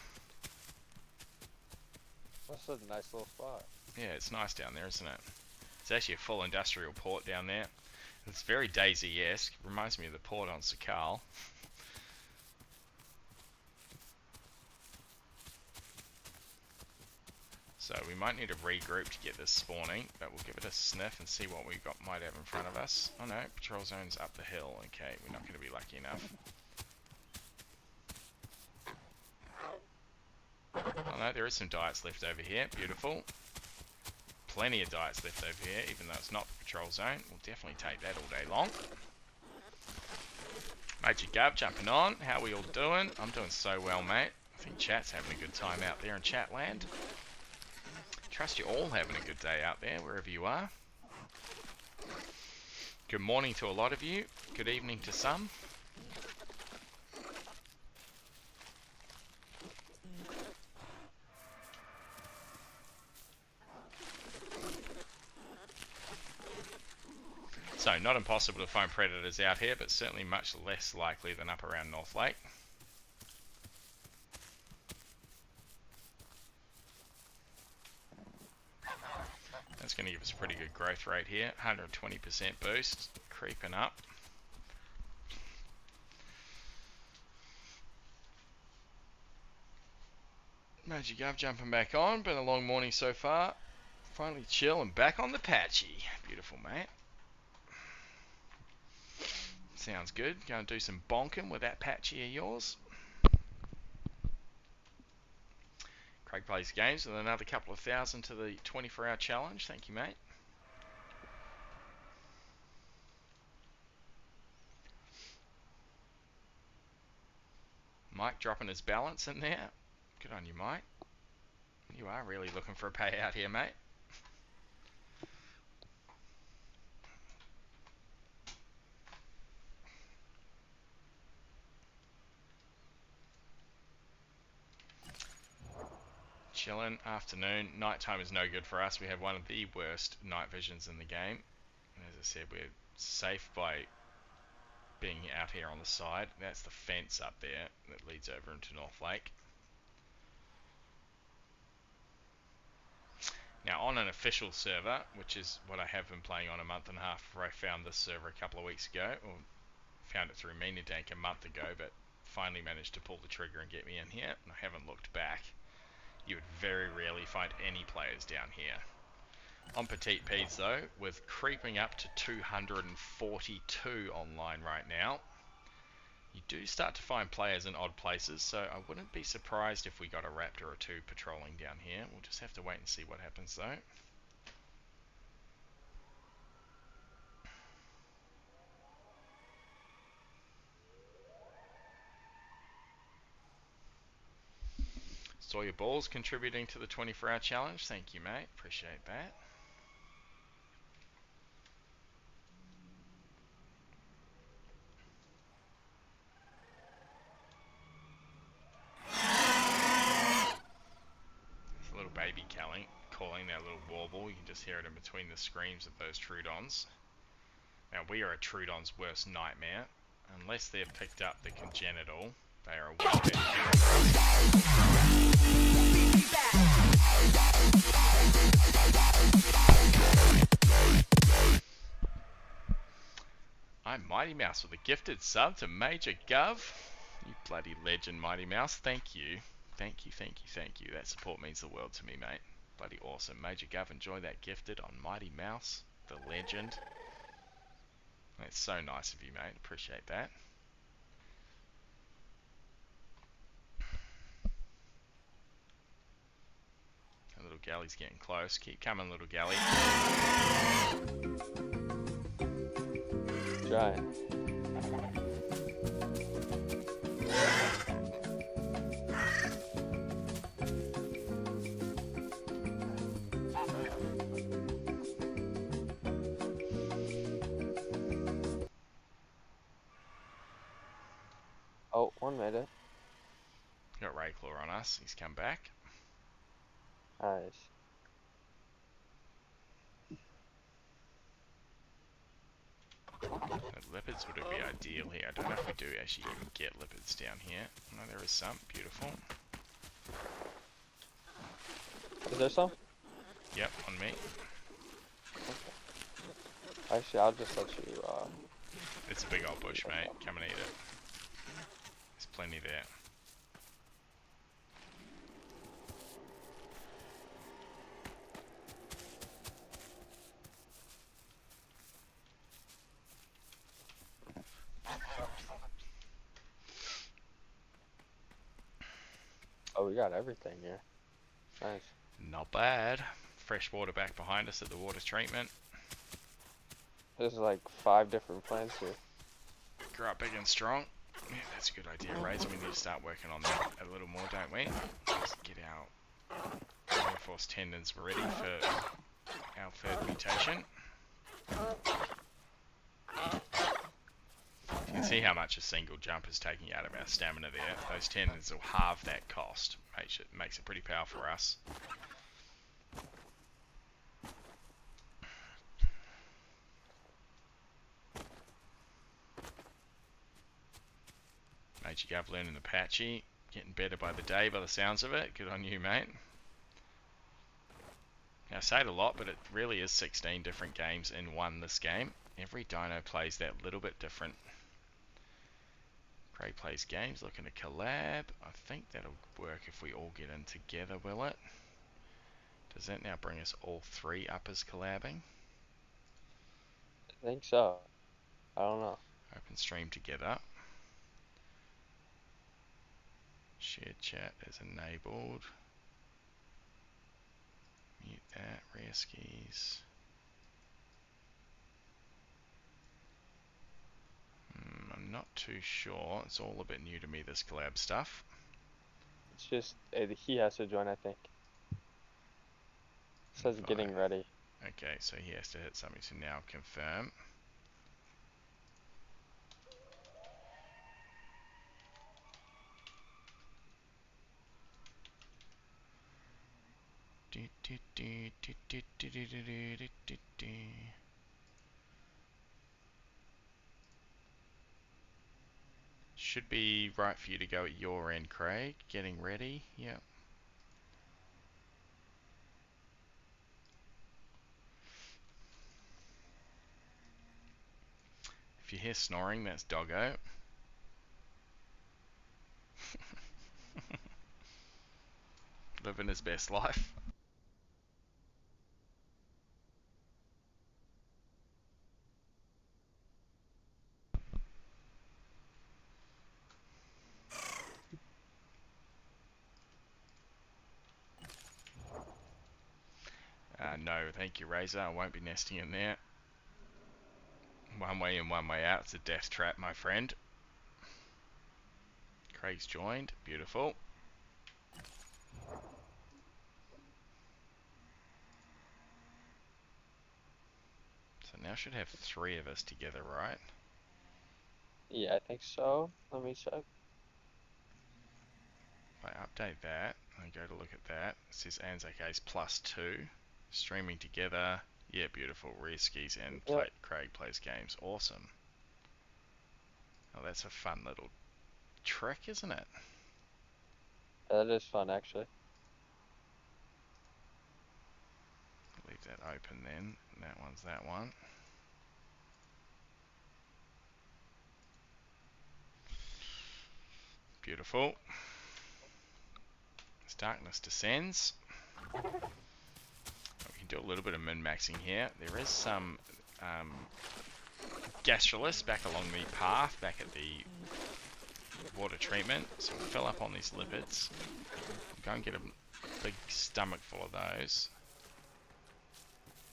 Speaker 7: That's a nice little spot.
Speaker 3: Yeah, it's nice down there, isn't it? It's actually a full industrial port down there. It's very Daisy-esque. Reminds me of the port on Sakal. So we might need to regroup to get this spawning, but we'll give it a sniff and see what we might have in front of us. Oh no, patrol zone's up the hill. Okay, we're not going to be lucky enough. Oh no, there is some diets left over here. Beautiful. Plenty of diets left over here, even though it's not the patrol zone. We'll definitely take that all day long. Major Gov jumping on. How we all doing? I'm doing so well, mate. I think chat's having a good time out there in Chatland. Trust you're all having a good day out there, wherever you are. Good morning to a lot of you. Good evening to some. So, not impossible to find predators out here, but certainly much less likely than up around North Lake. That's going to give us a pretty good growth rate here. 120% boost, creeping up. Magic Gov jumping back on. Been a long morning so far. Finally chill and back on the patchy. Beautiful, mate. Sounds good. Going to do some bonking with that patchy of yours. Craig plays games with another couple of thousand to the 24-hour challenge. Thank you, mate. Mike dropping his balance in there. Good on you, Mike. You are really looking for a payout here, mate. Chilling, afternoon. Nighttime is no good for us. We have one of the worst night visions in the game. As I said, we're safe by being out here on the side. That's the fence up there that leads over into North Lake. Now, on an official server, which is what I have been playing on a month and a half before I found this server a couple of weeks ago, or found it through Minidank a month ago, but finally managed to pull the trigger and get me in here, and I haven't looked back. You would very rarely find any players down here. On Petite Pieds though, with creeping up to 242 online right now. You do start to find players in odd places, so I wouldn't be surprised if we got a raptor or two patrolling down here. We'll just have to wait and see what happens though. Sawyer Balls contributing to the 24-hour challenge. Thank you, mate. Appreciate that. It's a little baby calling that little warble. You can just hear it in between the screams of those Trudons. Now, we are a Trudon's worst nightmare. Unless they've picked up the congenital, they are a one-hit I'm Mighty Mouse with a gifted sub to Major Gov. You bloody legend, Mighty Mouse. Thank you. Thank you, thank you, thank you. That support means the world to me, mate. Bloody awesome. Major Gov, enjoy that gifted on Mighty Mouse, the legend. That's so nice of you, mate. Appreciate that. The little galley's getting close. Keep coming, little galley.
Speaker 7: Try. Oh, one made it.
Speaker 3: Got Rayclaw on us. He's come back.
Speaker 7: Nice.
Speaker 3: Leopards would be ideal here. I don't know if we do actually even get leopards down here. No, there is some. Beautiful.
Speaker 7: Is there some?
Speaker 3: Yep, on me.
Speaker 7: Okay. Actually, I'll just let you,
Speaker 3: It's a big old bush, mate. Come and eat it. There's plenty there.
Speaker 7: Oh, we got everything here. Nice.
Speaker 3: Not bad. Fresh water back behind us at the water treatment.
Speaker 7: There's like 5 different plants here.
Speaker 3: Grow up big and strong. Yeah, that's a good idea, Razor. We need to start working on that a little more, don't we? Just get our Force tendons ready for our third mutation. You can see how much a single jump is taking out of our stamina there. Those tendons will halve that cost. Makes it pretty powerful for us. Major Gav learning the Patchy. Getting better by the day by the sounds of it. Good on you, mate. Now, I say it a lot, but it really is 16 different games in one this game. Every dino plays that little bit different. Craig plays games, looking to collab. I think that'll work if we all get in together, will it? Does that now bring us all 3 uppers collabing?
Speaker 7: I think so. I don't know.
Speaker 3: Open stream together. Shared chat is enabled. Mute that, rare skis. I'm not too sure. It's all a bit new to me, this collab stuff.
Speaker 7: It's just, he has to join, I think. It says getting ready.
Speaker 3: Okay, so he has to hit something to now confirm. Should be right for you to go at your end, Craig. Getting ready. Yep. If you hear snoring, that's Doggo. Living his best life. No, thank you, Razor. I won't be nesting in there. One way in, one way out. It's a death trap, my friend. Craig's joined. Beautiful. So now should have 3 of us together, right?
Speaker 7: Yeah, I think so. Let me check.
Speaker 3: If I update that and go to look at that, it says Anzac Ace +2. Streaming together. Yeah, beautiful. Rear skis and Craig plays games. Awesome. Oh, that's a fun little trick, isn't it?
Speaker 7: That is fun, actually.
Speaker 3: Leave that open then. That one's that one. Beautiful. As darkness descends, we can do a little bit of min-maxing here. There is some gastroliths back along the path, back at the water treatment. So we'll fill up on these lipids. Go and get a big stomach full of those.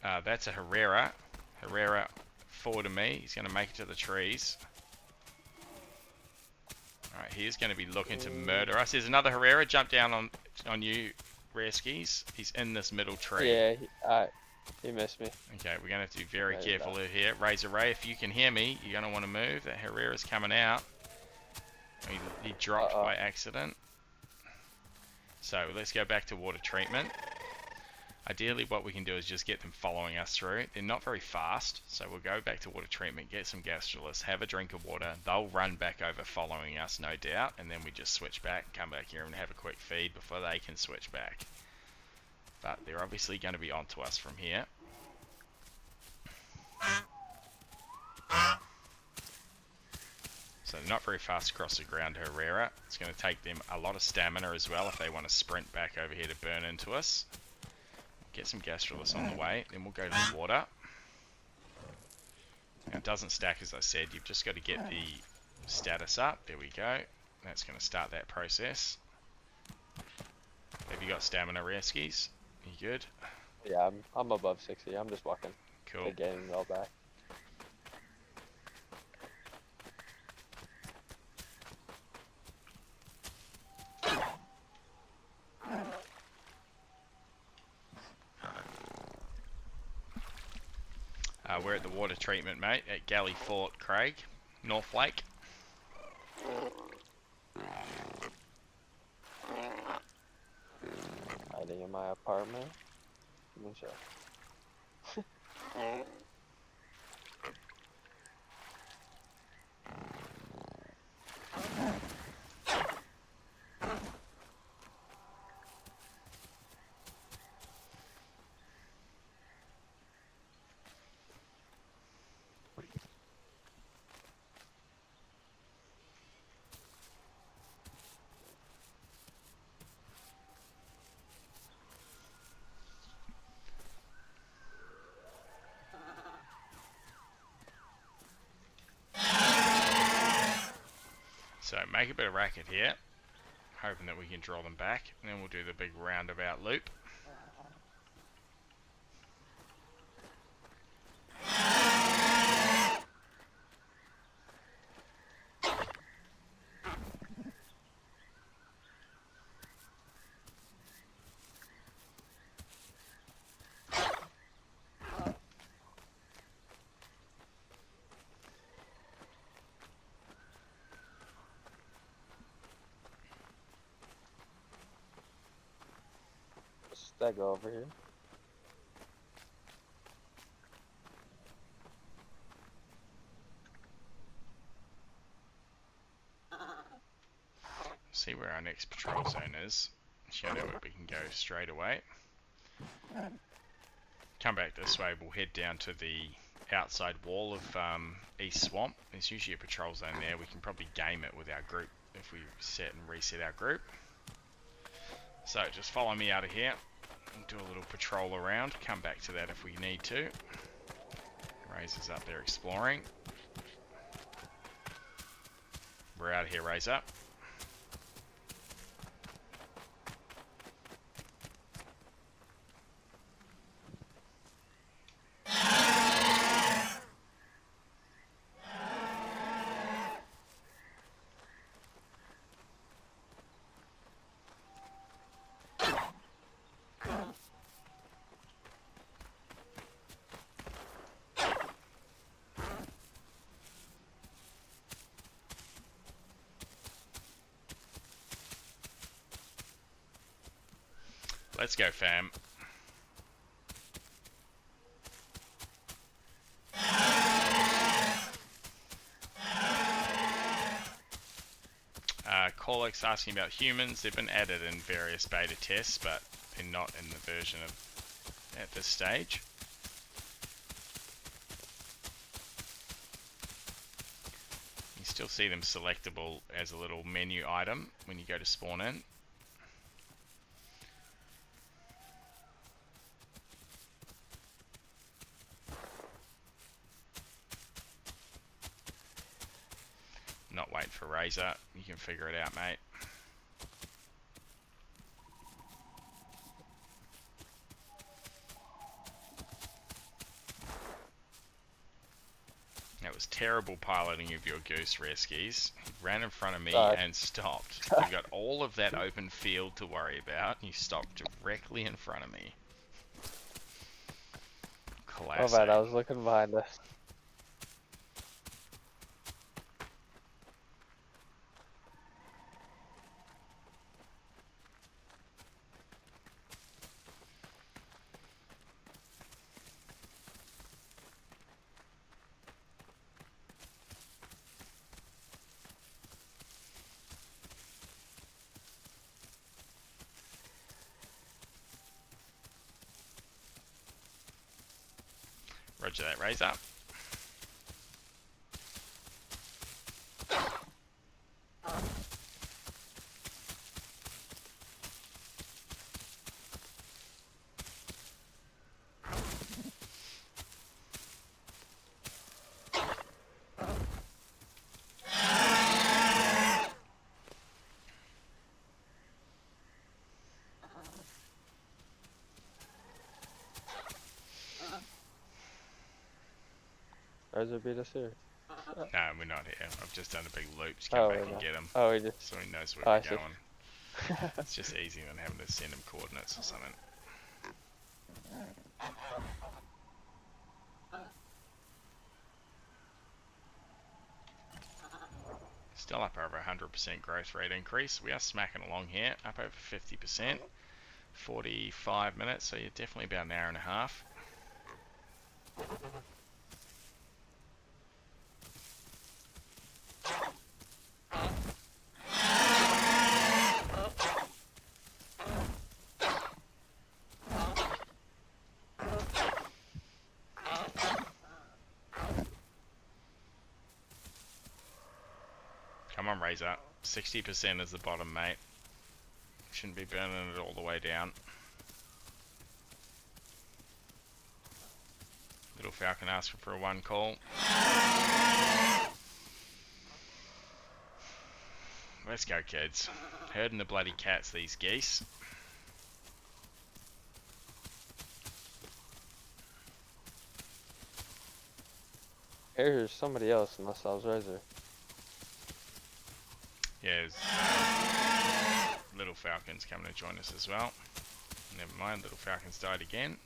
Speaker 3: That's a Herrera. Herrera forward to me. He's going to make it to the trees. Alright, he's going to be looking to murder us. There's another Herrera. Jump down on you, rare skis. He's in this middle tree.
Speaker 7: Yeah, he missed me.
Speaker 3: Okay, we're going to have to be very careful here. Razor Ray, if you can hear me, you're going to want to move. That Herrera's coming out. He dropped by accident. So let's go back to water treatment. Ideally, what we can do is just get them following us through. They're not very fast, so we'll go back to water treatment, get some gastroliths, have a drink of water. They'll run back over following us, no doubt, and then we just switch back, come back here and have a quick feed before they can switch back. But they're obviously going to be onto us from here. So they're not very fast across the ground, Herrera. It's going to take them a lot of stamina as well if they want to sprint back over here to burn into us. Get some gastroliths on the way, then we'll go to the water. Now it doesn't stack, as I said. You've just got to get the status up. There we go. That's going to start that process. Have you got stamina, Reskies? You good?
Speaker 7: Yeah, I'm above 60. I'm just walking.
Speaker 3: Cool.
Speaker 7: To getting well back.
Speaker 3: We're at the water treatment, mate, at Galley Fort, Craig, North Lake.
Speaker 7: Hiding in my apartment. Let me check.
Speaker 3: So make a bit of racket here, hoping that we can draw them back, and then we'll do the big roundabout loop.
Speaker 7: That go over here.
Speaker 3: See where our next patrol zone is. Show where we can go straight away. Come back this way, we'll head down to the outside wall of East Swamp. There's usually a patrol zone there. We can probably game it with our group if we set and reset our group. So just follow me out of here. Do a little patrol around, come back to that if we need to. Razor's up there exploring. We're out of here, Razor. Let's go, fam. Corlex asking about humans. They've been added in various beta tests, but they're not in the version of at this stage. You still see them selectable as a little menu item when you go to spawn in. Not waiting for Razor. You can figure it out, mate. That was terrible piloting of your goose, Reskies. He ran in front of me and stopped. You got all of that open field to worry about, and you stopped directly in front of me. Classic.
Speaker 7: Oh man, I was looking behind us.
Speaker 3: Roger that, Razor.
Speaker 7: Razor beat us here.
Speaker 3: No, we're not here. I've just done a big loop to come back and get him.
Speaker 7: Oh, we just...
Speaker 3: So he knows where we're going. It's just easier than having to send him coordinates or something. Still up over 100% growth rate increase. We are smacking along here, up over 50%. 45 minutes, so you're definitely about an hour and a half. Come on, Razor. 60% is the bottom, mate. Shouldn't be burning it all the way down. Little Falcon asking for a 1 call. Let's go, kids. Herding the bloody cats, these geese.
Speaker 7: Here's somebody else unless I was Razor.
Speaker 3: Yeah, Little Falcon's coming to join us as well. Never mind, Little Falcon's died again.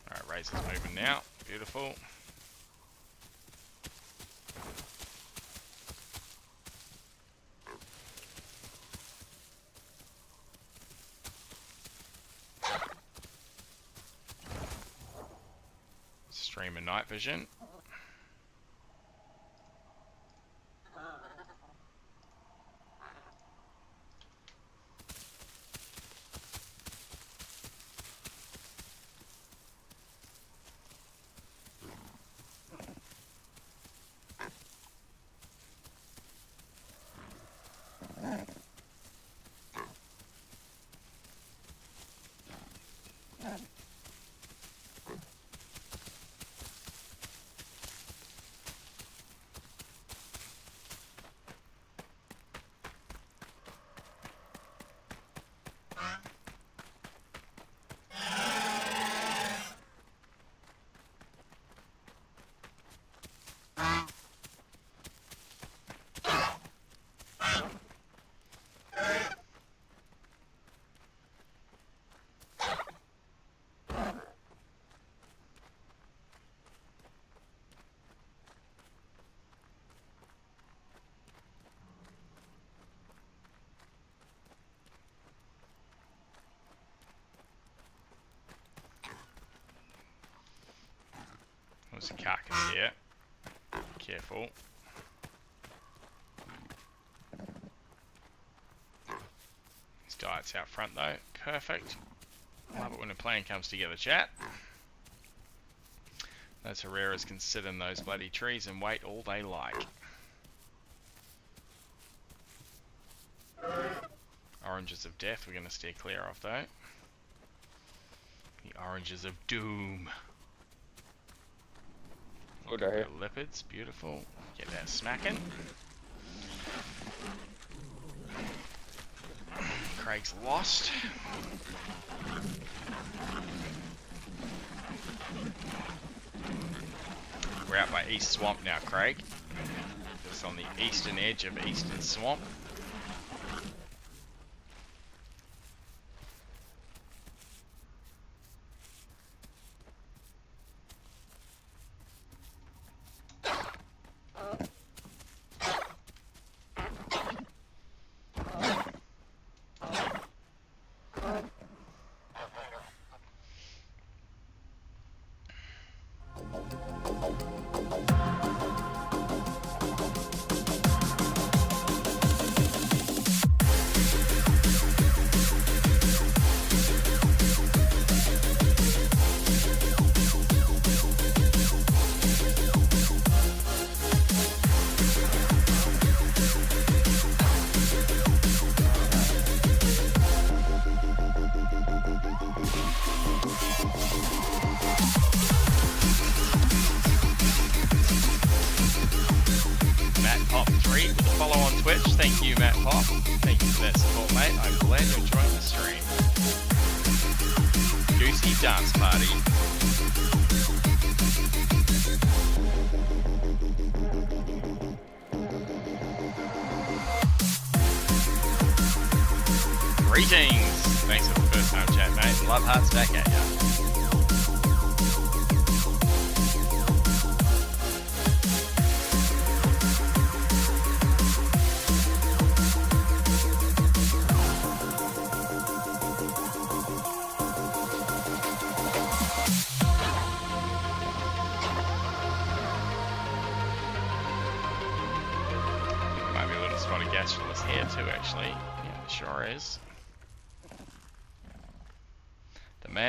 Speaker 3: Alright, Razor's moving now. Beautiful. Streamer night vision. There's a carcass here. Careful. His diet's out front though. Perfect. Love it when a plan comes together, chat. Those Herreras can sit in those bloody trees and wait all they like. Oranges of death we're going to steer clear of though. The oranges of doom.
Speaker 7: Good right here.
Speaker 3: Leopards, beautiful. Get that smacking. Craig's lost. We're out by East Swamp now, Craig. It's on the eastern edge of Eastern Swamp.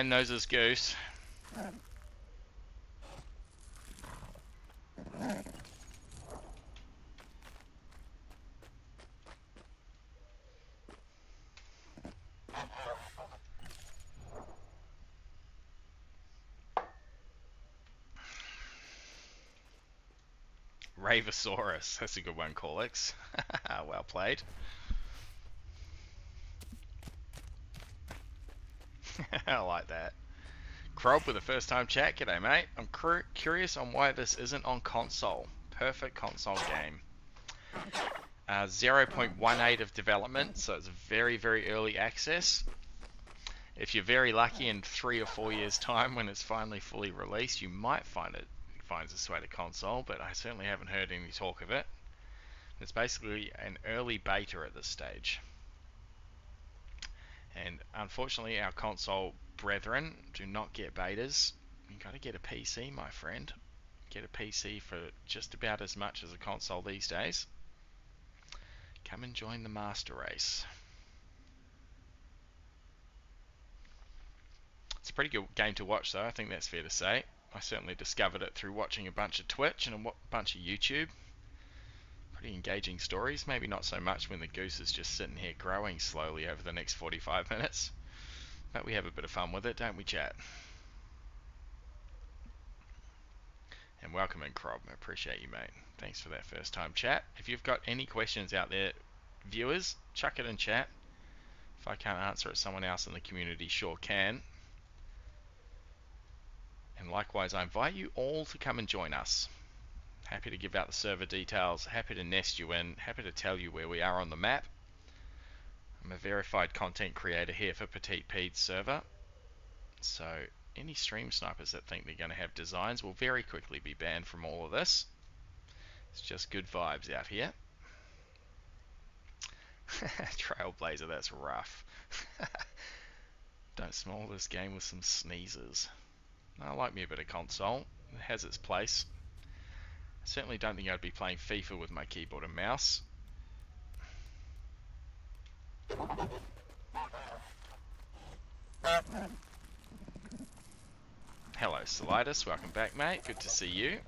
Speaker 3: Knows his goose. Ravosaurus, that's a good one, Corlix. Well played. I like that. Crob with a first time chat. G'day, mate. I'm curious on why this isn't on console. Perfect console game. 0.18 of development, so it's very, very early access. If you're very lucky in 3 or 4 years' time when it's finally fully released, you might find it finds its way to console, but I certainly haven't heard any talk of it. It's basically an early beta at this stage. And unfortunately, our console brethren do not get betas. You got to get a PC, my friend. Get a PC for just about as much as a console these days. Come and join the master race. It's a pretty good game to watch, though. I think that's fair to say. I certainly discovered it through watching a bunch of Twitch and a bunch of YouTube. Pretty engaging stories. Maybe not so much when the goose is just sitting here growing slowly over the next 45 minutes. But we have a bit of fun with it, don't we, chat? And welcome in, Crob. I appreciate you, mate. Thanks for that first time chat. If you've got any questions out there, viewers, chuck it in chat. If I can't answer it, someone else in the community sure can. And likewise, I invite you all to come and join us. Happy to give out the server details, happy to nest you in, happy to tell you where we are on the map. I'm a verified content creator here for Pieds server. So any stream snipers that think they're going to have designs will very quickly be banned from all of this. It's just good vibes out here. Trailblazer, that's rough. Don't smell this game with some sneezes. I like me a bit of console. It has its place. I certainly don't think I'd be playing FIFA with my keyboard and mouse. Hello, Solitis. Welcome back, mate. Good to see you.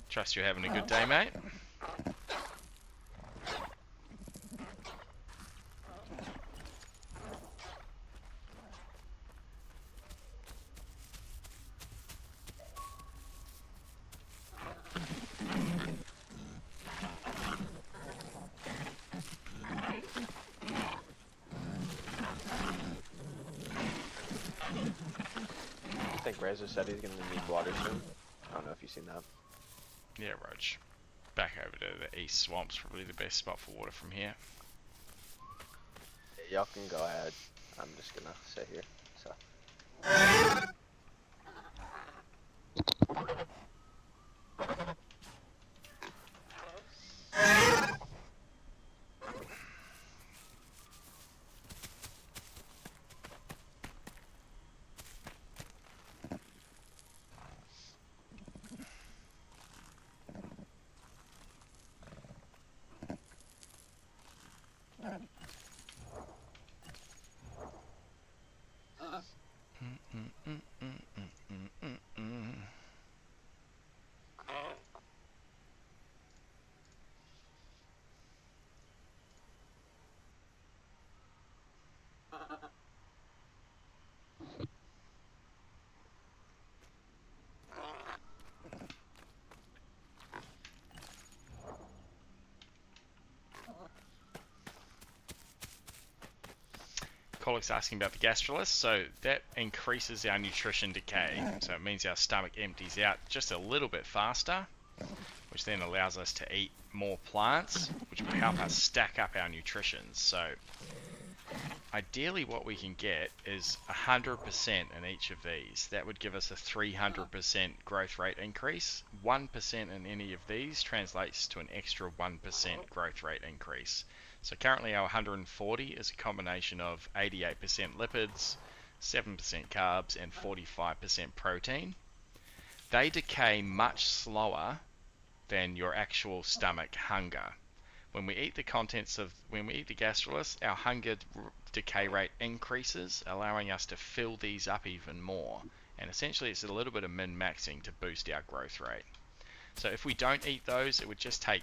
Speaker 3: Trust you're having a good day, mate.
Speaker 15: I think Razor said he's going to need water soon. I don't know if you've seen that.
Speaker 3: Yeah, Rog. Back over to the East Swamp's probably the best spot for water from here.
Speaker 15: Yeah, y'all can go ahead. I'm just going to sit here. So.
Speaker 3: Colic's asking about the gastrolith, so that increases our nutrition decay, so it means our stomach empties out just a little bit faster, which then allows us to eat more plants, which will help us stack up our nutrition. So ideally what we can get is 100% in each of these. That would give us a 300% growth rate increase. 1% in any of these translates to an extra 1% growth rate increase. So currently our 140 is a combination of 88% lipids, 7% carbs, and 45% protein. They decay much slower than your actual stomach hunger. When we eat the gastroliths, our hunger decay rate increases, allowing us to fill these up even more. And essentially it's a little bit of min-maxing to boost our growth rate. So if we don't eat those, it would just take,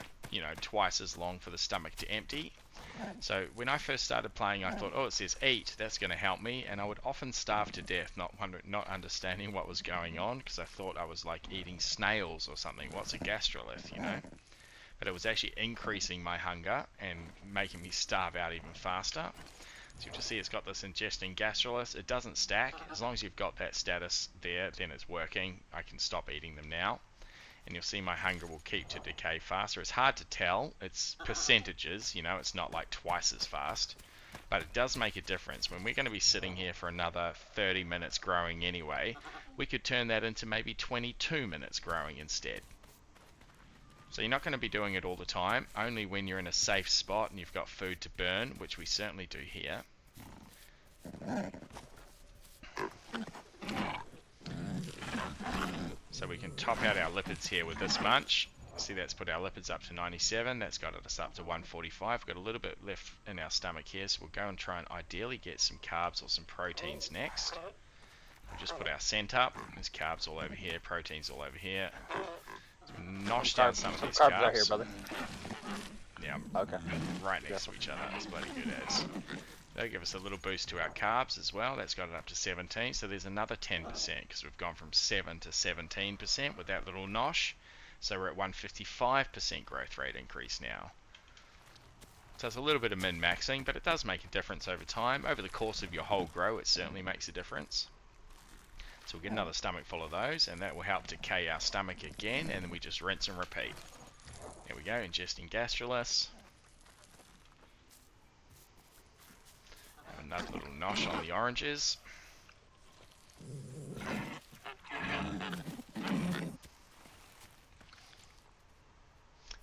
Speaker 3: twice as long for the stomach to empty. So when I first started playing, I thought, oh, it says eat, that's going to help me, and I would often starve to death, not understanding what was going on, because I thought I was like eating snails or something. What's a gastrolith, But it was actually increasing my hunger and making me starve out even faster. So you just see it's got this ingesting gastrolith. It doesn't stack. As long as you've got that status there, then it's working. I can stop eating them now. And you'll see my hunger will keep to decay faster. It's hard to tell. It's percentages, it's not like twice as fast. But it does make a difference. When we're going to be sitting here for another 30 minutes growing anyway, we could turn that into maybe 22 minutes growing instead. So you're not going to be doing it all the time, only when you're in a safe spot and you've got food to burn, which we certainly do here. So we can top out our lipids here with this munch. See, that's put our lipids up to 97. That's got us up to 145. We've got a little bit left in our stomach here, so we'll go and try and ideally get some carbs or some proteins next. We'll just put our scent up. There's carbs all over here, proteins all over here. So nosh down some of these carbs.
Speaker 15: Right here, brother.
Speaker 3: Yeah,
Speaker 15: okay.
Speaker 3: Right next to each other. That's bloody good as. That'll give us a little boost to our carbs as well. That's got it up to 17, so there's another 10% because we've gone from 7 to 17% with that little nosh. So we're at 155% growth rate increase now. So it's a little bit of min-maxing, but it does make a difference over time. Over the course of your whole grow, it certainly makes a difference. So we'll get another stomach full of those, and that will help decay our stomach again, and then we just rinse and repeat. There we go, ingesting gastroliths. Another little nosh on the oranges.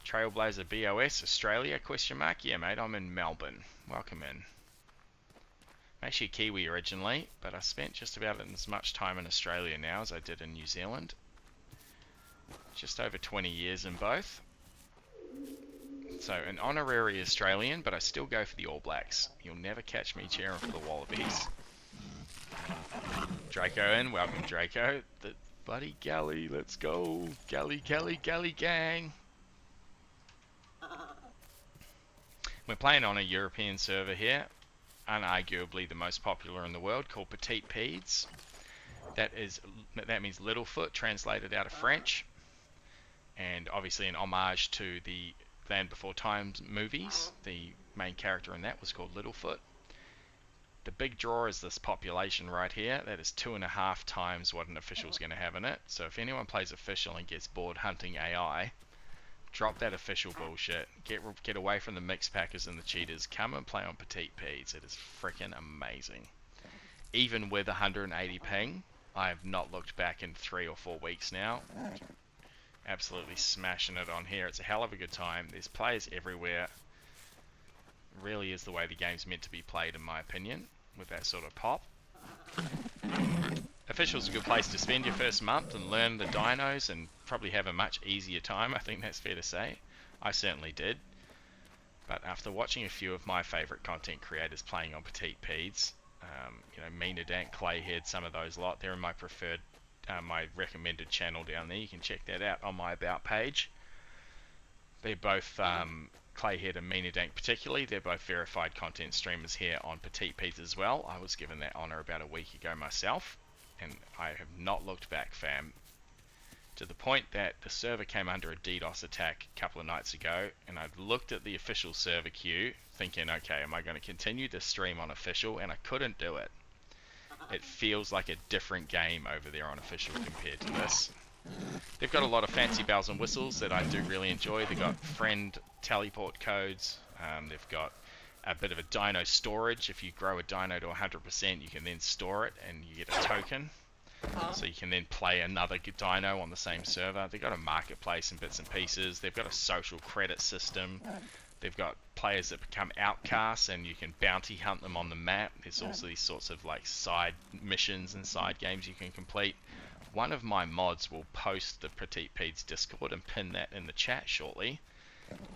Speaker 3: Trailblazer BOS Australia ? Yeah, mate, I'm in Melbourne. Welcome in. I'm actually Kiwi originally, but I spent just about as much time in Australia now as I did in New Zealand. Just over 20 years in both. So an honorary Australian, but I still go for the All Blacks. You'll never catch me cheering for the Wallabies. Draco in, welcome Draco. The bloody galley, let's go. Galley, galley, galley gang. We're playing on a European server here, unarguably the most popular in the world, called Petits. That means Littlefoot, translated out of French, and obviously an homage to the Land Before Time movies. The main character in that was called Littlefoot. The big draw is this population right here. That is 2.5 times what an official is going to have in it. So if anyone plays official and gets bored hunting AI, drop that official bullshit. Get away from the mixed packers and the cheaters. Come and play on Petits. It is freaking amazing. Even with 180 ping, I have not looked back in 3 or 4 weeks now. Absolutely smashing it on here. It's a hell of a good time. There's players everywhere. Really is the way the game's meant to be played, in my opinion, with that sort of pop. Official's a good place to spend your first month and learn the dinos and probably have a much easier time. I think that's fair to say. I certainly did. But after watching a few of my favourite content creators playing on Petits, you know, Mina Dank, Clayhead, some of those lot, they're in my preferred, my recommended channel down there. You can check that out on my About page. They're both, Clayhead and Mina Dank particularly, they're both verified content streamers here on Petits as well. I was given that honour about a week ago myself, and I have not looked back, fam. To the point that the server came under a DDoS attack a couple of nights ago, and I'd looked at the official server queue thinking, okay, am I going to continue this stream on official? And I couldn't do it. It feels like a different game over there on official compared to this. They've got a lot of fancy bells and whistles that I do really enjoy. They've got friend teleport codes. They've got a bit of a dino storage. If you grow a dino to 100%, you can then store it and you get a token. So you can then play another dino on the same server. They've got a marketplace and bits and pieces. They've got a social credit system. They've got players that become outcasts and you can bounty hunt them on the map. There's also these sorts of like side missions and side games you can complete. One of my mods will post the Petits Discord and pin that in the chat shortly.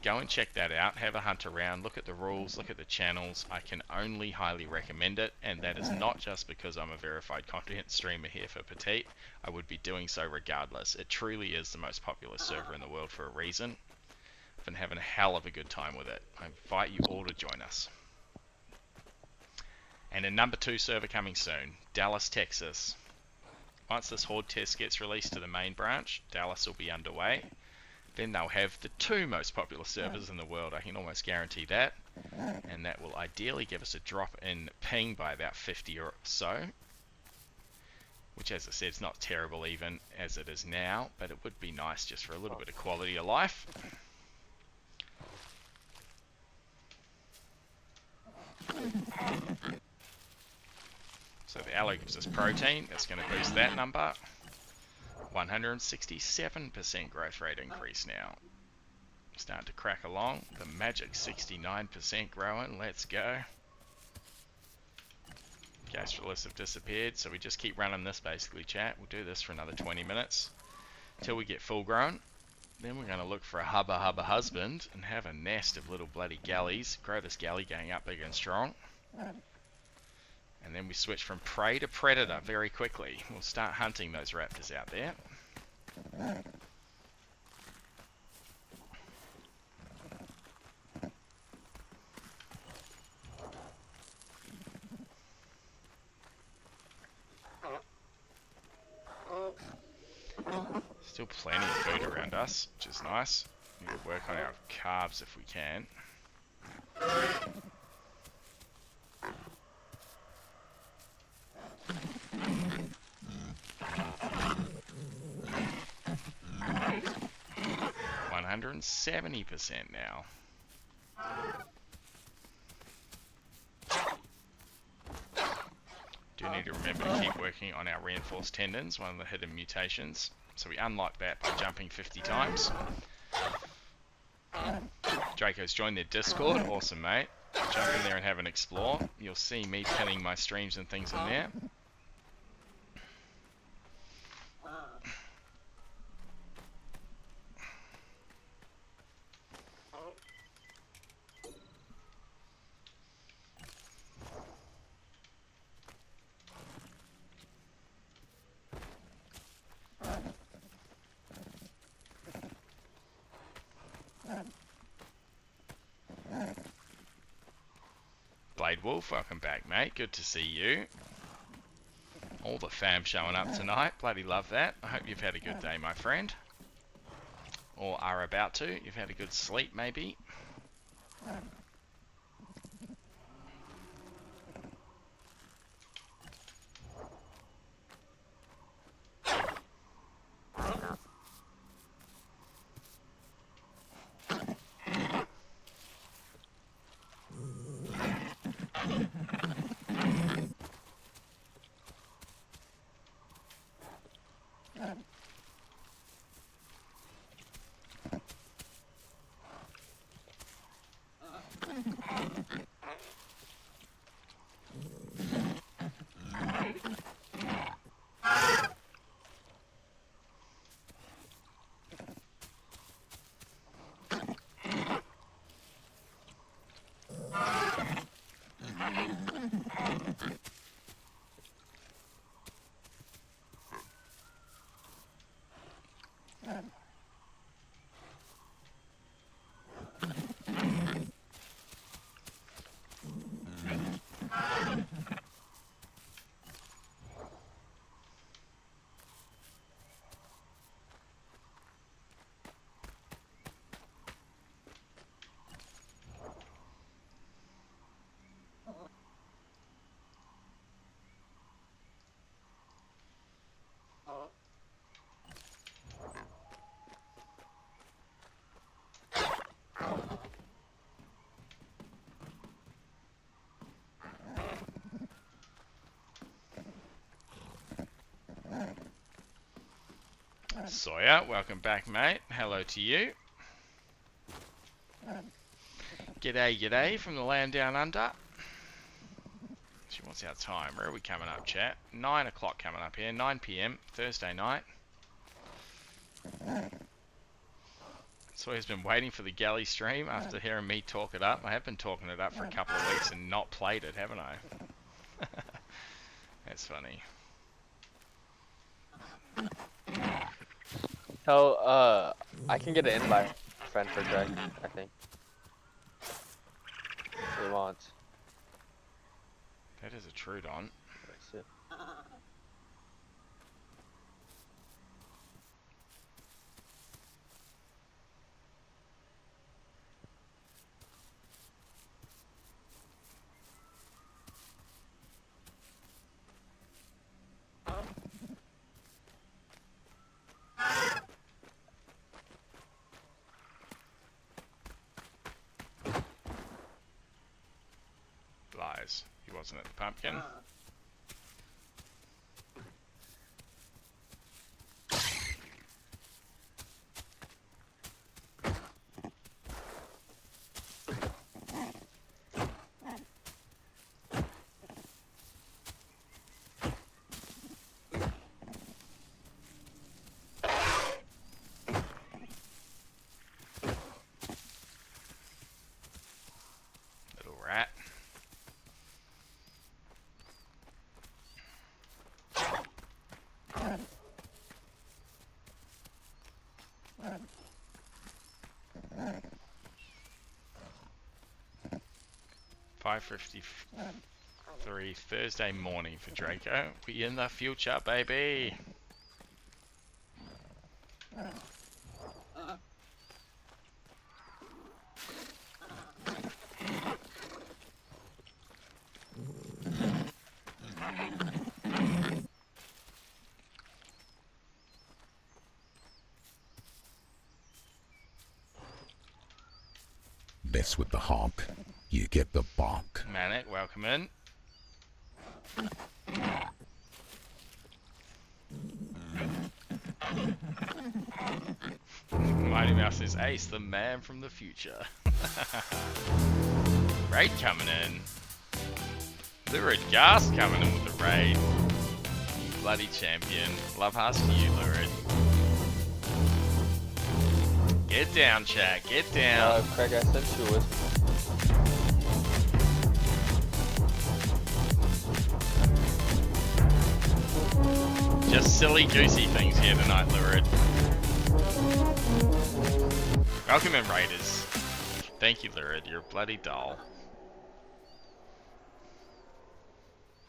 Speaker 3: Go and check that out, have a hunt around, look at the rules, look at the channels. I can only highly recommend it, and that is not just because I'm a verified content streamer here for Petit. I would be doing so regardless. It truly is the most popular server in the world for a reason. I've been having a hell of a good time with it. I invite you all to join us. And a number 2 server coming soon, Dallas, Texas. Once this Horde test gets released to the main branch, Dallas will be underway. Then they'll have the 2 most popular servers in the world, I can almost guarantee that. And that will ideally give us a drop in ping by about 50 or so. Which, as I said, is not terrible even as it is now, but it would be nice just for a little bit of quality of life. So the aloe gives us protein, that's going to boost that number. 167% growth rate increase now. Starting to crack along. The magic 69% growing, let's go. Gastroliths have disappeared, so we just keep running this basically, chat. We'll do this for another 20 minutes till we get full grown. Then we're going to look for a hubba husband and have a nest of little bloody galleys. Grow this galley gang up big and strong. And then we switch from prey to predator very quickly. We'll start hunting those raptors out there. Still plenty of food around us, which is nice. We need to work on our carbs if we can. 170% now. Do need to remember to keep working on our reinforced tendons, one of the hidden mutations. So we unlock that by jumping 50 times. Draco's joined their Discord. Awesome, mate. Jump in there and have an explore. You'll see me pinning my streams and things in there. Blade Wolf, welcome back, mate. Good to see you. All the fam showing up tonight. Bloody love that. I hope you've had a good day, my friend. Or are about to. You've had a good sleep, maybe. Sawyer, welcome back, mate. Hello to you. G'day, g'day from the land down under. What's our time? Where are we coming up, chat? 9 o'clock coming up here. 9 PM, Thursday night. Sawyer's been waiting for the galley stream after hearing me talk it up. I have been talking it up for a couple of weeks and not played it, haven't I? That's funny.
Speaker 15: So, I can get an invite friend for Greg, I think. If he wants.
Speaker 3: That is a Trudon.
Speaker 15: That's it.
Speaker 3: Lies. He wasn't at the pumpkin. Little rat. $5:53 Thursday morning for Draco. We in the future, baby.
Speaker 13: Mess with the hawk, you get the bark.
Speaker 3: Manic, welcome in. Mighty Mouse is Ace, the man from the future. Raid coming in. Lurid Gas coming in with the raid. You bloody champion. Love hearts to you, Lurid. Get down, chat. Get down.
Speaker 15: Craig, I sent you with.
Speaker 3: Just silly goosey things here tonight, Lurid. Welcome in, Raiders. Thank you, Lurid. You're a bloody doll.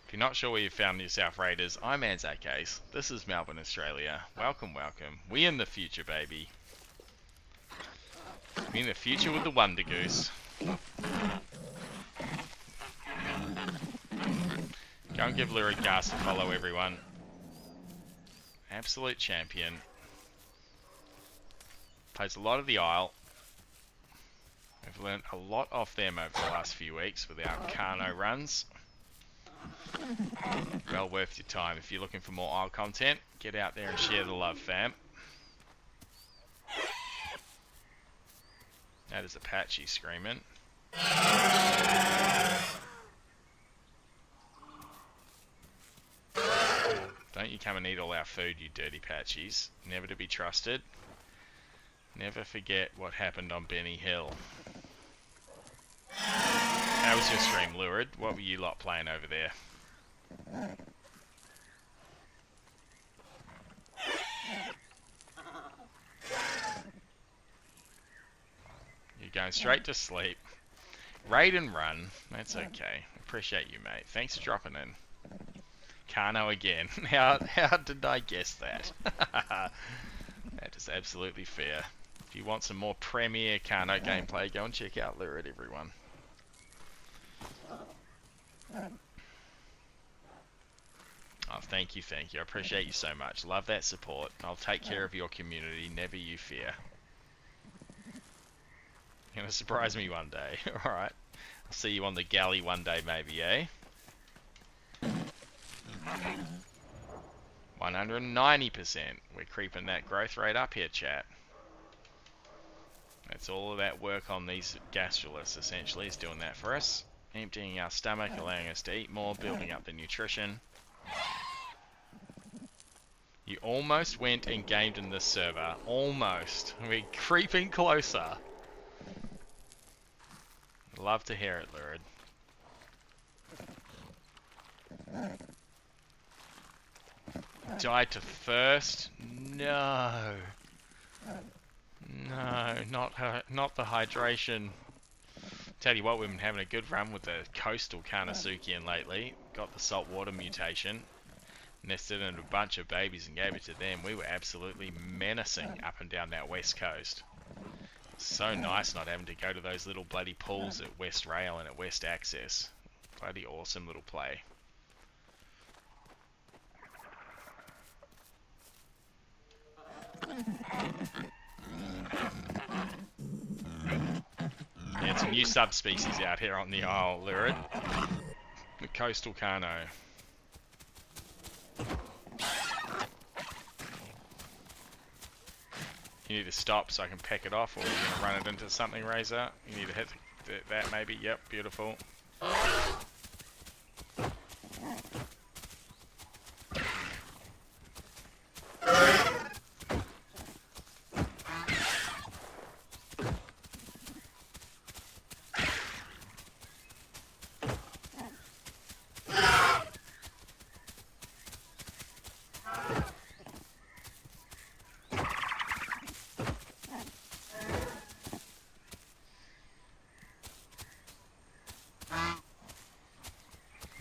Speaker 3: If you're not sure where you found yourself, Raiders, I'm Anzac Ace. This is Melbourne, Australia. Welcome, welcome. We in the future, baby. We in the future with the Wonder Goose. Go and give Lurid Gas a follow, everyone. Absolute champion. Plays a lot of the Isle. We've learned a lot off them over the last few weeks with our Carno runs. Well worth your time. If you're looking for more Isle content, get out there and share the love, fam. That is Apache screaming. Don't you come and eat all our food, you dirty Patchies. Never to be trusted. Never forget what happened on Benny Hill. How was your stream, Lurid? What were you lot playing over there? You're going straight to sleep. Raid and run. That's okay. Appreciate you, mate. Thanks for dropping in. Carno again. How did I guess that? That is absolutely fair. If you want some more premier Carno gameplay, go and check out Lurid, everyone. Oh, thank you, thank you. I appreciate you so much. Love that support. I'll take care of your community, never you fear. You're gonna surprise me one day. Alright. I'll see you on the galley one day, maybe, eh? 190%. We're creeping that growth rate up here, chat. That's all of that work on these gastroliths, essentially, is doing that for us. Emptying our stomach, allowing us to eat more, building up the nutrition. You almost went and gamed in this server. Almost. We're creeping closer. Love to hear it, Lurid. Died to first? No. No, not the hydration. Tell you what, we've been having a good run with the coastal Karnasukian lately. Got the saltwater mutation. Nested in a bunch of babies and gave it to them. We were absolutely menacing up and down that west coast. So nice not having to go to those little bloody pools at West Rail and at West Access. Bloody awesome little play. Yeah, it's a new subspecies out here on the Isle, Lurid. The coastal Carno. You need to stop so I can peck it off, or you're going to run it into something, Razor. You need to hit that maybe. Yep, beautiful.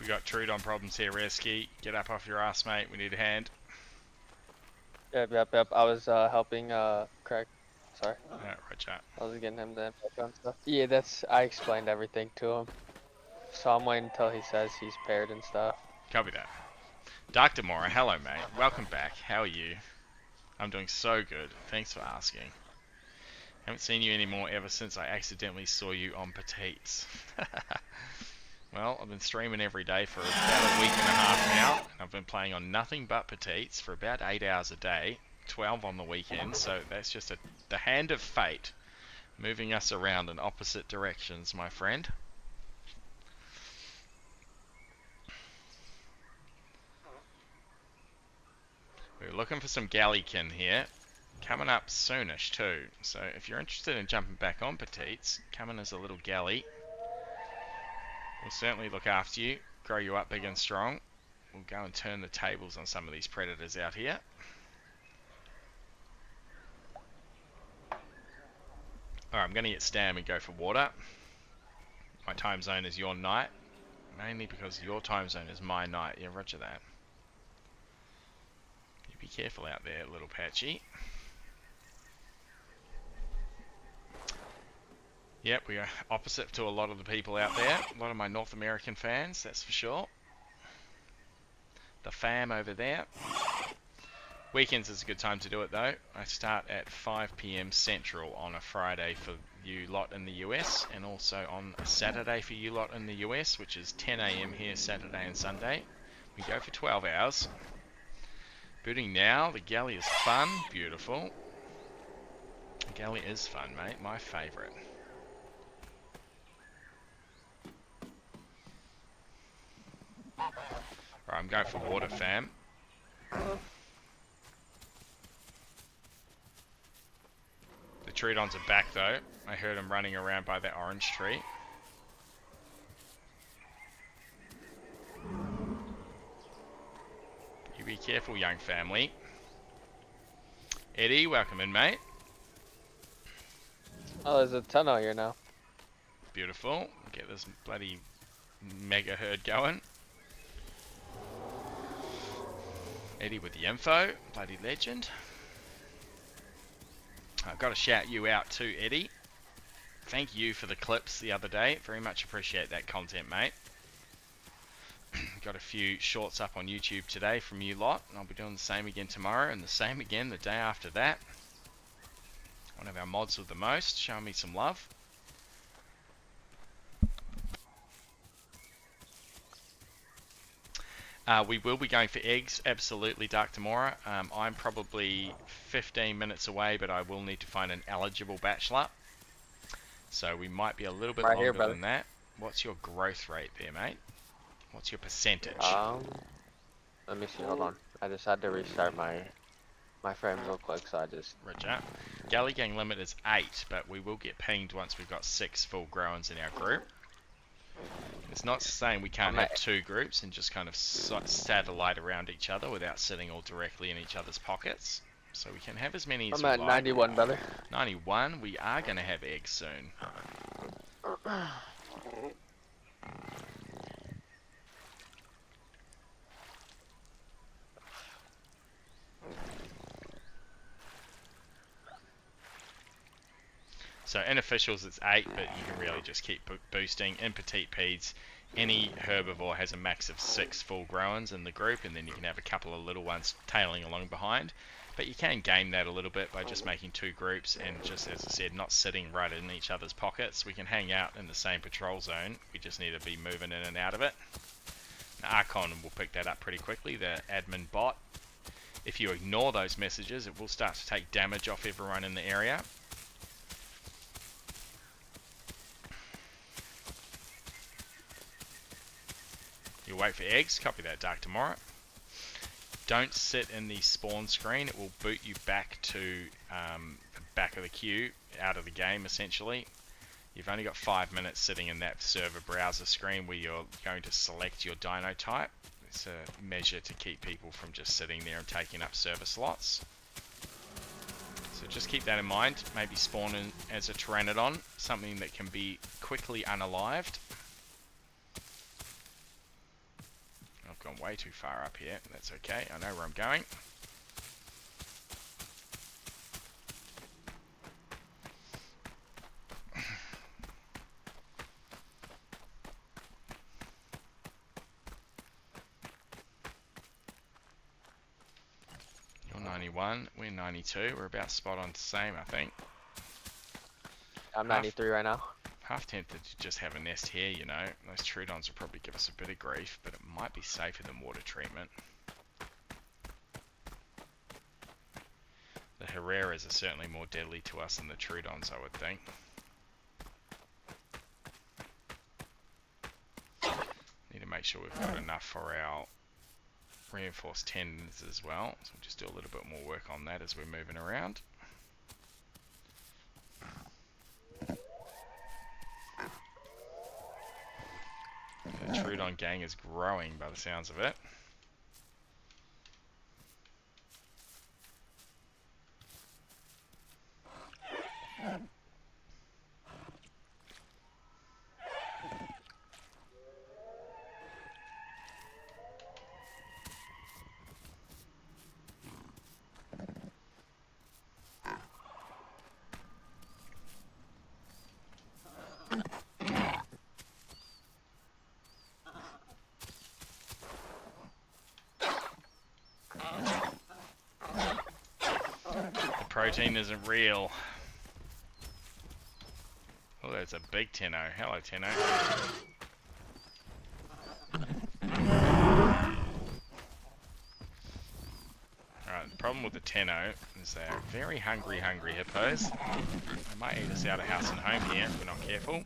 Speaker 3: Got Trudon problems here, Reski. Get up off your ass, mate. We need a hand.
Speaker 7: Yep. I was helping Craig. Sorry.
Speaker 3: Yeah, right, chat.
Speaker 7: I was getting him the info and stuff. Yeah, I explained everything to him. So I'm waiting until he says he's paired and stuff.
Speaker 3: Copy that. Dr. Mora, hello, mate. Welcome back. How are you? I'm doing so good. Thanks for asking. Haven't seen you anymore ever since I accidentally saw you on Petits. Well, I've been streaming every day for about a week and a half now. I've been playing on nothing but Petits for about 8 hours a day, 12 on the weekend, so that's just the hand of fate moving us around in opposite directions, my friend. We're looking for some Gallykin here. Coming up soonish too, so if you're interested in jumping back on Petits, coming as a little galley. We'll certainly look after you, grow you up big and strong. We'll go and turn the tables on some of these predators out here. Alright, I'm going to get Stam and go for water. My time zone is your night. Mainly because your time zone is my night. Yeah, roger that. You be careful out there, little Patchy. Yep, we are opposite to a lot of the people out there. A lot of my North American fans, that's for sure. The fam over there. Weekends is a good time to do it though. I start at 5 PM Central on a Friday for you lot in the US, and also on a Saturday for you lot in the US, which is 10 AM here Saturday and Sunday. We go for 12 hours. Booting now, the galley is fun, beautiful. The galley is fun, mate, my favourite. Right, I'm going for water, fam. The Trudons are back though. I heard them running around by that orange tree. You be careful, young family. Eddie, welcome in, mate.
Speaker 15: Oh, there's a ton out here now.
Speaker 3: Beautiful. Get this bloody mega herd going. Eddie with the info. Bloody legend. I've got to shout you out too, Eddie. Thank you for the clips the other day. Very much appreciate that content, mate. Got a few shorts up on YouTube today from you lot, and I'll be doing the same again tomorrow, and the same again the day after that. One of our mods with the most, showing me some love. We will be going for eggs, absolutely, Dark Tamora. I'm probably 15 minutes away, but I will need to find an eligible bachelor. So we might be a little bit longer than that. What's your growth rate there, mate? What's your percentage?
Speaker 15: Let me see, hold on. I just had to restart my frame real quick, so I just...
Speaker 3: Roger. Galley gang limit is 8, but we will get pinged once we've got 6 full growers in our group. It's not saying we can't have 2 groups and just kind of satellite around each other without sitting all directly in each other's pockets. So we can have as many as we like.
Speaker 15: I'm at 91, brother.
Speaker 3: 91. We are going to have eggs soon. So in officials it's 8, but you can really just keep boosting. In Pieds, any herbivore has a max of 6 full growers in the group, and then you can have a couple of little ones tailing along behind. But you can game that a little bit by just making 2 groups and just, as I said, not sitting right in each other's pockets. We can hang out in the same patrol zone. We just need to be moving in and out of it. Now, Archon will pick that up pretty quickly, the admin bot. If you ignore those messages, it will start to take damage off everyone in the area. You'll wait for eggs, copy that, Dark Tomorrow. Don't sit in the spawn screen, it will boot you back to the back of the queue, out of the game essentially. You've only got 5 minutes sitting in that server browser screen where you're going to select your dino type. It's a measure to keep people from just sitting there and taking up server slots. So just keep that in mind, maybe spawn in as a Pteranodon, something that can be quickly unalived. I've gone way too far up here, that's okay, I know where I'm going. You're 91, we're 92, we're about spot on the same, I think.
Speaker 15: I'm 93 right now.
Speaker 3: Half tempted to just have a nest here, you know. Those Trudons will probably give us a bit of grief, but it might be safer than water treatment. The Herreras are certainly more deadly to us than the Trudons, I would think. Need to make sure we've got enough for our reinforced tendons as well. So we'll just do a little bit more work on that as we're moving around. The Trudon gang is growing by the sounds of it. protein isn't real. Oh, there's a big Tenno. Hello, Tenno. Alright, the problem with the Tenno is they're very hungry hippos. They might eat us out of house and home here if we're not careful.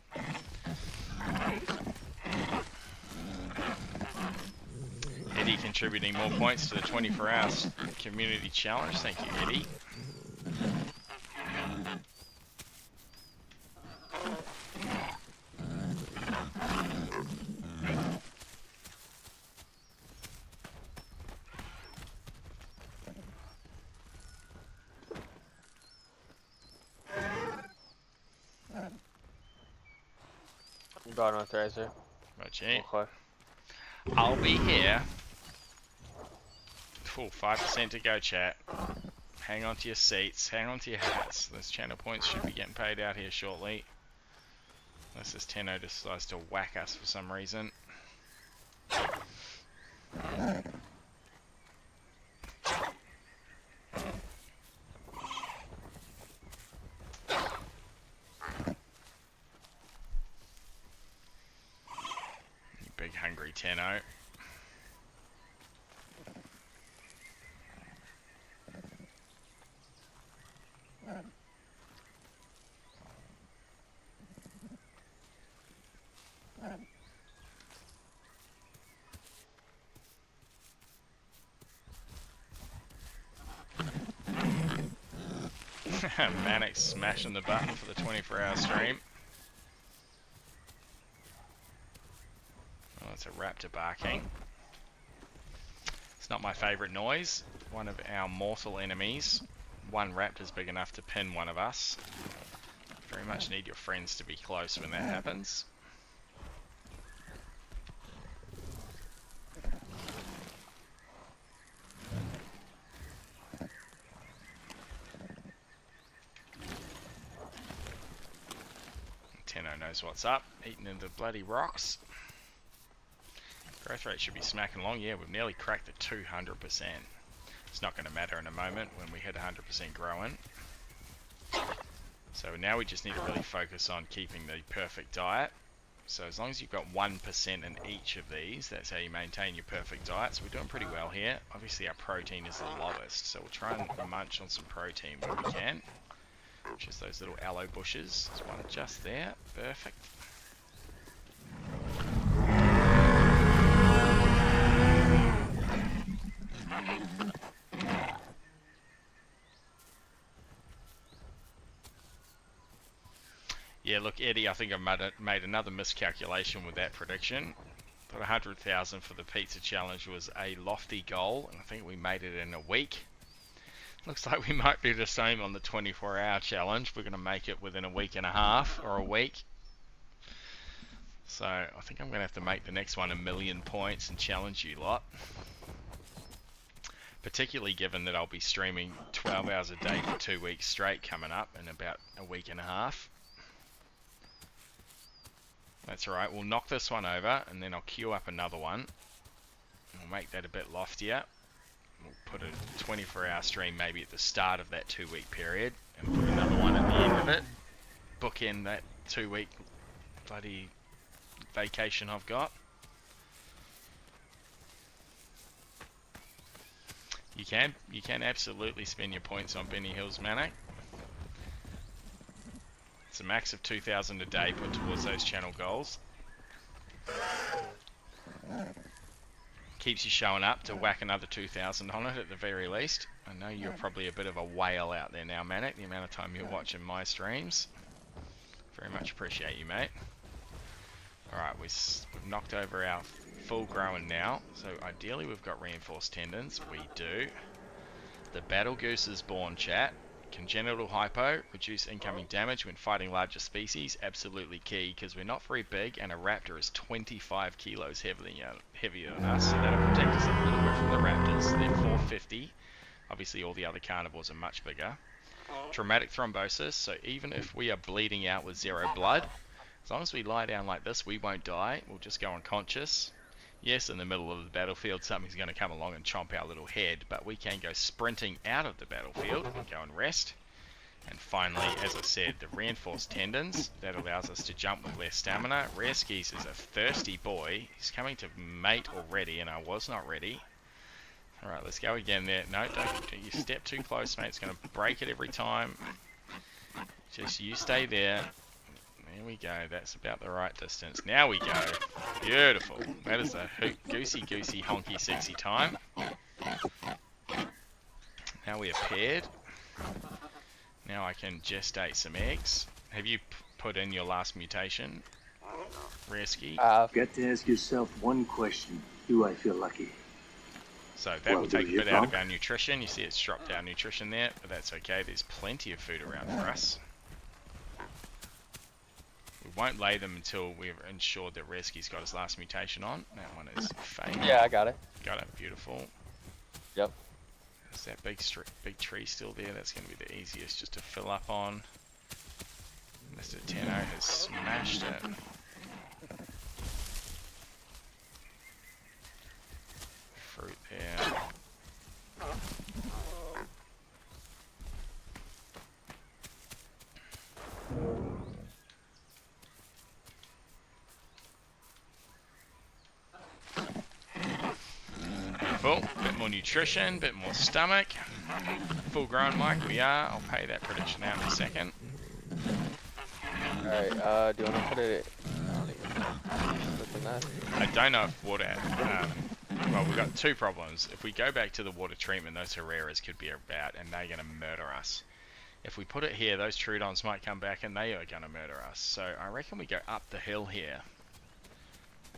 Speaker 3: Eddie contributing more points to the 24 hours community challenge. Thank you, Eddie.
Speaker 15: Going with Razor.
Speaker 3: Roger.
Speaker 15: Okay.
Speaker 3: I'll be here. Full 5% to go, chat. Hang on to your seats. Hang on to your hats. Those channel points should be getting paid out here shortly. Unless this Tenno decides to whack us for some reason. You big hungry Tenno. Manic smashing the button for the 24-hour stream. Oh, it's a raptor barking. It's not my favourite noise. One of our mortal enemies. One raptor's big enough to pin one of us. Very much need your friends to be close when that happens. Tenno knows what's up, eating into bloody rocks. Growth rate should be smacking along. Yeah, we've nearly cracked the 200%. It's not going to matter in a moment when we hit 100% growing. So now we just need to really focus on keeping the perfect diet. So as long as you've got 1% in each of these, that's how you maintain your perfect diet. So we're doing pretty well here. Obviously our protein is the lowest, so we'll try and munch on some protein when we can. Just those little aloe bushes. There's one just there. Perfect. Yeah, look, Eddie, I think I made another miscalculation with that prediction. Thought 100,000 for the pizza challenge was a lofty goal, and I think we made it in a week. Looks like we might do the same on the 24-hour challenge. We're going to make it within a week and a half, or a week. So, I think I'm going to have to make the next one 1,000,000 points and challenge you lot. Particularly given that I'll be streaming 12 hours a day for 2 weeks straight coming up in about a week and a half. That's alright, we'll knock this one over, and then I'll queue up another one. We'll make that a bit loftier. We'll put a 24-hour stream maybe at the start of that 2-week period, and put another one at the end of it. Book in that 2-week bloody vacation I've got. You can absolutely spend your points on Benny Hills Manic. It's a max of 2,000 a day put towards those channel goals. Keeps you showing up to whack another 2,000 on it at the very least. I know you're probably a bit of a whale out there now, Manic, the amount of time you're watching my streams. Very much appreciate you, mate. Alright, we've knocked over our full growing now. So ideally we've got reinforced tendons. We do. The Battle Goose is born, chat. Congenital hypo, reduce incoming damage when fighting larger species, absolutely key, because we're not very big and a raptor is 25 kilos heavier than us, so that'll protect us a little bit from the raptors. They're 450. Obviously all the other carnivores are much bigger. Traumatic thrombosis, so even if we are bleeding out with 0 blood, as long as we lie down like this, we won't die, we'll just go unconscious. Yes, in the middle of the battlefield, something's going to come along and chomp our little head, but we can go sprinting out of the battlefield and go and rest. finally, as I said, the reinforced tendons. That allows us to jump with less stamina. Rare Skis is a thirsty boy. He's coming to mate already, and I was not ready. Alright, let's go again there. No, don't you step too close, mate. It's going to break it every time. Just you stay there. There we go. That's about the right distance. Now we go. Beautiful. That is a goosey, honky, sexy time. Now we are paired. Now I can gestate some eggs. Have you put in your last mutation, Reski?
Speaker 14: You've got to ask yourself one question. Do I feel lucky?
Speaker 3: So that will take a bit out of our nutrition. You see it's dropped our nutrition there, but that's okay. There's plenty of food around for us. We won't lay them until we've ensured that Reski's got his last mutation on. That one is fake.
Speaker 15: Yeah, I got it.
Speaker 3: Got it. Beautiful.
Speaker 15: Yep.
Speaker 3: Is that big tree still there? That's going to be the easiest just to fill up on. Mr. Tenno has smashed it. Fruit there. Beautiful. Bit more nutrition, bit more stomach. Full grown, Mike, we are. I'll pay that prediction out in a second.
Speaker 15: Alright, do you want to put it...
Speaker 3: I don't know if water... well, we've got two problems. If we go back to the water treatment, those Herreras could be about, and they're going to murder us. If we put it here, those Trudons might come back, and they are going to murder us. So I reckon we go up the hill here.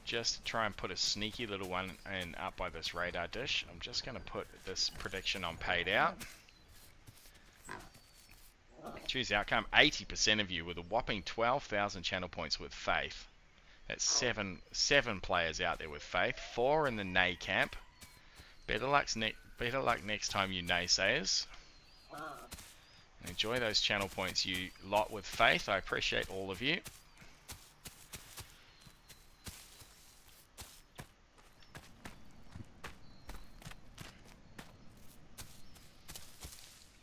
Speaker 3: Just try and put a sneaky little one in up by this radar dish. I'm just going to put this prediction on paid out. Choose outcome. 80% of you with a whopping 12,000 channel points with Faith. That's seven players out there with Faith. 4 in the nay camp. Better luck next time, you naysayers. Enjoy those channel points, you lot with Faith. I appreciate all of you.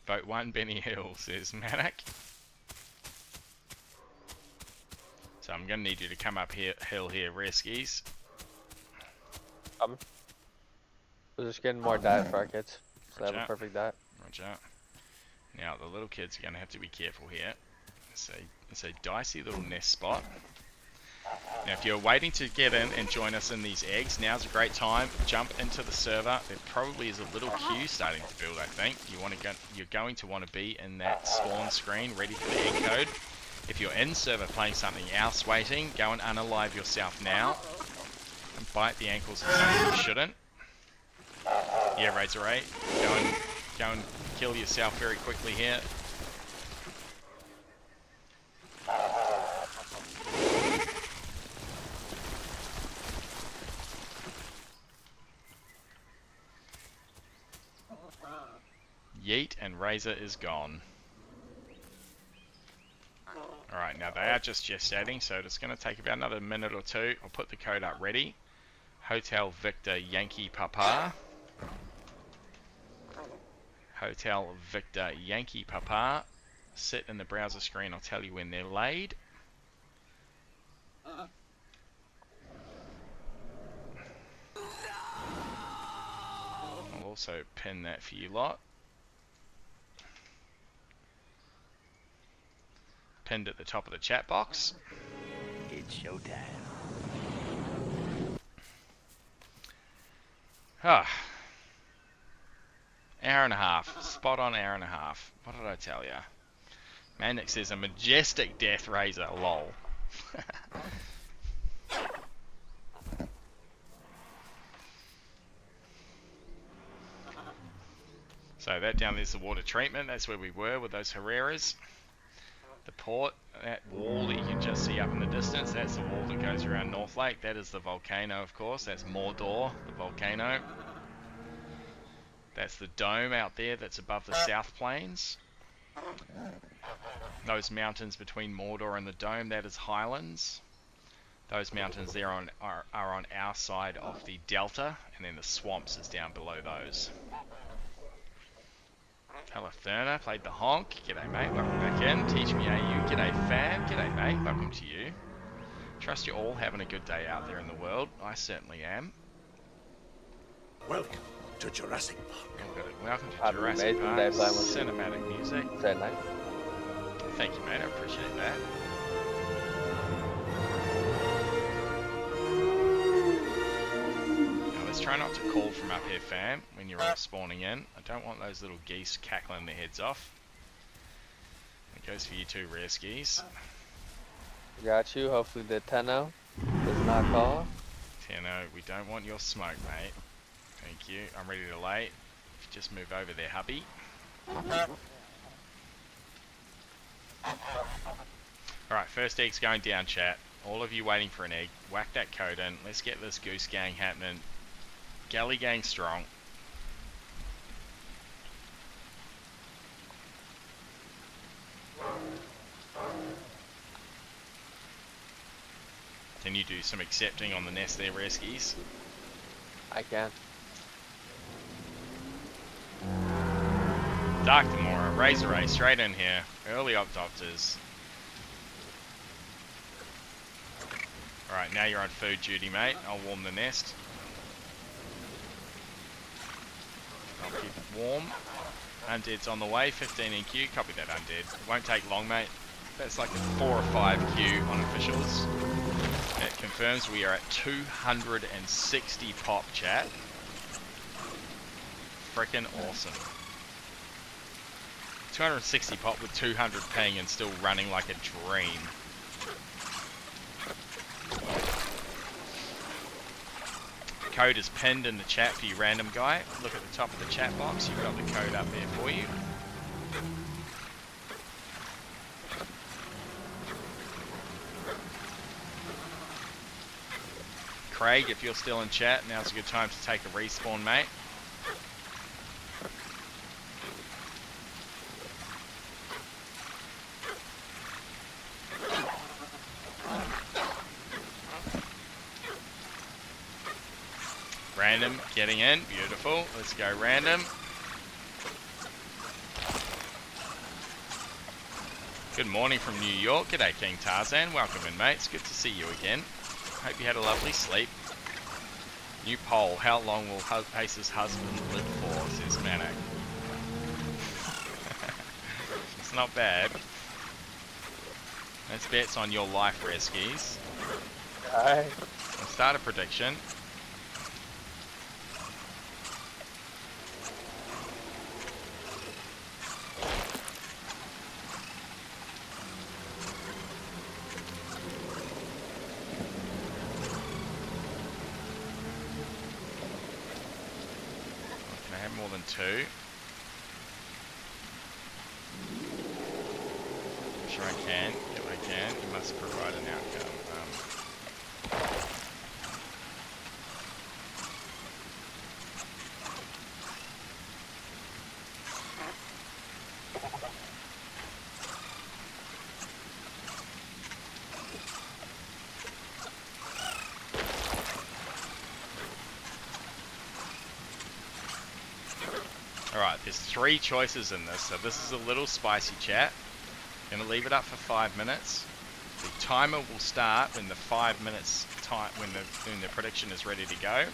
Speaker 3: Vote 1 Benny Hill, says Manak. So I'm going to need you to come up here, hill here, Reskies.
Speaker 15: We're just getting more diet for our kids. So they have a perfect diet.
Speaker 3: Roger. Now the little kids are going to have to be careful here. It's a dicey little nest spot. Now if you're waiting to get in and join us in these eggs, now's a great time. Jump into the server. There probably is a little queue starting to build, I think. You're going to want to be in that spawn screen ready for the egg code. If you're in server playing something else waiting, go and unalive yourself now. And bite the ankles of something you shouldn't. Yeah, Razor Ray. Go and kill yourself very quickly here. Yeet, and Razor is gone. Alright, now they are just gestating, so it's going to take about another minute or two. I'll put the code up ready. Hotel Victor Yankee Papa. Hotel Victor Yankee Papa. Sit in the browser screen, I'll tell you when they're laid. I'll also pin that for you lot. Pinned at the top of the chat box.
Speaker 11: It's showtime.
Speaker 3: Ah. Hour and a half. Spot on hour and a half. What did I tell ya? Manic says a majestic death razor. Lol. So that down there's the water treatment. That's where we were with those Herreras. The port, that wall that you can just see up in the distance, that's the wall that goes around North Lake. That is the volcano, of course. That's Mordor, the volcano. That's the dome out there that's above the South Plains. Those mountains between Mordor and the dome, that is Highlands. Those mountains there are on our side of the delta, and then the swamps is down below those. Califerna played the honk. G'day, mate. Welcome back in. Teach me AU. G'day, fam. G'day, mate. Welcome to you. Trust you're all having a good day out there in the world. I certainly am.
Speaker 6: Welcome to Jurassic Park.
Speaker 3: Welcome to
Speaker 15: Have an
Speaker 3: Jurassic
Speaker 15: amazing
Speaker 3: Park.
Speaker 15: day playing with
Speaker 3: Cinematic music.
Speaker 15: Say night.
Speaker 3: Thank you, mate. I appreciate that. Now, let's try not to call from up here, fam, when you're all spawning in. I don't want those little geese cackling their heads off. It goes for you too, rare skis.
Speaker 15: Got you. Hopefully the Tenno does not call.
Speaker 3: Tenno, we don't want your smoke, mate. Thank you. I'm ready to lay. Just move over there, hubby. Alright, first egg's going down, chat. All of you waiting for an egg. Whack that code in. Let's get this goose gang happening. Galley gang strong. Can you do some accepting on the nest there, Reskies?
Speaker 15: I can.
Speaker 3: Dark Demora, Razor Ray, straight in here. Early Optopters. Alright, now you're on food duty, mate. I'll warm the nest. I'll keep it warm. Undead's on the way, 15 in queue. Copy that, Undead. It won't take long, mate. That's like a 4 or 5 queue on officials. It confirms we are at 260 pop, chat. Frickin' awesome. 260 pop with 200 ping and still running like a dream. Code is pinned in the chat for you random guy. Look at the top of the chat box, you've got the code up there for you. Craig, if you're still in chat, now's a good time to take a respawn, mate. Random, getting in, beautiful. Let's go random. Good morning from New York. G'day King Tarzan, welcome in mate, it's good to see you again. Hope you had a lovely sleep. New poll, how long will Pace's husband live for, says Manic. It's not bad. Let's bet on your life, Reskies.
Speaker 15: Alright.
Speaker 3: Let's start a prediction. More than 2. I'm sure I can. Yep, I can. You must provide an outcome. Alright, there's 3 choices in this, so this is a little spicy, chat. Gonna leave it up for 5 minutes. The timer will start when the 5 minutes time when the prediction is ready to go.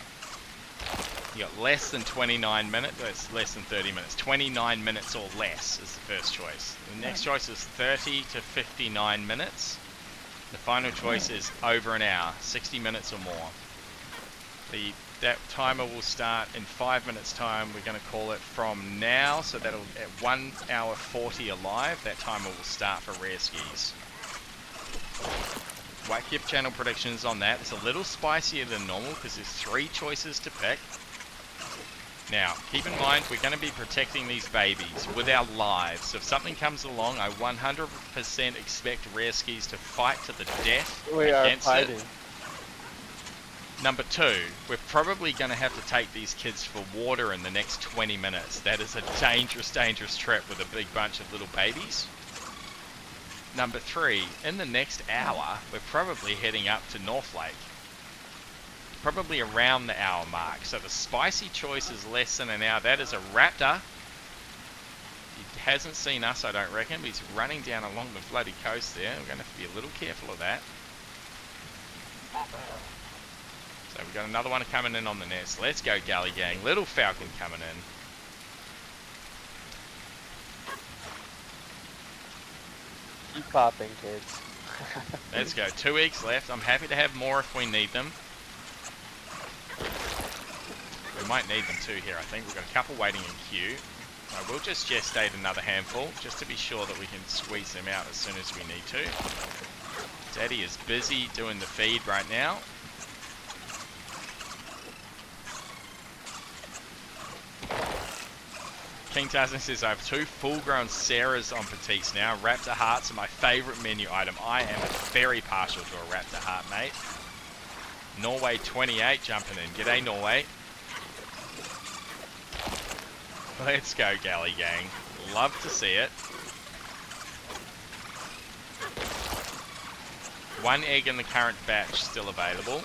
Speaker 3: You got less than 29 minutes, that's less than 30 minutes. 29 minutes or less is the first choice. The next choice is 30 to 59 minutes. The final choice is over an hour, 60 minutes or more. That timer will start in 5 minutes time. We're going to call it from now, so that'll at 1 hour 40 alive, that timer will start for rare skis. Whack your channel predictions on that. It's a little spicier than normal because there's 3 choices to pick. Now, keep in mind, we're going to be protecting these babies with our lives. So if something comes along, I 100% expect rare skis to fight to the death against it. Number 2, we're probably going to have to take these kids for water in the next 20 minutes. That is a dangerous, dangerous trip with a big bunch of little babies. Number 3, in the next hour, we're probably heading up to North Lake. Probably around the hour mark. So the spicy choice is less than an hour. That is a raptor. hasn't seen us, I don't reckon, but he's running down along the bloody coast there. We're going to have to be a little careful of that. So we've got another one coming in on the nest. Let's go, Galley Gang. Little falcon coming in.
Speaker 15: Keep popping, kids.
Speaker 3: Let's go. 2 eggs left. I'm happy to have more if we need them. We might need them too here, I think. We've got a couple waiting in queue. I will just gestate another handful, just to be sure that we can squeeze them out as soon as we need to. Daddy is busy doing the feed right now. King Tarzan says, I have 2 full-grown Sarahs on Petits now. Raptor hearts are my favourite menu item. I am very partial to a Raptor heart, mate. Norway 28 jumping in. G'day, Norway. Let's go, Galley Gang. Love to see it. 1 egg in the current batch still available.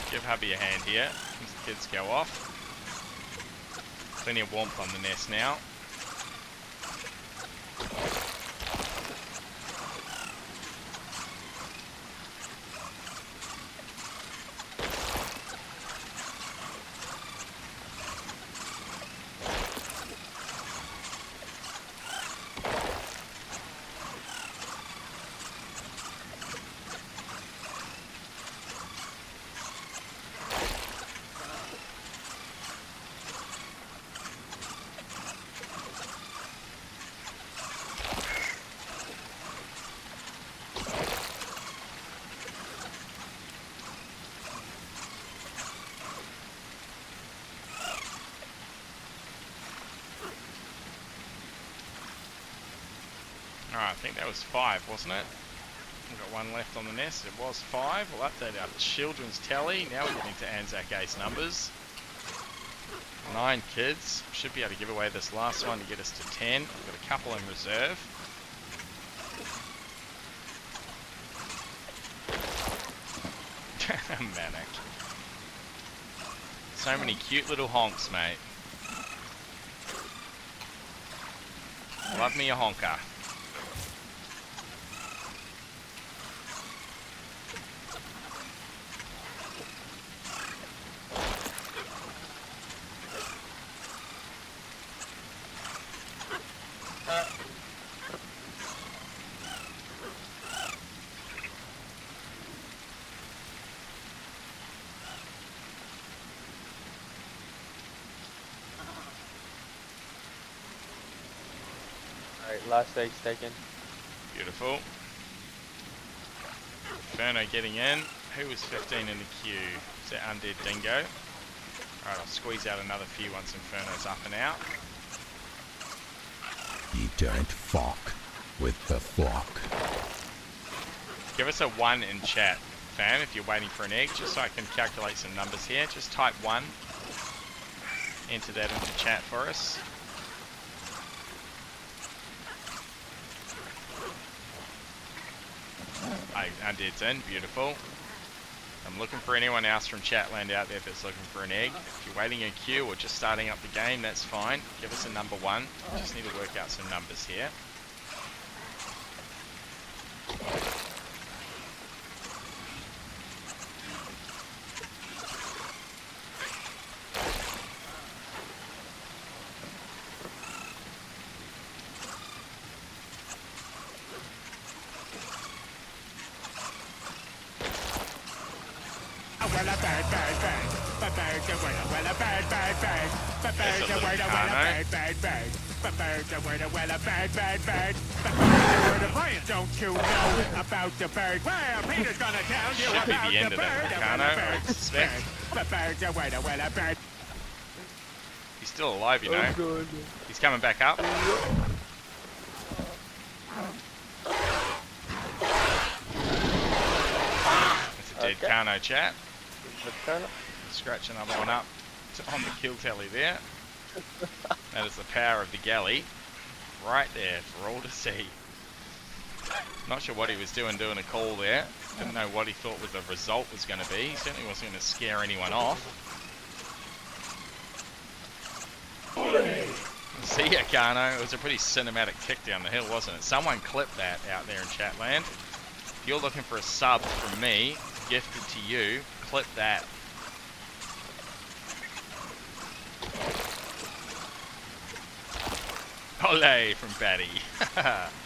Speaker 3: Give hubby a hand here as the kids go off. Plenty of warmth on the nest now. Alright, I think that was 5, wasn't it? We've got 1 left on the nest. It was 5. We'll update our children's tally. Now we're getting to Anzac Ace numbers. 9 kids. Should be able to give away this last one to get us to 10. We've got a couple in reserve. Manic. So many cute little honks, mate. Love me a honker.
Speaker 15: Alright, last egg's taken.
Speaker 3: Beautiful. Inferno getting in. Who was 15 in the queue? Is that Undead Dingo? Alright, I'll squeeze out another few once Inferno's up and out.
Speaker 13: You don't fuck with the flock.
Speaker 3: Give us a 1 in chat, fam, if you're waiting for an egg, just so I can calculate some numbers here. Just type 1. Enter that into chat for us. Undead's in, beautiful. I'm looking for anyone else from Chatland out there that's looking for an egg. If you're waiting in queue or just starting up the game, that's fine. Give us a number 1. Just need to work out some numbers here.
Speaker 6: Don't you know about the bird? Well, Peter's gonna tell you
Speaker 3: Should be
Speaker 6: about
Speaker 3: the end of that volcano, I suspect. He's still alive, you know. He's coming back up. dead Carno chat.
Speaker 15: The Carno.
Speaker 3: Scratch another one up on the kill tally there. That is the power of the galley. Right there for all to see. Not sure what he was doing a call there. Didn't know what he thought the result was going to be. He certainly wasn't going to scare anyone off. See ya, Carno. It was a pretty cinematic kick down the hill, wasn't it? Someone clipped that out there in Chatland. If you're looking for a sub from me, gifted to you, clip that. Ole from Batty.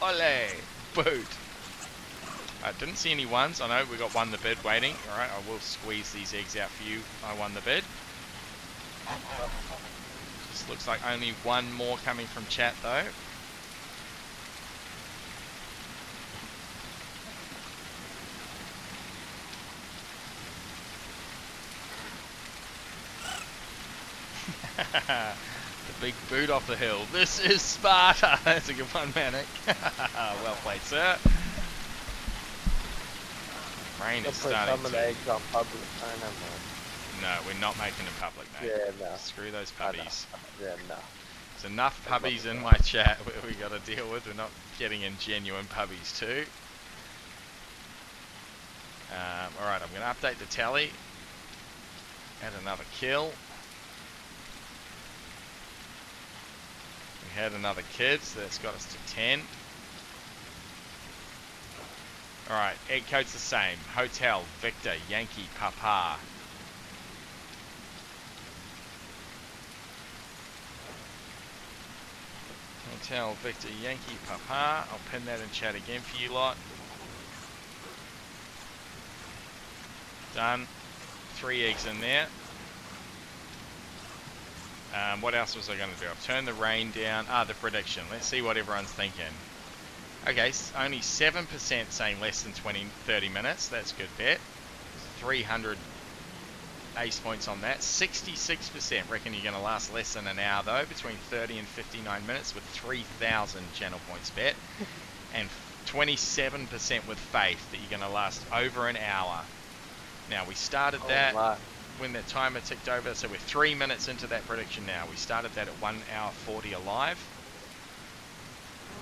Speaker 3: Ole. Boot. I didn't see any ones. I know we got one the bid waiting. Alright, I will squeeze these eggs out for you. I won the bid. Just looks like only one more coming from chat though. The big boot off the hill. This is Sparta. That's a good one, Manic. Well played, sir. Rain is starting
Speaker 15: some of the
Speaker 3: to...
Speaker 15: eggs on public. I never mind.
Speaker 3: No, we're not making them public, mate.
Speaker 15: Yeah, no.
Speaker 3: Screw those puppies.
Speaker 15: Yeah, no.
Speaker 3: There's enough puppies in my chat where we got to deal with. We're not getting in genuine puppies too. Alright, I'm going to update the tally. Add another kill. We had another kid, so that's got us to 10. Alright, egg code's the same. Hotel, Victor, Yankee, Papa. Hotel, Victor, Yankee, Papa. I'll pin that in chat again for you lot. Done. 3 eggs in there. What else was I going to do? I've turned the rain down. The prediction. Let's see what everyone's thinking. Okay, only 7% saying less than 30 minutes. That's a good bet. 300 ace points on that. 66% reckon you're going to last less than an hour though, between 30 and 59 minutes with 3,000 channel points bet. And 27% with faith that you're going to last over an hour. Now we started that when the timer ticked over, so we're 3 minutes into that prediction now. We started that at 1 hour 40 alive.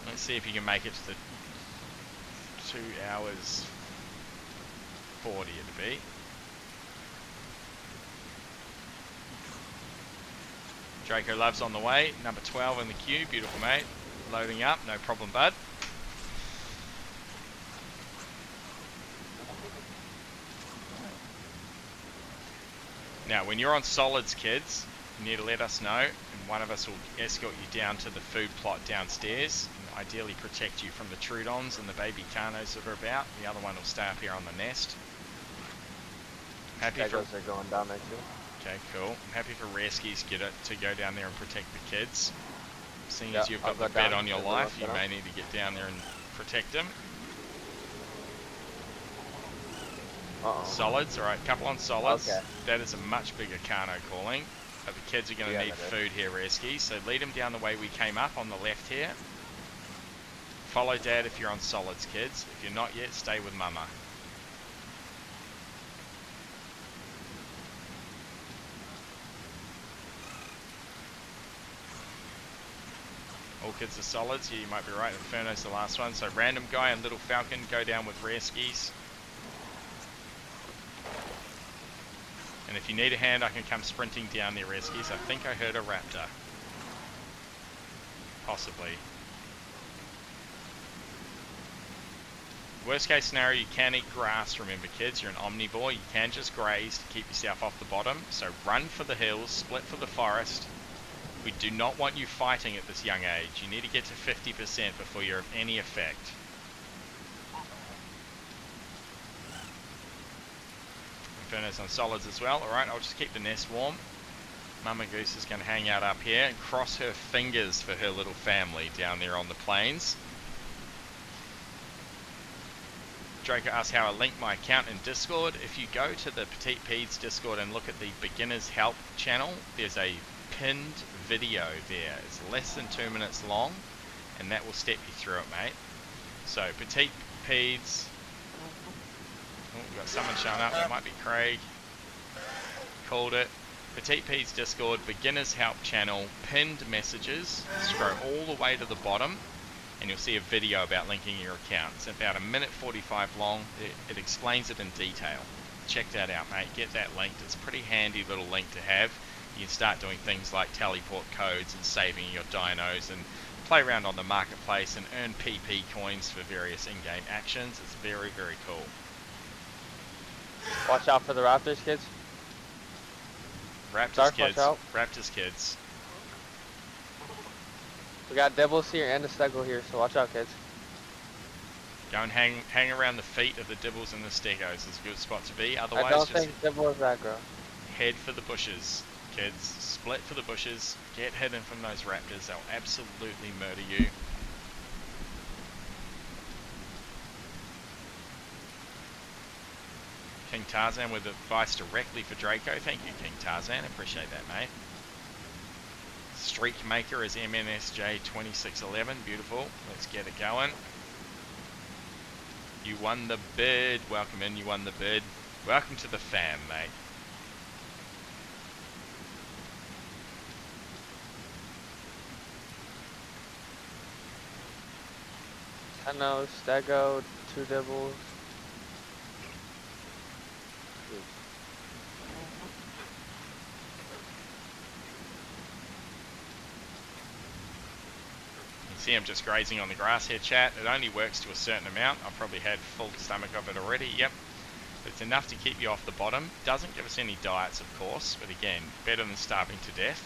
Speaker 3: Let's see if you can make it to the 2 hours 40 it'd be. Draco Love's on the way, number 12 in the queue, beautiful mate. Loading up, no problem bud. Now when you're on solids kids, you need to let us know and one of us will escort you down to the food plot downstairs and ideally protect you from the Trudons and the baby Carnos that are about. The other one will stay up here on the nest. Happy for...
Speaker 15: are going down there too.
Speaker 3: Okay, cool. I'm happy for Reskies to go down there and protect the kids. Seeing as you've got the bet on your life, you may need to get down there and protect them. Solids, alright, couple on solids. Okay. That is a much bigger Carno calling. But the kids are going to need food here, Reskies. So lead them down the way we came up on the left here. Follow Dad if you're on solids, kids. If you're not yet, stay with Mama. All kids are solids. Yeah, you might be right. Inferno's the last one. So Random Guy and Little Falcon go down with Rare Skis. And if you need a hand, I can come sprinting down there, Rare Skis. I think I heard a raptor. Possibly. Worst case scenario, you can eat grass, remember kids. You're an omnivore. You can just graze to keep yourself off the bottom. So run for the hills, split for the forest. We do not want you fighting at this young age. You need to get to 50% before you're of any effect. Inferno's on solids as well. Alright, I'll just keep the nest warm. Mama Goose is going to hang out up here and cross her fingers for her little family down there on the plains. Draco asked how I link my account in Discord. If you go to the Pieds Discord and look at the Beginners Help channel, there's a pinned video there. It's less than 2 minutes long and that will step you through it, mate. So Petits, We've got someone showing up. That might be Craig. Called it. Pieds Discord, beginners help channel, pinned messages. Scroll all the way to the bottom and you'll see a video about linking your account. It's about 1:45 long. It explains it in detail. Check that out, mate. Get that linked. It's a pretty handy little link to have. You can start doing things like teleport codes and saving your dinos and play around on the marketplace and earn PP coins for various in-game actions. It's very, very cool.
Speaker 15: Watch out for the Raptors, kids.
Speaker 3: Raptors
Speaker 15: Dark,
Speaker 3: kids.
Speaker 15: watch out.
Speaker 3: Raptors kids.
Speaker 15: We got Devils here and a Stego here, so watch out, kids.
Speaker 3: Go and hang around the feet of the Dibbles and the Stegos is a good spot to be. Otherwise,
Speaker 15: I don't
Speaker 3: just
Speaker 15: think Dibble is that girl.
Speaker 3: head for the bushes, kids. Split for the bushes. Get hidden from those Raptors. They'll absolutely murder you. King Tarzan with advice directly for Draco. Thank you, King Tarzan. Appreciate that, mate. Streak Maker is MNSJ2611. Beautiful. Let's get it going. You won the bid. Welcome in. You won the bid. Welcome to the fam, mate.
Speaker 15: Tenno, Stego, 2 Devils.
Speaker 3: See, I'm just grazing on the grass here, chat. It only works to a certain amount. I've probably had full stomach of it already. Yep. But it's enough to keep you off the bottom. Doesn't give us any diets, of course. But again, better than starving to death.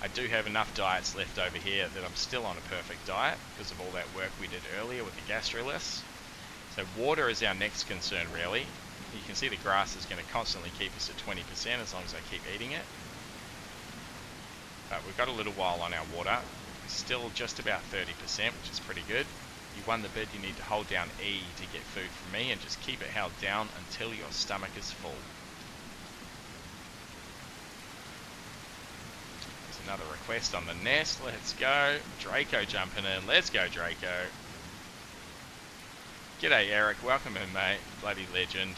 Speaker 3: I do have enough diets left over here that I'm still on a perfect diet because of all that work we did earlier with the gastroliths. So water is our next concern, really. You can see the grass is going to constantly keep us at 20% as long as I keep eating it. But we've got a little while on our water. Still just about 30%, which is pretty good. You won the bid. You need to hold down E to get food from me and just keep it held down until your stomach is full. There's another request on the nest. Let's go. Draco jumping in. Let's go, Draco. G'day, Eric. Welcome in, mate. Bloody legend.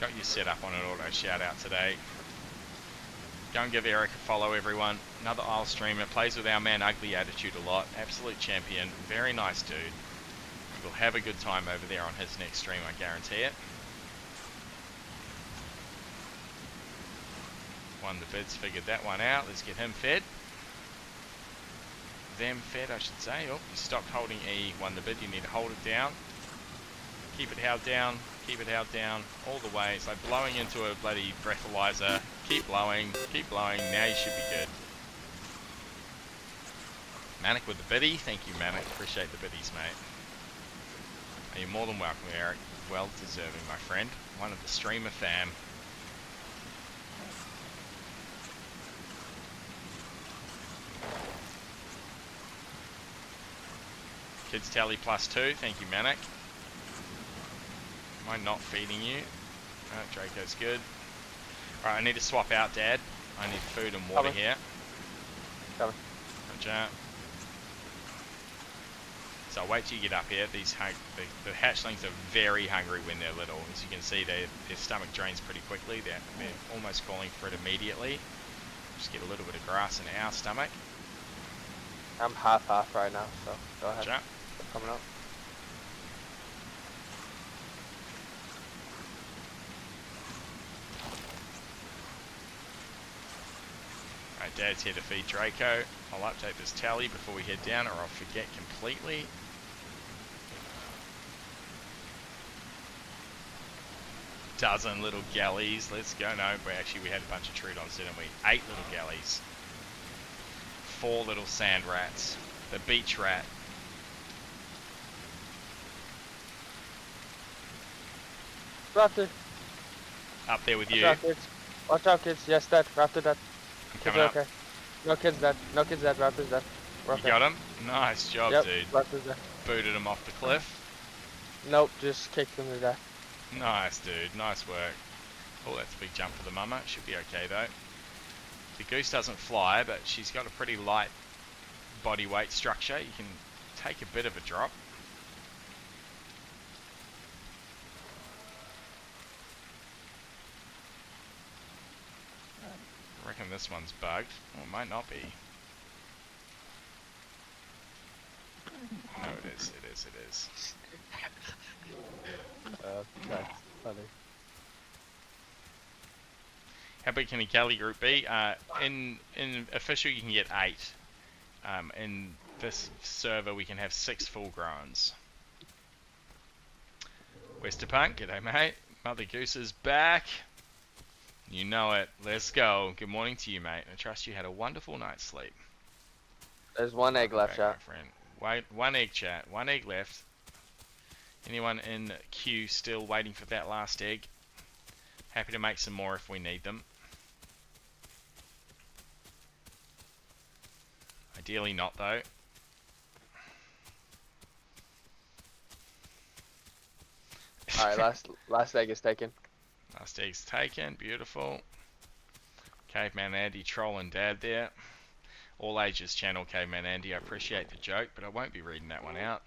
Speaker 3: Got you set up on an auto shout out today. Go and give Eric a follow, everyone. Another Isle streamer. Plays with our man Ugly Attitude a lot. Absolute champion. Very nice dude. We'll have a good time over there on his next stream, I guarantee it. Won the bids, figured that one out. Let's get him fed. Them fed, I should say. Oh, you stopped holding E. Won the bid. You need to hold it down. Keep it held down. Keep it held down all the way. It's like blowing into a bloody breathalyzer. Keep blowing. Keep blowing. Now you should be good. Manic with the biddy. Thank you, Manic. Appreciate the biddies, mate. You're more than welcome, Eric. Well deserving, my friend. One of the streamer fam. Kids tally +2. Thank you, Manic. Am I not feeding you? Oh, Draco's good. Alright, I need to swap out, Dad. I need food and water here.
Speaker 15: Coming.
Speaker 3: Roger. So I'll wait till you get up here. These the hatchlings are very hungry when they're little. As you can see, their stomach drains pretty quickly. They're almost calling for it immediately. Just get a little bit of grass in our stomach.
Speaker 15: I'm half right now, so go ahead.
Speaker 3: Roger.
Speaker 15: Coming up.
Speaker 3: Alright, Dad's here to feed Draco. I'll update this tally before we head down or I'll forget completely. Dozen little galleys. Let's go. No, we had a bunch of Trudons, didn't we? 8 little galleys. 4 little sand rats. The beach rat.
Speaker 15: Raptor.
Speaker 3: Up there with you.
Speaker 15: Watch out, kids. Watch out, kids. Yes, dead. Raptor dead.
Speaker 3: I'm coming up.
Speaker 15: Okay. No kids dead. No kids dead. Raptor's dead.
Speaker 3: You got him? Nice job,
Speaker 15: yep,
Speaker 3: dude.
Speaker 15: Raptor's dead.
Speaker 3: Booted him off the cliff.
Speaker 15: Nope, just kicked him to death.
Speaker 3: Nice, dude. Nice work. Oh, that's a big jump for the mama. Should be okay, though. The goose doesn't fly, but she's got a pretty light body weight structure. You can take a bit of a drop. reckon this one's bugged. Well, it might not be. No, it is. It is. It is.
Speaker 15: That's funny.
Speaker 3: How big can a galley group be? In official, you can get 8. In this server, we can have 6 full growns. Westerpunk, g'day mate. Mother Goose is back. You know it. Let's go. Good morning to you, mate. I trust you had a wonderful night's sleep.
Speaker 15: There's 1 egg left, chat.
Speaker 3: Wait, 1 egg, chat. 1 egg left. Anyone in queue still waiting for that last egg? Happy to make some more if we need them. Ideally not, though.
Speaker 15: Alright, last egg is taken.
Speaker 3: Last egg's taken. Beautiful. Caveman Andy trolling dad there. All ages channel, Caveman Andy. I appreciate the joke, but I won't be reading that one out.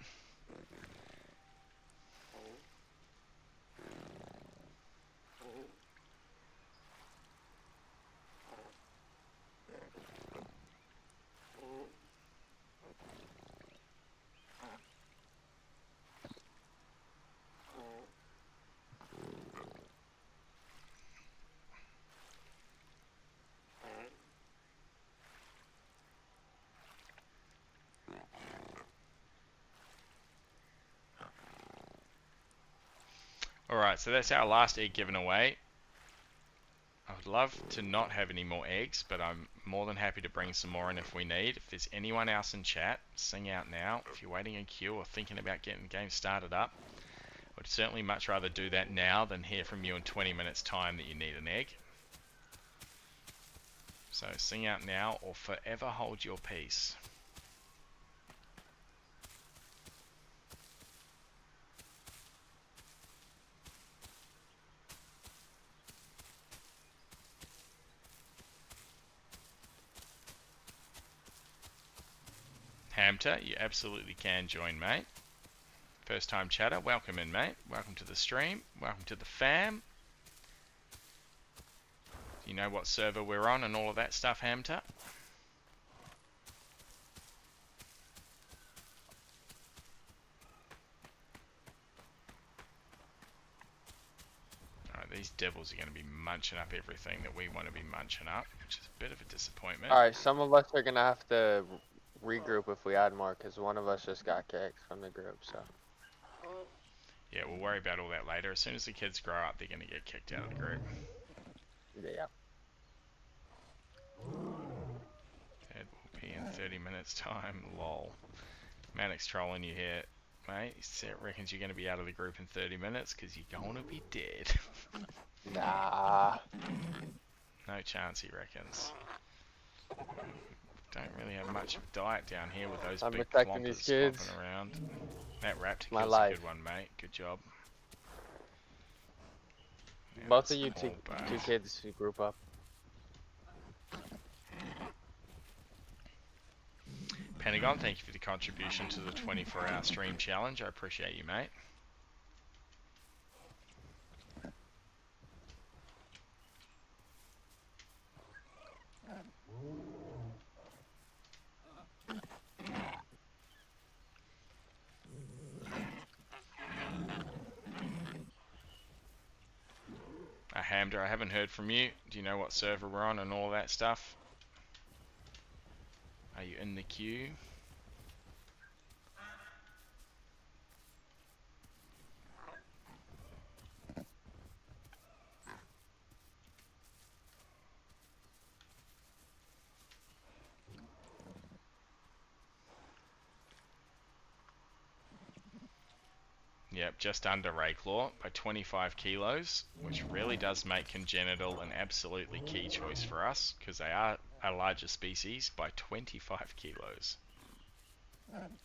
Speaker 3: Alright, so that's our last egg given away. I would love to not have any more eggs, but I'm more than happy to bring some more in if we need. If there's anyone else in chat, sing out now. If you're waiting in queue or thinking about getting the game started up, I would certainly much rather do that now than hear from you in 20 minutes time that you need an egg. So sing out now or forever hold your peace. Hamter, you absolutely can join, mate. First time chatter, welcome in, mate. Welcome to the stream. Welcome to the fam. Do you know what server we're on and all of that stuff, Hamter? Alright, these devils are going to be munching up everything that we want to be munching up, which is a bit of a disappointment.
Speaker 15: Alright, some of us are gonna have to regroup if we add more, because one of us just got kicked from the group, so.
Speaker 3: Yeah, we'll worry about all that later. As soon as the kids grow up, they're going to get kicked out of the group.
Speaker 15: Yeah.
Speaker 3: Dad will be in 30 minutes time, lol. Manic's trolling you here, mate. He reckons you're going to be out of the group in 30 minutes because you're going to be dead.
Speaker 15: Nah.
Speaker 3: No chance, he reckons. Don't really have much of a diet down here with those
Speaker 15: I'm
Speaker 3: big
Speaker 15: protecting these
Speaker 3: clompers
Speaker 15: kids.
Speaker 3: flopping around. That raptor
Speaker 15: My
Speaker 3: kill's
Speaker 15: life.
Speaker 3: a good one, mate. Good job. Yeah,
Speaker 15: Both
Speaker 3: that's
Speaker 15: of you
Speaker 3: all
Speaker 15: two kids who group up.
Speaker 3: Pentagon, thank you for the contribution to the 24-hour stream challenge. I appreciate you, mate. Hamder, I haven't heard from you. Do you know what server we're on and all that stuff? Are you in the queue? Yep, just under Rayclaw by 25 kilos, which really does make Congenital an absolutely key choice for us, because they are a larger species by 25 kilos.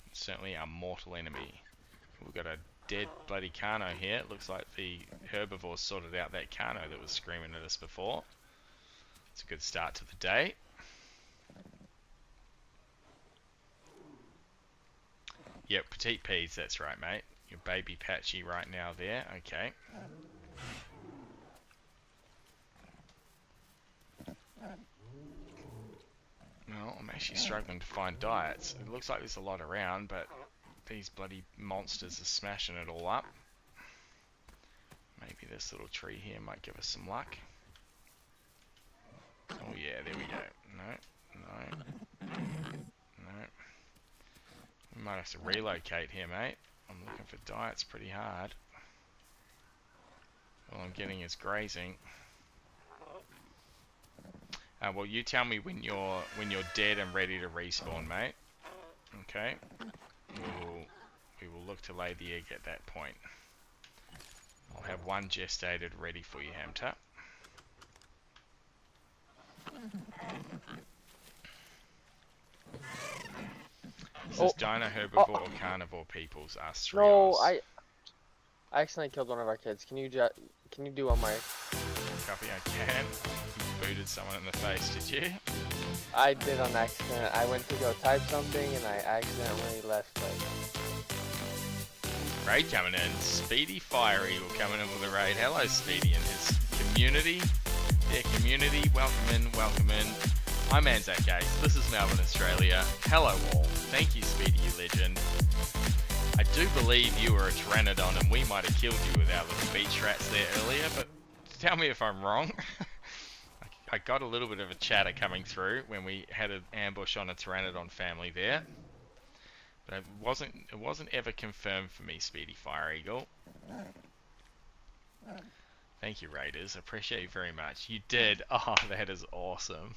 Speaker 3: It's certainly our mortal enemy. We've got a dead bloody Carno here. It looks like the herbivores sorted out that Carno that was screaming at us before. It's a good start to the day. Yep, Petite Pieds, that's right, mate. Your baby Patchy right now there, okay. actually struggling to find diets. It looks like there's a lot around, but these bloody monsters are smashing it all up. Maybe this little tree here might give us some luck. Oh yeah, there we go. No. We might have to relocate here, mate. I'm looking for diets pretty hard. All I'm getting is grazing. Well, you tell me when you're dead and ready to respawn, mate. Okay. We will look to lay the egg at that point. I'll have one gestated ready for you, Hamter. This is dino, herbivore, or carnivore peoples? Us three.
Speaker 15: No, I accidentally killed one of our kids. Can you do on my...
Speaker 3: Copy, I can. You booted someone in the face, did you?
Speaker 15: I did on accident. I went to go type something and I accidentally left
Speaker 3: Raid coming in. Speedy Fire Eagle coming in with a raid. Hello, Speedy and his community. Yeah, community. Welcome in, welcome in. I'm Anzac Gates. This is Melbourne, Australia. Hello all. Thank you, Speedy, you legend. I do believe you were a Pteranodon and we might have killed you with our little beach rats there earlier, but tell me if I'm wrong. I got a little bit of a chatter coming through when we had an ambush on a Pteranodon family there. But it wasn't ever confirmed for me, Speedy Fire Eagle. Thank you, Raiders. Appreciate you very much. You did. Oh, that is awesome.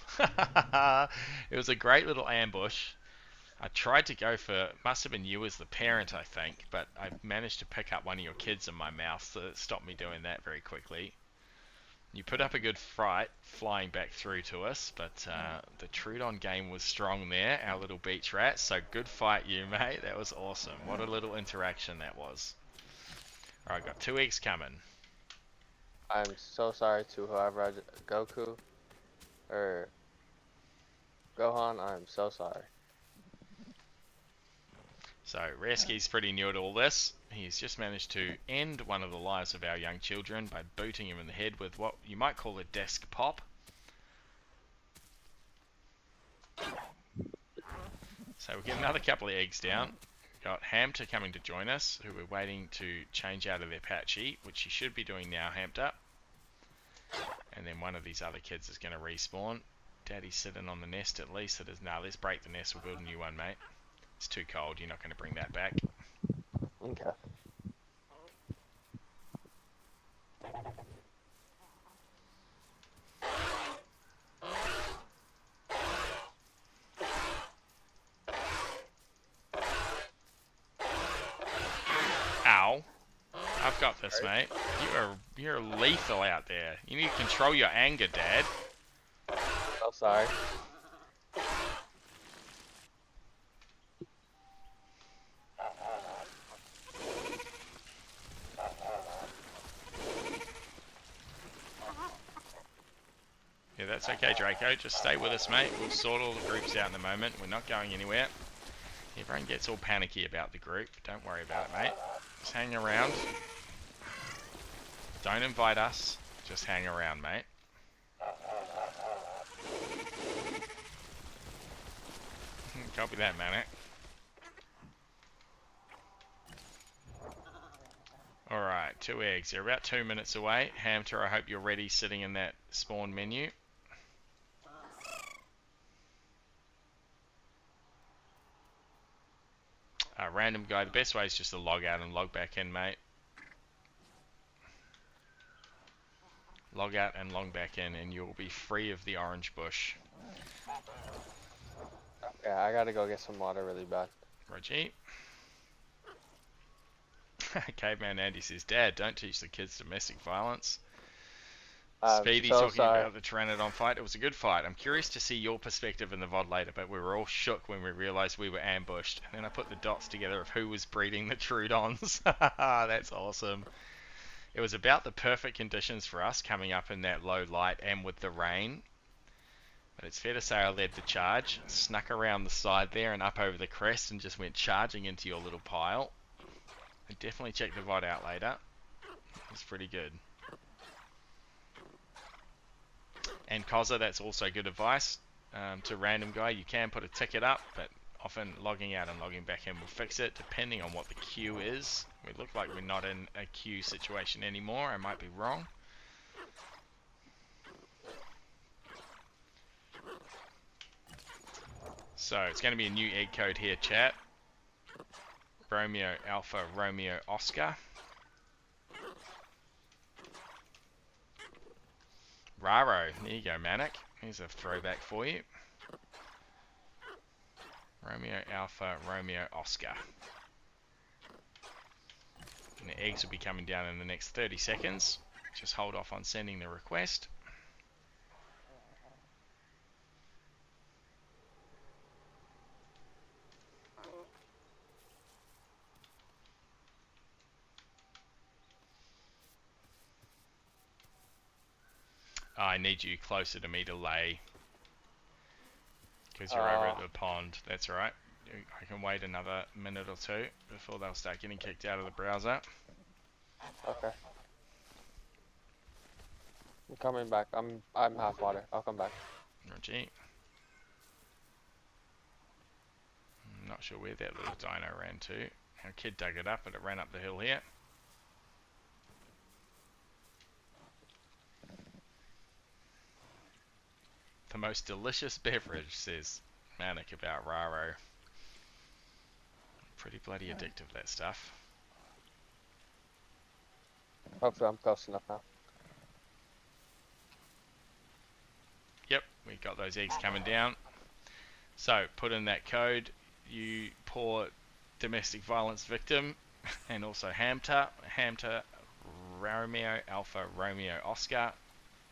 Speaker 3: It was a great little ambush. I tried to go for, must have been you as the parent, I think, but I managed to pick up one of your kids in my mouth, so it stopped me doing that very quickly. You put up a good fright flying back through to us, but the Trudon game was strong there, our little beach rat, so good fight you, mate. That was awesome. What a little interaction that was. Alright, got 2 eggs coming.
Speaker 15: I'm so sorry to whoever Goku or Gohan, I'm so sorry.
Speaker 3: So, Reski's pretty new at all this. He's just managed to end one of the lives of our young children by booting him in the head with what you might call a desk pop. So we'll get another couple of eggs down. Got Hamter coming to join us, who we're waiting to change out of their patchy, which he should be doing now, Hamter. And then one of these other kids is going to respawn. Daddy's sitting on the nest at least. Nah, let's break the nest, we'll build a new one, mate. It's too cold, you're not going to bring that back.
Speaker 15: Okay.
Speaker 3: Ow. I've got this, mate. You're lethal out there. You need to control your anger, Dad.
Speaker 15: Oh, sorry.
Speaker 3: Yeah, that's okay, Draco. Just stay with us, mate. We'll sort all the groups out in a moment. We're not going anywhere. Everyone gets all panicky about the group. Don't worry about it, mate. Just hang around. Don't invite us. Just hang around, mate. Copy that, Manic. Alright, 2 eggs. You're about 2 minutes away. Hamter, I hope you're ready sitting in that spawn menu. Random guy, the best way is just to log out and log back in, mate. Log out and log back in and you'll be free of the orange bush.
Speaker 15: Yeah, I gotta go get some water really bad.
Speaker 3: Rogie. Caveman Andy says, Dad, don't teach the kids domestic violence. Speedy
Speaker 15: so
Speaker 3: talking
Speaker 15: sorry.
Speaker 3: about the Pteranodon fight. It was a good fight. I'm curious to see your perspective in the VOD later, but we were all shook when we realised we were ambushed. And then I put the dots together of who was breeding the Trudons. That's awesome. It was about the perfect conditions for us coming up in that low light and with the rain. But it's fair to say I led the charge, snuck around the side there and up over the crest and just went charging into your little pile. And definitely check the VOD out later. It was pretty good. And Koza, that's also good advice. to random guy, you can put a ticket up, but often logging out and logging back in will fix it, depending on what the queue is. We look like we're not in a queue situation anymore. I might be wrong. So it's going to be a new egg code here, chat. Romeo Alpha Romeo Oscar. Raro, there you go, Manic. Here's a throwback for you. Romeo Alpha Romeo Oscar. And the eggs will be coming down in the next 30 seconds. Just hold off on sending the request. I need you closer to me to lay. Because you're over at the pond. That's alright. I can wait another minute or two before they'll start getting kicked out of the browser.
Speaker 15: Okay. I'm coming back. I'm half water. I'll come back.
Speaker 3: Roger. I'm not sure where that little dino ran to. Our kid dug it up, but it ran up the hill here. The most delicious beverage, says Manic about Raro. Pretty bloody addictive, that stuff.
Speaker 15: Hopefully I'm close enough now.
Speaker 3: Yep, we got those eggs coming down. So, put in that code, you poor domestic violence victim, and also Hamter Romeo Alpha Romeo Oscar.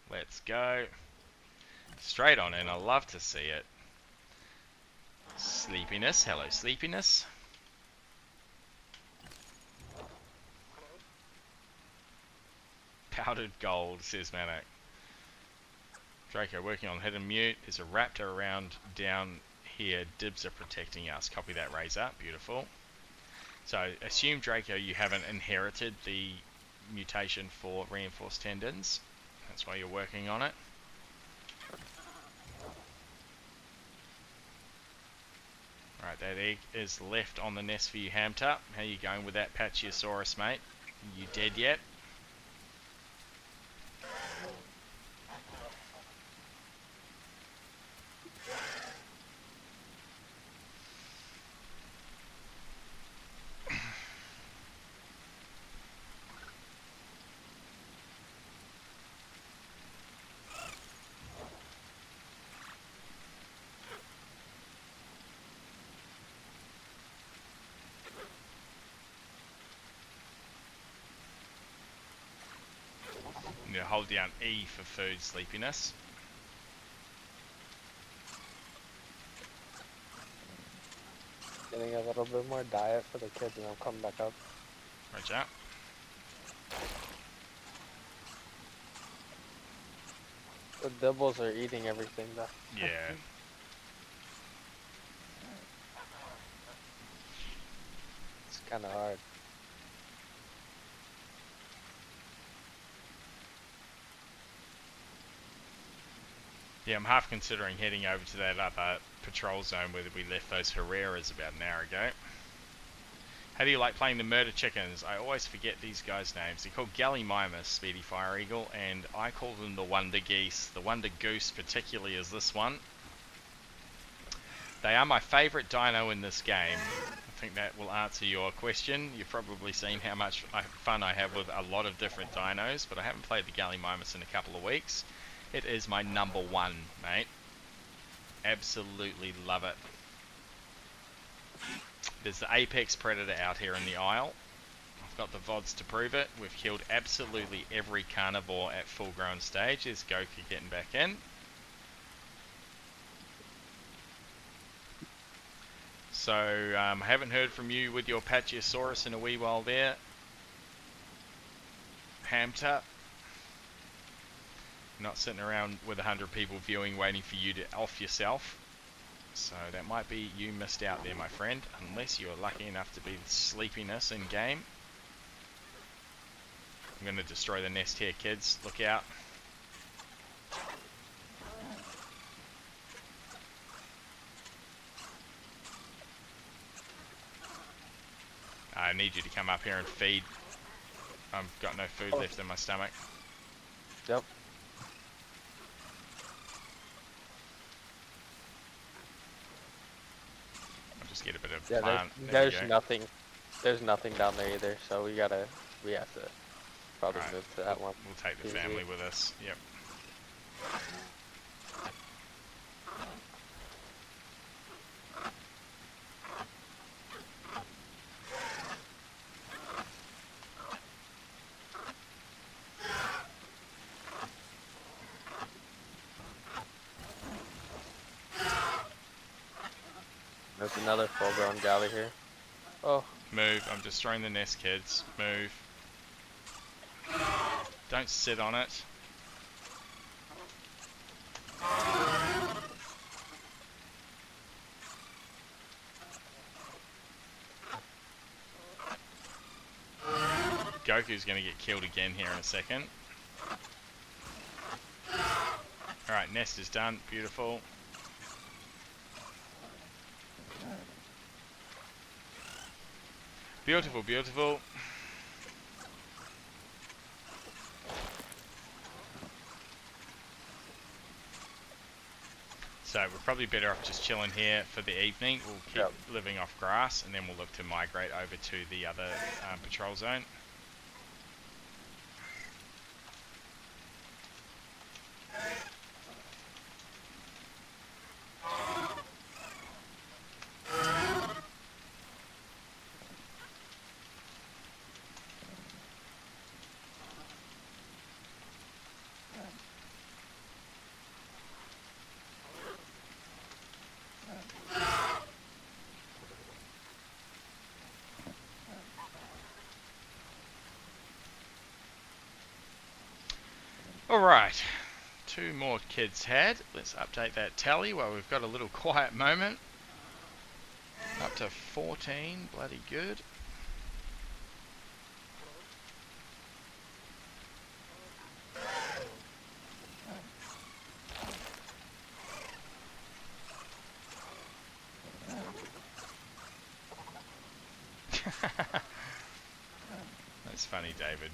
Speaker 3: Let's go. Straight on in, I love to see it. Sleepiness, hello Sleepiness. Powdered gold, says Manic. Draco working on hit and mute. There's a raptor around down here. Dibs are protecting us. Copy that, Razor. Beautiful. So, assume, Draco, you haven't inherited the mutation for reinforced tendons. That's why you're working on it. Right, that egg is left on the nest for you, Hamter. How you going with that Pachyosaurus, mate? You dead yet? You hold down E for food, Sleepiness.
Speaker 15: Getting a little bit more diet for the kids and I'm coming back up.
Speaker 3: Roger.
Speaker 15: The dibbles are eating everything though.
Speaker 3: Yeah.
Speaker 15: It's kind of hard.
Speaker 3: Yeah, I'm half considering heading over to that other patrol zone where we left those Herreras about an hour ago. How do you like playing the murder chickens? I always forget these guys' names. They're called Gallimimus, Speedy Fire Eagle, and I call them the Wonder Geese. The Wonder Goose particularly is this one. They are my favourite dino in this game. I think that will answer your question. You've probably seen how much fun I have with a lot of different dinos, but I haven't played the Gallimimus in a couple of weeks. It is my number one, mate. Absolutely love it. There's the apex predator out here in the Isle. I've got the VODs to prove it. We've killed absolutely every carnivore at full grown stage. There's Goku getting back in. So, I haven't heard from you with your Pachyosaurus in a wee while there. Hamter. Not sitting around with 100 people viewing waiting for you to off yourself. So that might be you missed out there, my friend, unless you're lucky enough to be the Sleepiness in game. I'm going to destroy the nest here, kids. Look out. I need you to come up here and feed. I've got no food left in my stomach.
Speaker 15: Yep.
Speaker 3: I'll just get a bit of
Speaker 15: Yeah,
Speaker 3: plant.
Speaker 15: there's nothing. There's nothing down there either, so we have to probably
Speaker 3: Alright,
Speaker 15: move to that one.
Speaker 3: We'll take the family with us. Yep.
Speaker 15: There's another full-grown galley here. Oh.
Speaker 3: Move. I'm destroying the nest, kids. Move. Don't sit on it. Goku's going to get killed again here in a second. Alright, nest is done. Beautiful. Beautiful, beautiful. So we're probably better off just chilling here for the evening. We'll keep living off grass, and then we'll look to migrate over to the other patrol zone. Alright, 2 more kids had. Let's update that tally while we've got a little quiet moment. Up to 14, bloody good. That's funny, David.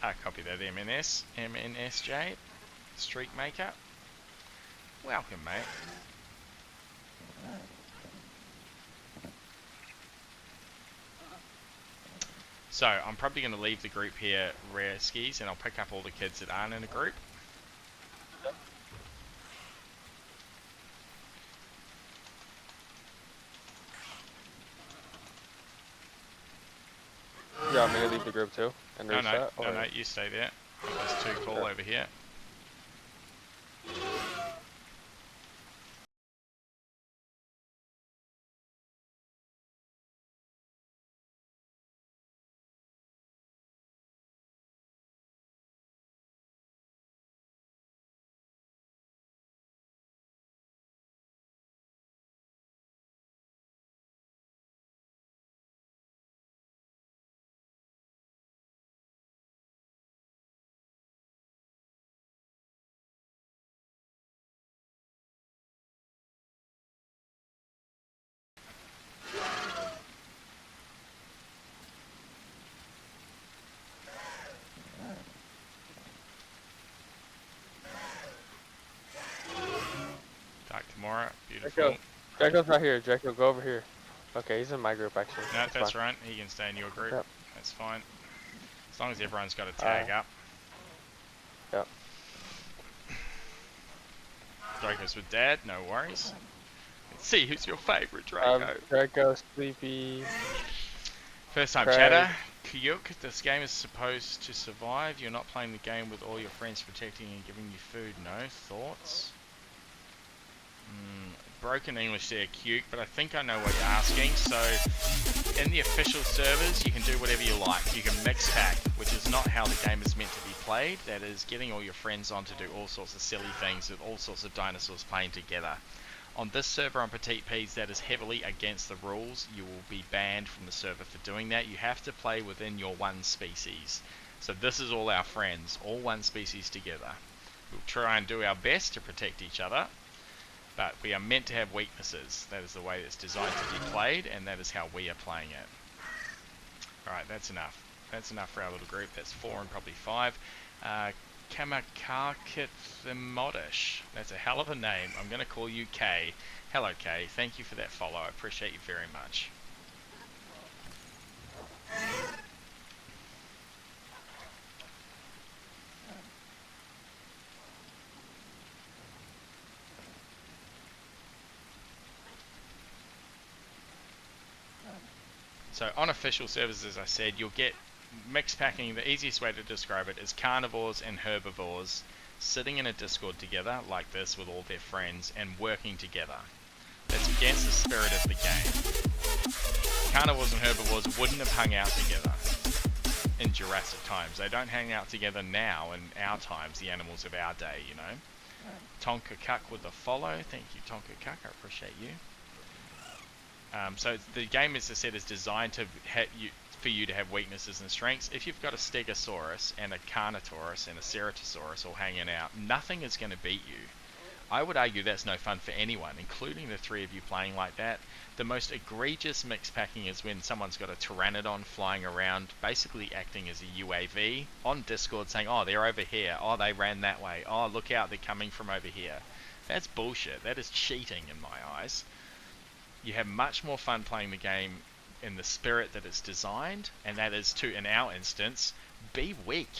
Speaker 3: I copy that MNSJ, Streak Maker. Welcome, mate. So, I'm probably going to leave the group here, Rare Skis, and I'll pick up all the kids that aren't in a group.
Speaker 15: You want me to leave the group too? And
Speaker 3: No,
Speaker 15: reset,
Speaker 3: no, you stay there. There's 2 cool over here. Tomorrow, beautiful.
Speaker 15: Draco's right here. Draco, go over here. Okay, he's in my group actually.
Speaker 3: No, that's right. He can stay in your group.
Speaker 15: Yep.
Speaker 3: That's fine. As long as everyone's got a tag up.
Speaker 15: Yep.
Speaker 3: Draco's with Dad, no worries. Let's see who's your favourite Draco.
Speaker 15: Draco, Sleepy.
Speaker 3: First time chatter. Kyuk, this game is supposed to survive. You're not playing the game with all your friends protecting and giving you food. No thoughts? Broken English there, Kyuk, but I think I know what you're asking. So, in the official servers, you can do whatever you like. You can mix pack, which is not how the game is meant to be played. That is getting all your friends on to do all sorts of silly things with all sorts of dinosaurs playing together. On this server on Pieds, that is heavily against the rules. You will be banned from the server for doing that. You have to play within your one species. So this is all our friends, all one species together. We'll try and do our best to protect each other. But we are meant to have weaknesses. That is the way it's designed to be played, and that is how we are playing it. Alright, that's enough. That's enough for our little group. That's 4 and probably 5. Kamakakithimodish. That's a hell of a name. I'm going to call you Kay. Hello, Kay. Thank you for that follow. I appreciate you very much. So on official servers, as I said, you'll get mixed packing. The easiest way to describe it is carnivores and herbivores sitting in a Discord together like this with all their friends and working together. That's against the spirit of the game. Carnivores and herbivores wouldn't have hung out together in Jurassic times. They don't hang out together now in our times, the animals of our day, you know. Tonka Cuck with the follow. Thank you, Tonka Cuck. I appreciate you. So the game, as I said, is designed to for you to have weaknesses and strengths. If you've got a Stegosaurus and a Carnotaurus and a Ceratosaurus all hanging out, nothing is going to beat you. I would argue that's no fun for anyone, including the three of you playing like that. The most egregious mix packing is when someone's got a Pteranodon flying around, basically acting as a UAV on Discord saying, oh, they're over here, oh, they ran that way, oh, look out, they're coming from over here. That's bullshit. That is cheating in my eyes. You have much more fun playing the game in the spirit that it's designed, and that is to, in our instance, be weak.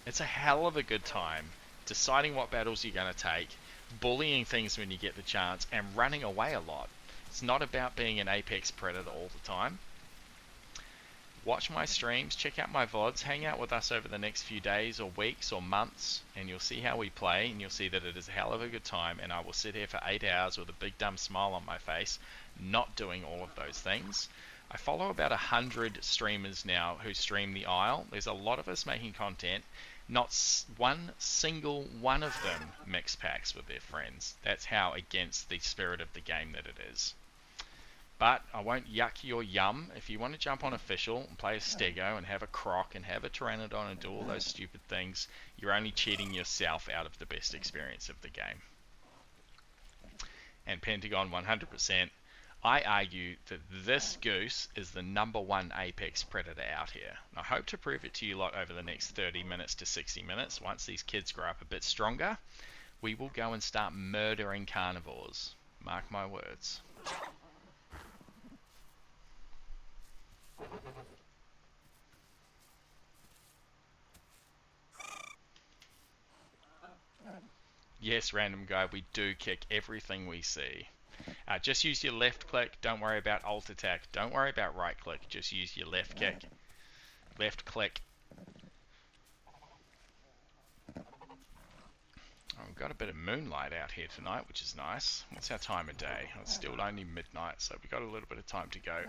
Speaker 3: It's a hell of a good time deciding what battles you're going to take, bullying things when you get the chance, and running away a lot. It's not about being an apex predator all the time. Watch my streams, check out my VODs, hang out with us over the next few days or weeks or months, and you'll see how we play, and you'll see that it is a hell of a good time, and I will sit here for 8 hours with a big dumb smile on my face, not doing all of those things. I follow about 100 streamers now who stream the Isle. There's a lot of us making content. Not one single one of them mix packs with their friends. That's how against the spirit of the game that it is. But I won't yuck your yum. If you want to jump on official and play a Stego and have a Croc and have a Pteranodon and do all those stupid things, you're only cheating yourself out of the best experience of the game. And Pentagon 100%. I argue that this goose is the #1 apex predator out here. And I hope to prove it to you lot over the next 30 minutes to 60 minutes. Once these kids grow up a bit stronger, we will go and start murdering carnivores. Mark my words. Yes, random guy, we do kick everything we see. Just use your left click. Don't worry about alt attack. Don't worry about right click. Just use your left kick. Left click. Oh, we've got a bit of moonlight out here tonight, which is nice. What's our time of day? It's still only midnight, so we've got a little bit of time to go.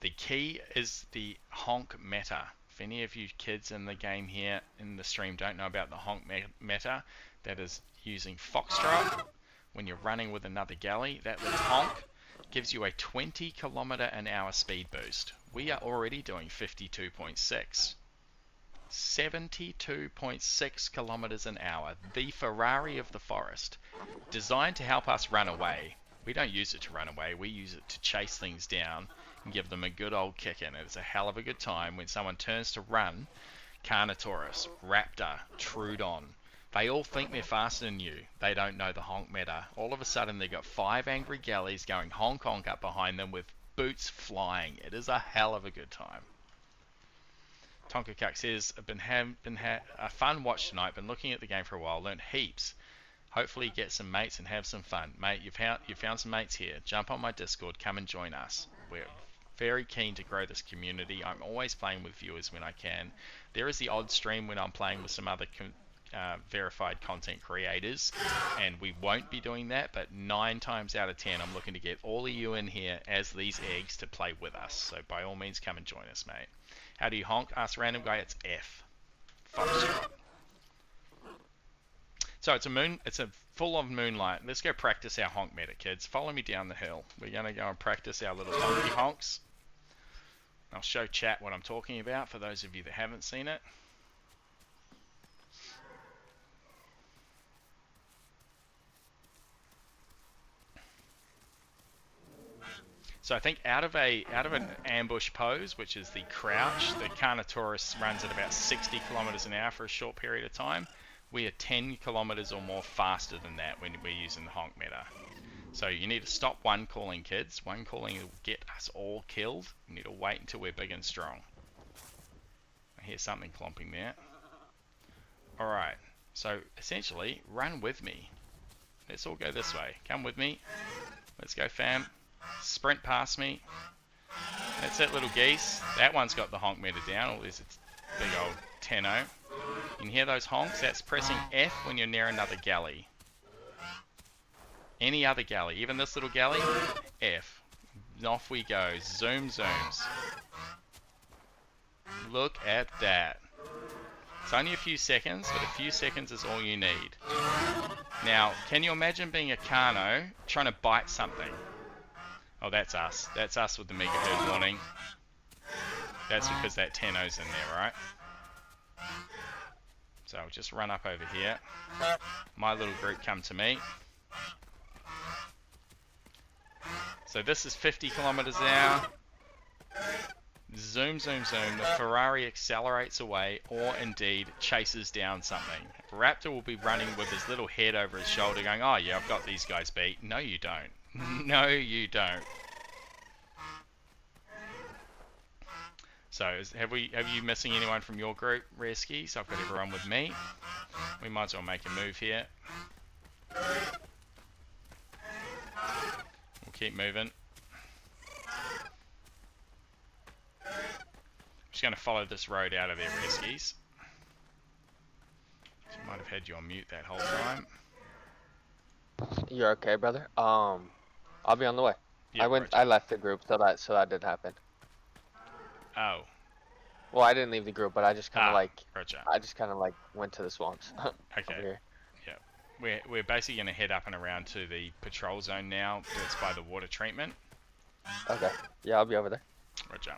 Speaker 3: The key is the honk meta. If any of you kids in the game here in the stream don't know about the honk meta, that is using Foxtrot when you're running with another galley. That little honk gives you a 20 km/h speed boost. We are already doing 52.6. 72.6 kilometers an hour. The Ferrari of the forest. Designed to help us run away. We don't use it to run away. We use it to chase things down and give them a good old kick in. It's a hell of a good time when someone turns to run. Carnotaurus, Raptor, Trudon. They all think they're faster than you. They don't know the honk meta. All of a sudden they've got 5 angry galleys going honk honk up behind them with boots flying. It is a hell of a good time. Tonka Cuck says, I've been a fun watch tonight. Been looking at the game for a while. Learned heaps. Hopefully get some mates and have some fun. Mate, you've found some mates here. Jump on my Discord. Come and join us. We're very keen to grow this community. I'm always playing with viewers when I can. There is the odd stream when I'm playing with some other verified content creators, and we won't be doing that, but 9 times out of 10 I'm looking to get all of you in here as these eggs to play with us. So by all means, come and join us, mate. How do you honk? Ask random guy. It's F. Foxtrot. So it's a full of moonlight. Let's go practice our honk meta, kids. Follow me down the hill. We're going to go and practice our little honky honks. I'll show chat what I'm talking about for those of you that haven't seen it. So I think out of an ambush pose, which is the crouch, the Carnotaurus runs at about 60 kilometers an hour for a short period of time. We are 10 kilometers or more faster than that when we're using the honk meta. So you need to stop one calling, kids. One calling will get us all killed. We need to wait until we're big and strong. I hear something clomping there. Alright, so essentially, run with me. Let's all go this way. Come with me. Let's go, fam. Sprint past me. That's it, little geese. That one's got the honk meter down. Oh, there's a big old 10-0. You can hear those honks? That's pressing F when you're near another galley. Any other galley, even this little galley, F. And off we go. Zoom zooms. Look at that. It's only a few seconds, but a few seconds is all you need. Now, can you imagine being a Carno trying to bite something? Oh, that's us. That's us with the mega herd warning. That's because that 10-0's in there, right? So I'll just run up over here. My little group come to me. So this is 50 kilometers an hour. Zoom, zoom, zoom. The Ferrari accelerates away or indeed chases down something. Raptor will be running with his little head over his shoulder going, oh yeah, I've got these guys beat. No, you don't. No, you don't. So, have you missing anyone from your group, Rare Skis? I've got everyone with me. We might as well make a move here. We'll keep moving. I'm just going to follow this road out of there, Rare Skis. So I might have had you on mute that whole time.
Speaker 15: You're okay, brother. I'll be on the way.
Speaker 3: Yeah,
Speaker 15: I left the group, so that did happen.
Speaker 3: Oh.
Speaker 15: Well, I didn't leave the group, but I just kind of like went to the swamps.
Speaker 3: Okay.
Speaker 15: Over here.
Speaker 3: Yeah. We're basically going to head up and around to the patrol zone now. That's by the water treatment.
Speaker 15: Okay. Yeah, I'll be over there.
Speaker 3: Roger.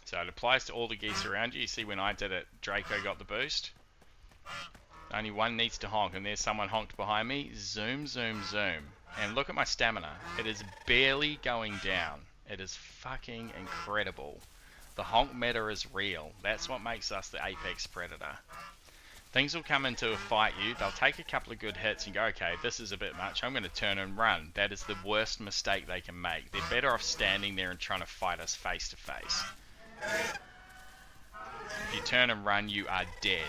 Speaker 3: So it applies to all the geese around you. You see when I did it, Draco got the boost. Only one needs to honk, and there's someone honked behind me. Zoom, zoom, zoom. And look at my stamina. It is barely going down. It is fucking incredible. The honk meta is real. That's what makes us the apex predator. Things will come into a fight you. They'll take a couple of good hits and go, okay, this is a bit much. I'm going to turn and run. That is the worst mistake they can make. They're better off standing there and trying to fight us face to face. If you turn and run, you are dead.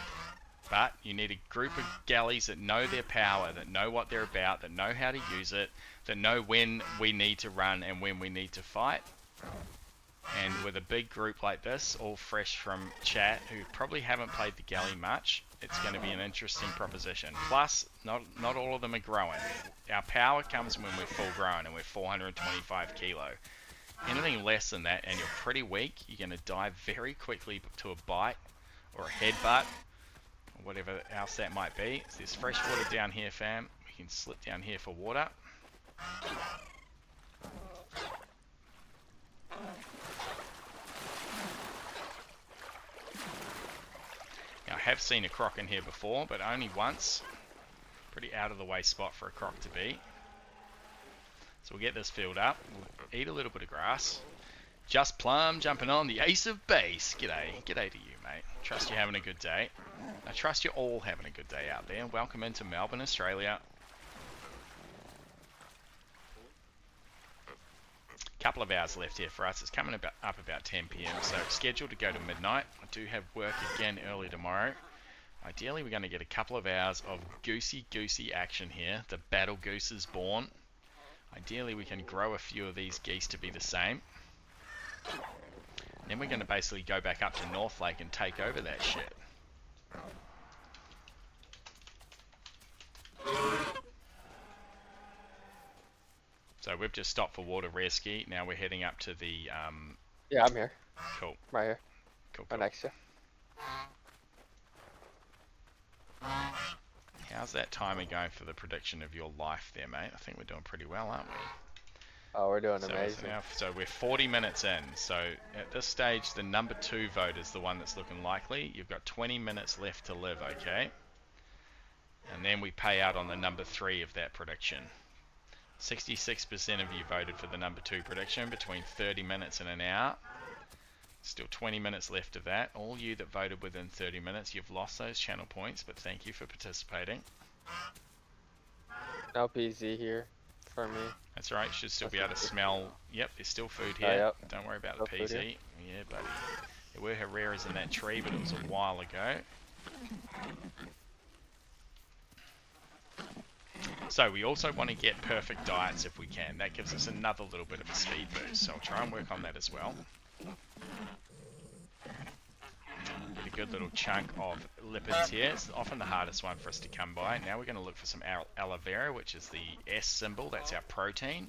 Speaker 3: But you need a group of galleys that know their power, that know what they're about, that know how to use it, that know when we need to run and when we need to fight. And with a big group like this, all fresh from chat, who probably haven't played the galley much, it's going to be an interesting proposition. Plus, not all of them are growing. Our power comes when we're full grown and we're 425 kilo. Anything less than that and you're pretty weak, you're going to die very quickly to a bite or a headbutt or whatever else that might be. So there's fresh water down here, fam. We can slip down here for water. Now, I have seen a croc in here before, but only once. Pretty out of the way spot for a croc to be. So we'll get this filled up. We'll eat a little bit of grass. Just Plum jumping on the Ace of Base. G'day. G'day to you, mate. Trust you're having a good day. I trust you're all having a good day out there. Welcome into Melbourne, Australia. Couple of hours left here for us. It's coming up about 10 p.m. So it's scheduled to go to midnight. I do have work again early tomorrow. Ideally, we're going to get a couple of hours of goosey action here. The battle goose is born. Ideally, we can grow a few of these geese to be the same. Then we're going to basically go back up to North Lake and take over that shit. So we've just stopped for water, Rare Ski. Now we're heading up to the...
Speaker 15: Yeah, I'm here.
Speaker 3: Cool.
Speaker 15: Right here.
Speaker 3: Cool.
Speaker 15: Right next to you.
Speaker 3: How's that timer going for the prediction of your life there, mate? I think we're doing pretty well, aren't we?
Speaker 15: Oh, we're doing
Speaker 3: So,
Speaker 15: amazing.
Speaker 3: so we're 40 minutes in. So at this stage, the number 2 vote is the one that's looking likely. You've got 20 minutes left to live, okay? And then we pay out on the number 3 of that prediction. 66% of you voted for the number 2 prediction between 30 minutes and an hour. Still 20 minutes left of that. All you that voted within 30 minutes, you've lost those channel points, but thank you for participating.
Speaker 15: No PZ here for me.
Speaker 3: That's right, you should still be able to smell. Yep, there's still food here.
Speaker 15: Yep.
Speaker 3: Don't worry about
Speaker 15: Still
Speaker 3: the
Speaker 15: food
Speaker 3: PZ.
Speaker 15: here.
Speaker 3: Yeah, buddy. There were Herreras in that tree, but it was a while ago. So we also want to get perfect diets if we can. That gives us another little bit of a speed boost. So I'll try and work on that as well. Get a good little chunk of lipids here. It's often the hardest one for us to come by. Now we're going to look for some aloe vera, which is the S symbol. That's our protein.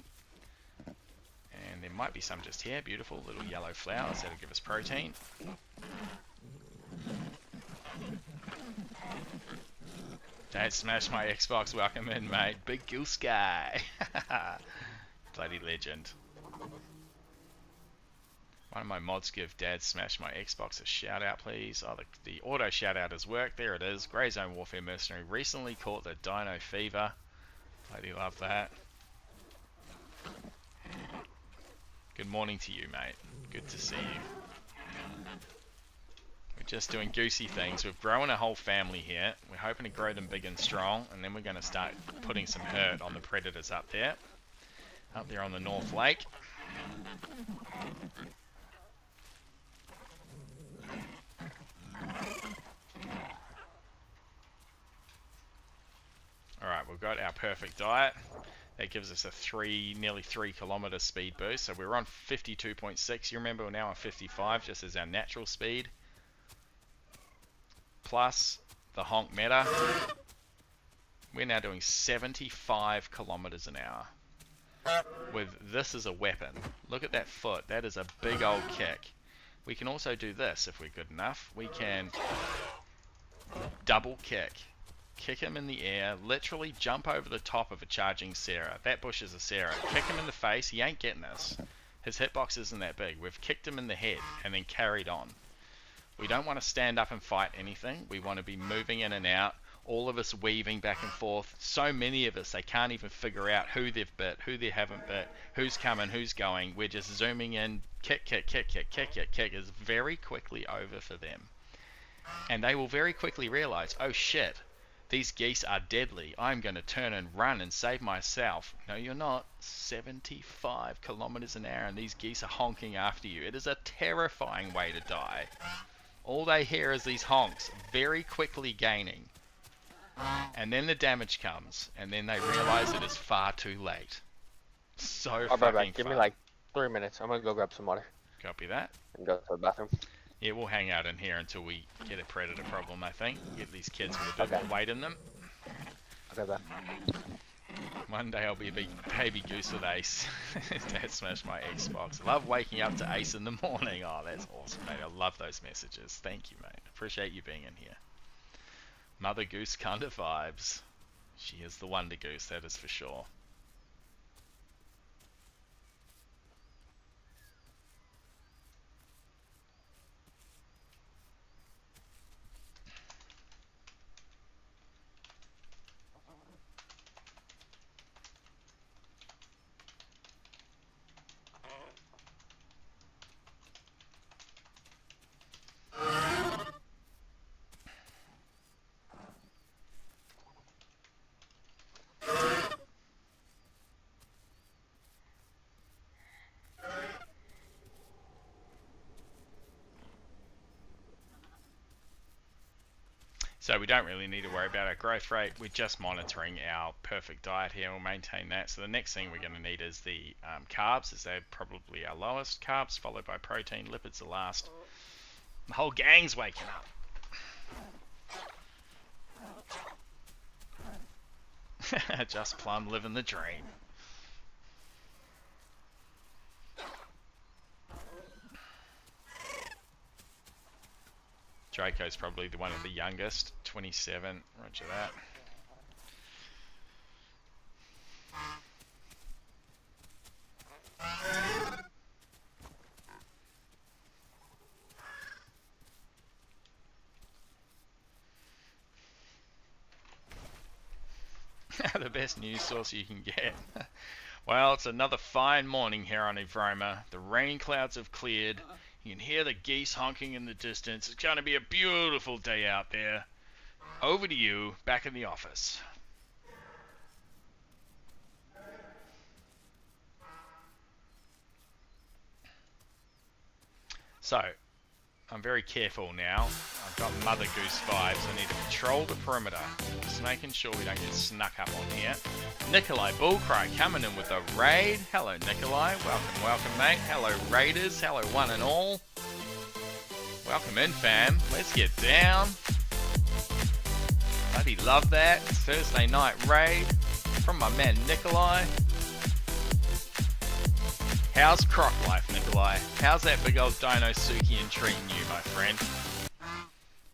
Speaker 3: And there might be some just here. Beautiful little yellow flowers. That'll give us protein. Don't smash my Xbox. Welcome in, mate. Big Goose Guy. Bloody legend. One of my mods give Dad Smash My Xbox a shout out, please. Oh, the auto shout out has worked. There it is. Grey Zone Warfare Mercenary recently caught the Dino Fever. Bloody love that. Good morning to you, mate. Good to see you. We're just doing goosey things. We've grown a whole family here. We're hoping to grow them big and strong, and then we're going to start putting some hurt on the predators up there on the North Lake. Alright, we've got our perfect diet. That gives us a nearly 3 kilometer speed boost. So we're on 52.6. You remember we're now on 55, just as our natural speed. Plus the honk meta. We're now doing 75 kilometers an hour. With this as a weapon. Look at that foot. That is a big old kick. We can also do this if we're good enough. We can double kick. Kick him in the air, literally jump over the top of a charging Sarah. That bush is a Sarah. Kick him in the face, he ain't getting us. His hitbox isn't that big. We've kicked him in the head and then carried on. We don't want to stand up and fight anything. We want to be moving in and out, all of us weaving back and forth. So many of us, they can't even figure out who they've bit, who they haven't bit, who's coming, who's going. We're just zooming in, kick, kick, kick, kick, kick, kick, kick. Is very quickly over for them. And they will very quickly realize, oh shit, these geese are deadly. I'm going to turn and run and save myself. No, you're not. 75 kilometers an hour and these geese are honking after you. It is a terrifying way to die. All they hear is these honks very quickly gaining. And then the damage comes. And then they realize it is far too late. So fucking fun.
Speaker 15: Give me like 3 minutes. I'm going to go grab some water.
Speaker 3: Copy that.
Speaker 15: And go to the bathroom.
Speaker 3: Yeah, we'll hang out in here until we get a predator problem, I think. Get these kids with a bit more weight in them.
Speaker 15: Okay, bye.
Speaker 3: One day I'll be a big baby goose with Ace. Dad smashed my Xbox. Love waking up to Ace in the morning. Oh, that's awesome, mate. I love those messages. Thank you, mate. Appreciate you being in here. Mother Goose kind of vibes. She is the Wonder Goose, that is for sure. So we don't really need to worry about our growth rate. We're just monitoring our perfect diet here. We'll maintain that. So the next thing we're going to need is the carbs, as they're probably our lowest. Carbs followed by protein. Lipids are last. The whole gang's waking up. Just plum living the dream. Draco's probably the one of the youngest, 27, roger that. The best news source you can get. Well, it's another fine morning here on Evroma. The rain clouds have cleared. You can hear the geese honking in the distance. It's going to be a beautiful day out there. Over to you, back in the office. So, I'm very careful now. I've got Mother Goose vibes. I need to patrol the perimeter. Just making sure we don't get snuck up on here. Nikolai Bullcry coming in with a raid. Hello, Nikolai. Welcome, welcome, mate. Hello, Raiders. Hello, one and all. Welcome in, fam. Let's get down. Bloody love that. It's Thursday night raid from my man Nikolai. How's Croc life, Nikolai? How's that big old Dino Sukian treating you, my friend?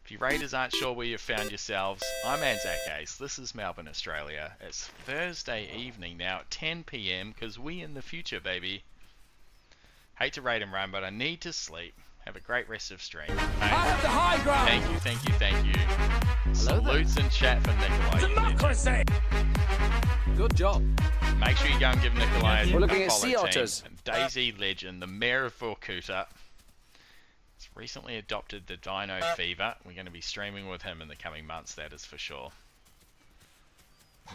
Speaker 3: If you Raiders aren't sure where you've found yourselves, I'm Anzac Ace. This is Melbourne, Australia. It's Thursday evening now at 10 PM because we in the future, baby. Hate to raid and run, but I need to sleep. Have a great rest of stream.
Speaker 6: I have the high ground.
Speaker 3: Thank you, thank you, thank you. Salutes in chat for Nikolai.
Speaker 6: Democracy.
Speaker 12: Good job.
Speaker 3: Make sure you go and give Nikolai
Speaker 12: We're
Speaker 3: a
Speaker 12: looking at
Speaker 3: follow,
Speaker 12: sea
Speaker 3: team.
Speaker 12: otters.
Speaker 3: And Daisy Legend, the mayor of Vorkuta, has recently adopted the Dino Fever. We're going to be streaming with him in the coming months, that is for sure.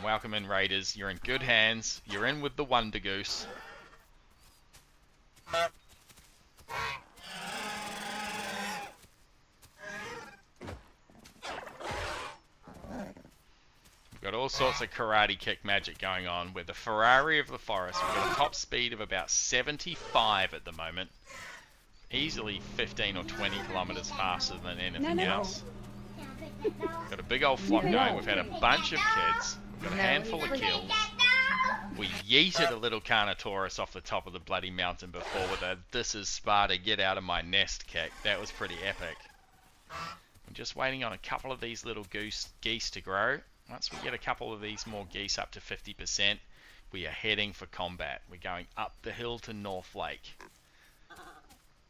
Speaker 3: Welcome in, Raiders. You're in good hands. You're in with the Wonder Goose. We've got all sorts of karate kick magic going on. We're the Ferrari of the forest. We've got a top speed of about 75 at the moment. Easily 15 or 20 kilometers faster than anything else. Got a big old flock going. We've had a bunch of kids. We've got a handful of kills. We yeeted a little Carnotaurus off the top of the bloody mountain before with a "This is Sparta, get out of my nest" kick. That was pretty epic. I'm just waiting on a couple of these little geese to grow. Once we get a couple of these more geese up to 50%, we are heading for combat. We're going up the hill to North Lake.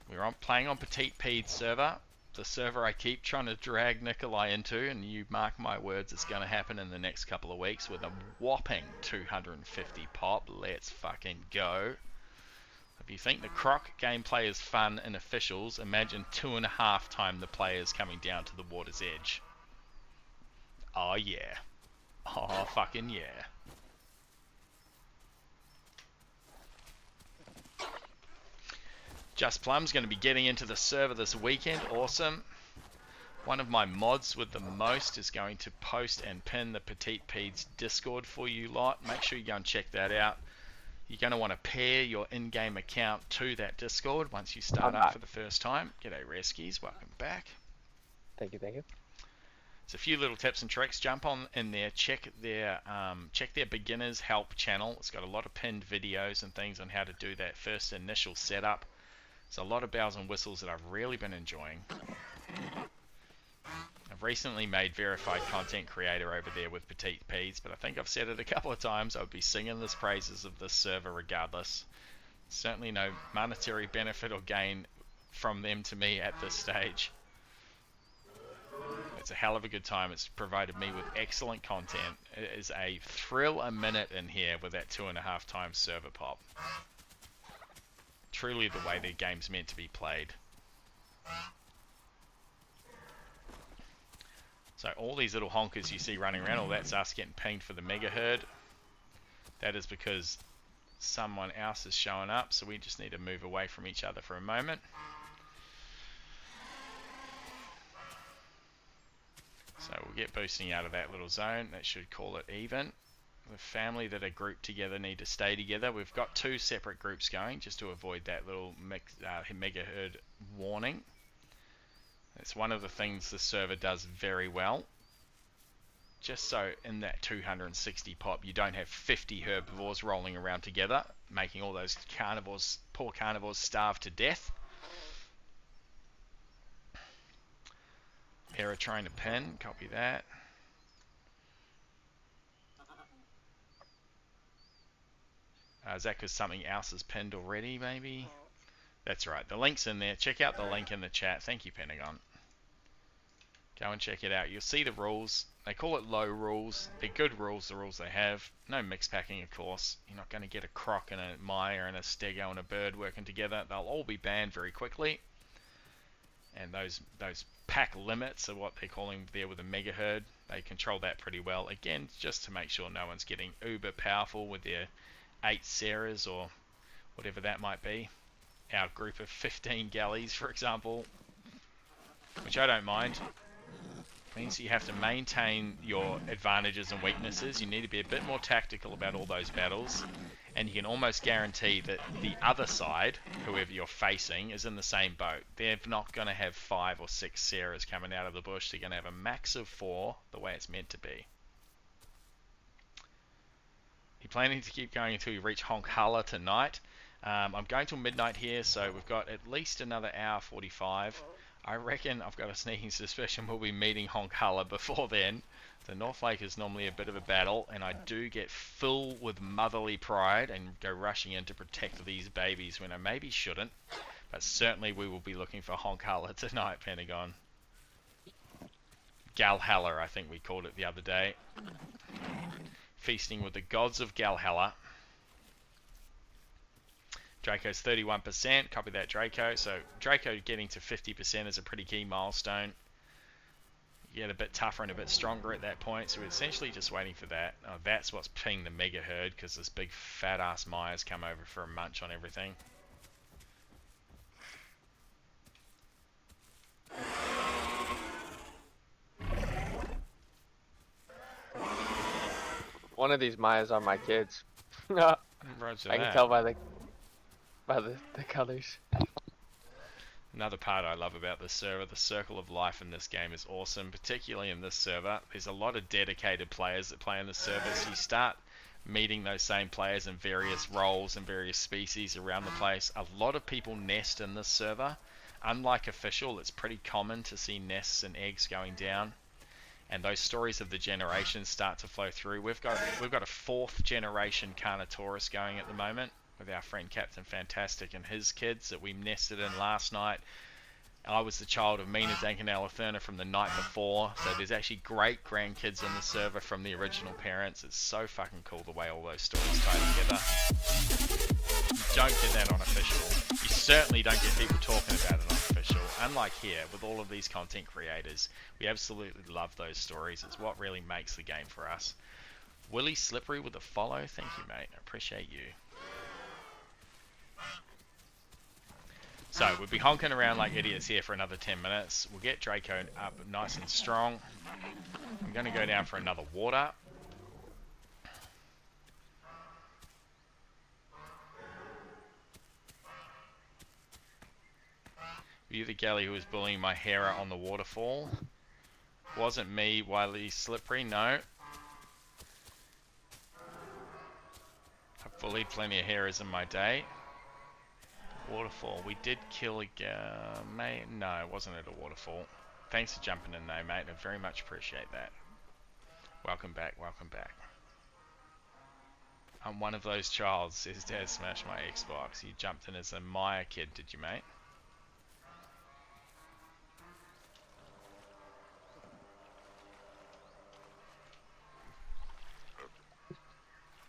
Speaker 3: We're playing on Pieds server, the server I keep trying to drag Nikolai into, and you mark my words, it's going to happen in the next couple of weeks with a whopping 250 pop. Let's fucking go. If you think the Croc gameplay is fun and officials, imagine 2.5 times the players coming down to the water's edge. Oh yeah. Oh fucking yeah. Just Plum's going to be getting into the server this weekend. Awesome. One of my mods with the most is going to post and pin the Petits Discord for you lot. Make sure you go and check that out. You're going to want to pair your in-game account to that Discord once you start up for the first time. G'day Reskies, welcome back.
Speaker 15: Thank you, thank you.
Speaker 3: There's a few little tips and tricks. Jump on in there, check their beginners help channel. It's got a lot of pinned videos and things on how to do that first initial setup. There's a lot of bells and whistles that I've really been enjoying. I've recently made verified content creator over there with Petits, but I think I've said it a couple of times. I would be singing the praises of this server regardless. Certainly no monetary benefit or gain from them to me at this stage. It's a hell of a good time. It's provided me with excellent content. It is a thrill a minute in here with that 2.5 times server pop. Truly the way the game's meant to be played. So all these little honkers you see running around, all that's us getting pinged for the mega herd. That is because someone else is showing up, so we just need to move away from each other for a moment. So we'll get boosting out of that little zone. That should call it even. The family that are grouped together need to stay together. We've got 2 separate groups going just to avoid that little mega herd warning. It's one of the things the server does very well. Just so in that 260 pop you don't have 50 herbivores rolling around together, making all those carnivores, poor carnivores, starve to death. Era trying to pin, copy that. Is that because something else is pinned already, maybe? That's right. The link's in there. Check out the link in the chat. Thank you, Pentagon. Go and check it out. You'll see the rules. They call it low rules. They're good rules, the rules they have. No mix packing, of course. You're not going to get a croc and a Maya and a stego and a bird working together. They'll all be banned very quickly. And those pack limits are what they're calling there with a mega herd. They control that pretty well. Again, just to make sure no one's getting uber powerful with their 8 Sarahs or whatever that might be. Our group of 15 galleys, for example, which I don't mind. Means you have to maintain your advantages and weaknesses. You need to be a bit more tactical about all those battles, and you can almost guarantee that the other side, whoever you're facing, is in the same boat. They're not going to have 5 or 6 Sarahs coming out of the bush. They're going to have a max of 4, the way it's meant to be. You're planning to keep going until you reach Honkhala tonight. I'm going till midnight here, so we've got at least another hour 45. I reckon, I've got a sneaking suspicion we'll be meeting Honkhala before then. The North Lake is normally a bit of a battle, and I do get full with motherly pride and go rushing in to protect these babies when I maybe shouldn't. But certainly we will be looking for Honkhala tonight, Pentagon. Galhalla, I think we called it the other day. Feasting with the gods of Galhalla. Draco's 31%, copy that, Draco. So Draco getting to 50% is a pretty key milestone. You get a bit tougher and a bit stronger at that point, so we're essentially just waiting for that. Oh, that's what's pinging the mega herd, because this big fat ass Maya's come over for a munch on everything.
Speaker 15: One of these Mayas are my kids. I can tell by the colors.
Speaker 3: Another part I love about this server, the circle of life in this game is awesome, particularly in this server. There's a lot of dedicated players that play in this server, so you start meeting those same players in various roles and various species around the place. A lot of people nest in this server. Unlike official, it's pretty common to see nests and eggs going down. And those stories of the generations start to flow through. We've got a 4th generation Carnotaurus going at the moment with our friend Captain Fantastic and his kids that we nested in last night. I was the child of Mina Dankanalathurna from the night before, so there's actually great grandkids in the server from the original parents. It's so fucking cool the way all those stories tie together. You don't get that on official. You certainly don't get people talking about it on official. Unlike here, with all of these content creators, we absolutely love those stories. It's what really makes the game for us. Willie Slippery with a follow. Thank you, mate. I appreciate you. So we'll be honking around like idiots here for another 10 minutes. We'll get Draco up nice and strong. I'm going to go down for another water. Were you the galley who was bullying my Hera on the waterfall? Wasn't me, Wiley Slippery, no. I've bullied plenty of Heras in my day. Waterfall. We did kill a mate. No, it wasn't at a waterfall. Thanks for jumping in though, mate. I very much appreciate that. Welcome back, welcome back. I'm one of those childs, says Dad smashed my Xbox. You jumped in as a Maya kid, did you, mate?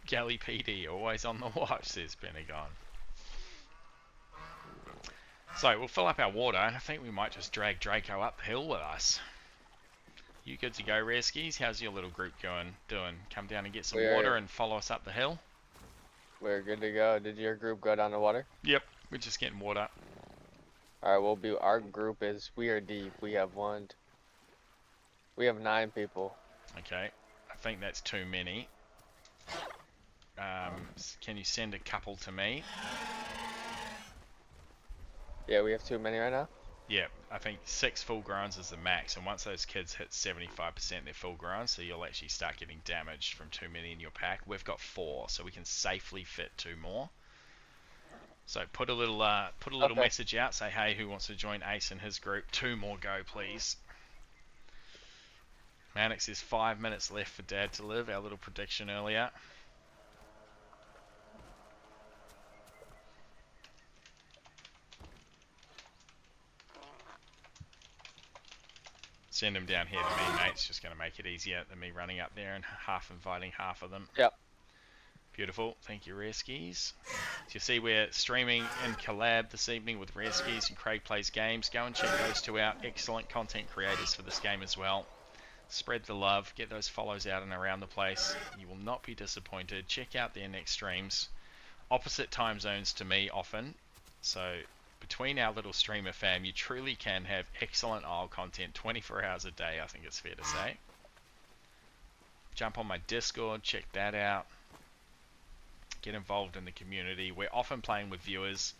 Speaker 3: Galley PD, always on the watch, says Pentagon. So we'll fill up our water, and I think we might just drag Draco up the hill with us. You good to go, Reskies? How's your little group doing? Come down and get some water and follow us up the hill?
Speaker 15: We're good to go. Did your group go down the water?
Speaker 3: Yep, we're just getting water.
Speaker 15: Alright, our group is, we are deep. We have 9 people.
Speaker 3: Okay, I think that's too many. Can you send a couple to me?
Speaker 15: Yeah, we have too many right now?
Speaker 3: Yeah, I think 6 full growns is the max, and once those kids hit 75%, they're full grown, so you'll actually start getting damaged from too many in your pack. We've got 4, so we can safely fit 2 more. So put a little message out, say hey, who wants to join Ace and his group? 2 more go, please. Mannix says 5 minutes left for Dad to live, our little prediction earlier. Send them down here to me, mate. It's just going to make it easier than me running up there and half inviting half of them.
Speaker 15: Yep.
Speaker 3: Beautiful. Thank you, Rare Skis. So you see we're streaming in collab this evening with Rare Skis and Craig Plays Games. Go and check those two out. Excellent content creators for this game as well. Spread the love. Get those follows out and around the place. You will not be disappointed. Check out their next streams. Opposite time zones to me often. So between our little streamer fam, you truly can have excellent ISLE content 24 hours a day, I think it's fair to say. Jump on my Discord. Check that out. Get involved in the community. We're often playing with viewers.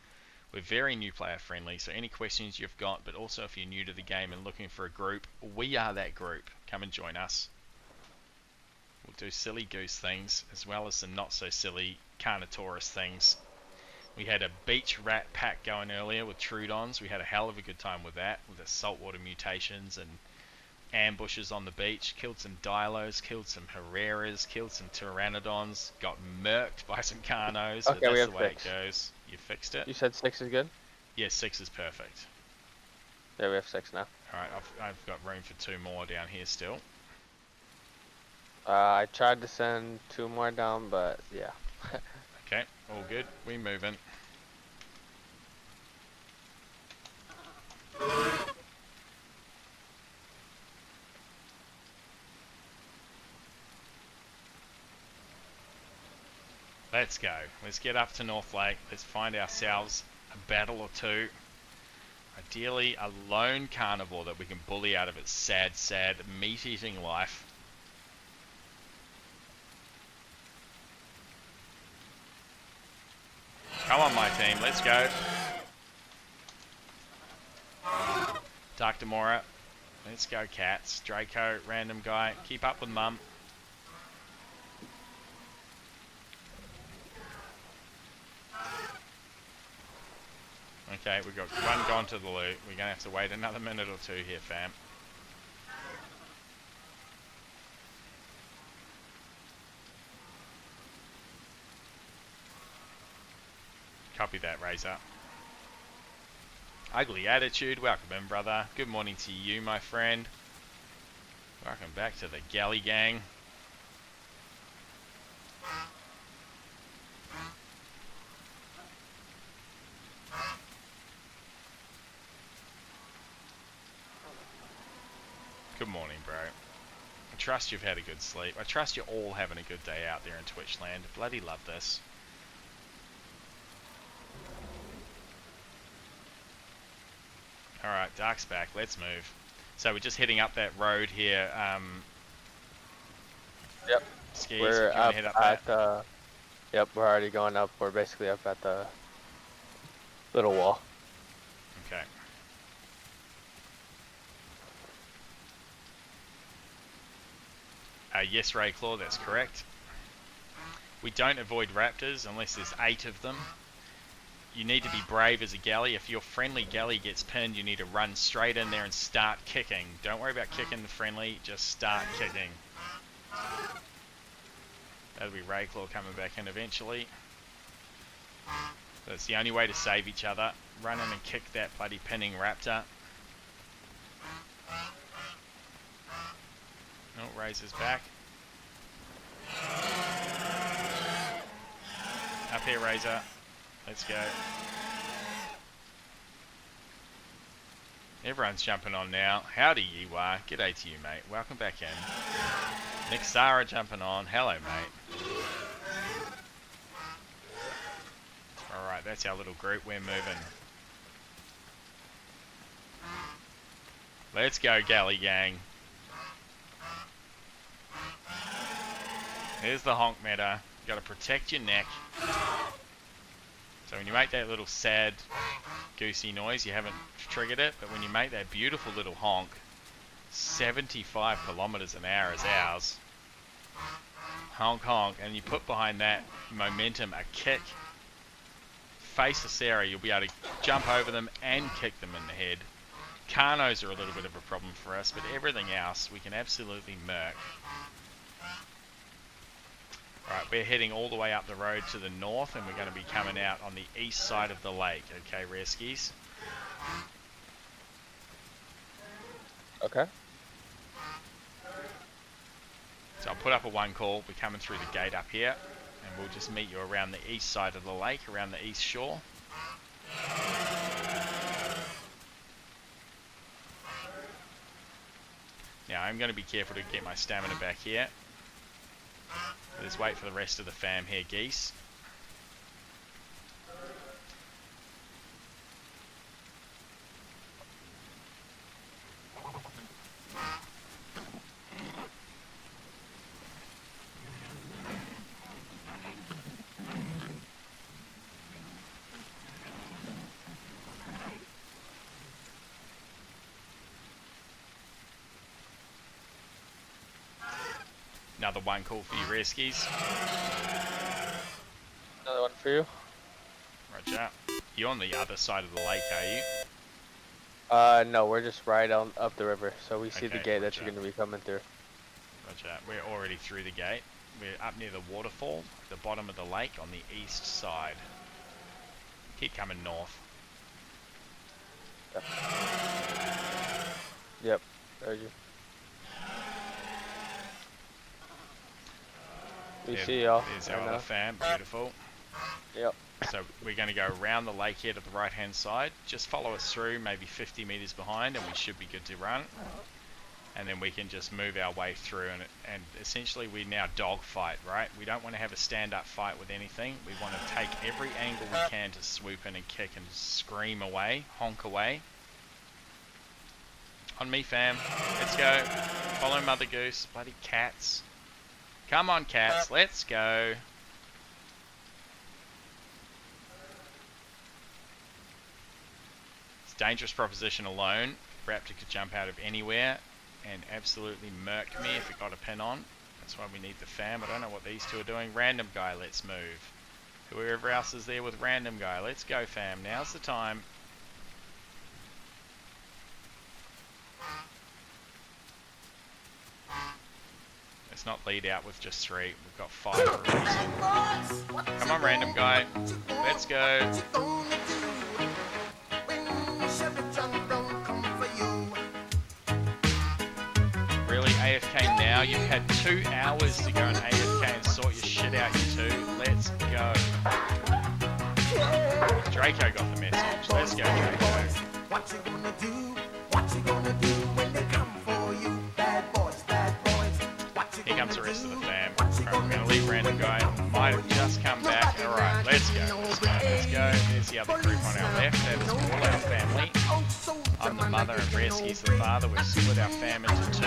Speaker 3: We're very new player friendly, so any questions you've got, but also if you're new to the game and looking for a group, we are that group. Come and join us. We'll do silly goose things as well as some not so silly Carnotaurus things. We had a beach rat pack going earlier with Trudons. We had a hell of a good time with that, with the saltwater mutations and ambushes on the beach. Killed some Dilos, killed some Herreras, killed some Pteranodons, got murked by some Carnos, but
Speaker 15: Okay, we
Speaker 3: that's
Speaker 15: have
Speaker 3: the way
Speaker 15: 6.
Speaker 3: it goes. You fixed it?
Speaker 15: You said 6 is good?
Speaker 3: Yeah, 6 is perfect.
Speaker 15: Yeah, we have 6 now.
Speaker 3: Alright, I've got room for 2 more down here still.
Speaker 15: I tried to send 2 more down, but yeah.
Speaker 3: Okay, all good. We moving. Let's go. Let's get up to North Lake. Let's find ourselves a battle or 2. Ideally, a lone carnivore that we can bully out of its sad, sad, meat-eating life. Come on, my team. Let's go. Dark Demora. Let's go, cats. Draco, random guy. Keep up with Mum. Okay, we've got 1 gone to the loot. We're going to have to wait another minute or 2 here, fam. Copy that, Razor. Ugly Attitude, welcome in, brother. Good morning to you, my friend. Welcome back to the Galley Gang. Good morning, bro. I trust you've had a good sleep. I trust you're all having a good day out there in Twitch land. Bloody love this. Alright, Dark's back. Let's move. So we're just heading up that road here.
Speaker 15: Yep.
Speaker 3: Skis,
Speaker 15: We're
Speaker 3: you wanna
Speaker 15: up
Speaker 3: head up
Speaker 15: at
Speaker 3: that?
Speaker 15: the... Yep, we're already going up. We're basically up at the little wall.
Speaker 3: Okay. Yes, Rayclaw, that's correct. We don't avoid raptors unless there's 8 of them. You need to be brave as a galley. If your friendly galley gets pinned, you need to run straight in there and start kicking. Don't worry about kicking the friendly, just start kicking. That'll be Rayclaw coming back in eventually. That's the only way to save each other. Run in and kick that bloody pinning raptor. Oh, Razor's back. Up here, Razor. Let's go. Everyone's jumping on now. Howdy, Yiwa. G'day to you, mate. Welcome back in. Nick Sara jumping on. Hello, mate. Alright, that's our little group. We're moving. Let's go, Galley Gang. Here's the honk meta. You gotta protect your neck. So when you make that little sad, goosey noise, you haven't triggered it, but when you make that beautiful little honk, 75 kilometers an hour is ours. Honk honk, and you put behind that momentum a kick. Face a Sarah, you'll be able to jump over them and kick them in the head. Carnos are a little bit of a problem for us, but everything else we can absolutely murk. Alright, we're heading all the way up the road to the north, and we're going to be coming out on the east side of the lake. Okay, Rare Skis?
Speaker 15: Okay.
Speaker 3: So I'll put up a 1 call. We're coming through the gate up here, and we'll just meet you around the east side of the lake, around the east shore. Now I'm going to be careful to get my stamina back here. Let's wait for the rest of the fam here, geese. Another 1 call for you, Reskies.
Speaker 15: Another one for you.
Speaker 3: Roger. You're on the other side of the lake, are you?
Speaker 15: No, we're just right on up the river, so we see the
Speaker 3: Okay,
Speaker 15: gate that
Speaker 3: roger.
Speaker 15: you're going to be coming through.
Speaker 3: Roger. We're already through the gate. We're up near the waterfall, at the bottom of the lake on the east side. Keep coming north.
Speaker 15: Yep. There's you. We see y'all.
Speaker 3: There's our other fam. Beautiful.
Speaker 15: Yep.
Speaker 3: So we're going to go around the lake here to the right hand side. Just follow us through, maybe 50 meters behind, and we should be good to run. And then we can just move our way through, and essentially we now dogfight, right? We don't want to have a stand-up fight with anything. We want to take every angle we can to swoop in and kick and scream away, honk away. On me, fam. Let's go. Follow Mother Goose. Bloody cats. Come on, cats. Let's go. It's a dangerous proposition alone. Raptor could jump out of anywhere and absolutely murk me if it got a pin on. That's why we need the fam. I don't know what these two are doing. Random guy, let's move. Whoever else is there with random guy, let's go, fam. Now's the time. Let's not lead out with just 3. We've got 5 for a reason. Come on, random guy. Let's go. Really, AFK now? You've had 2 hours to go and AFK and sort your shit out, you two. Let's go. Draco got the message. Let's go, Draco.
Speaker 6: What you gonna do? What you gonna do when they come for you? Bad boys, bad boys.
Speaker 3: Here comes the rest of the fam. Right, we're going to leave random guy. Might have just come back. Alright, let's go. Let's go. Let's go. There's the other group on our left. That is all our family. I'm the mother and Reski's the father. We've split our fam into 2.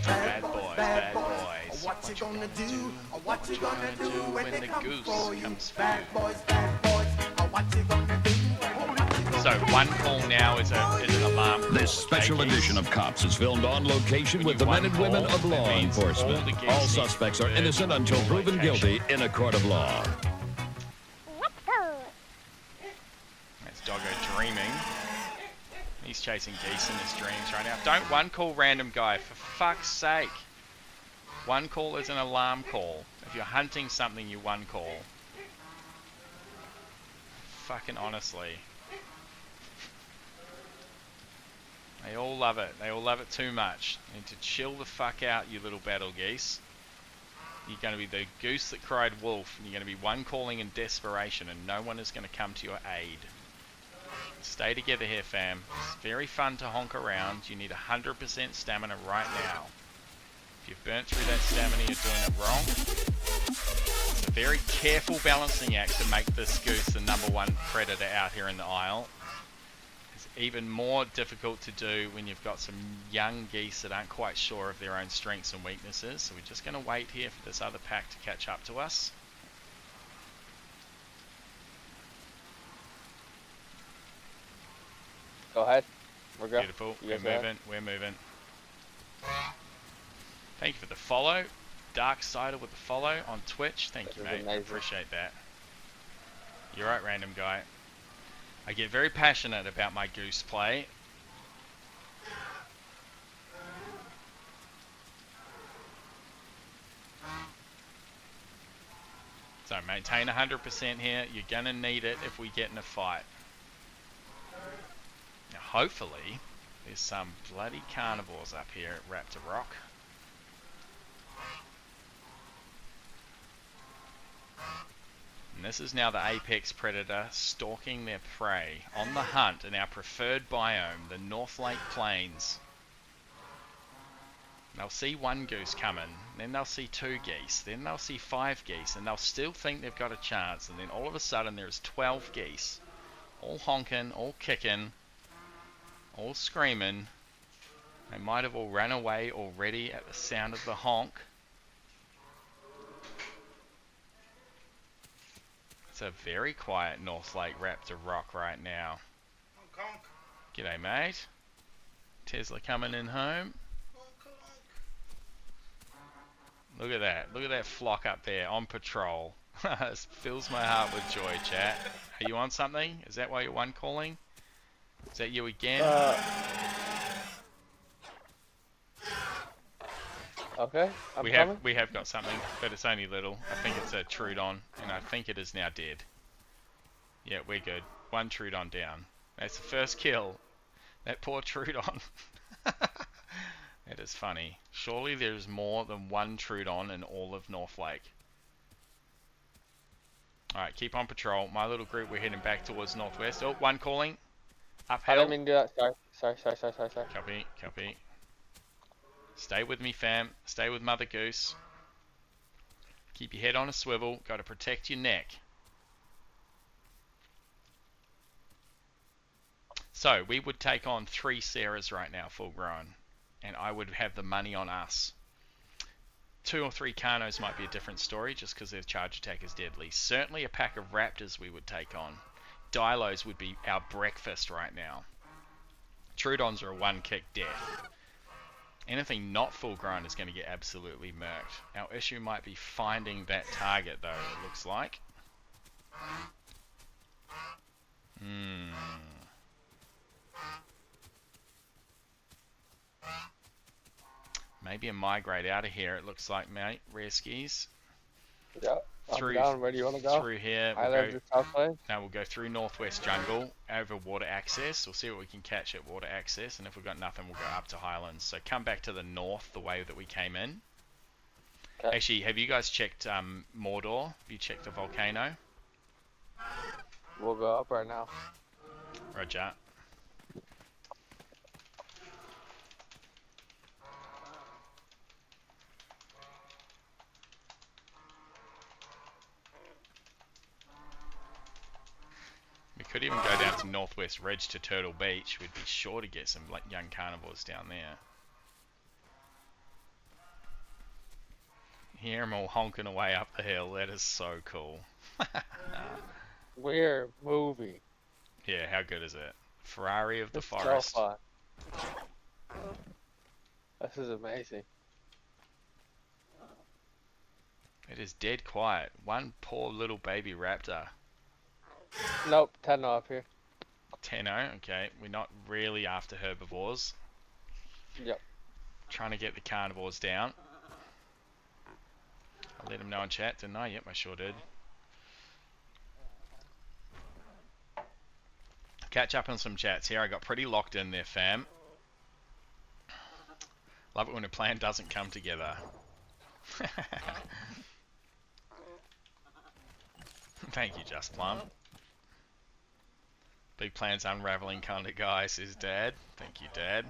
Speaker 3: Bad boys, bad boys.
Speaker 6: What you gonna do? What you gonna do when
Speaker 3: when
Speaker 6: they
Speaker 3: the
Speaker 6: come
Speaker 3: goose
Speaker 6: for you?
Speaker 3: comes for
Speaker 6: Bad
Speaker 3: you?
Speaker 6: boys, bad boys. What you gonna do?
Speaker 3: So 1 call now is an alarm call.
Speaker 2: This special edition of Cops is filmed on location with the men and women of law enforcement. All suspects are innocent until proven guilty in a court of law.
Speaker 3: That's Doggo dreaming. He's chasing geese in his dreams right now. Don't 1 call random guy, for fuck's sake. 1 call is an alarm call. If you're hunting something, you 1 call. Fucking honestly. They all love it. They all love it too much. You need to chill the fuck out, you little battle geese. You're going to be the goose that cried wolf, and you're going to be 1 calling in desperation, and no one is going to come to your aid. Stay together here, fam. It's very fun to honk around. You need 100% stamina right now. If you've burnt through that stamina, you're doing it wrong. It's a very careful balancing act to make this goose the #1 predator out here in the Isle. It's even more difficult to do when you've got some young geese that aren't quite sure of their own strengths and weaknesses. So we're just going to wait here for this other pack to catch up to us.
Speaker 15: Go ahead. We're good.
Speaker 3: Beautiful. We're moving. We're moving. Thank you for the follow. Darksider with the follow on Twitch. Thank you, mate. I appreciate that. You're right, random guy. I get very passionate about my goose play. So maintain 100% here. You're going to need it if we get in a fight. Now hopefully there's some bloody carnivores up here at Raptor Rock. And this is now the apex predator stalking their prey on the hunt in our preferred biome, the North Lake Plains. They'll see one goose coming, then they'll see 2 geese, then they'll see 5 geese, and they'll still think they've got a chance, and then all of a sudden there's 12 geese, all honking, all kicking, all screaming. They might have all run away already at the sound of the honk. It's a very quiet North Lake Raptor rock right now. G'day, mate. Tesla coming in home. Look at that. Look at that flock up there on patrol. This fills my heart with joy, chat. Are you on something? Is that why you're one calling? Is that you again?
Speaker 7: Okay,
Speaker 3: we have got something, but it's only little. I think it's a Trudon, and I think it is now dead. Yeah, we're good. 1 Trudon down. That's the first kill. That poor Trudon. It is funny. Surely there's more than 1 Trudon in all of North Lake. Alright, keep on patrol. My little group, we're heading back towards northwest. Oh, 1 calling. Uphill.
Speaker 7: I didn't mean to do that. Sorry.
Speaker 3: Copy. Stay with me, fam. Stay with Mother Goose. Keep your head on a swivel. Got to protect your neck. So, we would take on 3 Sarahs right now, full grown. And I would have the money on us. 2 or 3 Carnos might be a different story, just because their charge attack is deadly. Certainly a pack of Raptors we would take on. Dilos would be our breakfast right now. Trudons are a 1-kick death. Anything not full grown is going to get absolutely murked. Our issue might be finding that target, though, it looks like. Maybe a migrate out of here, it looks like, mate. Rare skis.
Speaker 7: Yeah, I'm down. Where do you want to go?
Speaker 3: Through here. We'll go through northwest jungle, over water access. We'll see what we can catch at water access, and if we've got nothing, we'll go up to highlands. So come back to the north, the way that we came in. Okay. Actually, have you guys checked Mordor? Have you checked the volcano?
Speaker 7: We'll go up right now.
Speaker 3: Roger. We could even go down to Northwest Ridge to Turtle Beach. We'd be sure to get some like young carnivores down there. Hear them all honking away up the hill. That is so cool.
Speaker 7: We're moving.
Speaker 3: Yeah, how good is it? Ferrari of the forest.
Speaker 7: So fun. This is amazing.
Speaker 3: It is dead quiet. One poor little baby raptor.
Speaker 7: Nope, 10 up here.
Speaker 3: 10-0, okay. We're not really after herbivores.
Speaker 7: Yep.
Speaker 3: Trying to get the carnivores down. I let them know in chat, didn't I? Yep, I sure did. Catch up on some chats here. I got pretty locked in there, fam. Love it when a plan doesn't come together. Thank you, Just Plum. Big plans unraveling kind of guy, says Dad. Thank you, Dad.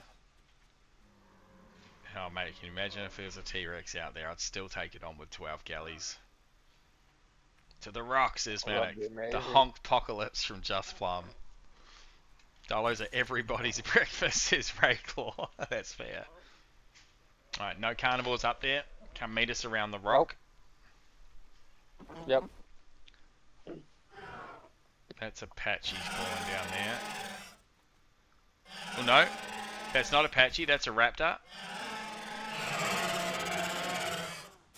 Speaker 3: Oh, mate, can you imagine if there was a T-Rex out there? I'd still take it on with 12 galleys. To the rocks, says Manic. The honk-pocalypse from Just Plum. Dolos are everybody's breakfast, says Rayclaw. That's fair. Alright, no carnivores up there. Come meet us around the rock.
Speaker 7: Yep.
Speaker 3: That's Apache falling down there. Well, no. That's not Apache, that's a raptor.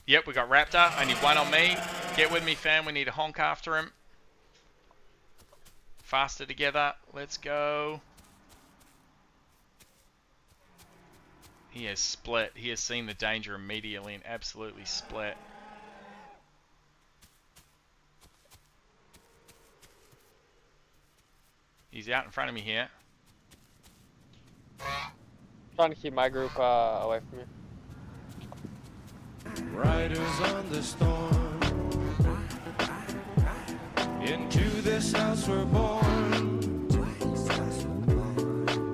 Speaker 3: Yep, we got raptor. I need 1 on me. Get with me, fam. We need a honk after him. Faster together. Let's go. He has split. He has seen the danger immediately and absolutely split. He's out in front of me here.
Speaker 7: Trying to keep my group away from you.
Speaker 12: Riders on the storm. Into this house we're born.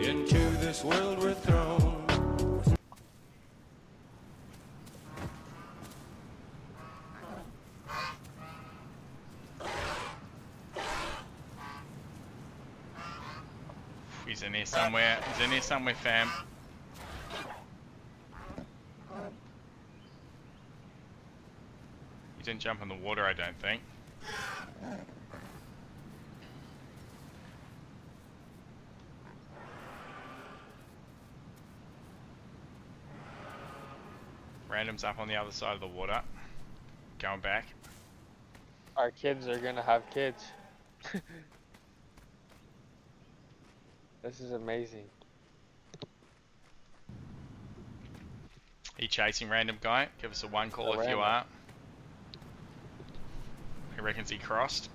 Speaker 12: Into this world we're thrown.
Speaker 3: He's in here somewhere. He's in here somewhere, fam. He didn't jump in the water, I don't think. Random's up on the other side of the water. Going back.
Speaker 7: Our kids are gonna have kids. This is amazing.
Speaker 3: Are you chasing random guy? Give us a one call if you
Speaker 7: Random.
Speaker 3: are. He reckons he crossed.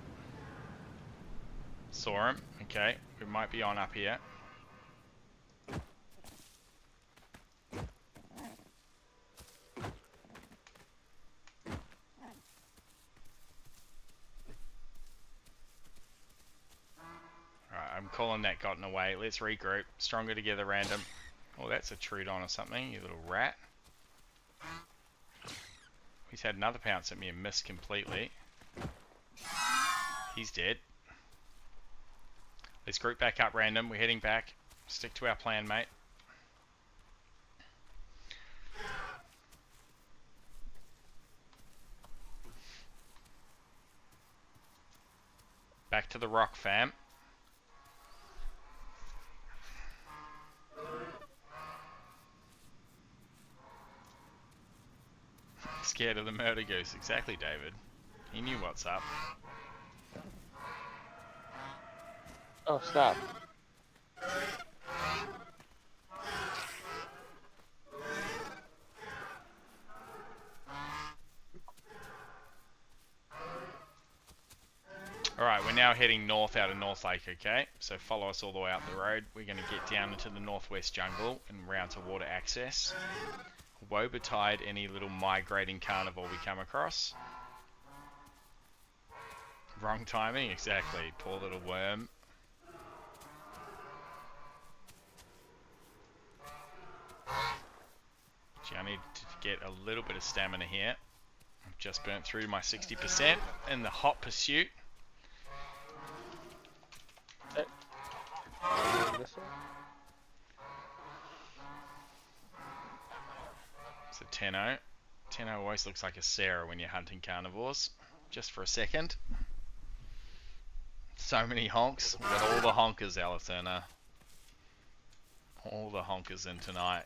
Speaker 3: Saw him. Okay, we might be on up here. Alright, I'm calling that gotten away. Let's regroup. Stronger together, random. Oh, that's a Trudon or something, you little rat. He's had another pounce at me and missed completely. He's dead. Let's group back up, random. We're heading back. Stick to our plan, mate. Back to the rock, fam. Scared of the murder goose. Exactly, David. He knew what's up.
Speaker 7: Oh, stop.
Speaker 3: Alright, we're now heading north out of North Lake, okay? So follow us all the way up the road. We're going to get down into the northwest jungle and round to water access. Woe betide any little migrating carnivore we come across. Wrong timing, exactly. Poor little worm. Gee, I need to get a little bit of stamina here. I've just burnt through my 60% in the hot pursuit.
Speaker 7: This one?
Speaker 3: It's a Tenno. Tenno always looks like a Sarah when you're hunting carnivores. Just for a second. So many honks. We've got all the honkers, Alitherna. All the honkers in tonight.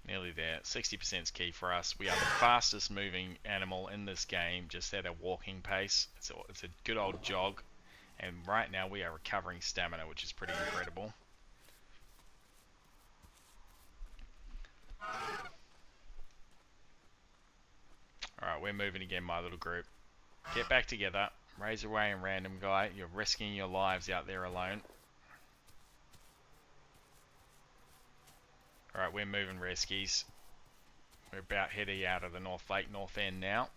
Speaker 3: Nearly there. 60% is key for us. We are the fastest moving animal in this game, just at a walking pace. It's a good old jog. And right now we are recovering stamina, which is pretty incredible. Alright, we're moving again, my little group. Get back together. Razor away and random guy. You're risking your lives out there alone. Alright, we're moving reskies. We're about heading out of the North Lake, North End now.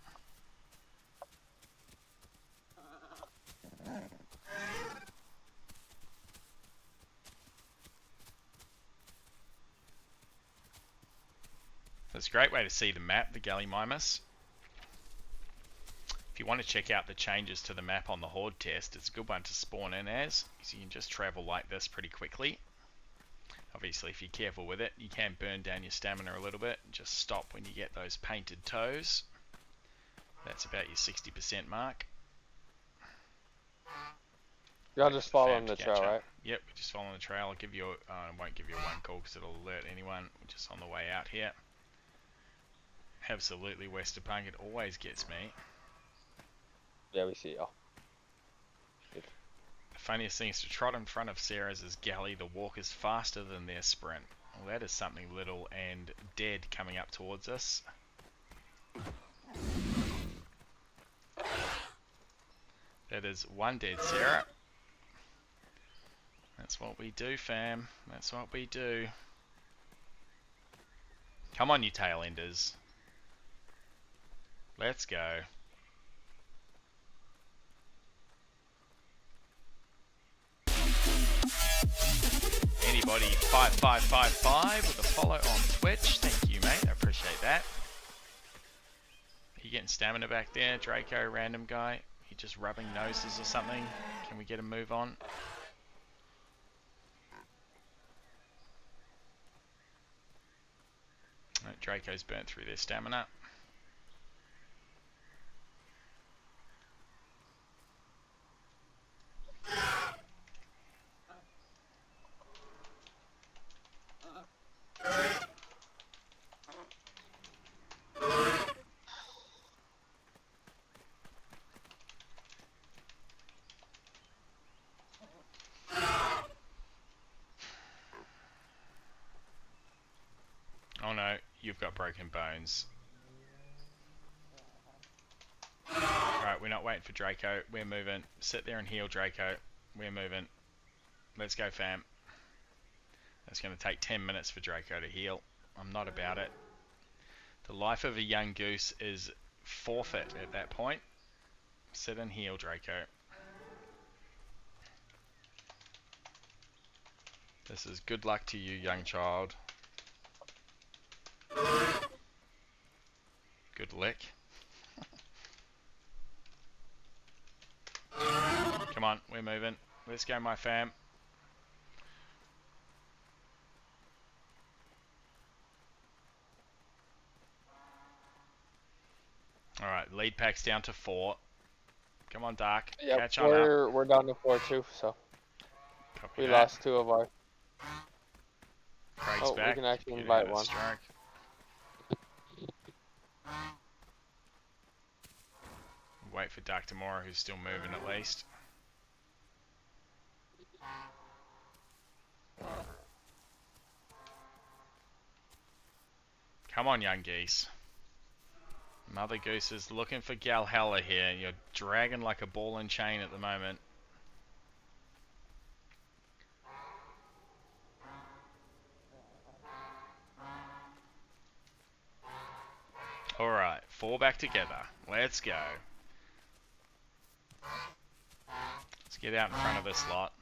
Speaker 3: That's a great way to see the map, the Gallimimus. If you want to check out the changes to the map on the Horde test, it's a good one to spawn in as, because you can just travel like this pretty quickly. Obviously, if you're careful with it, you can burn down your stamina a little bit. Just stop when you get those painted toes. That's about your 60% mark.
Speaker 7: Y'all just following the trail, right?
Speaker 3: Yep, we're just following the trail. I'll give you I won't give you a one call because it'll alert anyone. We're just on the way out here. Absolutely, Westerpunk. It always gets me.
Speaker 7: Yeah, we see y'all.
Speaker 3: The funniest thing is to trot in front of Sarah's galley. The walk is faster than their sprint. Well, that is something little and dead coming up towards us. That is one dead Sarah. That's what we do, fam. That's what we do. Come on, you tail enders. Let's go. Anybody5555 with a follow on Twitch. Thank you, mate. I appreciate that. Are you getting stamina back there, Draco, random guy? You just rubbing noses or something? Can we get a move on? Right, Draco's burnt through their stamina. Oh no, you've got broken bones. Alright, we're not waiting for Draco. We're moving. Sit there and heal, Draco. We're moving. Let's go, fam. It's going to take 10 minutes for Draco to heal. I'm not about it. The life of a young goose is forfeit at that point. Sit and heal, Draco. This is good luck to you, young child. Good lick. Come on, we're moving. Let's go, my fam. Alright, lead pack's down to 4. Come on, Dark.
Speaker 7: Yep,
Speaker 3: Catch on up.
Speaker 7: we're down to 4 too, so
Speaker 3: Copy
Speaker 7: we
Speaker 3: that.
Speaker 7: lost 2 of our.
Speaker 3: Craig's back.
Speaker 7: We can actually
Speaker 3: Get
Speaker 7: invite
Speaker 3: out of
Speaker 7: one.
Speaker 3: stroke. Wait for Dark tomorrow, who's still moving at least. Come on, young geese. Mother Goose is looking for Galhalla here, and you're dragging like a ball and chain at the moment. Alright, 4 back together. Let's go. Let's get out in front of this lot.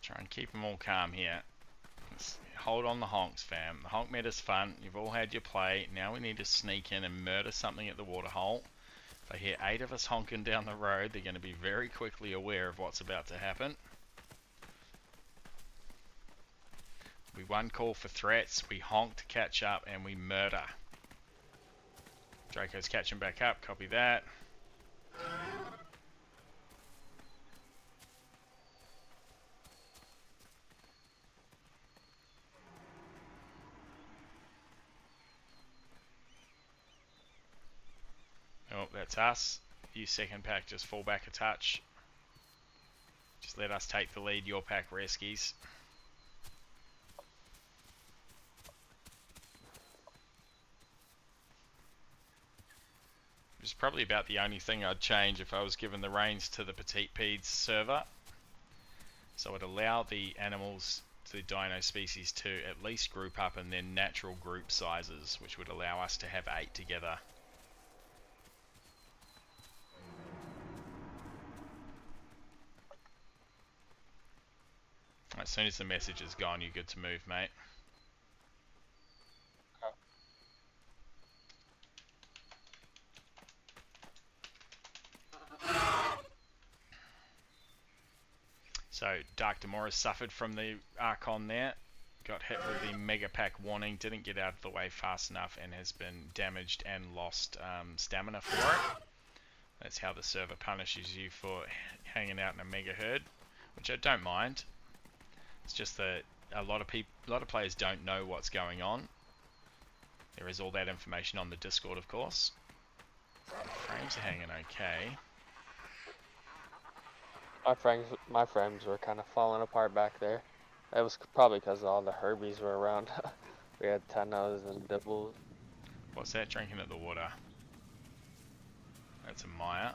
Speaker 3: Try and keep them all calm here. Let's hold on the honks, fam. The honk meta's fun. You've all had your play. Now we need to sneak in and murder something at the waterhole. If I hear 8 of us honking down the road, they're going to be very quickly aware of what's about to happen. We one call for threats, we honk to catch up, and we murder. Draco's catching back up, copy that. Oh, that's us. You second pack, just fall back a touch. Just let us take the lead, your pack reskies. Which is probably about the only thing I'd change if I was given the reins to the Pieds server. So it'd allow the animals, the dino species, to at least group up in their natural group sizes, which would allow us to have 8 together. As soon as the message is gone, you're good to move, mate. So, Dark Demora suffered from the Archon there. Got hit with the Mega Pack warning, didn't get out of the way fast enough, and has been damaged and lost stamina for it. That's how the server punishes you for hanging out in a Mega Herd, which I don't mind. It's just that a lot of players don't know what's going on. There is all that information on the Discord, of course. Frames are hanging okay.
Speaker 15: My frames were kind of falling apart back there. It was probably because all the Herbies were around. We had 10-0s and doubles.
Speaker 3: What's that drinking at the water? That's a Maya.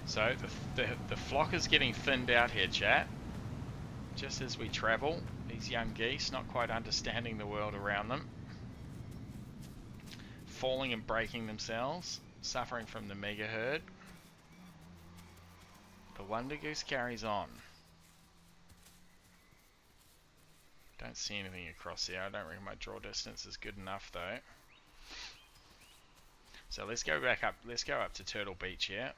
Speaker 3: So the flock is getting thinned out here, chat. Just as we travel, these young geese not quite understanding the world around them, falling and breaking themselves, suffering from the mega herd. The Wonder Goose carries on. Don't see anything across here. I don't reckon my draw distance is good enough though. So let's go back up. Let's go up to Turtle Beach here.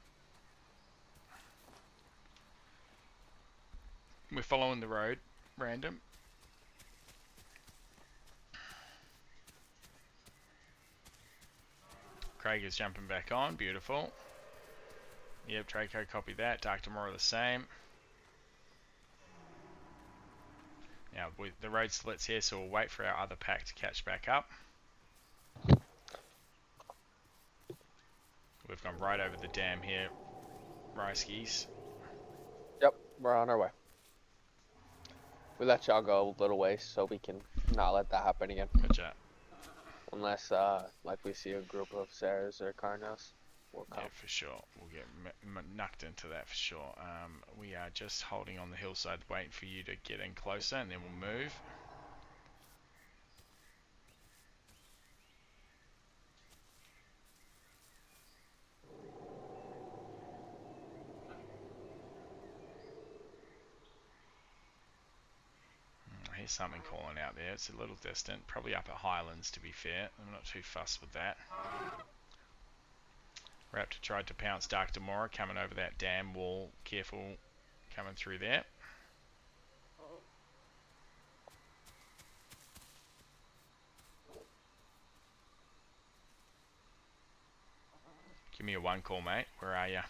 Speaker 3: We're following the road, random. Craig is jumping back on, beautiful. Yep, Draco, copy that. Dark Tomorrow the same. Now, the road splits here, so we'll wait for our other pack to catch back up. We've gone right over the dam here, Ricekeys.
Speaker 15: Yep, we're on our way. We let y'all go a little ways so we can not let that happen again.
Speaker 3: Gotcha.
Speaker 15: Unless, like we see a group of Sarahs or Carnos, we'll come.
Speaker 3: Yeah, for sure. We'll get knocked into that for sure. We are just holding on the hillside, waiting for you to get in closer, and then we'll move. I hear something calling out there. It's a little distant, probably up at Highlands to be fair. I'm not too fussed with that. Raptor tried to pounce Dark Demora, coming over that dam wall. Careful coming through there. Give me a one call, mate. Where are you?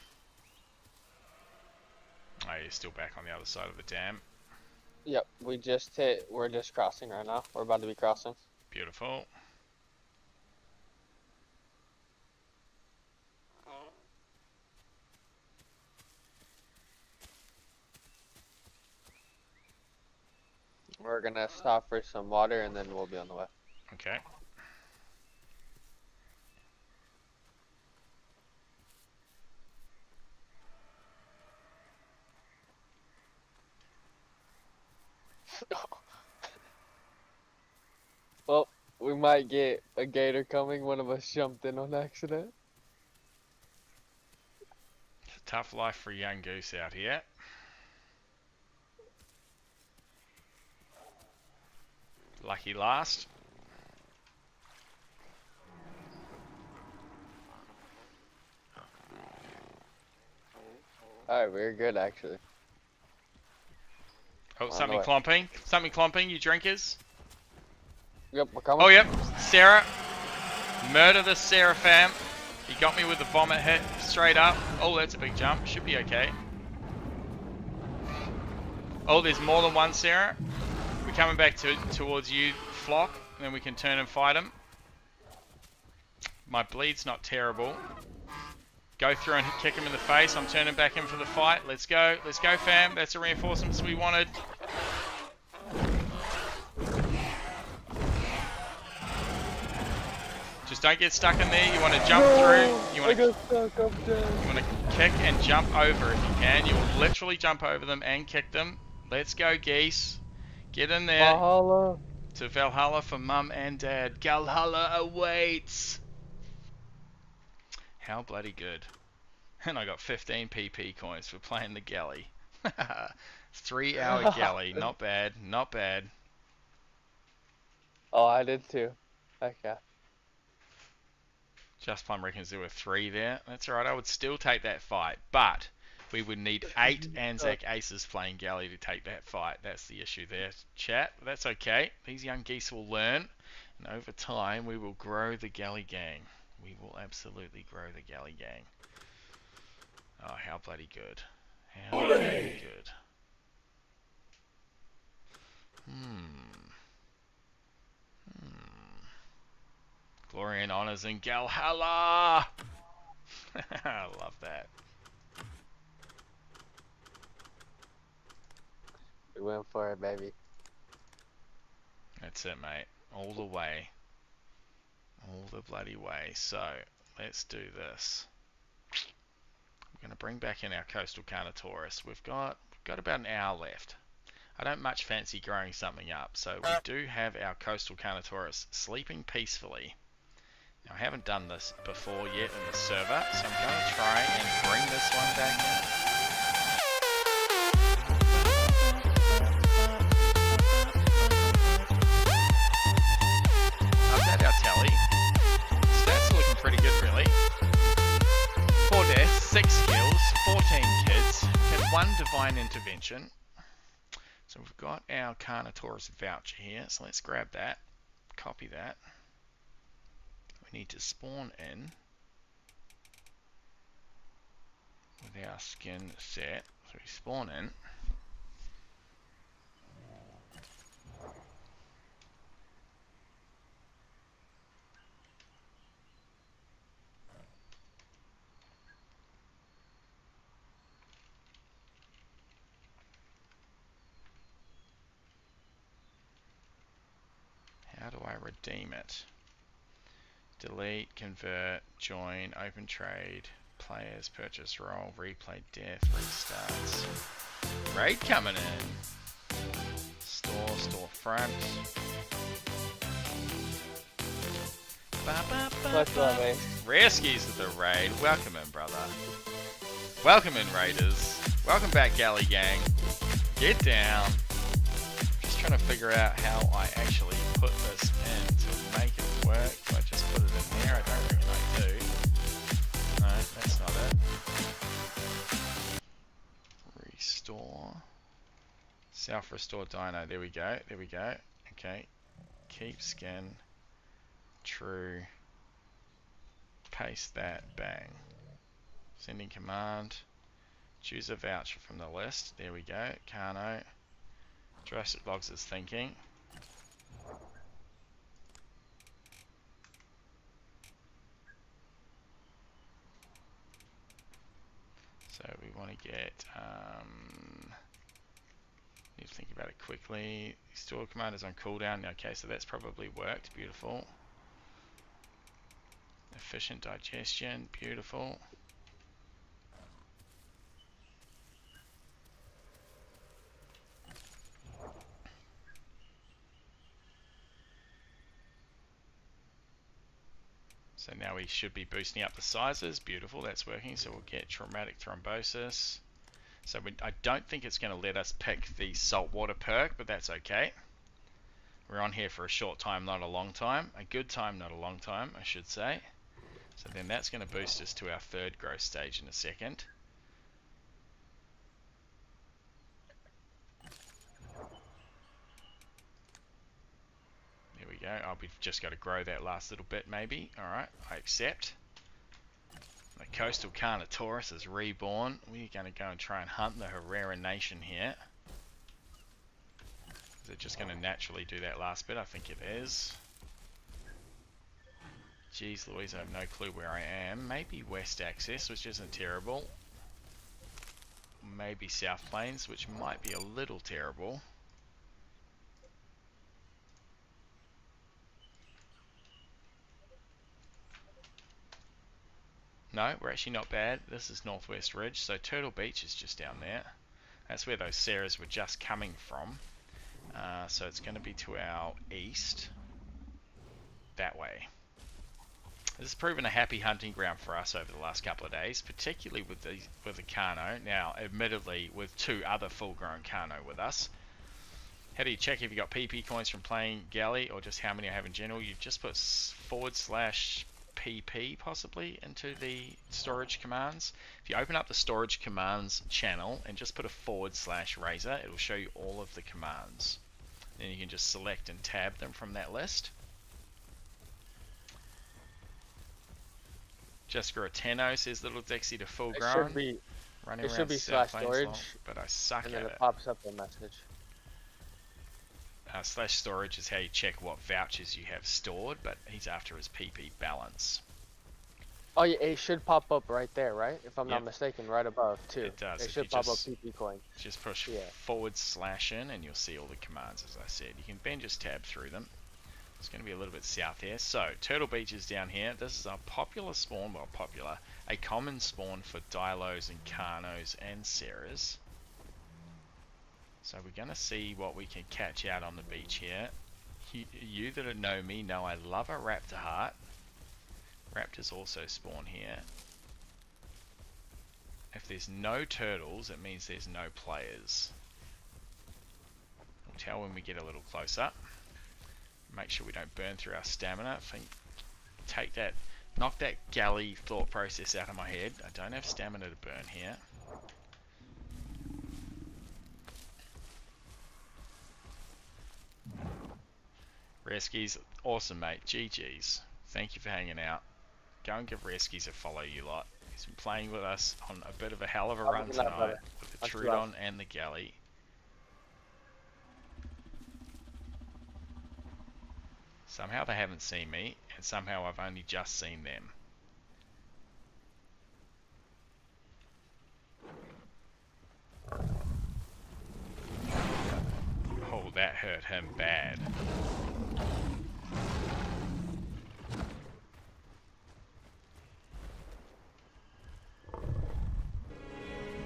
Speaker 3: Oh, you're still back on the other side of the dam.
Speaker 15: Yep, we're just crossing right now. We're about to be crossing.
Speaker 3: Beautiful.
Speaker 15: We're gonna stop for some water and then we'll be on the way.
Speaker 3: Okay.
Speaker 15: Well, we might get a gator coming. One of us jumped in on accident.
Speaker 3: It's a tough life for a young goose out here. Lucky last.
Speaker 15: Alright, we're good actually.
Speaker 3: Oh, something clomping. Something clomping, you drinkers.
Speaker 15: Yep, we're coming.
Speaker 3: Oh, yep. Sarah. Murder this Sarah fam. He got me with the vomit hit straight up. Oh, that's a big jump. Should be okay. Oh, there's more than one Sarah. We're coming back towards you, Flock. And then we can turn and fight him. My bleed's not terrible. Go through and kick him in the face. I'm turning back in for the fight. Let's go. Let's go, fam. That's the reinforcements we wanted. Just don't get stuck in there. You want to jump through. You want to kick and jump over if you can. You will literally jump over them and kick them. Let's go, geese. Get in there.
Speaker 15: Valhalla.
Speaker 3: To Valhalla for mum and dad. Valhalla awaits. How bloody good. And I got 15 PP coins for playing the galley. 3 hour galley. Not bad. Not bad.
Speaker 15: Oh, I did too. Okay.
Speaker 3: Just Plum reckons there were 3 there. That's alright. I would still take that fight. But we would need 8 Anzac Aces playing galley to take that fight. That's the issue there, chat. But that's okay. These young geese will learn. And over time, we will grow the galley gang. We will absolutely grow the galley gang. Oh, how bloody good. How bloody good. Glory and honors in Galhalla. I love that.
Speaker 15: We went for it, baby.
Speaker 3: That's it, mate. All the way. All the bloody way. So, let's do this. I'm going to bring back in our coastal Carnotaurus. We've got about an hour left. I don't much fancy growing something up, so we do have our coastal Carnotaurus sleeping peacefully. Now, I haven't done this before yet in the server, so I'm going to try and bring this one back in. How's that, our tally? Stats are looking pretty good, really. 4 deaths, 6 kills, 14 kids, had 1 divine intervention. So we've got our Carnotaurus voucher here, so let's grab that, copy that. We need to spawn in with our skin set. So we spawn in. How do I redeem it? Delete, convert, join, open trade, players, purchase role, replay death, restarts. Raid coming in. Storefront.
Speaker 15: What's up, mate?
Speaker 3: Reskies with the raid. Welcome in, brother. Welcome in, raiders. Welcome back, Galley Gang. Get down. Just trying to figure out how I actually put this in to make it work. Do I just put it in there? I don't reckon I do. No, that's not it. Restore. Self-restore dino. There we go. There we go. Okay. Keep skin. True. Paste that. Bang. Sending command. Choose a voucher from the list. There we go. Carno. Jurassic Logs is thinking. So we want to get, need to think about it quickly. Store command is on cooldown. Okay, so that's probably worked. Beautiful. Efficient digestion. Beautiful. So now we should be boosting up the sizes. Beautiful, that's working. So we'll get traumatic thrombosis. So I don't think it's going to let us pick the saltwater perk, but that's okay. We're on here for a short time, not a long time. A good time, not a long time, I should say. So then that's going to boost us to our 3rd growth stage in a second. There we go. Oh, we've just got to grow that last little bit maybe. Alright, I accept. The coastal Carnotaurus is reborn. We're going to go and try and hunt the Herrera Nation here. Is it just going to naturally do that last bit? I think it is. Jeez Louise, I have no clue where I am. Maybe West Access, which isn't terrible. Maybe South Plains, which might be a little terrible. No, we're actually not bad. This is Northwest Ridge, so Turtle Beach is just down there. That's where those Sarahs were just coming from. So it's going to be to our east. That way. This has proven a happy hunting ground for us over the last couple of days, particularly with the Carno. Now, admittedly, with 2 other full-grown Carno with us. How do you check if you got PP coins from playing Galley, or just how many I have in general? You just put /PP possibly into the storage commands. If you open up the storage commands channel and just put a /razor, it will show you all of the commands. Then you can just select and tab them from that list. Jessica Ateno says Little Dixie to full grown.
Speaker 15: It should be /storage,
Speaker 3: but I suck
Speaker 15: and
Speaker 3: at
Speaker 15: then
Speaker 3: it.
Speaker 15: it pops up a message.
Speaker 3: slash storage is how you check what vouchers you have stored, but he's after his PP balance.
Speaker 15: Oh yeah, it should pop up right there, right? If I'm
Speaker 3: Yep.
Speaker 15: not mistaken, right above too.
Speaker 3: It does.
Speaker 15: It
Speaker 3: If
Speaker 15: should
Speaker 3: you
Speaker 15: pop up
Speaker 3: just-
Speaker 15: PP coin.
Speaker 3: Just push
Speaker 15: Yeah.
Speaker 3: / in and you'll see all the commands, as I said. You can then just tab through them. It's going to be a little bit south here. So, Turtle Beach is down here. This is a popular spawn, well, popular, a common spawn for Dilos and Carnos and Sarahs. So we're going to see what we can catch out on the beach here. You that know me know I love a raptor heart. Raptors also spawn here. If there's no turtles, it means there's no players. We'll tell when we get a little closer. Make sure we don't burn through our stamina. Knock that galley thought process out of my head. I don't have stamina to burn here. Reskies, awesome mate, GG's. Thank you for hanging out. Go and give Reskies a follow, you lot. He's been playing with us on a bit of a hell of a run tonight with the Trudon and the galley. Somehow they haven't seen me, and somehow I've only just seen them. Oh, that hurt him bad.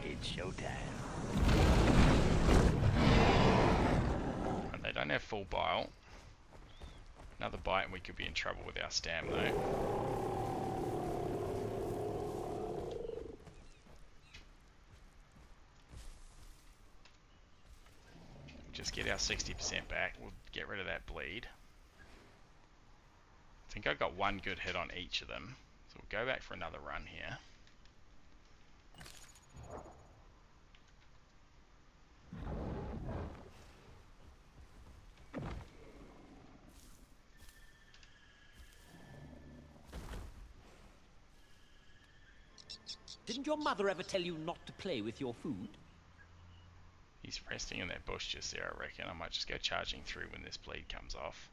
Speaker 11: It's showtime.
Speaker 3: And they don't have full bile. Another bite and we could be in trouble with our stam though. Just get our 60% back. We'll get rid of that bleed. I think I got one good hit on each of them. So we'll go back for another run here.
Speaker 6: Didn't your mother ever tell you not to play with your food?
Speaker 3: He's resting in that bush just there, I reckon. I might just go charging through when this bleed comes off.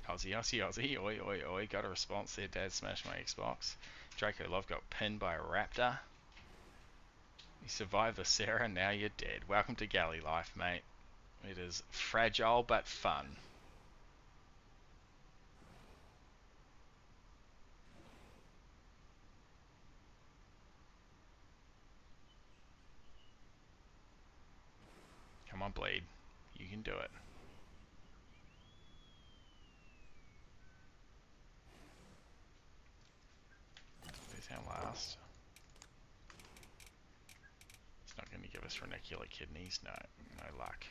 Speaker 3: Aussie, Aussie, Aussie. Oi, oi, oi. Got a response there. Dad smashed my Xbox. Draco Love got pinned by a raptor. You survived the Sarah, now you're dead. Welcome to galley life, mate. It is fragile but fun. Come on, bleed. You can do it. There's our last. It's not going to give us renicular kidneys. No, no luck.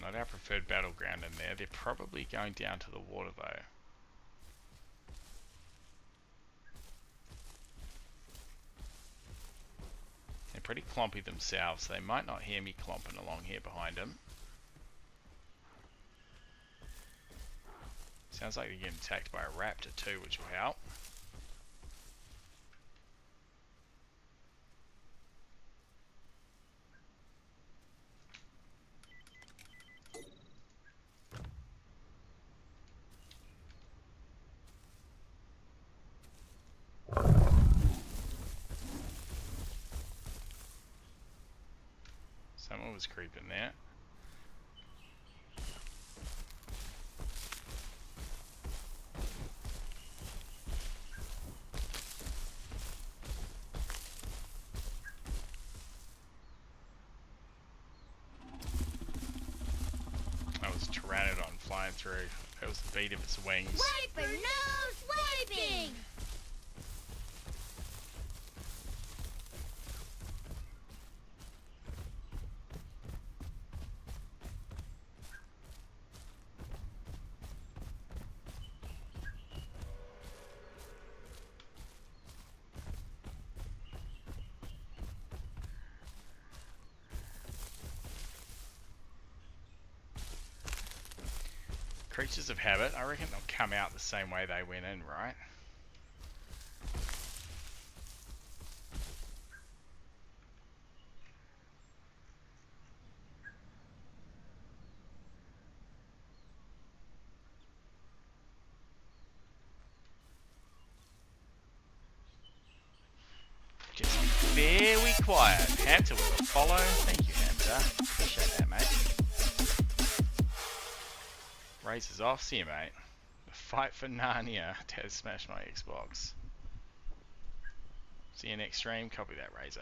Speaker 3: Not our preferred battleground in there. They're probably going down to the water though. They're pretty clompy themselves, so they might not hear me clomping along here behind them. Sounds like they're getting attacked by a raptor too, which will help. Someone was creeping there. That was Pteranodon flying through. That was the beat of its wings.
Speaker 9: Ready for nose waving!
Speaker 3: Creatures of habit, I reckon they'll come out the same way they went in, right? Just very quiet. Hamster with a follow. Thank you, Hamster. Appreciate that, mate. Razor's off. See you, mate. The fight for Narnia. Taz smashed my Xbox. See you next stream. Copy that, Razor.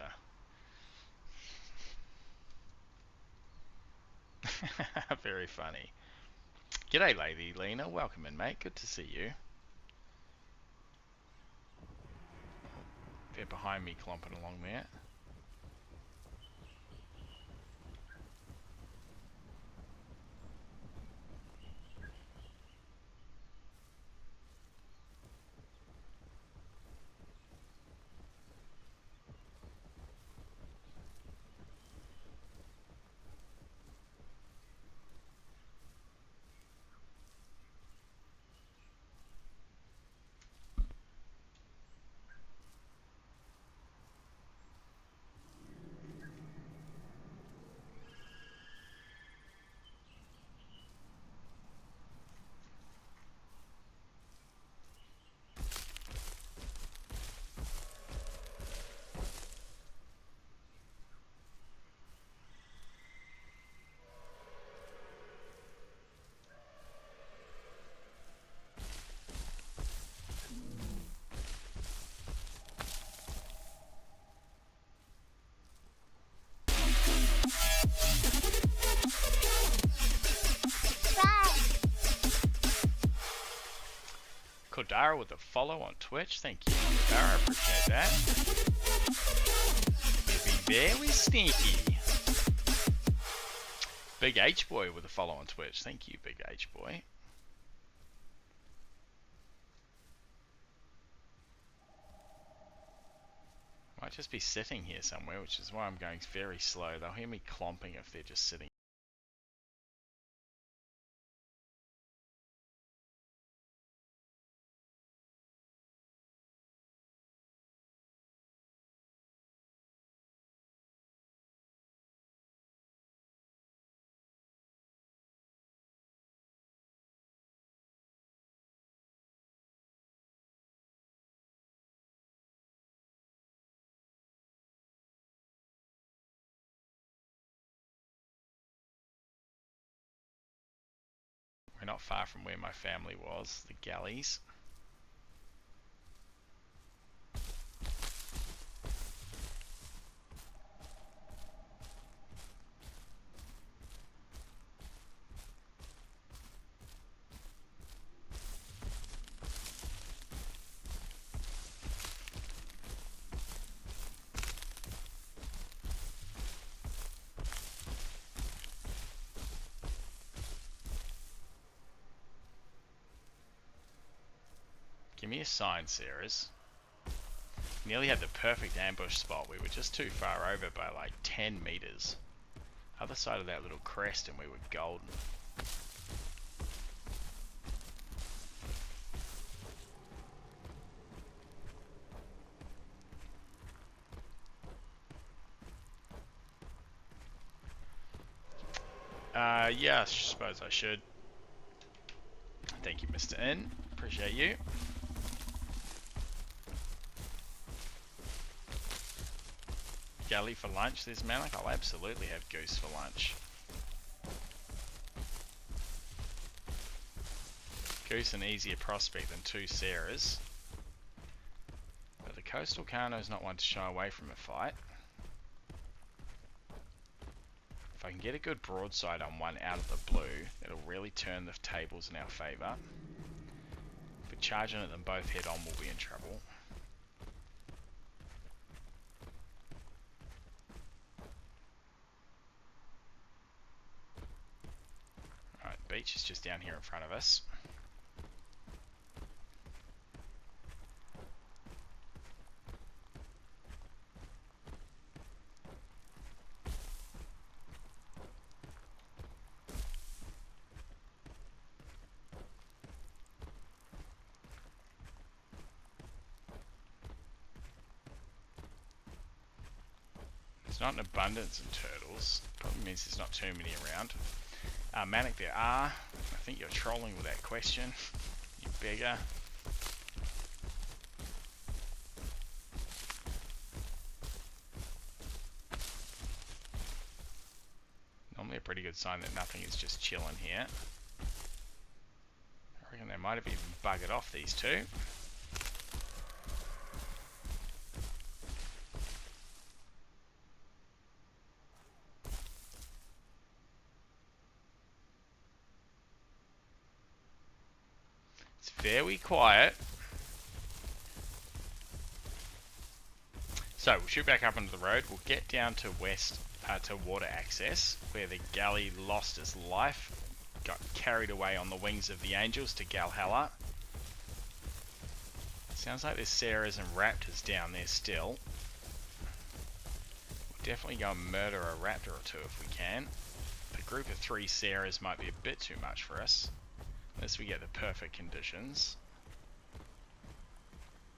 Speaker 3: Very funny. G'day, Lady Lena. Welcome in, mate. Good to see you. They're behind me clomping along there. Kodara with a follow on Twitch. Thank you, Kodara. Appreciate that. You'll be very sneaky. Big H Boy with a follow on Twitch. Thank you, Big H Boy. Might just be sitting here somewhere, which is why I'm going very slow. They'll hear me clomping if they're just sitting. We're not far from where my family was, the galleys. Give me a sign, Sarah's. Nearly had the perfect ambush spot. We were just too far over by like 10 meters. Other side of that little crest and we were golden. Yeah, I suppose I should. Thank you, Mr. N. Appreciate you. Galley for lunch, there's Malik. I'll absolutely have goose for lunch. Goose an easier prospect than two Sarahs. But the Coastal Kano's not one to shy away from a fight. If I can get a good broadside on one out of the blue, it'll really turn the tables in our favour. If we're charging at them both head on, we'll be in trouble. Alright, beach is just down here in front of us. There's not an abundance of turtles. Probably means there's not too many around. Manic, there are. I think you're trolling with that question. You beggar. Normally a pretty good sign that nothing is just chilling here. I reckon they might have even buggered off, these two. Very quiet. So we'll shoot back up onto the road. We'll get down to west to water access, where the galley lost its life, got carried away on the wings of the angels to Galhalla. Sounds like there's Sarahs and raptors down there still. We'll definitely go and murder a raptor or two if we can. The group of 3 Sarahs might be a bit too much for us. Unless we get the perfect conditions.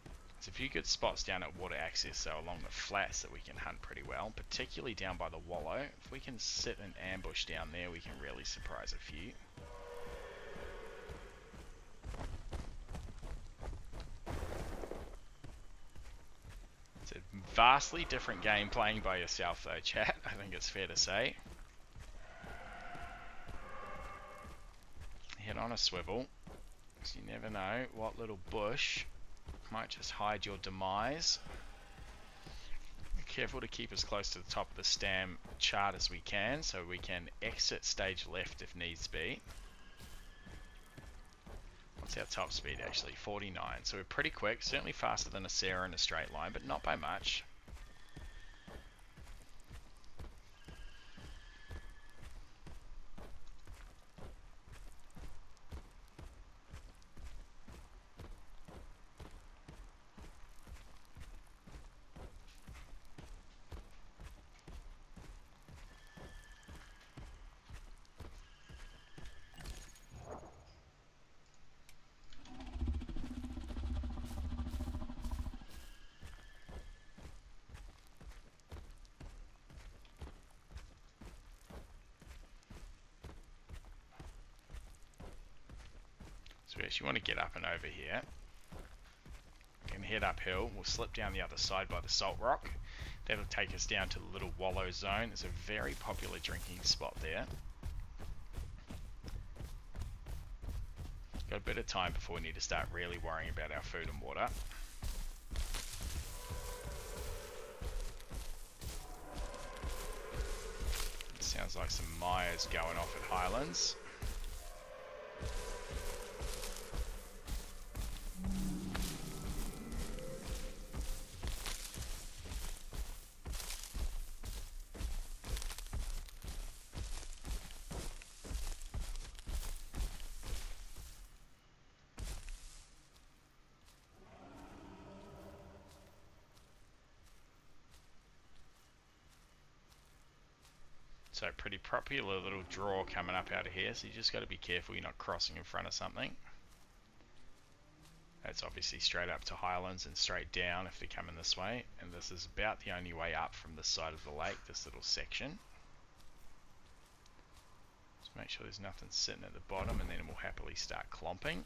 Speaker 3: There's a few good spots down at water access, so along the flats that we can hunt pretty well, particularly down by the wallow. If we can sit and ambush down there, we can really surprise a few. It's a vastly different game playing by yourself though, chat, I think it's fair to say. Head on a swivel, because you never know what little bush might just hide your demise. Be careful to keep as close to the top of the stam chart as we can, so we can exit stage left if needs be. What's our top speed actually? 49, so we're pretty quick, certainly faster than a Sarah in a straight line, but not by much. So we actually want to get up and over here. We can head uphill. We'll slip down the other side by the salt rock. That'll take us down to the little wallow zone. It's a very popular drinking spot there. Got a bit of time before we need to start really worrying about our food and water. It sounds like some Myers going off at Highlands. So pretty popular little draw coming up out of here, so you just got to be careful you're not crossing in front of something. That's obviously straight up to Highlands and straight down if they're coming this way, and this is about the only way up from this side of the lake, this little section. Just make sure there's nothing sitting at the bottom, and then we'll happily start clomping.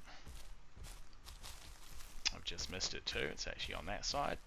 Speaker 3: I've just missed it too, it's actually on that side.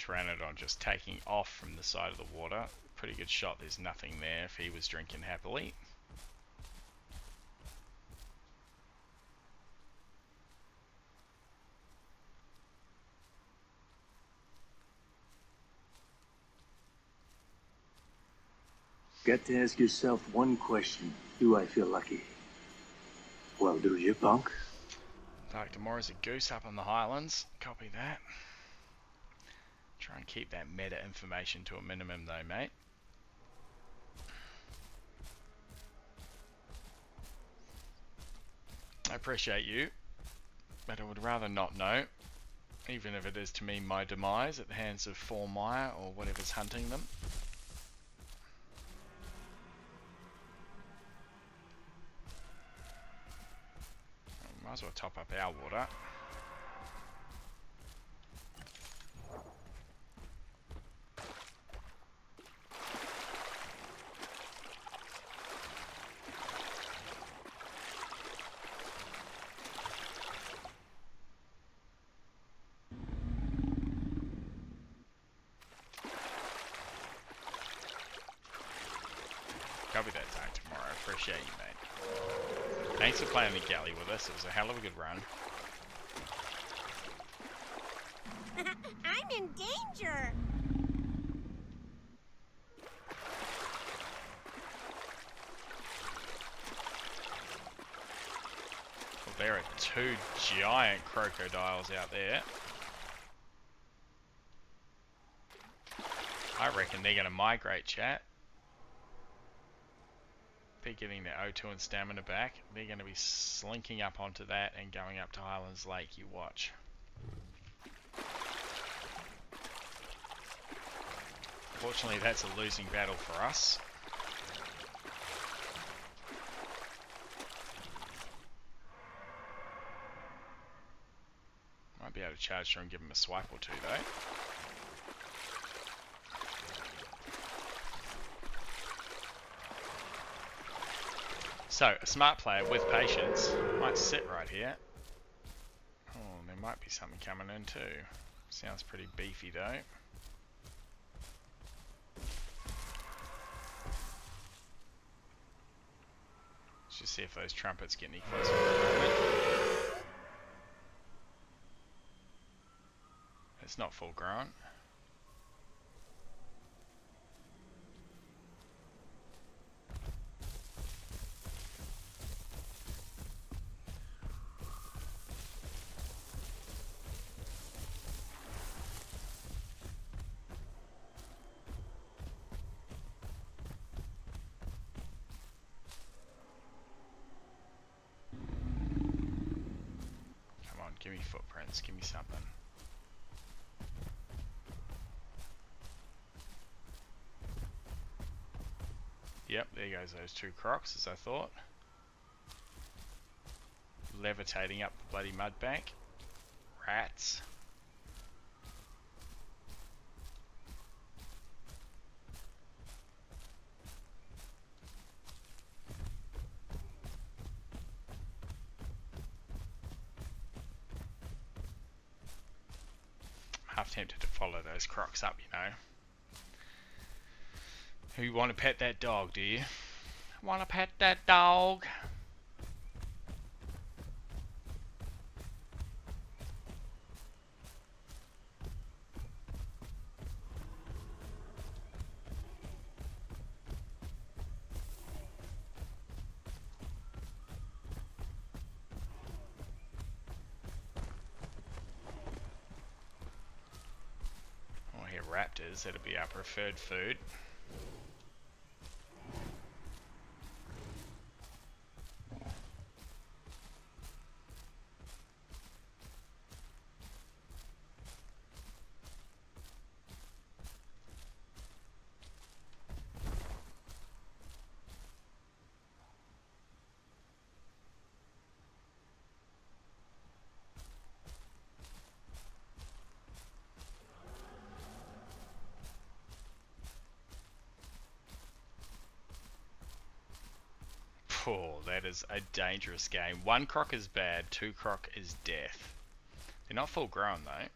Speaker 3: Pteranodon just taking off from the side of the water. Pretty good shot, there's nothing there if he was drinking happily.
Speaker 14: Got to ask yourself one question. Do I feel lucky? Well, do you, punk?
Speaker 3: Like tomorrow's a goose up on the highlands. Copy that. Try and keep that meta information to a minimum though, mate. I appreciate you, but I would rather not know, even if it is to mean my demise at the hands of 4 Maya or whatever's hunting them. Might as well top up our water. Copy that time tomorrow. I appreciate you, mate. Thanks for playing the galley with us. It was a hell of a good run.
Speaker 1: I'm in danger.
Speaker 3: Well, there are 2 giant crocodiles out there. I reckon they're going to migrate, chat. They're getting their O2 and stamina back. They're going to be slinking up onto that and going up to Highlands Lake. You watch. Fortunately, that's a losing battle for us. Might be able to charge through and give them a swipe or 2 though. So, a smart player with patience might sit right here. Oh, there might be something coming in too. Sounds pretty beefy though. Let's just see if those trumpets get any closer for a moment. It's not full grown. Give me footprints, give me something. Yep, there goes those 2 crocs, as I thought. Levitating up the bloody mud bank. Rats. Half tempted to follow those crocs up, you know. Who want to pet that dog, do you? Want to pet that dog? Raptors, that'll be our preferred food. Oh, that is a dangerous game. 1 croc is bad, 2 croc is death. They're not full grown though.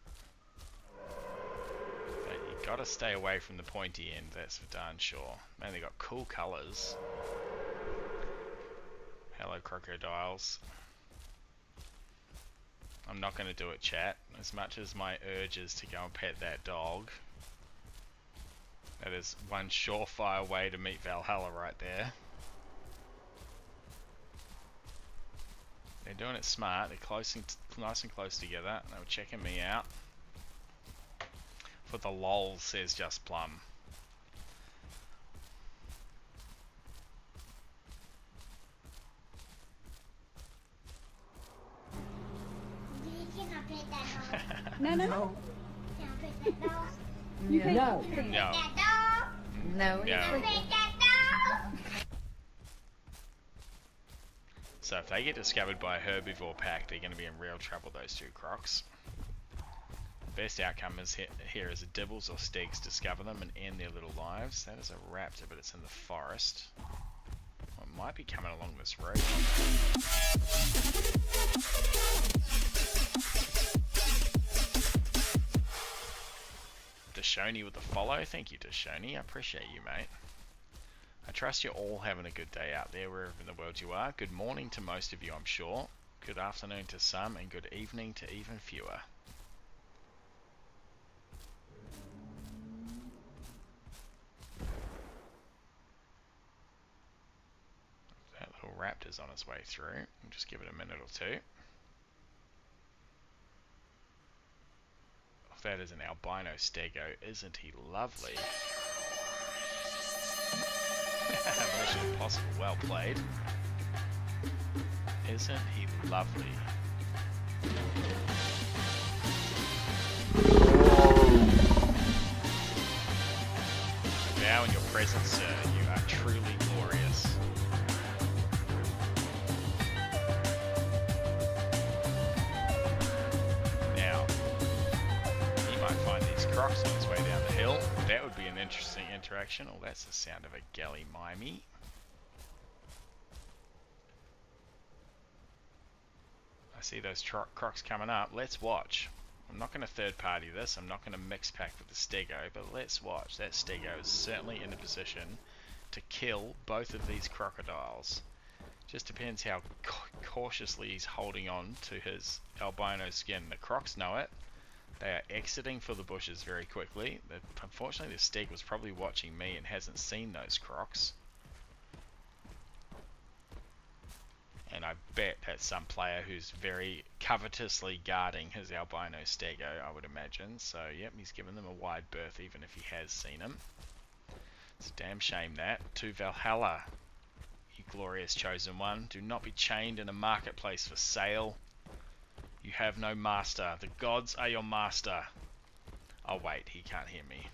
Speaker 3: Gotta stay away from the pointy end, that's for darn sure. Man, they got cool colours. Hello, crocodiles. I'm not going to do it, chat. As much as my urge is to go and pet that dog, that is one surefire way to meet Valhalla right there. They're doing it smart. They're nice and close together. They were checking me out. For the lols, says Just Plum.
Speaker 16: No.
Speaker 3: No. So if they get discovered by a herbivore pack, they're going to be in real trouble, those two crocs. Best outcome is here is the dibbles or steaks discover them and end their little lives. That is a raptor, but it's in the forest. Well, it might be coming along this road. Dashoni with the follow. Thank you, Dashoni. I appreciate you, mate. I trust you're all having a good day out there, wherever in the world you are. Good morning to most of you, I'm sure. Good afternoon to some, and good evening to even fewer. That little raptor's on his way through. We'll just give it a minute or two. That is an albino stego, isn't he lovely? Mission Impossible, well played. Isn't he lovely? Now in your presence, sir, you are truly glorious. Now, he might find these crocs on his way down the hill. That would be an interesting interaction. Oh, that's the sound of a galley mimey. I see those crocs coming up. Let's watch. I'm not going to third party this. I'm not going to mix pack with the stego, but let's watch. That stego is certainly in a position to kill both of these crocodiles. Just depends how cautiously he's holding on to his albino skin. The crocs know it. They are exiting for the bushes very quickly. Unfortunately, the steg was probably watching me and hasn't seen those crocs. And I bet that's some player who's very covetously guarding his albino stego, I would imagine. So, yep, he's given them a wide berth even if he has seen him. It's a damn shame that. To Valhalla, you glorious chosen one. Do not be chained in a marketplace for sale. You have no master. The gods are your master. Oh wait, he can't hear me.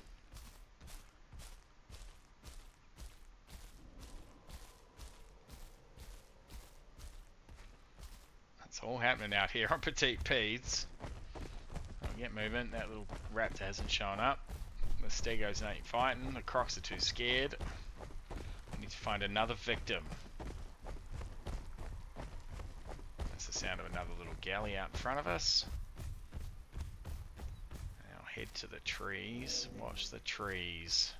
Speaker 3: It's all happening out here on Petits Pieds. I'll get moving. That little raptor hasn't shown up. The stegos ain't fighting. The crocs are too scared. We need to find another victim. That's the sound of another little galley out in front of us. Now head to the trees. Watch the trees.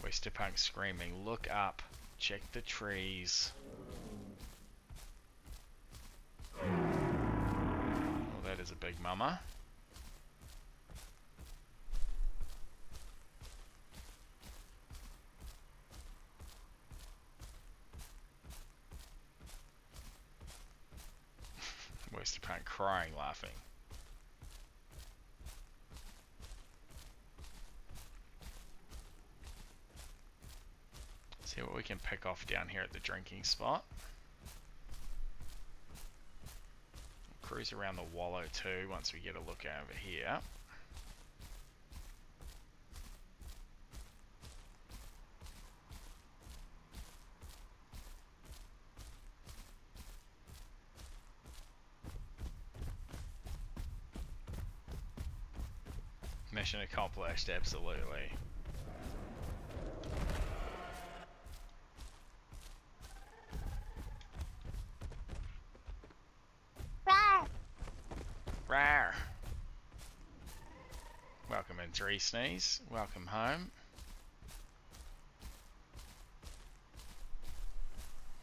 Speaker 3: Westerpunk screaming. Look up. Check the trees. Oh, that is a big mama. Westerpunk crying, laughing. See what we can pick off down here at the drinking spot. Cruise around the wallow too once we get a look over here. Mission accomplished, absolutely. Rawr. Welcome in, Three Sneeze, welcome home.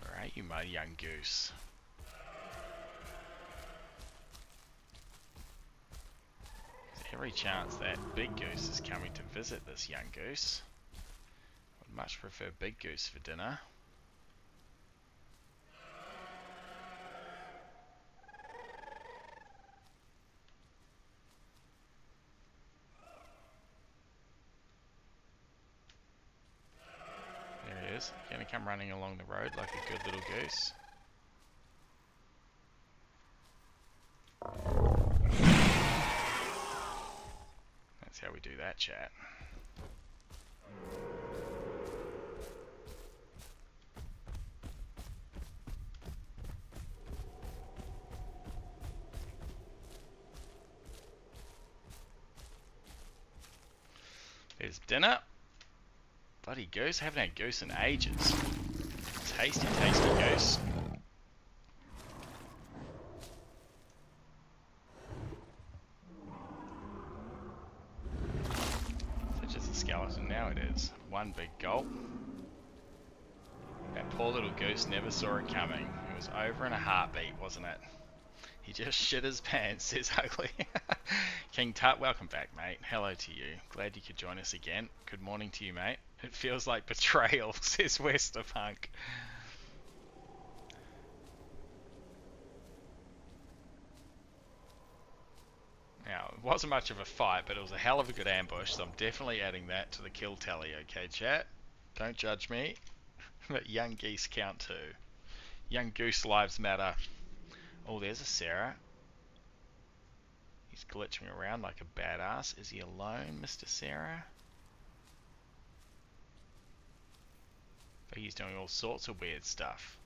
Speaker 3: Where are you, my young goose? There's every chance that Big Goose is coming to visit this young goose. Would much prefer Big Goose for dinner. There he is, gonna come running along the road like a good little goose. That's how we do that, chat. There's dinner. Bloody goose, haven't had goose in ages. Tasty, tasty goose. Such as a skeleton now it is. One big gulp. That poor little goose never saw it coming. It was over in a heartbeat, wasn't it? He just shit his pants, says Ugly. King Tut, welcome back, mate. Hello to you. Glad you could join us again. Good morning to you, mate. It feels like betrayal, says Westerpunk. Now, it wasn't much of a fight, but it was a hell of a good ambush, so I'm definitely adding that to the kill tally, okay, chat? Don't judge me. But young geese count too. Young goose lives matter. Oh, there's a Sarah. He's glitching around like a badass. Is he alone, Mr. Sarah? But he's doing all sorts of weird stuff.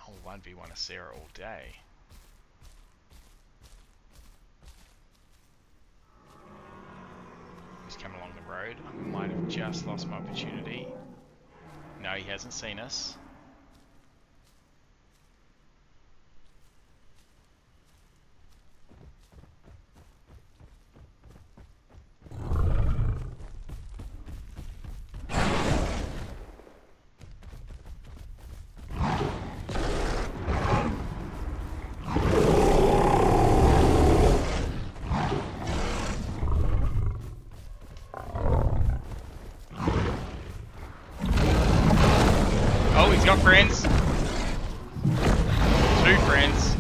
Speaker 3: Oh, 1v1 a Sarah all day. He's coming along the road. I might have just lost my opportunity. No, he hasn't seen us. He's got friends. 2 friends.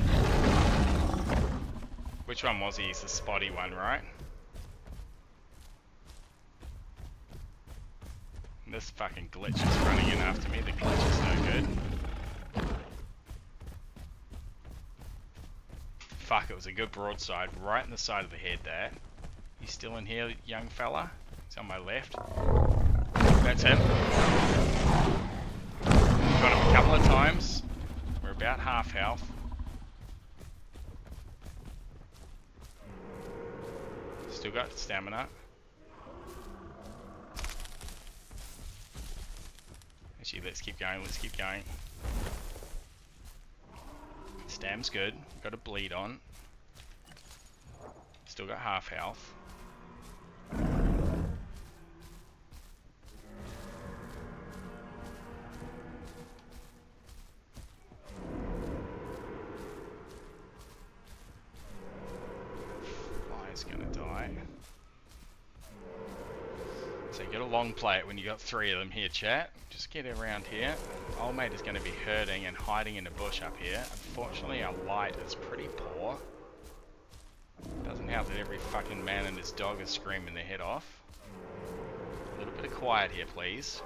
Speaker 3: Which one was he? He's the spotty one, right? This fucking glitch is running in after me. The glitch is no good. Fuck, it was a good broadside right in the side of the head there. You still in here, young fella? He's on my left. That's him. Got him a couple of times. We're about half health. Still got stamina. Actually, let's keep going, let's keep going. Stam's good. Got a bleed on. Still got half health. Gonna die. So you gotta long play it when you got 3 of them here, chat. Just get around here. Old mate is gonna be hurting and hiding in the bush up here. Unfortunately, our light is pretty poor. Doesn't help that every fucking man and his dog is screaming their head off. A little bit of quiet here, please.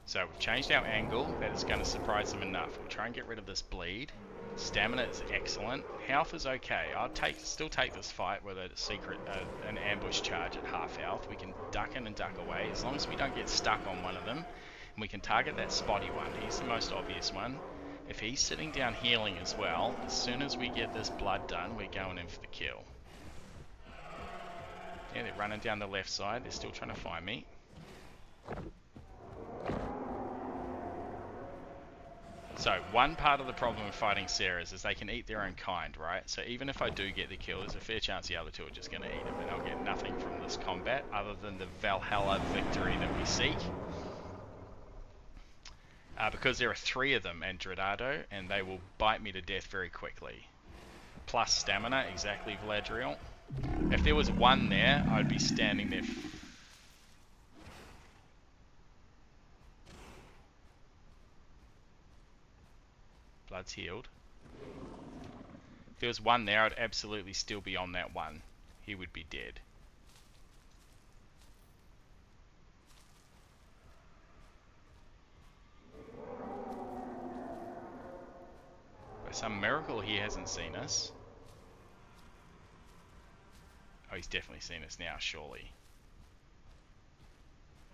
Speaker 3: So we've changed our angle. That is gonna surprise them enough. We'll try and get rid of this bleed. Stamina is excellent. Health is okay. I'll still take this fight with a secret, an ambush charge at half health. We can duck in and duck away as long as we don't get stuck on one of them. And we can target that spotty one. He's the most obvious one. If he's sitting down healing as well, as soon as we get this blood done, we're going in for the kill. Yeah, they're running down the left side. They're still trying to find me. So one part of the problem with fighting Sarahs is they can eat their own kind, right? So even if I do get the kill, there's a fair chance the other two are just going to eat them, and I'll get nothing from this combat other than the Valhalla victory that we seek. Because there are 3 of them in Dredado, and they will bite me to death very quickly. Plus stamina, exactly, Vladriel. If there was 1 there, I'd be standing there. Blood's healed. If there was 1 there, I'd absolutely still be on that 1. He would be dead. By some miracle, he hasn't seen us. Oh, he's definitely seen us now, surely.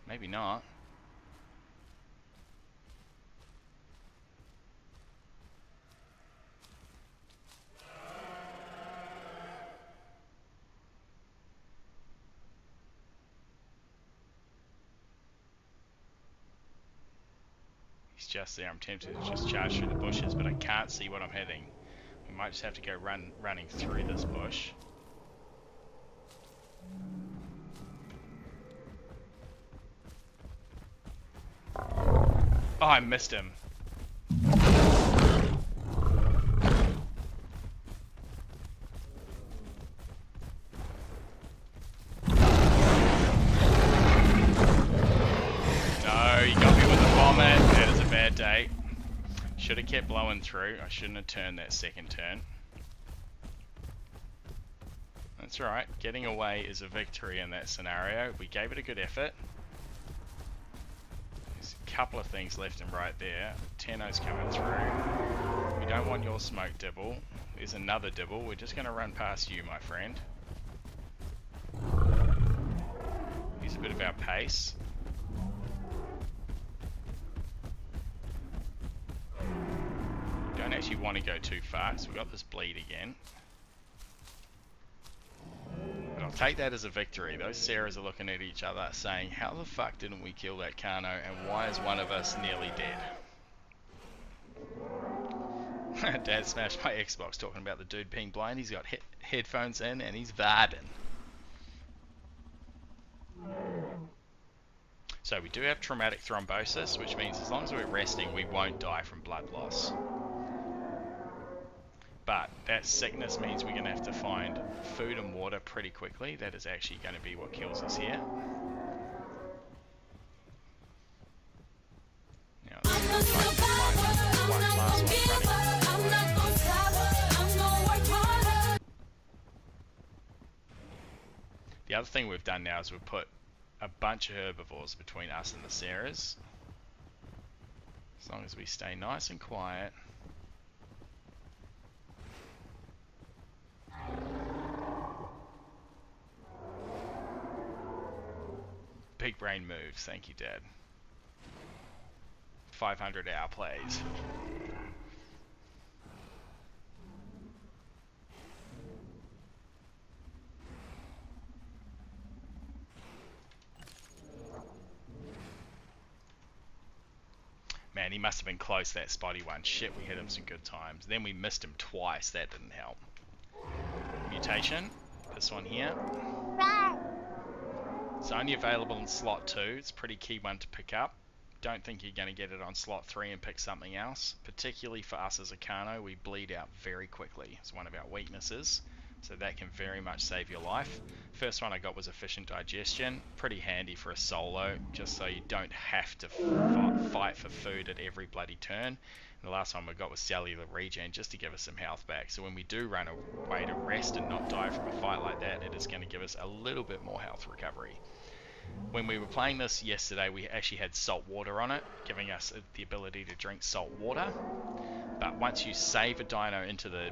Speaker 3: Maybe not. He's just there. I'm tempted to just charge through the bushes, but I can't see what I'm hitting. We might just have to go running through this bush. Oh, I missed him. Day. Should have kept blowing through. I shouldn't have turned that second turn. That's alright. Getting away is a victory in that scenario. We gave it a good effort. There's a couple of things left and right there. Tenno's coming through. We don't want your smoke dibble. There's another dibble. We're just going to run past you, my friend. Use a bit of our pace. Don't actually want to go too far, so we've got this bleed again. But I'll take that as a victory. Those Sarahs are looking at each other saying, how the fuck didn't we kill that Kano, and why is one of us nearly dead? Dad smashed my Xbox talking about the dude being blind. He's got headphones in and he's vibing. So we do have traumatic thrombosis, which means as long as we're resting, we won't die from blood loss. But that sickness means we're going to have to find food and water pretty quickly. That is actually going to be what kills us here. Now, the other thing we've done now is we've put a bunch of herbivores between us and the Sarahs. As long as we stay nice and quiet. Big brain moves, thank you, Dad. 500 hour plays. Man, he must have been close, that spotty one. Shit, we hit him some good times. Then we missed him twice, that didn't help. Mutation, this one here. It's only available in slot 2. It's a pretty key one to pick up. Don't think you're going to get it on slot 3 and pick something else. Particularly for us as a Kano, we bleed out very quickly. It's one of our weaknesses. So that can very much save your life. First one I got was efficient digestion. Pretty handy for a solo, just so you don't have to fight for food at every bloody turn. And the last one we got was cellular regen, just to give us some health back. So when we do run away to rest and not die from a fight like that, it is going to give us a little bit more health recovery. When we were playing this yesterday, we actually had salt water on it, giving us the ability to drink salt water. But once you save a dino into the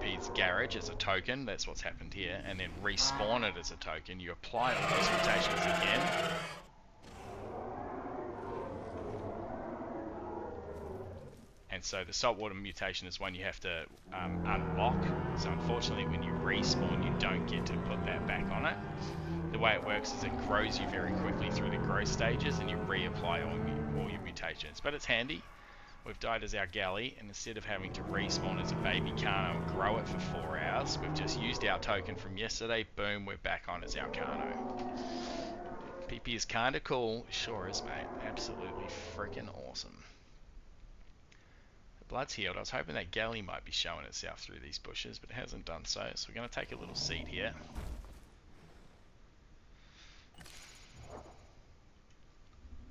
Speaker 3: Pieds garage as a token, that's what's happened here, and then respawn it as a token, you apply all those mutations again. And so the saltwater mutation is one you have to unlock. So unfortunately, when you respawn, you don't get to put that back on it. The way it works is it grows you very quickly through the growth stages, and you reapply all your mutations. But it's handy. we've died as our galley, and instead of having to respawn as a baby Kano and grow it for 4 hours, we've just used our token from yesterday. Boom, we're back on as our Kano. PP is kinda cool. Sure is, mate. Absolutely freaking awesome. The blood's healed. I was hoping that galley might be showing itself through these bushes, but it hasn't done so. So we're going to take a little seat here.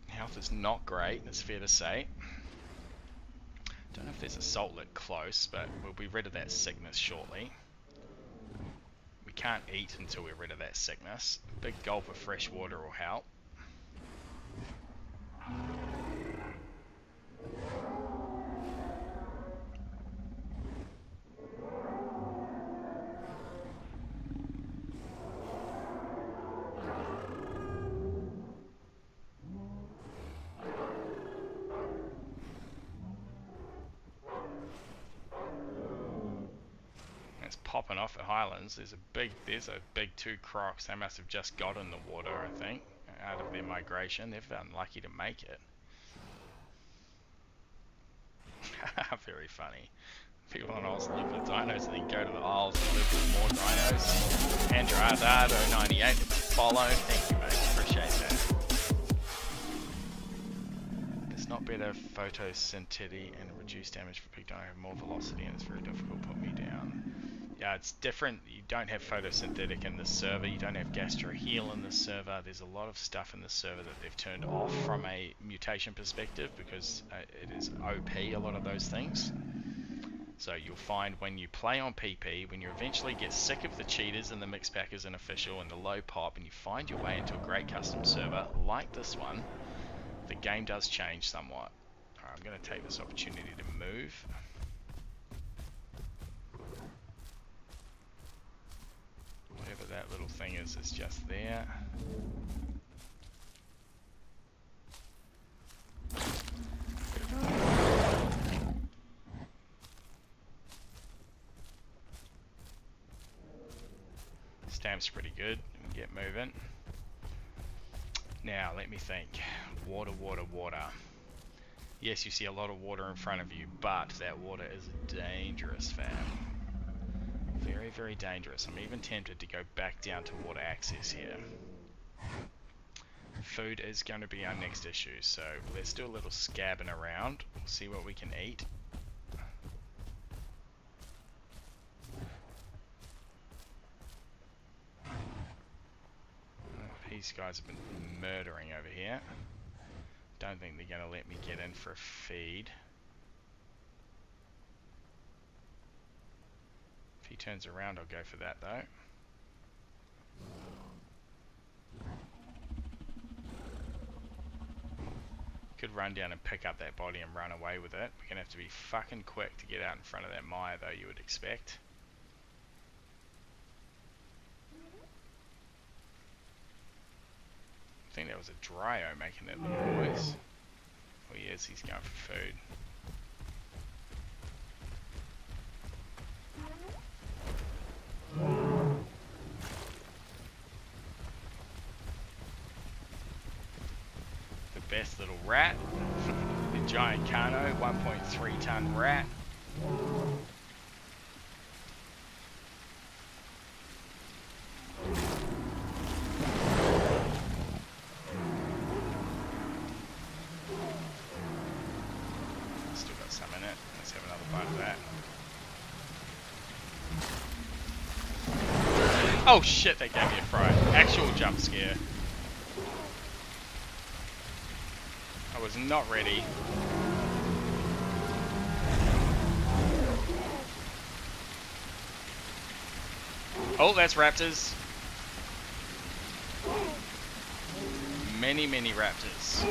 Speaker 3: Health is not great, it's fair to say. Don't know if there's a saltlet close, but we'll be rid of that sickness shortly. We can't eat until we're rid of that sickness. A big gulp of fresh water will help. Popping off at Highlands. There's a big 2 crocs. They must have just got in the water, I think, out of their migration. They're unlucky to make it. Very funny. People on Oz live with dinos and then go to the Isles and live with more dinos. Andradado98 follow. Thank you, mate. Appreciate that. It's not better photosynthetic and reduced damage for peak dino. I have more velocity and it's very difficult to put me down. Yeah, it's different. You don't have photosynthetic in this server. You don't have gastroheal in this server. There's a lot of stuff in this server that they've turned off from a mutation perspective because it is OP, a lot of those things. So you'll find when you play on PP, when you eventually get sick of the cheaters and the mix packers and official and the low pop, and you find your way into a great custom server like this one, the game does change somewhat. Alright, I'm going to take this opportunity to move. Whatever that little thing is just there. Stamp's pretty good. We can get moving. Now, let me think. Water, water, water. Yes, you see a lot of water in front of you, but that water is dangerous, fam. Very, very dangerous. I'm even tempted to go back down to water access here. Food is going to be our next issue, so let's do a little scabbing around. We'll see what we can eat. These guys have been murdering over here. Don't think they're going to let me get in for a feed. If he turns around, I'll go for that though. Could run down and pick up that body and run away with it. We're going to have to be fucking quick to get out in front of that mire though, you would expect. I think that was a Dryo making that little noise. Oh yes, he's going for food. The best little rat. The giant Kano, 1.3 ton rat. Still got some in it. Let's have another bite of that. Oh shit, that gave me a fright. Actual jump scare. I was not ready. Oh, that's raptors. Many, many raptors.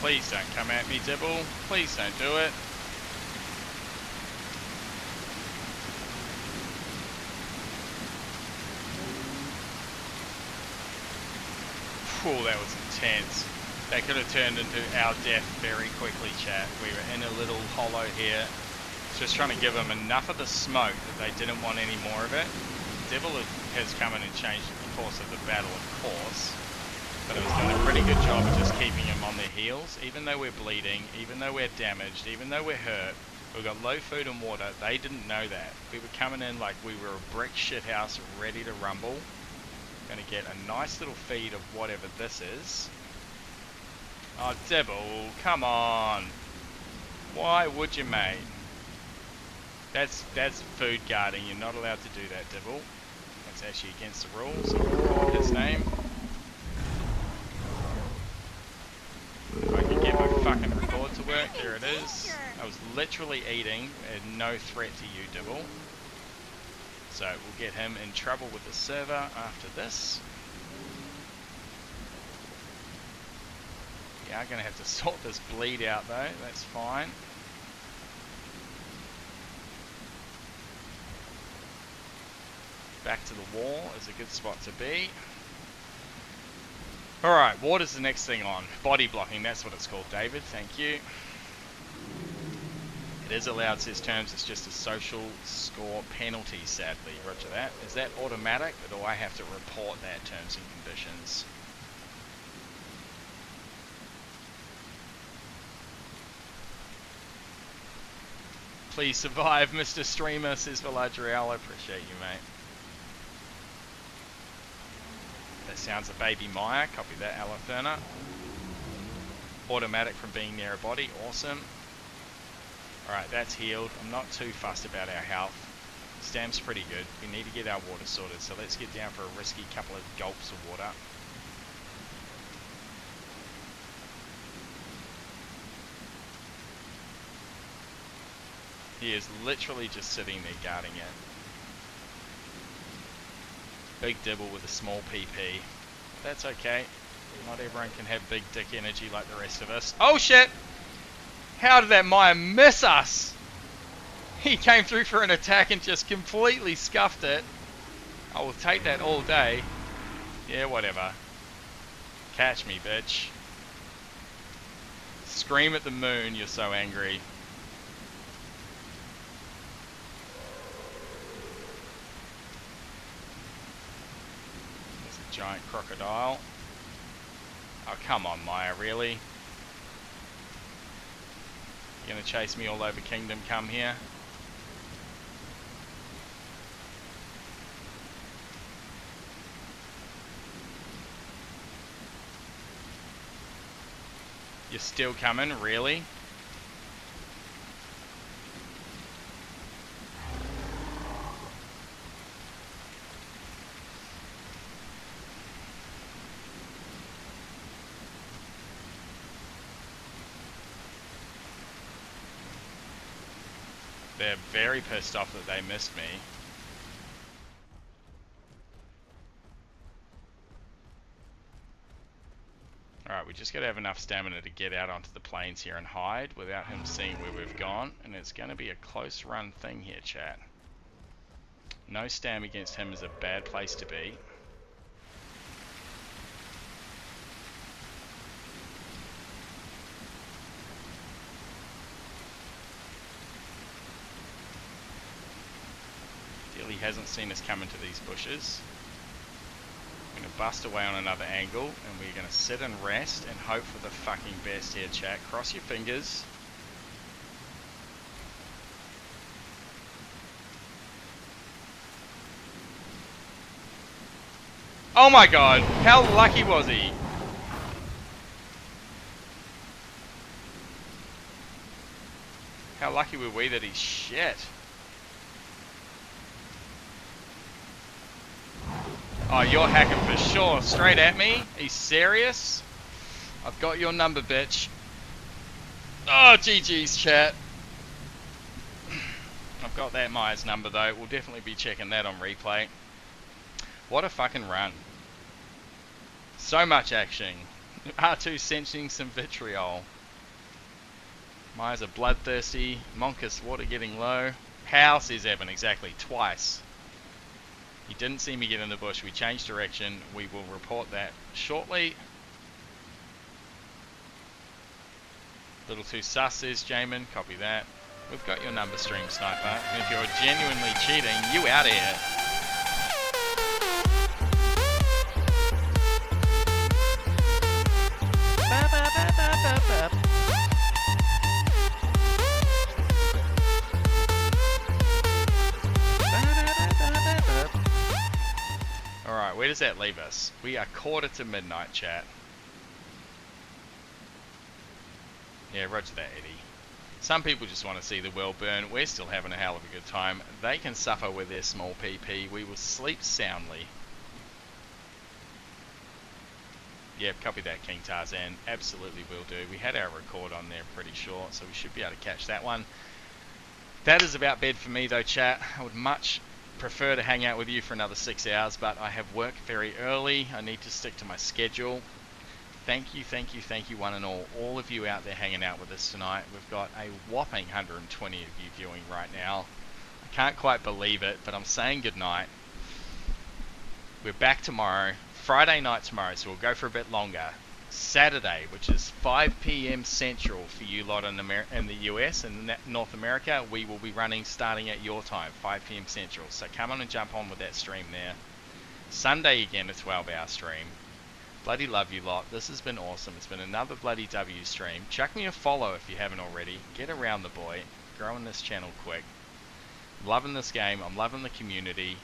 Speaker 3: Please don't come at me, Dibble. Please don't do it. Whew, that was intense. That could have turned into our death very quickly, chat. We were in a little hollow here. Just trying to give them enough of the smoke that they didn't want any more of it. Devil has come in and changed the course of the battle, of course. But it was doing a pretty good job of just keeping them on their heels. Even though we're bleeding, even though we're damaged, even though we're hurt, we've got low food and water. They didn't know that. We were coming in like we were a brick shithouse ready to rumble. Gonna get a nice little feed of whatever this is. Oh, Dibble, come on. Why would you, mate? That's food guarding. You're not allowed to do that, Dibble. That's actually against the rules. I'll record his name. If I can get my fucking record to work, there it is. I was literally eating, and no threat to you, Dibble. So we'll get him in trouble with the server after this. We are going to have to sort this bleed out though, that's fine. Back to the wall is a good spot to be. Alright, water's the next thing on. Body blocking, that's what it's called, David, thank you. It is allowed, says terms, it's just a social score penalty, sadly. Roger that. Is that automatic, or do I have to report that terms and conditions? Please survive, Mr. Streamer, says Villadriel. I appreciate you, mate. That sounds a baby Maya. Copy that, Alaferna. Automatic from being near a body. Awesome. Alright, that's healed. I'm not too fussed about our health. Stam's pretty good. We need to get our water sorted, so let's get down for a risky couple of gulps of water. He is literally just sitting there guarding it. Big Dibble with a small PP. That's okay. Not everyone can have big dick energy like the rest of us. Oh shit! How did that Maya miss us? He came through for an attack and just completely scuffed it. I will take that all day. Yeah, whatever. Catch me, bitch. Scream at the moon, you're so angry. There's a giant crocodile. Oh, come on, Maya, really? You're gonna chase me all over Kingdom Come here? You're still coming, really? They're very pissed off that they missed me. Alright, we just gotta have enough stamina to get out onto the plains here and hide without him seeing where we've gone. And it's gonna be a close run thing here, chat. No stam against him is a bad place to be. He hasn't seen us come into these bushes. I'm going to bust away on another angle, and we're going to sit and rest and hope for the fucking best here, chat. Cross your fingers. Oh my god, how lucky was he? How lucky were we that he's shit? Oh, you're hacking for sure. Straight at me? Are you serious? I've got your number, bitch. Oh, GG's, chat. I've got that Maya's number, though. We'll definitely be checking that on replay. What a fucking run. So much action. R2 sensing some vitriol. Maya's a bloodthirsty. Monkus water getting low. How, says Evan, exactly twice. He didn't see me get in the bush. We changed direction. We will report that shortly. Little too sus, says Jamin. Copy that. We've got your number, Stream Sniper. And if you're genuinely cheating, you out here. Alright, where does that leave us? We are quarter to midnight, chat. Yeah, roger that, Eddie. Some people just want to see the world burn. We're still having a hell of a good time. They can suffer with their small PP. We will sleep soundly. Yep, copy that, King Tarzan. Absolutely will do. We had our record on there pretty short, so we should be able to catch that one. That is about bed for me though, chat. I would much prefer to hang out with you for another 6 hours, but I have work very early. I need to stick to my schedule. Thank you, thank you, thank you one and all of you out there hanging out with us tonight. We've got a whopping 120 of you viewing right now. I can't quite believe it, but I'm saying goodnight. We're back tomorrow, Friday night tomorrow, so we'll go for a bit longer. Saturday, which is 5 p.m. Central for you lot in the US and North America, we will be running starting at your time, 5 p.m. Central. So come on and jump on with that stream there. Sunday again, a 12-hour stream. Bloody love you lot. This has been awesome. It's been another bloody W stream. Chuck me a follow if you haven't already. Get around the boy. Growing this channel quick. Loving this game. I'm loving the community.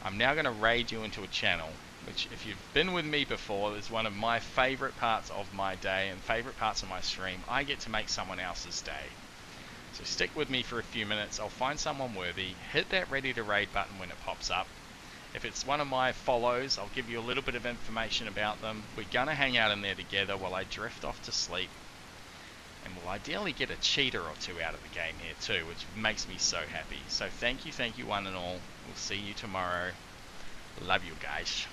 Speaker 3: I'm now going to raid you into a channel, which if you've been with me before, is one of my favorite parts of my day and favorite parts of my stream. I get to make someone else's day. So stick with me for a few minutes. I'll find someone worthy. Hit that ready to raid button when it pops up. If it's one of my follows, I'll give you a little bit of information about them. We're going to hang out in there together while I drift off to sleep. And we'll ideally get a cheater or two out of the game here too, which makes me so happy. So thank you one and all. We'll see you tomorrow. Love you guys.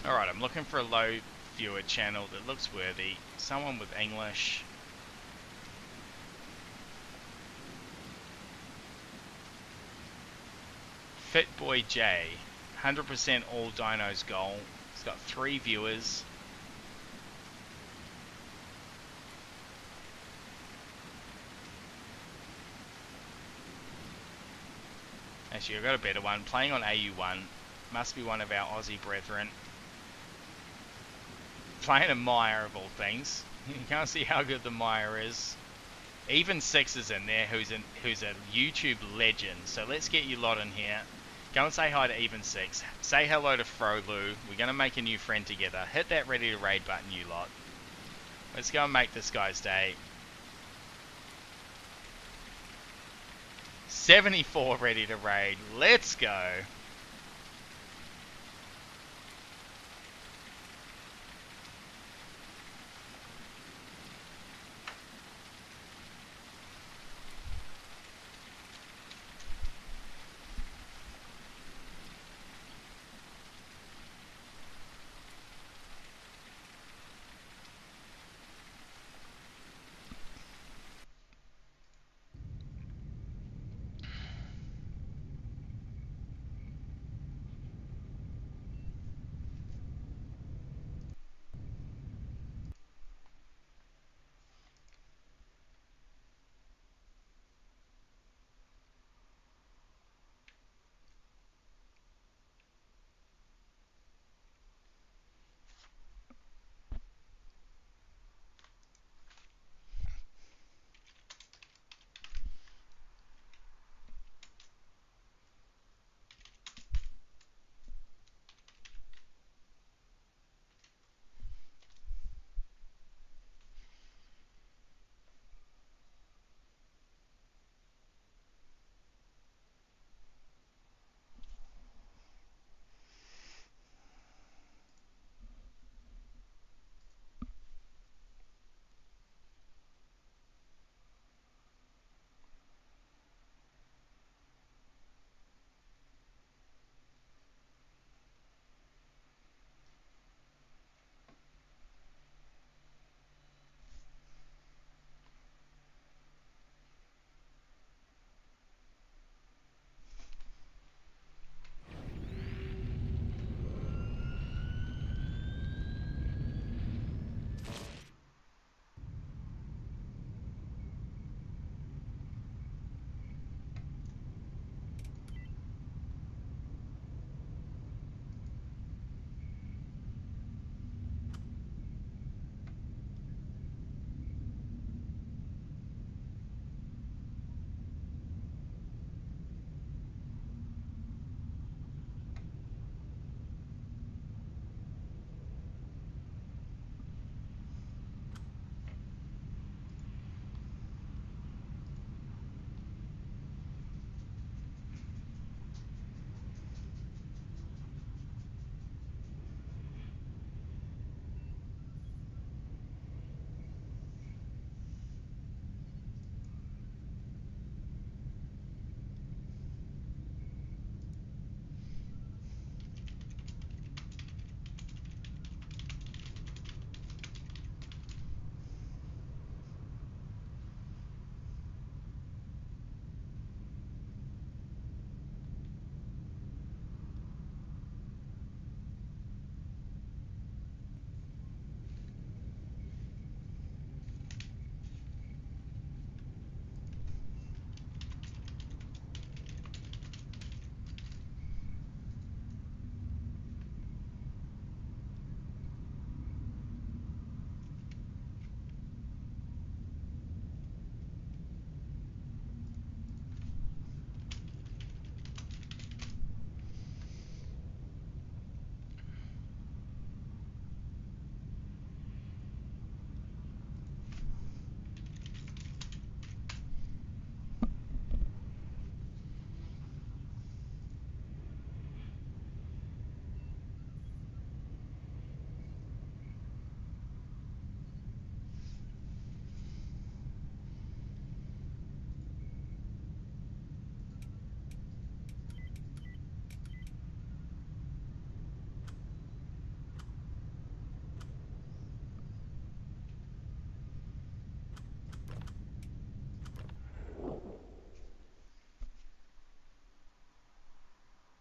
Speaker 3: Alright, I'm looking for a low viewer channel that looks worthy. Someone with English. Fitboy J. 100% all dinos goal. He's got 3 viewers. Actually, I've got a better one. Playing on AU1. Must be one of our Aussie brethren. Playing a Maya of all things. You can't see how good the Maya is. Even Six is in there, who's a YouTube legend. So let's get you lot in here. Go and say hi to Even Six. Say hello to Frolu. We're gonna make a new friend together. Hit that ready to raid button, you lot. Let's go and make this guy's day. 74 ready to raid. Let's go.